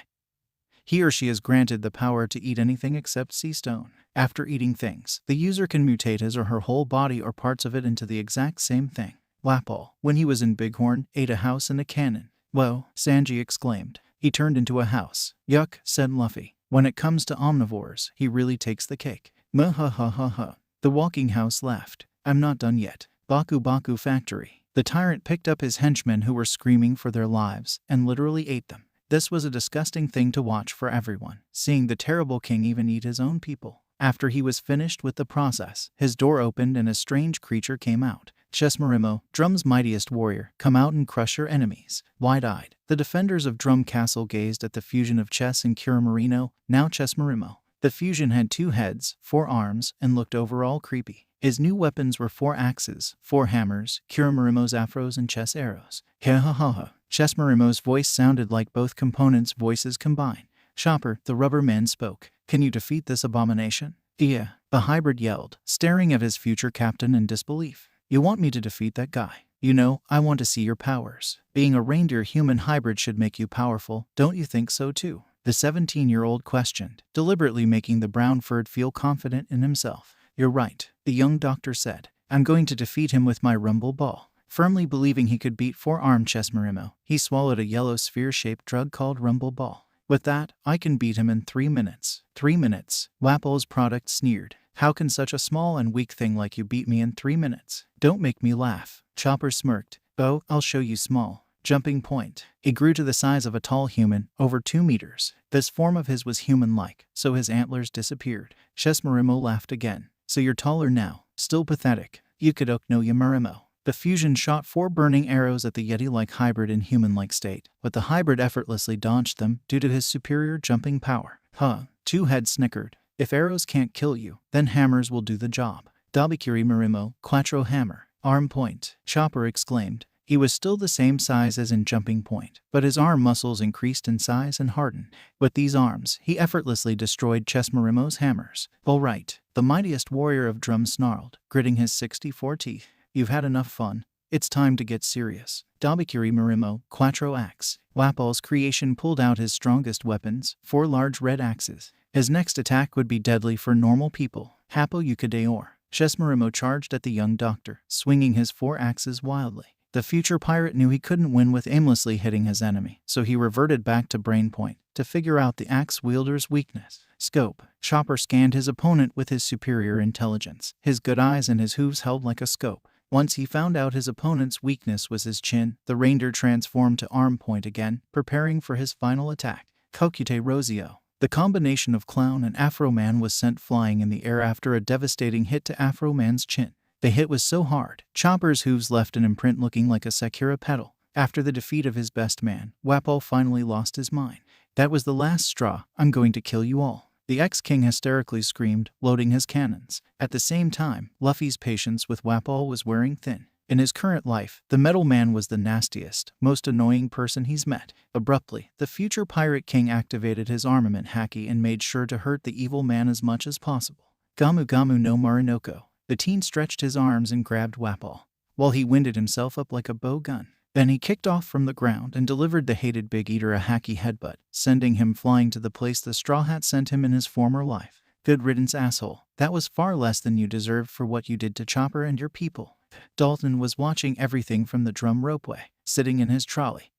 he or she is granted the power to eat anything except sea stone. After eating things, the user can mutate his or her whole body or parts of it into the exact same thing. Wapol, when he was in Bighorn, ate a house and a cannon. Whoa, Sanji exclaimed. He turned into a house. Yuck, said Luffy. When it comes to omnivores, he really takes the cake. Muhahahaha. The walking house laughed. I'm not done yet. Baku Baku Factory. The tyrant picked up his henchmen who were screaming for their lives and literally ate them. This was a disgusting thing to watch for everyone, seeing the terrible king even eat his own people. After he was finished with the process, his door opened and a strange creature came out. Chessmarimo, Drum's mightiest warrior, come out and crush your enemies. Wide-eyed, the defenders of Drum Castle gazed at the fusion of Chess and Kuramarino, now Chessmarimo. The fusion had 2 heads, 4 arms, and looked overall creepy. His new weapons were 4 axes, 4 hammers, Kuramarimo's afros, and Chess arrows. Ha ha ha ha. Chessmarimo's voice sounded like both components' voices combined. Chopper, the rubber man, spoke. Can you defeat this abomination? Yeah, the hybrid yelled, staring at his future captain in disbelief. You want me to defeat that guy? You know, I want to see your powers. Being a reindeer-human hybrid should make you powerful, don't you think so too? The 17-year-old questioned, deliberately making the brown-furred feel confident in himself. You're right, the young doctor said. I'm going to defeat him with my rumble ball. Firmly believing he could beat 4-armed Chessmarimo, he swallowed a yellow sphere-shaped drug called rumble ball. With that, I can beat him in 3 minutes. 3 minutes? Wapple's product sneered. How can such a small and weak thing like you beat me in 3 minutes? Don't make me laugh. Chopper smirked. Oh, I'll show you small. Jumping point. It grew to the size of a tall human, over 2 meters. This form of his was human-like, so his antlers disappeared. Chessmarimo laughed again. So you're taller now. Still pathetic. Yukadok no Yamarimo. The fusion shot 4 burning arrows at the Yeti-like hybrid in human-like state, but the hybrid effortlessly dodged them due to his superior jumping power. Huh. 2 heads snickered. If arrows can't kill you, then hammers will do the job. Dabikiri Marimo, Quattro hammer. Arm point. Chopper exclaimed. He was still the same size as in jumping point, but his arm muscles increased in size and hardened. With these arms, he effortlessly destroyed Chessmarimo's hammers. All right, the mightiest warrior of Drum snarled, gritting his 64 teeth. You've had enough fun. It's time to get serious. Dabikiri Marimo, Quattro axe. Wapple's creation pulled out his strongest weapons, 4 large red axes. His next attack would be deadly for normal people. Hapo Yukadeor. Chessmarimo charged at the young doctor, swinging his 4 axes wildly. The future pirate knew he couldn't win with aimlessly hitting his enemy, so he reverted back to brain point to figure out the axe wielder's weakness. Scope. Chopper scanned his opponent with his superior intelligence. His good eyes and his hooves held like a scope. Once he found out his opponent's weakness was his chin, the reindeer transformed to arm point again, preparing for his final attack. Kokute Rosio. The combination of clown and Afro Man was sent flying in the air after a devastating hit to Afro Man's chin. The hit was so hard, Chopper's hooves left an imprint looking like a Sakura petal. After the defeat of his best man, Wapple finally lost his mind. That was the last straw. I'm going to kill you all. The ex-king hysterically screamed, loading his cannons. At the same time, Luffy's patience with Wapple was wearing thin. In his current life, the Metal Man was the nastiest, most annoying person he's met. Abruptly, the future Pirate King activated his armament haki and made sure to hurt the evil man as much as possible. Gamu Gamu no Marinoko. The teen stretched his arms and grabbed Wapple, while he winded himself up like a bow gun. Then he kicked off from the ground and delivered the hated Big Eater a haki headbutt, sending him flying to the place the Straw Hat sent him in his former life. Good riddance, asshole. That was far less than you deserved for what you did to Chopper and your people. Dalton was watching everything from the drum ropeway, sitting in his trolley.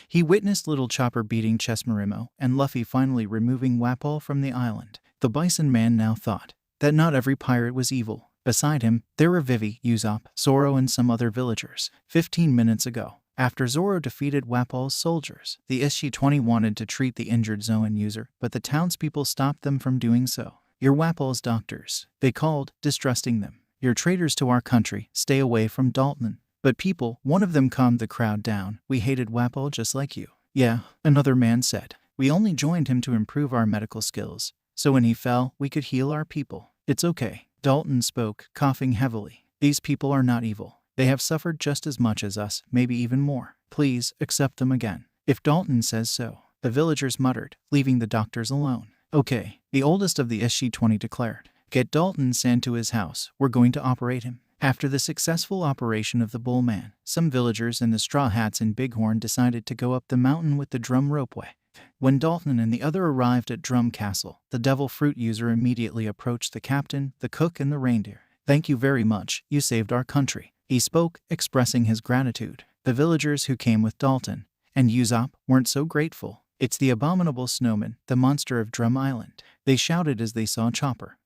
He witnessed little Chopper beating Chessmarimo and Luffy finally removing Wapple from the island. The Bison Man now thought that not every pirate was evil. Beside him, there were Vivi, Usopp, Zoro, and some other villagers. 15 minutes ago, after Zoro defeated Wapple's soldiers, the Ishii-20 wanted to treat the injured Zoan user, but the townspeople stopped them from doing so. You're Wapple's doctors, they called, distrusting them. You're traitors to our country, stay away from Dalton. But people, one of them calmed the crowd down. We hated Wapple just like you. Yeah, another man said. We only joined him to improve our medical skills, so when he fell, we could heal our people. It's okay. Dalton spoke, coughing heavily. These people are not evil. They have suffered just as much as us, maybe even more. Please, accept them again. If Dalton says so. The villagers muttered, leaving the doctors alone. Okay, the oldest of the Ishii-20 declared. Get Dalton sent to his house. We're going to operate him. After the successful operation of the Bull Man, some villagers and the Straw Hats in Bighorn decided to go up the mountain with the drum ropeway. When Dalton and the other arrived at Drum Castle, the Devil Fruit user immediately approached the captain, the cook, and the reindeer. Thank you very much, you saved our country. He spoke, expressing his gratitude. The villagers who came with Dalton and Usopp weren't so grateful. It's the abominable snowman, the monster of Drum Island. They shouted as they saw Chopper.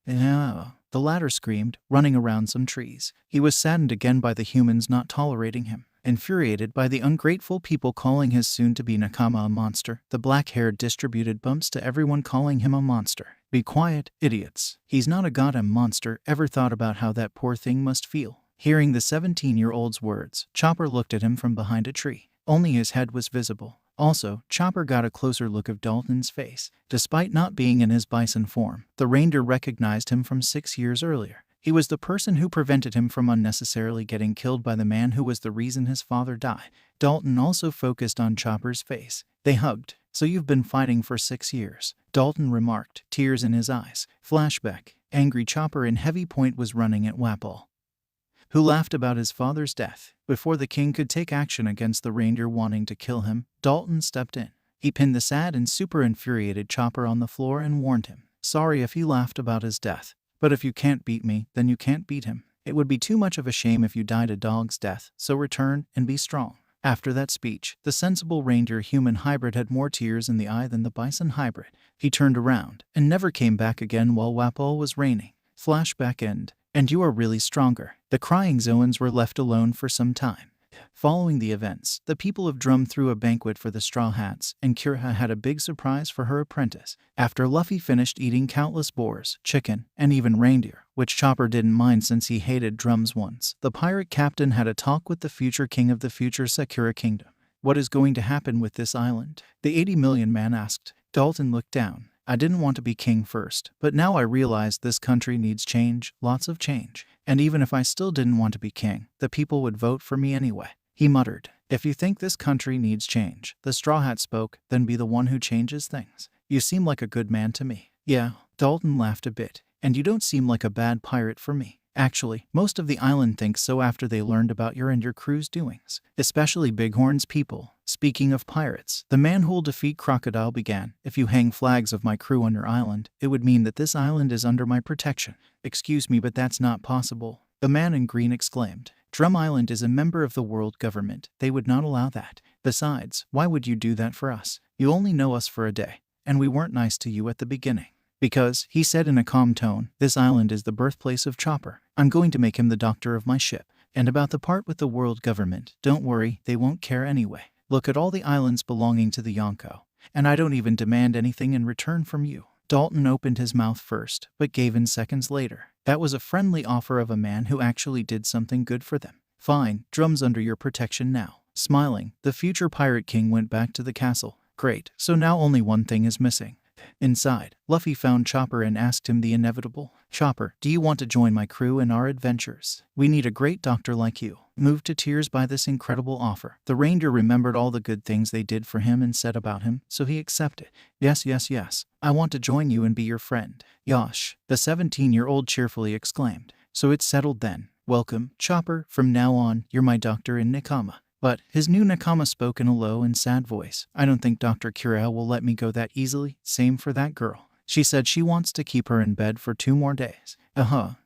the latter screamed, running around some trees. He was saddened again by the humans not tolerating him. Infuriated by the ungrateful people calling his soon-to-be nakama a monster, the black-haired distributed bumps to everyone calling him a monster. Be quiet, idiots. He's not a goddamn monster. Ever thought about how that poor thing must feel? Hearing the 17-year-old's words, Chopper looked at him from behind a tree. Only his head was visible. Also, Chopper got a closer look of Dalton's face. Despite not being in his bison form, the reindeer recognized him from 6 years earlier. He was the person who prevented him from unnecessarily getting killed by the man who was the reason his father died. Dalton also focused on Chopper's face. They hugged. So you've been fighting for 6 years, Dalton remarked, tears in his eyes. Flashback. Angry Chopper in Heavy Point was running at Wapol, who laughed about his father's death. Before the king could take action against the reindeer wanting to kill him, Dalton stepped in. He pinned the sad and super infuriated Chopper on the floor and warned him, sorry if you laughed about his death. But if you can't beat me, then you can't beat him. It would be too much of a shame if you died a dog's death, so return and be strong. After that speech, the sensible reindeer-human hybrid had more tears in the eye than the bison hybrid. He turned around and never came back again while Wapol was raining. Flashback end. And you are really stronger. The crying Zoans were left alone for some time. Following the events, the people of Drum threw a banquet for the Straw Hats, and Kureha had a big surprise for her apprentice. After Luffy finished eating countless boars, chicken, and even reindeer, which Chopper didn't mind since he hated drums once, the pirate captain had a talk with the future king of the future Sakura Kingdom. What is going to happen with this island? The 80 million man asked. Dalton looked down. I didn't want to be king first, but now I realize this country needs change, lots of change. And even if I still didn't want to be king, the people would vote for me anyway. He muttered, if you think this country needs change, the Straw Hat spoke, then be the one who changes things. You seem like a good man to me. Yeah, Dalton laughed a bit. And you don't seem like a bad pirate for me. Actually, most of the island thinks so after they learned about your and your crew's doings. Especially Bighorn's people. Speaking of pirates, the man who'll defeat Crocodile began. If you hang flags of my crew on your island, it would mean that this island is under my protection. Excuse me, but that's not possible. The man in green exclaimed. Drum Island is a member of the world government. They would not allow that. Besides, why would you do that for us? You only know us for a day, and we weren't nice to you at the beginning. Because, he said in a calm tone, this island is the birthplace of Chopper. I'm going to make him the doctor of my ship. And about the part with the world government, don't worry, they won't care anyway. Look at all the islands belonging to the Yonko. And I don't even demand anything in return from you. Dalton opened his mouth first, but gave in seconds later. That was a friendly offer of a man who actually did something good for them. Fine, Drum's under your protection now. Smiling, the future Pirate King went back to the castle. Great, so now only one thing is missing. Inside, Luffy found Chopper and asked him the inevitable. Chopper, do you want to join my crew in our adventures? We need a great doctor like you. Moved to tears by this incredible offer, the reindeer remembered all the good things they did for him and said about him, so he accepted. Yes, yes, yes. I want to join you and be your friend. Yosh, the 17-year-old cheerfully exclaimed. So it's settled then. Welcome, Chopper. From now on, you're my doctor in nakama. But his new nakama spoke in a low and sad voice. I don't think Dr. Kureha will let me go that easily. Same for that girl. She said she wants to keep her in bed for 2 more days.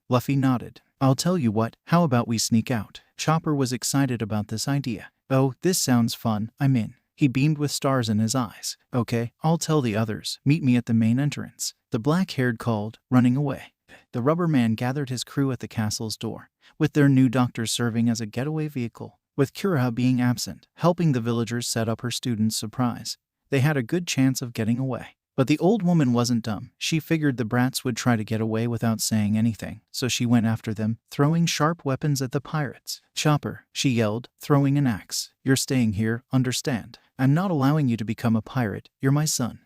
Luffy nodded. I'll tell you what, how about we sneak out? Chopper was excited about this idea. Oh, this sounds fun, I'm in. He beamed with stars in his eyes. Okay, I'll tell the others. Meet me at the main entrance. The black-haired called, running away. The rubber man gathered his crew at the castle's door, with their new doctor serving as a getaway vehicle. With Kureha being absent, helping the villagers set up her students' surprise, they had a good chance of getting away. But the old woman wasn't dumb. She figured the brats would try to get away without saying anything, so she went after them, throwing sharp weapons at the pirates. Chopper, she yelled, throwing an axe. You're staying here, understand? I'm not allowing you to become a pirate. You're my son.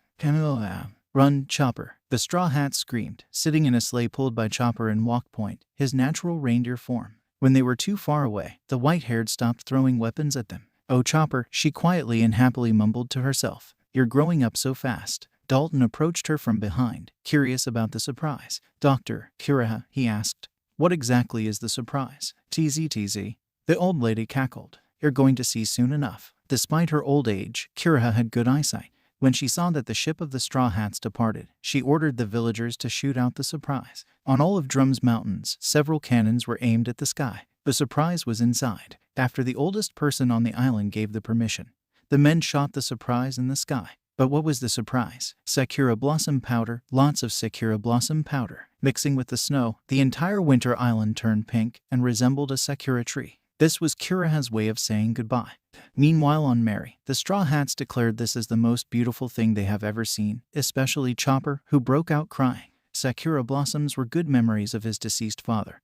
Run, Chopper. The Straw Hat screamed, sitting in a sleigh pulled by Chopper in Walk Point, his natural reindeer form. When they were too far away, the white-haired stopped throwing weapons at them. Oh, Chopper, she quietly and happily mumbled to herself. You're growing up so fast. Dalton approached her from behind, curious about the surprise. Dr. Kureha, he asked. What exactly is the surprise? TZ. The old lady cackled. You're going to see soon enough. Despite her old age, Kureha had good eyesight. When she saw that the ship of the Straw Hats departed, she ordered the villagers to shoot out the surprise. On all of Drum's mountains, several cannons were aimed at the sky. The surprise was inside. After the oldest person on the island gave the permission, the men shot the surprise in the sky. But what was the surprise? Sakura blossom powder, lots of Sakura blossom powder. Mixing with the snow, the entire winter island turned pink and resembled a Sakura tree. This was Kureha's way of saying goodbye. Meanwhile on Mary, the Straw Hats declared this is the most beautiful thing they have ever seen, especially Chopper, who broke out crying. Sakura blossoms were good memories of his deceased father,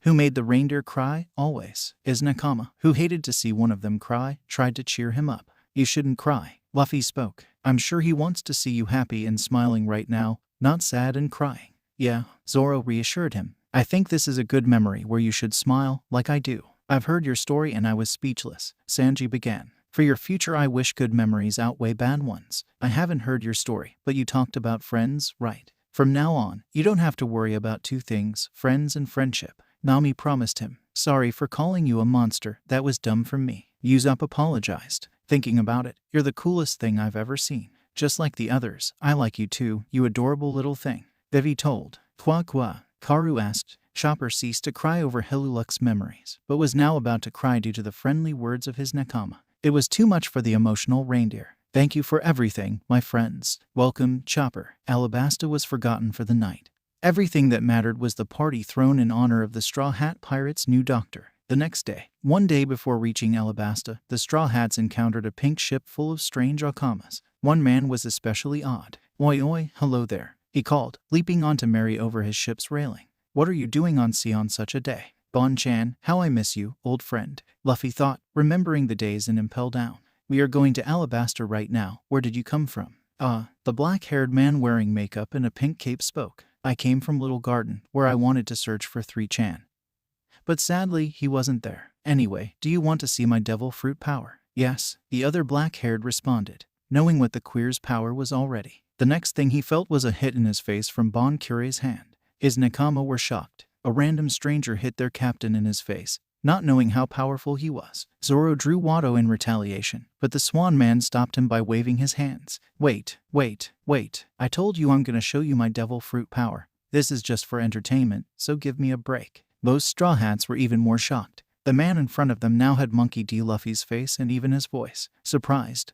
who made the reindeer cry always. His nakama, who hated to see one of them cry, tried to cheer him up. You shouldn't cry. Luffy spoke. I'm sure he wants to see you happy and smiling right now, not sad and crying. Yeah, Zoro reassured him. I think this is a good memory where you should smile, like I do. I've heard your story and I was speechless. Sanji began. For your future I wish good memories outweigh bad ones. I haven't heard your story, but you talked about friends, right? From now on, you don't have to worry about two things, friends and friendship. Nami promised him. Sorry for calling you a monster, that was dumb from me. Usopp apologized. Thinking about it, you're the coolest thing I've ever seen. Just like the others, I like you too, you adorable little thing. Vivi told. Kwa. Karu asked. Chopper ceased to cry over Hiluluk's memories, but was now about to cry due to the friendly words of his nakama. It was too much for the emotional reindeer. Thank you for everything, my friends. Welcome, Chopper. Alabasta was forgotten for the night. Everything that mattered was the party thrown in honor of the Straw Hat Pirate's new doctor. The next day, one day before reaching Alabasta, the Straw Hats encountered a pink ship full of strange nakamas. One man was especially odd. Oi, hello there, he called, leaping onto Mary over his ship's railing. What are you doing on sea on such a day? Bon-chan, how I miss you, old friend. Luffy thought, remembering the days in Impel Down. We are going to Alabasta right now. Where did you come from? The black-haired man wearing makeup and a pink cape spoke. I came from Little Garden, where I wanted to search for 3chan. But sadly, he wasn't there. Anyway, do you want to see my devil fruit power? Yes, the other black-haired responded, knowing what the queer's power was already. The next thing he felt was a hit in his face from Bon Curie's hand. His nakama were shocked. A random stranger hit their captain in his face, not knowing how powerful he was. Zoro drew Watto in retaliation, but the Swan Man stopped him by waving his hands. Wait. I told you I'm gonna show you my devil fruit power. This is just for entertainment, so give me a break. Most Straw Hats were even more shocked. The man in front of them now had Monkey D. Luffy's face and even his voice. Surprised.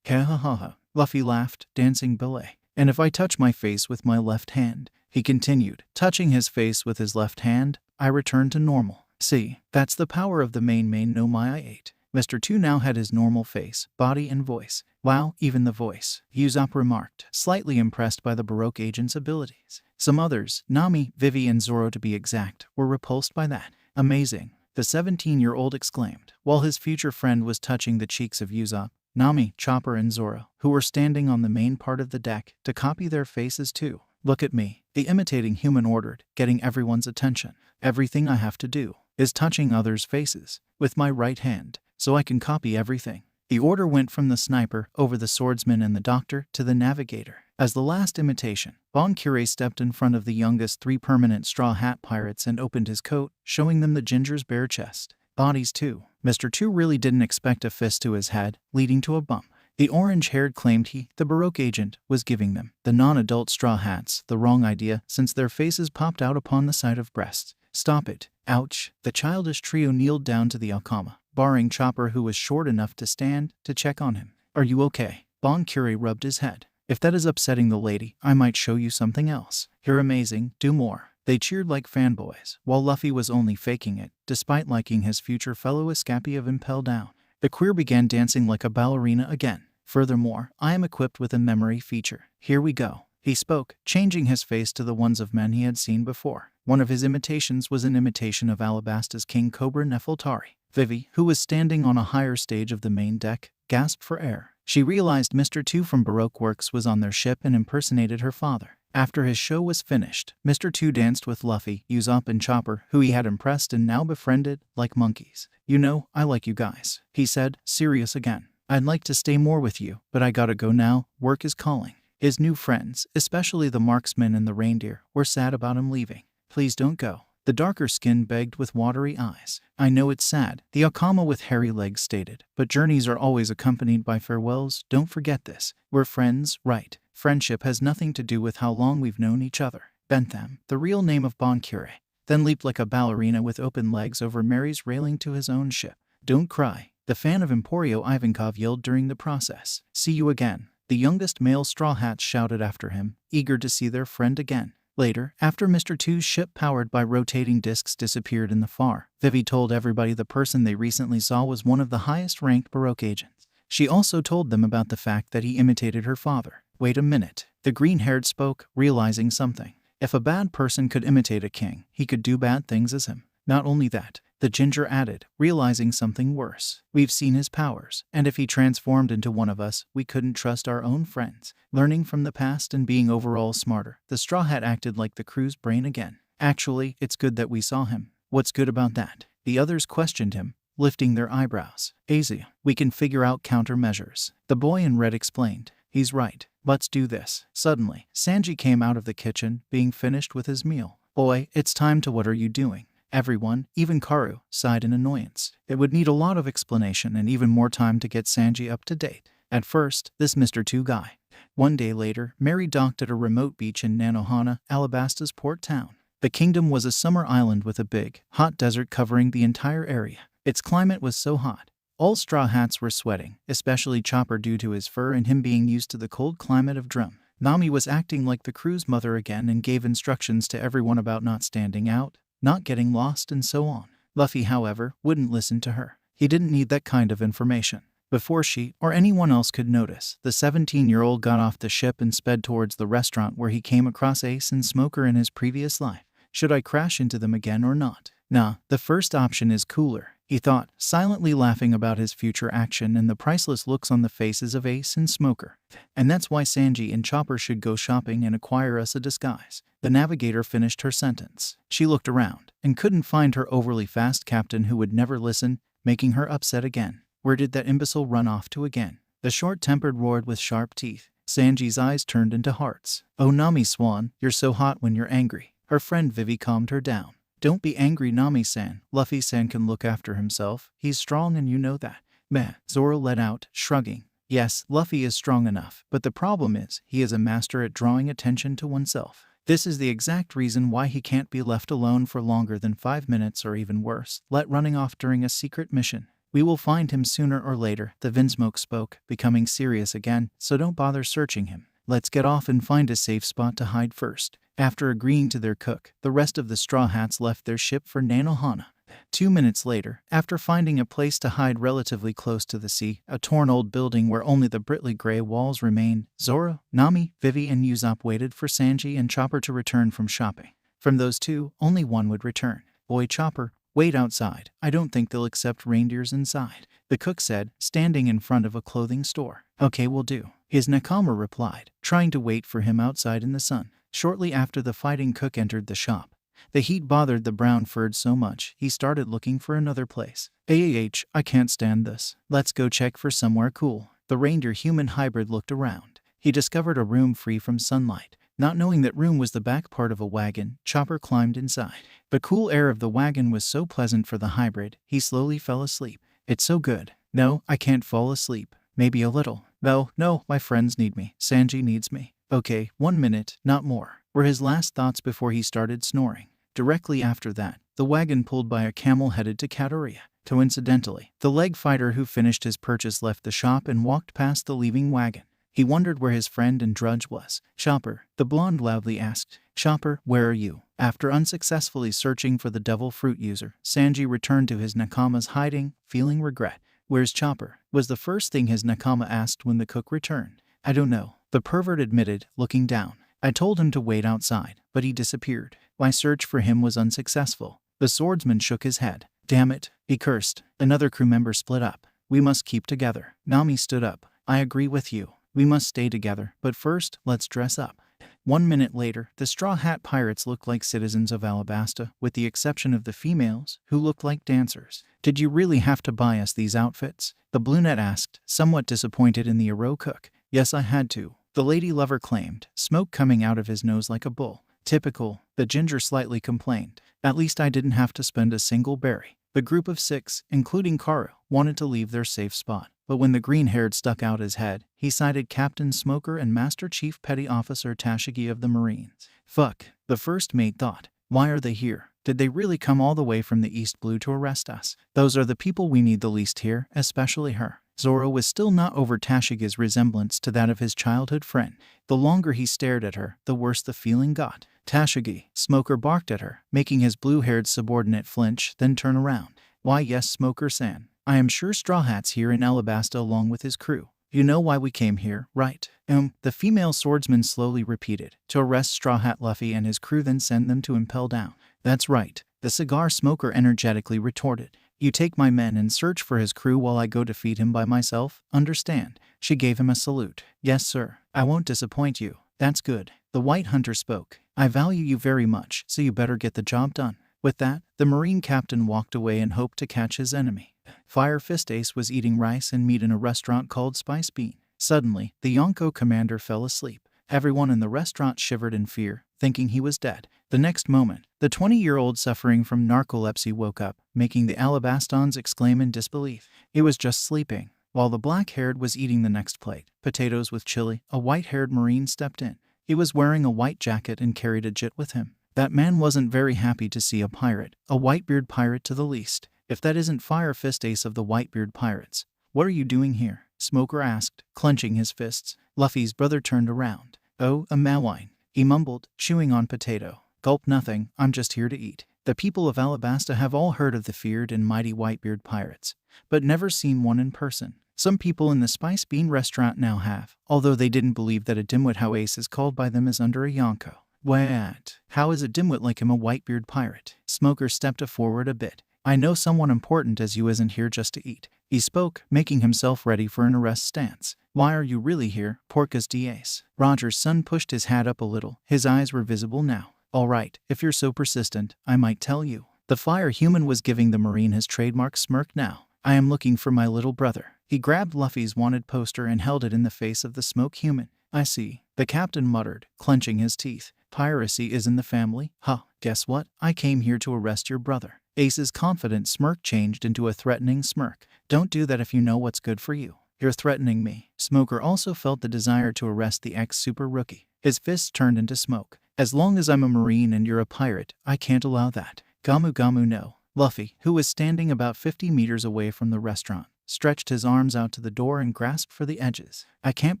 Kahahaha. Luffy laughed, dancing ballet. And if I touch my face with my left hand, he continued, touching his face with his left hand, I return to normal. See, that's the power of the main no Mai 8. Mr. 2 now had his normal face, body and voice. Wow, even the voice, Usopp remarked, slightly impressed by the Baroque agent's abilities. Some others, Nami, Vivi and Zoro to be exact, were repulsed by that. Amazing, the 17-year-old exclaimed, while his future friend was touching the cheeks of Usopp. Nami, Chopper and Zoro, who were standing on the main part of the deck, to copy their faces too. Look at me, the imitating human ordered, getting everyone's attention. Everything I have to do is touching others' faces with my right hand, so I can copy everything. The order went from the sniper, over the swordsman and the doctor, to the navigator. As the last imitation, Bon Curie stepped in front of the youngest 3 permanent Straw Hat Pirates and opened his coat, showing them the ginger's bare chest. Bodies too. Mr. 2 really didn't expect a fist to his head, leading to a bump. The orange-haired claimed he, the Baroque agent, was giving them, the non-adult Straw Hats, the wrong idea since their faces popped out upon the sight of breasts. Stop it. Ouch. The childish trio kneeled down to the nakama, barring Chopper who was short enough to stand, to check on him. Are you okay? Bon Curie rubbed his head. If that is upsetting the lady, I might show you something else. You're amazing, do more. They cheered like fanboys, while Luffy was only faking it, despite liking his future fellow escapee of Impel Down. The queer began dancing like a ballerina again. Furthermore, I am equipped with a memory feature. Here we go. He spoke, changing his face to the ones of men he had seen before. One of his imitations was an imitation of Alabasta's King Cobra Nefeltari. Vivi, who was standing on a higher stage of the main deck, gasped for air. She realized Mr. 2 from Baroque Works was on their ship and impersonated her father. After his show was finished, Mr. 2 danced with Luffy, Usopp and Chopper, who he had impressed and now befriended, like monkeys. You know, I like you guys, he said, serious again. I'd like to stay more with you, but I gotta go now, work is calling. His new friends, especially the marksman and the reindeer, were sad about him leaving. Please don't go. The darker skin begged with watery eyes. I know it's sad, the nakama with hairy legs stated, but journeys are always accompanied by farewells, don't forget this. We're friends, right? Friendship has nothing to do with how long we've known each other. Bentham, the real name of Bon Curie, then leaped like a ballerina with open legs over Mary's railing to his own ship. Don't cry. The fan of Emporio Ivankov yelled during the process. See you again. The youngest male Straw Hats shouted after him, eager to see their friend again. Later, after Mr. Two's ship powered by rotating discs disappeared in the far, Vivi told everybody the person they recently saw was one of the highest-ranked Baroque agents. She also told them about the fact that he imitated her father. Wait a minute. The green-haired spoke, realizing something. If a bad person could imitate a king, he could do bad things as him. Not only that, the ginger added, realizing something worse. We've seen his powers, and if he transformed into one of us, we couldn't trust our own friends. Learning from the past and being overall smarter, the Straw Hat acted like the crew's brain again. Actually, it's good that we saw him. What's good about that? The others questioned him, lifting their eyebrows. Asia, we can figure out countermeasures. The boy in red explained. He's right. Let's do this. Suddenly, Sanji came out of the kitchen, being finished with his meal. Boy, it's time to what are you doing? Everyone, even Karu, sighed in annoyance. It would need a lot of explanation and even more time to get Sanji up to date. At first, this Mr. Two guy. One day later, Mary docked at a remote beach in Nanohana, Alabasta's port town. The kingdom was a summer island with a big, hot desert covering the entire area. Its climate was so hot. All Straw Hats were sweating, especially Chopper due to his fur and him being used to the cold climate of Drum. Nami was acting like the crew's mother again and gave instructions to everyone about not standing out, not getting lost, and so on. Luffy, however, wouldn't listen to her. He didn't need that kind of information. Before she or anyone else could notice, the 17-year-old got off the ship and sped towards the restaurant where he came across Ace and Smoker in his previous life. Should I crash into them again or not? Nah, the first option is cooler, he thought, silently laughing about his future action and the priceless looks on the faces of Ace and Smoker. And that's why Sanji and Chopper should go shopping and acquire us a disguise. The navigator finished her sentence. She looked around and couldn't find her overly fast captain who would never listen, making her upset again. Where did that imbecile run off to again? The short-tempered roared with sharp teeth. Sanji's eyes turned into hearts. Oh, Nami Swan, you're so hot when you're angry. Her friend Vivi calmed her down. Don't be angry, Nami-san. Luffy-san can look after himself. He's strong and you know that. Meh, Zoro let out, shrugging. Yes, Luffy is strong enough, but the problem is, he is a master at drawing attention to oneself. This is the exact reason why he can't be left alone for longer than 5 minutes or even worse, let running off during a secret mission. We will find him sooner or later, the Vinsmoke spoke, becoming serious again, so don't bother searching him. Let's get off and find a safe spot to hide first. After agreeing to their cook, the rest of the Straw Hats left their ship for Nanohana. 2 minutes later, after finding a place to hide relatively close to the sea, a torn old building where only the brightly gray walls remained, Zoro, Nami, Vivi, and Usopp waited for Sanji and Chopper to return from shopping. From those two, only one would return. Boy Chopper, wait outside. I don't think they'll accept reindeers inside, the cook said, standing in front of a clothing store. Okay, will do, his nakama replied, trying to wait for him outside in the sun. Shortly after the fighting cook entered the shop, the heat bothered the brown-furred so much, he started looking for another place. I can't stand this. Let's go check for somewhere cool. The reindeer-human hybrid looked around. He discovered a room free from sunlight. Not knowing that room was the back part of a wagon, Chopper climbed inside. The cool air of the wagon was so pleasant for the hybrid, he slowly fell asleep. It's so good. No, I can't fall asleep. Maybe a little. No, my friends need me. Sanji needs me. Okay, 1 minute, not more, were his last thoughts before he started snoring. Directly after that, the wagon pulled by a camel headed to Katakurii. Coincidentally, the leg fighter who finished his purchase left the shop and walked past the leaving wagon. He wondered where his friend and drudge was. Chopper, the blonde loudly asked. Chopper, where are you? After unsuccessfully searching for the devil fruit user, Sanji returned to his nakama's hiding, feeling regret. Where's Chopper? Was the first thing his nakama asked when the cook returned. I don't know, the pervert admitted, looking down. I told him to wait outside, but he disappeared. My search for him was unsuccessful. The swordsman shook his head. Damn it, he cursed. Another crew member split up. We must keep together. Nami stood up. I agree with you. We must stay together, but first, let's dress up. 1 minute later, the Straw Hat Pirates looked like citizens of Alabasta, with the exception of the females, who looked like dancers. Did you really have to buy us these outfits? The brunette asked, somewhat disappointed in the Aro cook. Yes, I had to, the lady lover claimed, smoke coming out of his nose like a bull. Typical, the ginger slightly complained. At least I didn't have to spend a single berry. The group of 6, including Kuro, wanted to leave their safe spot. But when the green-haired stuck out his head, he cited Captain Smoker and Master Chief Petty Officer Tashigi of the Marines. Fuck, the first mate thought. Why are they here? Did they really come all the way from the East Blue to arrest us? Those are the people we need the least here, especially her. Zoro was still not over Tashige's resemblance to that of his childhood friend. The longer he stared at her, the worse the feeling got. Tashige, Smoker barked at her, making his blue-haired subordinate flinch, then turn around. Why yes, Smoker-san. I am sure Straw Hat's here in Alabasta along with his crew. You know why we came here, right? The female swordsman slowly repeated. To arrest Straw Hat Luffy and his crew, then send them to impel down. That's right. The cigar smoker energetically retorted. You take my men and search for his crew while I go defeat him by myself, understand? She gave him a salute. Yes, sir. I won't disappoint you. That's good. The white hunter spoke. I value you very much, so you better get the job done. With that, the Marine captain walked away and hoped to catch his enemy. Fire Fist Ace was eating rice and meat in a restaurant called Spice Bean. Suddenly, the Yonko commander fell asleep. Everyone in the restaurant shivered in fear, thinking he was dead. The next moment, the 20-year-old suffering from narcolepsy woke up, making the Alabastans exclaim in disbelief. It was just sleeping. While the black-haired was eating the next plate, potatoes with chili, a white-haired Marine stepped in. He was wearing a white jacket and carried a jit with him. That man wasn't very happy to see a pirate, a Whitebeard pirate to the least. If that isn't Fire Fist Ace of the Whitebeard pirates. What are you doing here? Smoker asked, clenching his fists. Luffy's brother turned around. Oh, a mawine, he mumbled, chewing on potato. Gulp nothing, I'm just here to eat. The people of Alabasta have all heard of the feared and mighty Whitebeard pirates, but never seen one in person. Some people in the Spice Bean restaurant now have, although they didn't believe that a dimwit how Ace is called by them is under a Yonko. What? How is a dimwit like him a Whitebeard pirate? Smoker stepped forward a bit. I know someone important as you isn't here just to eat. He spoke, making himself ready for an arrest stance. Why are you really here, Porcas Ace? Roger's son pushed his hat up a little. His eyes were visible now. All right, if you're so persistent, I might tell you. The fire human was giving the Marine his trademark smirk now. I am looking for my little brother. He grabbed Luffy's wanted poster and held it in the face of the smoke human. I see. The captain muttered, clenching his teeth. Piracy is in the family? Huh, guess what? I came here to arrest your brother. Ace's confident smirk changed into a threatening smirk. Don't do that if you know what's good for you. You're threatening me. Smoker also felt the desire to arrest the ex-super rookie. His fists turned into smoke. As long as I'm a Marine and you're a pirate, I can't allow that. Gamu Gamu no. Luffy, who was standing about 50 meters away from the restaurant, stretched his arms out to the door and grasped for the edges. I can't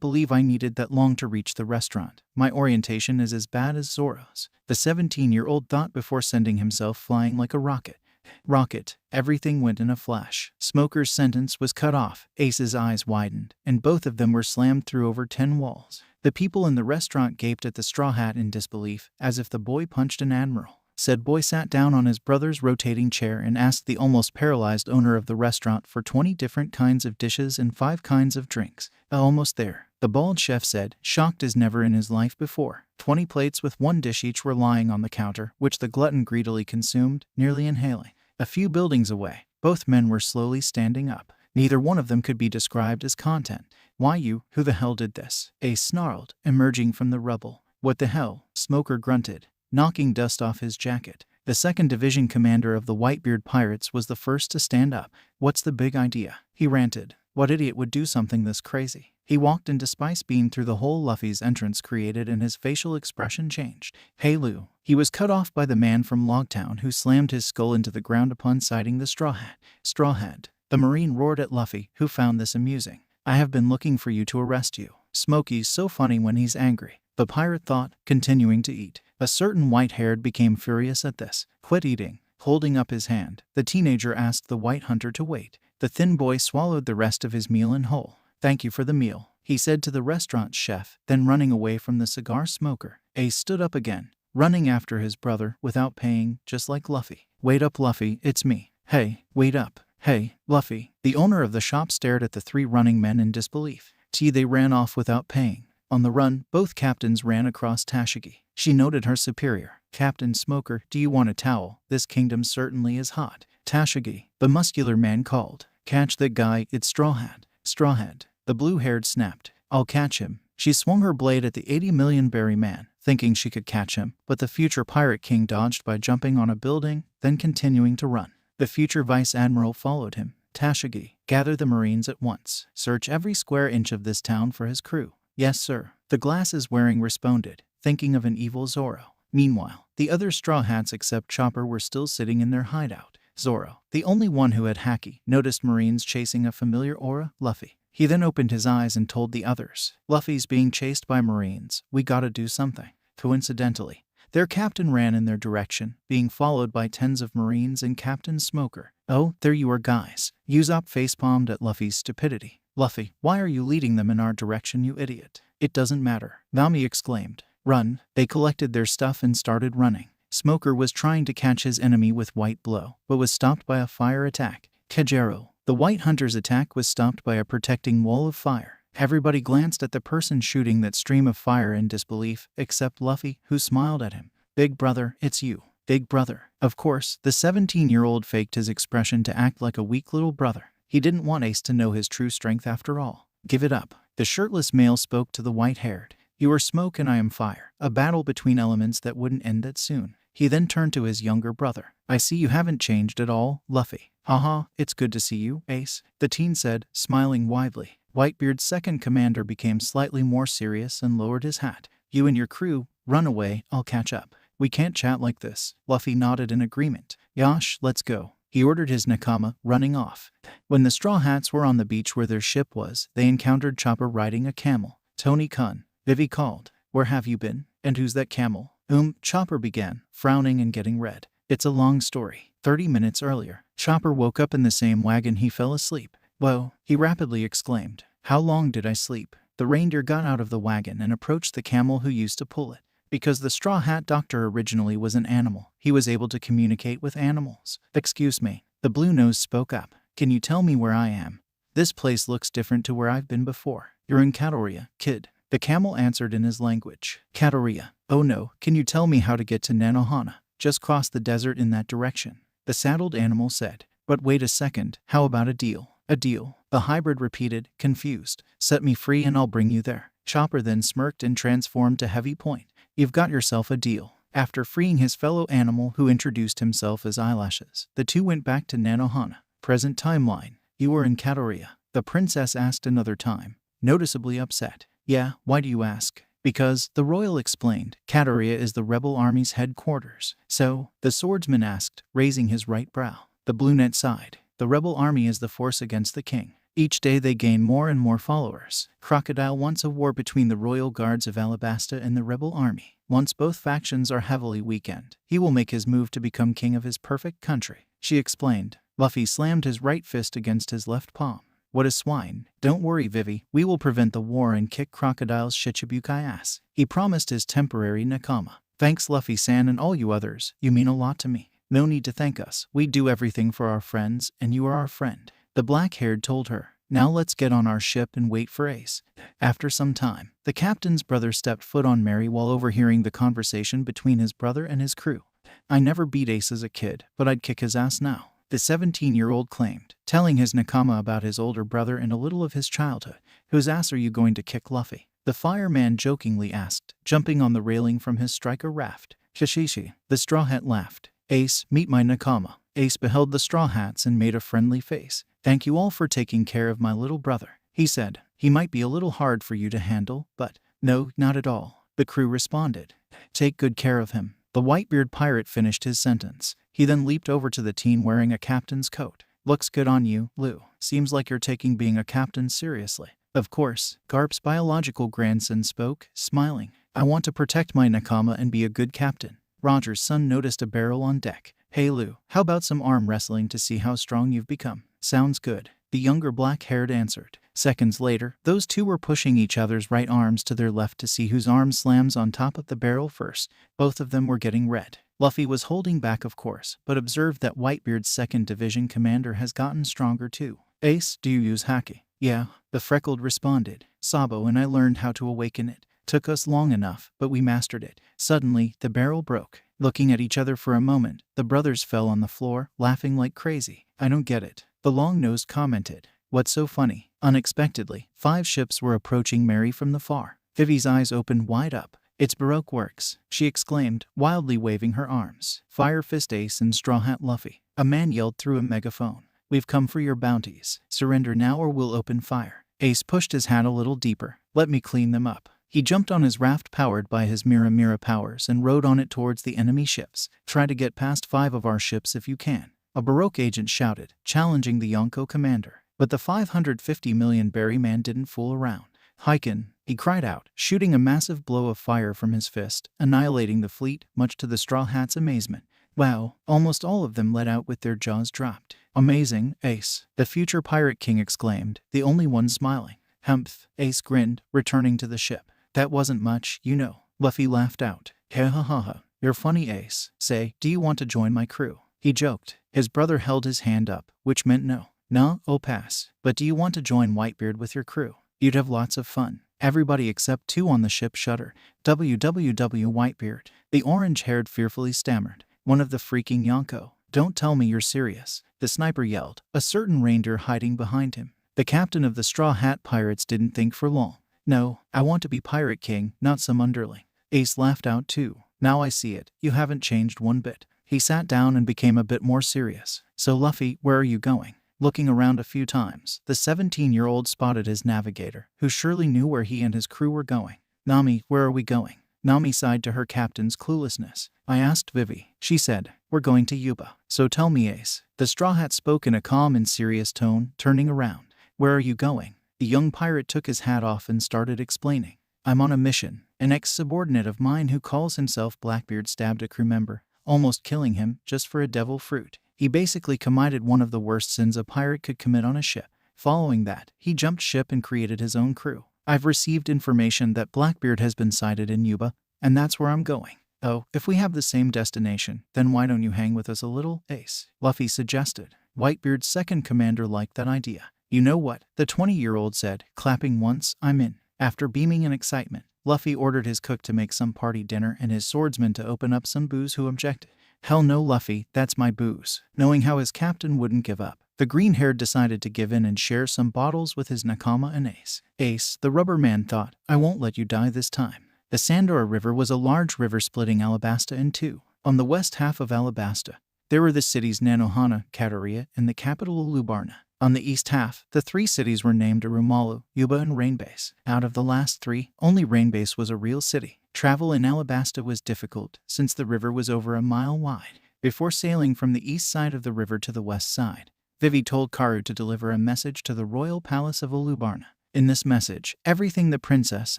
believe I needed that long to reach the restaurant. My orientation is as bad as Zoro's. The 17-year-old thought before sending himself flying like a rocket. Rocket. Everything went in a flash. Smoker's sentence was cut off. Ace's eyes widened, and both of them were slammed through over 10 walls. The people in the restaurant gaped at the Straw Hat in disbelief, as if the boy punched an admiral. Said boy sat down on his brother's rotating chair and asked the almost paralyzed owner of the restaurant for 20 different kinds of dishes and 5 kinds of drinks. Almost there, the bald chef said, shocked as never in his life before. 20 plates with 1 dish each were lying on the counter, which the glutton greedily consumed, nearly inhaling. A few buildings away, both men were slowly standing up. Neither one of them could be described as content. Why you? Who the hell did this? Ace snarled, emerging from the rubble. What the hell? Smoker grunted, knocking dust off his jacket. The 2nd Division commander of the Whitebeard Pirates was the first to stand up. What's the big idea? He ranted. What idiot would do something this crazy? He walked into Spice Bean through the hole Luffy's entrance created and his facial expression changed. Hey Lou. He was cut off by the man from Logtown who slammed his skull into the ground upon sighting the Straw Hat. Straw Hat. The Marine roared at Luffy, who found this amusing. I have been looking for you to arrest you. Smokey's so funny when he's angry. The pirate thought, continuing to eat. A certain white-haired became furious at this. Quit eating. Holding up his hand, the teenager asked the white hunter to wait. The thin boy swallowed the rest of his meal in whole. Thank you for the meal, he said to the restaurant chef, then running away from the cigar smoker. Ace stood up again, running after his brother without paying, just like Luffy. Wait up, Luffy, it's me. Hey, wait up. Hey, Luffy. The owner of the shop stared at the 3 running men in disbelief. They ran off without paying. On the run, both captains ran across Tashigi. She noted her superior. Captain Smoker, do you want a towel? This kingdom certainly is hot. Tashigi, the muscular man called. Catch that guy, it's Straw Hat. Straw Hat. The blue-haired snapped. I'll catch him. She swung her blade at the 80 million berry man, thinking she could catch him, but the future pirate king dodged by jumping on a building, then continuing to run. The future vice admiral followed him. Tashigi, gather the Marines at once. Search every square inch of this town for his crew. Yes, sir. The glasses-wearing responded, thinking of an evil Zoro. Meanwhile, the other Straw Hats except Chopper were still sitting in their hideout. Zoro, the only one who had haki, noticed Marines chasing a familiar aura, Luffy. He then opened his eyes and told the others, Luffy's being chased by Marines, we gotta do something. Coincidentally, their captain ran in their direction, being followed by tens of Marines and Captain Smoker. Oh, there you are guys. Usopp facepalmed at Luffy's stupidity. Luffy, why are you leading them in our direction, you idiot? It doesn't matter, Nami exclaimed. Run. They collected their stuff and started running. Smoker was trying to catch his enemy with White Blow, but was stopped by a fire attack. Kajero. The White Hunter's attack was stopped by a protecting wall of fire. Everybody glanced at the person shooting that stream of fire in disbelief, except Luffy, who smiled at him. Big brother, it's you. Big brother. Of course, the 17-year-old faked his expression to act like a weak little brother. He didn't want Ace to know his true strength after all. Give it up. The shirtless male spoke to the white-haired. You are smoke and I am fire. A battle between elements that wouldn't end that soon. He then turned to his younger brother. I see you haven't changed at all, Luffy. Haha, it's good to see you, Ace, the teen said, smiling widely. Whitebeard's second commander became slightly more serious and lowered his hat. You and your crew, run away, I'll catch up. We can't chat like this. Luffy nodded in agreement. Yosh, let's go. He ordered his nakama, running off. When the Straw Hats were on the beach where their ship was, they encountered Chopper riding a camel. Tony-kun, Vivi called. Where have you been? And who's that camel? Chopper began, frowning and getting red. It's a long story. 30 minutes earlier, Chopper woke up in the same wagon he fell asleep. Whoa, he rapidly exclaimed. How long did I sleep? The reindeer got out of the wagon and approached the camel who used to pull it. Because the Straw Hat Doctor originally was an animal, he was able to communicate with animals. Excuse me, the Blue Nose spoke up. Can you tell me where I am? This place looks different to where I've been before. You're in Katakurii, kid. The camel answered in his language. Katakurii. Oh no, can you tell me how to get to Nanohana? Just cross the desert in that direction. The saddled animal said. But wait a second, how about a deal? A deal? The hybrid repeated, confused. Set me free and I'll bring you there. Chopper then smirked and transformed to Heavy Point. You've got yourself a deal. After freeing his fellow animal who introduced himself as Eyelashes, the two went back to Nanohana. Present timeline. You were in Katakurii. The princess asked another time, noticeably upset. Yeah, why do you ask? Because, the royal explained, Katakurii is the rebel army's headquarters. So, the swordsman asked, raising his right brow. The Bluenet sighed. The rebel army is the force against the king. Each day they gain more and more followers. Crocodile wants a war between the royal guards of Alabasta and the rebel army. Once both factions are heavily weakened, he will make his move to become king of his perfect country, she explained. Luffy slammed his right fist against his left palm. What a swine. Don't worry, Vivi, we will prevent the war and kick Crocodile's Shichibukai ass. He promised his temporary nakama. Thanks Luffy-san and all you others, you mean a lot to me. No need to thank us, we do everything for our friends, and you are our friend. The black-haired told her. Now let's get on our ship and wait for Ace. After some time, the captain's brother stepped foot on Mary while overhearing the conversation between his brother and his crew. I never beat Ace as a kid, but I'd kick his ass now, the 17-year-old claimed, telling his nakama about his older brother and a little of his childhood. Whose ass are you going to kick, Luffy? The fireman jokingly asked, jumping on the railing from his striker raft. Shishishi. The Straw Hat laughed. Ace, meet my nakama. Ace beheld the Straw Hats and made a friendly face. Thank you all for taking care of my little brother, he said. He might be a little hard for you to handle, but no, not at all, the crew responded. Take good care of him. The Whitebeard pirate finished his sentence. He then leaped over to the teen wearing a captain's coat. Looks good on you, Lou. Seems like you're taking being a captain seriously. Of course, Garp's biological grandson spoke, smiling. I want to protect my nakama and be a good captain. Roger's son noticed a barrel on deck. Hey Lou, how about some arm wrestling to see how strong you've become? Sounds good, the younger black-haired answered. Seconds later, those two were pushing each other's right arms to their left to see whose arm slams on top of the barrel first. Both of them were getting red. Luffy was holding back, of course, but observed that Whitebeard's 2nd Division commander has gotten stronger too. Ace, do you use haki? Yeah, the freckled responded. Sabo and I learned how to awaken it. Took us long enough, but we mastered it. Suddenly, the barrel broke. Looking at each other for a moment, the brothers fell on the floor, laughing like crazy. I don't get it, the long-nosed commented. What's so funny? Unexpectedly, 5 ships were approaching Mary from the far. Vivi's eyes opened wide up. It's Baroque Works, she exclaimed, wildly waving her arms. Fire Fist Ace and Straw Hat Luffy. A man yelled through a megaphone. We've come for your bounties. Surrender now or we'll open fire. Ace pushed his hat a little deeper. Let me clean them up. He jumped on his raft powered by his Mira powers and rode on it towards the enemy ships. Try to get past 5 of our ships if you can. A Baroque agent shouted, challenging the Yonko commander. But the 550 million berry man didn't fool around. Heiken, he cried out, shooting a massive blow of fire from his fist, annihilating the fleet, much to the Straw Hats' amazement. Wow, almost all of them let out with their jaws dropped. Amazing, Ace, the future Pirate King exclaimed, the only one smiling. Humph, Ace grinned, returning to the ship. That wasn't much, you know. Luffy laughed out. Ha ha ha ha, you're funny, Ace. Say, do you want to join my crew? He joked. His brother held his hand up, which meant no. No, oh pass. But do you want to join Whitebeard with your crew? You'd have lots of fun. Everybody except 2 on the ship shuddered. WWW Whitebeard. The orange-haired fearfully stammered. One of the freaking Yonko. Don't tell me you're serious. The sniper yelled, a certain reindeer hiding behind him. The captain of the Straw Hat Pirates didn't think for long. No, I want to be Pirate King, not some underling. Ace laughed out too. Now I see it. You haven't changed one bit. He sat down and became a bit more serious. So Luffy, where are you going? Looking around a few times, the 17-year-old spotted his navigator, who surely knew where he and his crew were going. Nami, where are we going? Nami sighed to her captain's cluelessness. I asked Vivi. She said, we're going to Yuba. So tell me, Ace. The Straw Hat spoke in a calm and serious tone, turning around. Where are you going? The young pirate took his hat off and started explaining. I'm on a mission. An ex-subordinate of mine who calls himself Blackbeard stabbed a crew member, almost killing him just for a devil fruit. He basically committed one of the worst sins a pirate could commit on a ship. Following that, he jumped ship and created his own crew. I've received information that Blackbeard has been sighted in Yuba, and that's where I'm going. Oh, if we have the same destination, then why don't you hang with us a little, Ace? Luffy suggested. Whitebeard's second commander liked that idea. You know what? The 20-year-old said, clapping once, I'm in. After beaming in excitement, Luffy ordered his cook to make some party dinner and his swordsman to open up some booze who objected. Hell no, Luffy, that's my booze. Knowing how his captain wouldn't give up, the green-haired decided to give in and share some bottles with his nakama and Ace. Ace, the rubber man, thought, I won't let you die this time. The Sandora River was a large river splitting Alabasta in 2. On the west half of Alabasta, there were the cities Nanohana, Katakurii, and the capital Lubarna. On the east half, the 3 cities were named Arumalu, Yuba, and Rainbase. Out of the last 3, only Rainbase was a real city. Travel in Alabasta was difficult, since the river was over a mile wide. Before sailing from the east side of the river to the west side, Vivi told Karu to deliver a message to the royal palace of Ulubarna. In this message, everything the princess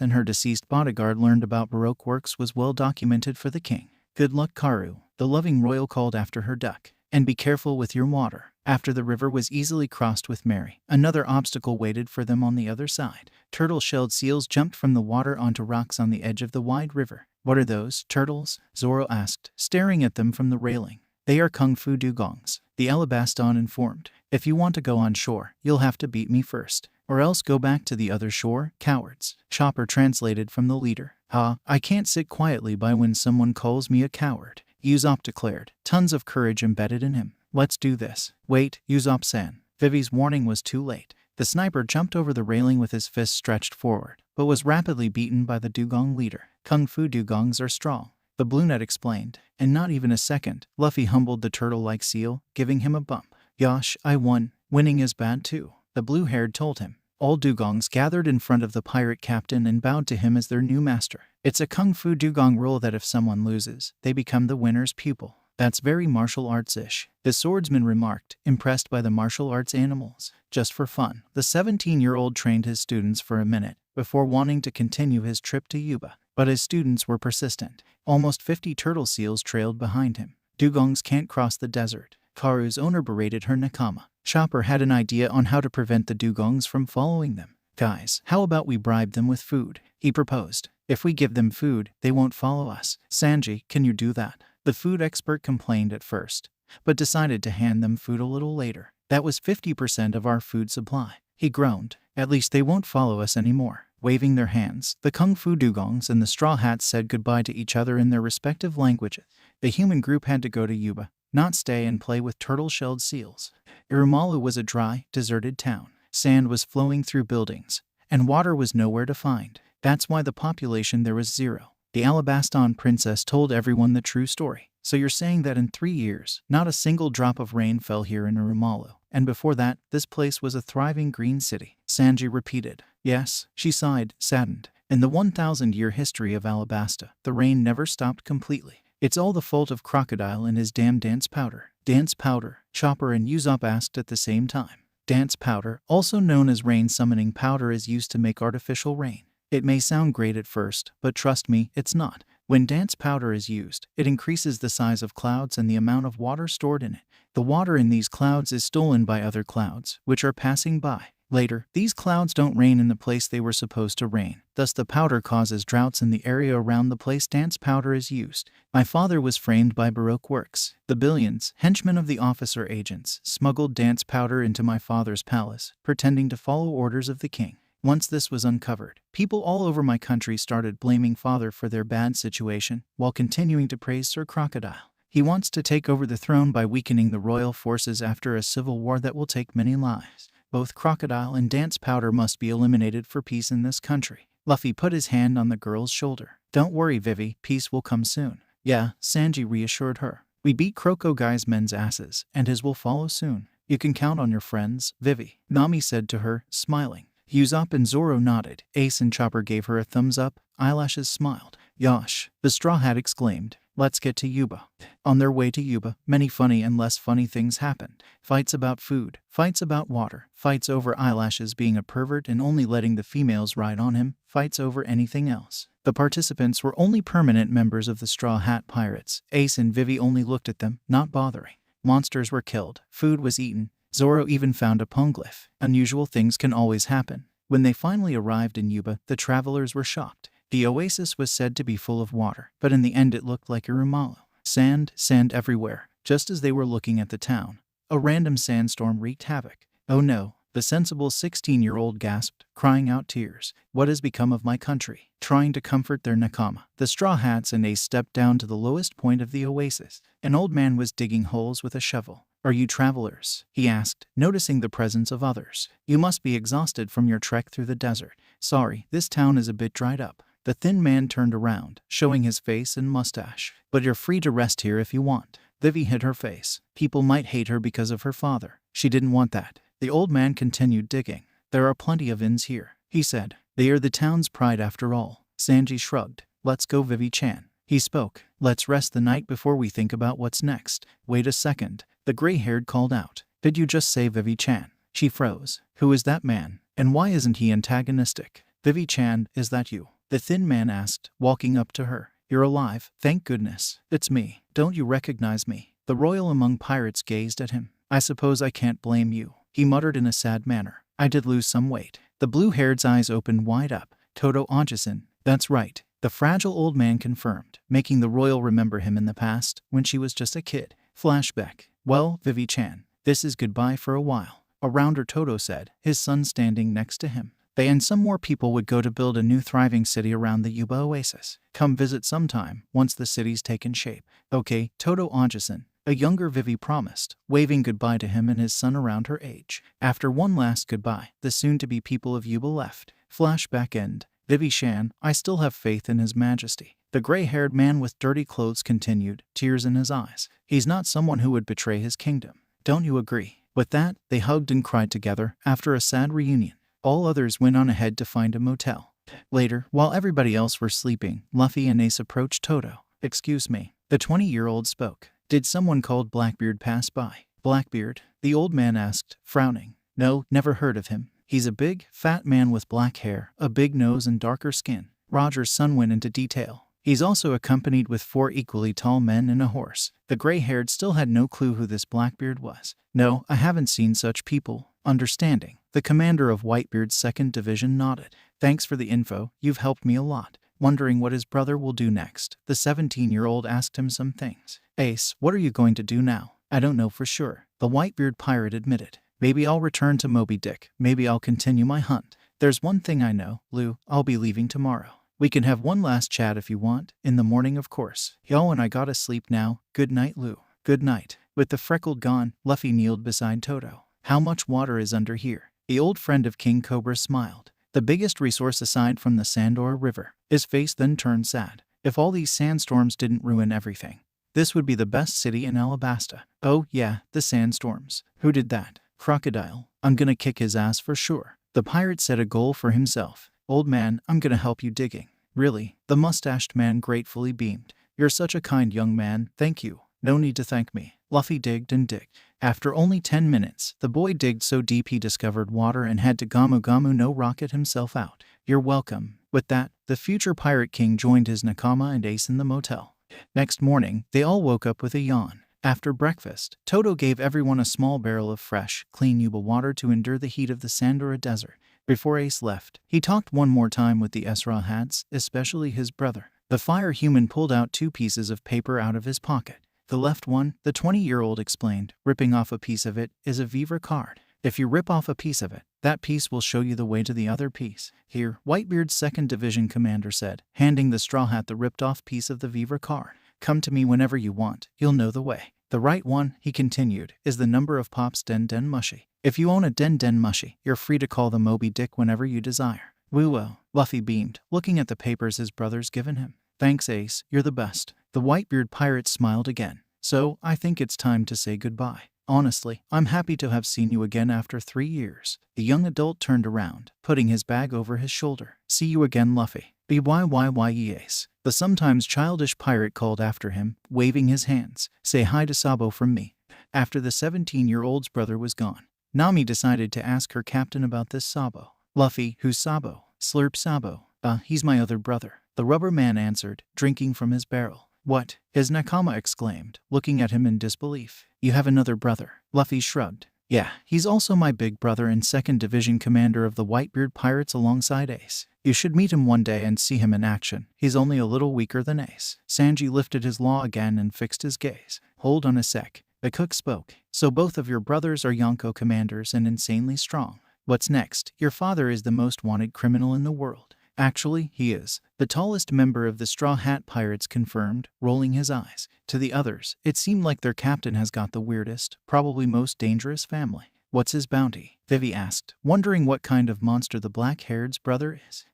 and her deceased bodyguard learned about Baroque Works was well documented for the king. Good luck, Karu, the loving royal called after her duck. And be careful with your water. After the river was easily crossed with Mary, another obstacle waited for them on the other side. Turtle-shelled seals jumped from the water onto rocks on the edge of the wide river. What are those, turtles? Zoro asked, staring at them from the railing. They are kung fu dugongs, the Alabastan informed. If you want to go on shore, you'll have to beat me first. Or else go back to the other shore, cowards. Chopper translated from the leader. I can't sit quietly by when someone calls me a coward. Usopp declared, tons of courage embedded in him. Let's do this. Wait, Usopp-san. Vivi's warning was too late. The sniper jumped over the railing with his fist stretched forward, but was rapidly beaten by the dugong leader. Kung fu dugongs are strong, the Bluenet explained. In not even a second, Luffy humbled the turtle-like seal, giving him a bump. Yosh, I won. Winning is bad too, the blue-haired told him. All dugongs gathered in front of the pirate captain and bowed to him as their new master. It's a kung fu dugong rule that if someone loses, they become the winner's pupil. That's very martial arts-ish, the swordsman remarked, impressed by the martial arts animals. Just for fun, the 17-year-old trained his students for a minute before wanting to continue his trip to Yuba. But his students were persistent. Almost 50 turtle seals trailed behind him. Dugongs can't cross the desert. Karu's owner berated her nakama. Chopper had an idea on how to prevent the dugongs from following them. Guys, how about we bribe them with food? He proposed. If we give them food, they won't follow us. Sanji, can you do that? The food expert complained at first, but decided to hand them food a little later. That was 50% of our food supply. He groaned. At least they won't follow us anymore. Waving their hands, the Kung Fu Dugongs and the Straw Hats said goodbye to each other in their respective languages. The human group had to go to Yuba, not stay and play with turtle-shelled seals. Irumalu was a dry, deserted town. Sand was flowing through buildings, and water was nowhere to find. That's why the population there was 0. The Alabastan princess told everyone the true story. So you're saying that in 3 years, not a single drop of rain fell here in Irumalu, and before that, this place was a thriving green city? Sanji repeated. Yes, she sighed, saddened. In the 1,000-year history of Alabasta, the rain never stopped completely. It's all the fault of Crocodile and his damn dance powder. Dance powder, Chopper and Usopp asked at the same time. Dance powder, also known as rain-summoning powder, is used to make artificial rain. It may sound great at first, but trust me, it's not. When dance powder is used, it increases the size of clouds and the amount of water stored in it. The water in these clouds is stolen by other clouds, which are passing by. Later, these clouds don't rain in the place they were supposed to rain. Thus the powder causes droughts in the area around the place dance powder is used. My father was framed by Baroque Works. The billions, henchmen of the officer agents, smuggled dance powder into my father's palace, pretending to follow orders of the king. Once this was uncovered, people all over my country started blaming father for their bad situation, while continuing to praise Sir Crocodile. He wants to take over the throne by weakening the royal forces after a civil war that will take many lives. Both Crocodile and dance powder must be eliminated for peace in this country. Luffy put his hand on the girl's shoulder. Don't worry, Vivi, peace will come soon. Yeah, Sanji reassured her. We beat Crocodile's men's asses, and his will follow soon. You can count on your friends, Vivi, Nami said to her, smiling. Usopp and Zoro nodded. Ace and Chopper gave her a thumbs up. Eyelashes smiled. Yosh, the Straw Hat exclaimed. Let's get to Yuba. On their way to Yuba, many funny and less funny things happened. Fights about food, fights about water, fights over eyelashes being a pervert and only letting the females ride on him, fights over anything else. The participants were only permanent members of the Straw Hat Pirates. Ace and Vivi only looked at them, not bothering. Monsters were killed, food was eaten. Zoro even found a poneglyph. Unusual things can always happen. When they finally arrived in Yuba, the travelers were shocked. The oasis was said to be full of water, but in the end it looked like a Rumalo. Sand everywhere. Just as they were looking at the town, a random sandstorm wreaked havoc. Oh no, the sensible 16-year-old gasped, crying out tears. What has become of my country? Trying to comfort their nakama, the Straw Hats and Ace stepped down to the lowest point of the oasis. An old man was digging holes with a shovel. Are you travelers? He asked, noticing the presence of others. You must be exhausted from your trek through the desert. Sorry, this town is a bit dried up. The thin man turned around, showing his face and mustache. But you're free to rest here if you want. Vivi hid her face. People might hate her because of her father. She didn't want that. The old man continued digging. There are plenty of inns here, he said. They are the town's pride after all. Sanji shrugged. Let's go, Vivi-chan. He spoke. Let's rest the night before we think about what's next. Wait a second. The gray-haired called out. Did you just say Vivi-chan? She froze. Who is that man? And why isn't he antagonistic? Vivi-chan, is that you? The thin man asked, walking up to her. You're alive, thank goodness. It's me. Don't you recognize me? The royal among pirates gazed at him. I suppose I can't blame you, he muttered in a sad manner. I did lose some weight. The blue-haired's eyes opened wide up. Todo Onjisen. That's right, the fragile old man confirmed, making the royal remember him in the past, when she was just a kid. Flashback. Well, Vivi-chan, this is goodbye for a while. Around her, Todo said, his son standing next to him. They and some more people would go to build a new thriving city around the Yuba Oasis. Come visit sometime, once the city's taken shape. Okay, Todo Onjisen, a younger Vivi promised, waving goodbye to him and his son around her age. After one last goodbye, the soon-to-be people of Yuba left. Flashback end. Vivi-chan, I still have faith in his majesty. The gray-haired man with dirty clothes continued, tears in his eyes. He's not someone who would betray his kingdom. Don't you agree? With that, they hugged and cried together after a sad reunion. All others went on ahead to find a motel. Later, while everybody else were sleeping, Luffy and Ace approached Todo. Excuse me. The 20-year-old spoke. Did someone called Blackbeard pass by? Blackbeard? The old man asked, frowning. No, never heard of him. He's a big, fat man with black hair, a big nose and darker skin. Roger's son went into detail. He's also accompanied with 4 equally tall men and a horse. The gray-haired still had no clue who this Blackbeard was. No, I haven't seen such people. Understanding. The commander of Whitebeard's 2nd Division nodded. Thanks for the info, you've helped me a lot. Wondering what his brother will do next, the 17-year-old asked him some things. Ace, what are you going to do now? I don't know for sure, the Whitebeard pirate admitted. Maybe I'll return to Moby Dick, maybe I'll continue my hunt. There's one thing I know, Lou, I'll be leaving tomorrow. We can have one last chat if you want, in the morning of course. Yo, and I gotta sleep now. Good night, Lou. Good night. With the freckled gone, Luffy kneeled beside Todo. How much water is under here? The old friend of King Cobra smiled. The biggest resource aside from the Sandor River. His face then turned sad. If all these sandstorms didn't ruin everything, this would be the best city in Alabasta. Oh yeah, the sandstorms. Who did that? Crocodile. I'm gonna kick his ass for sure. The pirate set a goal for himself. Old man, I'm gonna help you digging. Really? The mustached man gratefully beamed. You're such a kind young man, thank you. No need to thank me. Luffy digged and digged. After only 10 minutes, the boy digged so deep he discovered water and had to Gamu Gamu no rocket himself out. You're welcome. With that, the future Pirate King joined his nakama and Ace in the motel. Next morning, they all woke up with a yawn. After breakfast, Toto gave everyone a small barrel of fresh, clean Yuba water to endure the heat of the Sandora Desert. Before Ace left, he talked one more time with the Straw Hats, especially his brother. The fire human pulled out 2 pieces of paper out of his pocket. The left one, the 20-year-old explained, ripping off a piece of it, is a Viva card. If you rip off a piece of it, that piece will show you the way to the other piece. Here, Whitebeard's 2nd Division commander said, handing the Straw Hat the ripped-off piece of the Viva card. Come to me whenever you want, you'll know the way. The right one, he continued, is the number of Pop's Den Den Mushy. If you own a Den Den Mushy, you're free to call the Moby Dick whenever you desire. Woo-oh, Luffy beamed, looking at the papers his brother's given him. Thanks, Ace, you're the best. The Whitebeard pirate smiled again. So, I think it's time to say goodbye. Honestly, I'm happy to have seen you again after 3 years. The young adult turned around, putting his bag over his shoulder. See you again, Luffy. Byye, Ace. The sometimes childish pirate called after him, waving his hands. Say hi to Sabo from me. After the 17-year-old's brother was gone, Nami decided to ask her captain about this Sabo. Luffy, who's Sabo? Slurp Sabo. He's my other brother. The rubber man answered, drinking from his barrel. What? His nakama exclaimed, looking at him in disbelief. You have another brother? Luffy shrugged. Yeah, he's also my big brother and 2nd Division commander of the Whitebeard Pirates alongside Ace. You should meet him one day and see him in action. He's only a little weaker than Ace. Sanji lifted his law again and fixed his gaze. Hold on a sec. The cook spoke. So both of your brothers are Yonko commanders and insanely strong. What's next? Your father is the most wanted criminal in the world. Actually, he is. The tallest member of the Straw Hat Pirates confirmed, rolling his eyes. To the others, it seemed like their captain has got the weirdest, probably most dangerous family. What's his bounty? Vivi asked, wondering what kind of monster the black-haired's brother is.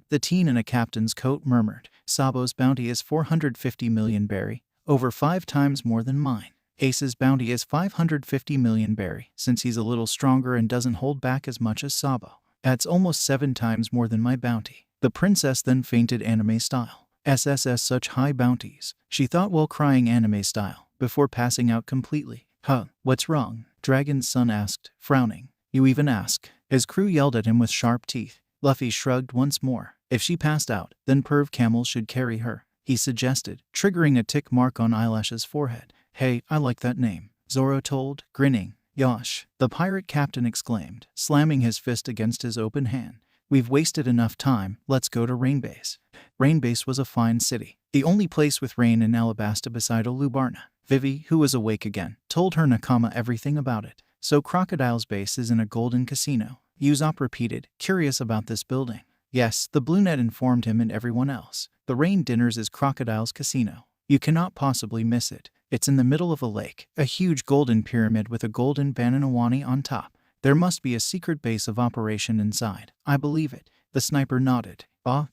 The teen in a captain's coat murmured. Sabo's bounty is 450 million berry, over 5 times more than mine. Ace's bounty is 550 million berry, since he's a little stronger and doesn't hold back as much as Sabo. That's almost 7 times more than my bounty. The princess then fainted anime style. SSS such high bounties, she thought while crying anime style, before passing out completely. What's wrong? Dragon's son asked, frowning. You even ask? His crew yelled at him with sharp teeth. Luffy shrugged once more. If she passed out, then Perv Camel should carry her, he suggested, triggering a tick mark on Eyelash's forehead. Hey, I like that name, Zoro told, grinning. Yosh, the pirate captain exclaimed, slamming his fist against his open hand. We've wasted enough time, let's go to Rainbase. Rainbase was a fine city, the only place with rain in Alabasta beside Olubarna. Vivi, who was awake again, told her nakama everything about it. So Crocodile's base is in a golden casino. Usopp repeated, curious about this building. Yes, the Bluenet informed him and everyone else. The Rain Dinners is Crocodile's casino. You cannot possibly miss it. It's in the middle of a lake, a huge golden pyramid with a golden bananawani on top. There must be a secret base of operation inside. I believe it. The sniper nodded.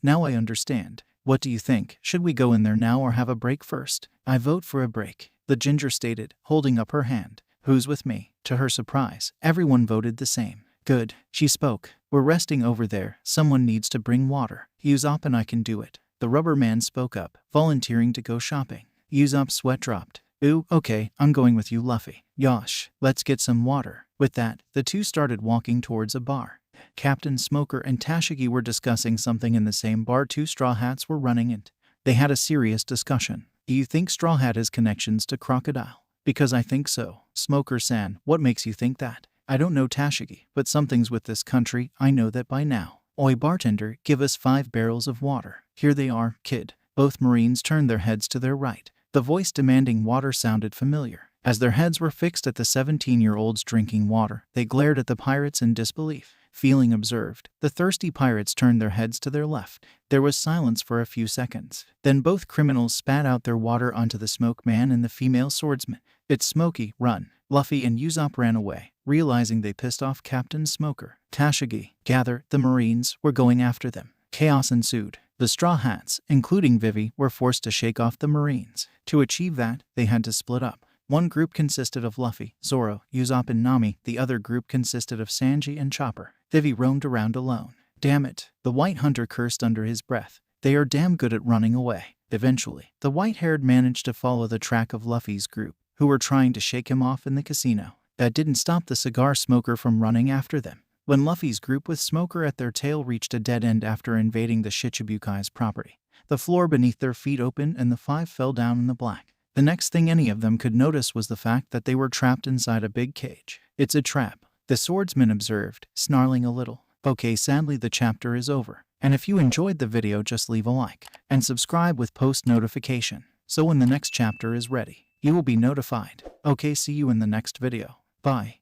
Now I understand. What do you think? Should we go in there now or have a break first? I vote for a break, the ginger stated, holding up her hand. Who's with me? To her surprise, everyone voted the same. Good, she spoke. We're resting over there. Someone needs to bring water. Usopp and I can do it. The rubber man spoke up, volunteering to go shopping. Usopp's sweat dropped. Ooh, okay, I'm going with you, Luffy. Yosh, let's get some water. With that, the two started walking towards a bar. Captain Smoker and Tashigi were discussing something in the same bar 2 Straw Hats were running it. They had a serious discussion. Do you think Straw Hat has connections to Crocodile? Because I think so. Smoker-san, what makes you think that? I don't know Tashigi, but something's with this country, I know that by now. Oi bartender, give us 5 barrels of water. Here they are, kid. Both Marines turned their heads to their right. The voice demanding water sounded familiar. As their heads were fixed at the 17-year-olds drinking water, they glared at the pirates in disbelief. Feeling observed, the thirsty pirates turned their heads to their left. There was silence for a few seconds. Then both criminals spat out their water onto the smoke man and the female swordsman. It's Smokey, run. Luffy and Usopp ran away, realizing they pissed off Captain Smoker. Tashigi, gather, the Marines, were going after them. Chaos ensued. The Straw Hats, including Vivi, were forced to shake off the Marines. To achieve that, they had to split up. One group consisted of Luffy, Zoro, Usopp and Nami. The other group consisted of Sanji and Chopper. Vivi roamed around alone. Damn it, the white hunter cursed under his breath. They are damn good at running away. Eventually, the white-haired managed to follow the track of Luffy's group, who were trying to shake him off in the casino. That didn't stop the cigar smoker from running after them. When Luffy's group with Smoker at their tail reached a dead end after invading the Shichibukai's property, the floor beneath their feet opened and the five fell down in the black. The next thing any of them could notice was the fact that they were trapped inside a big cage. It's a trap, the swordsman observed, snarling a little. Okay, sadly the chapter is over. And if you enjoyed the video, just leave a like and subscribe with post notification, so when the next chapter is ready, you will be notified. Okay, see you in the next video. Bye.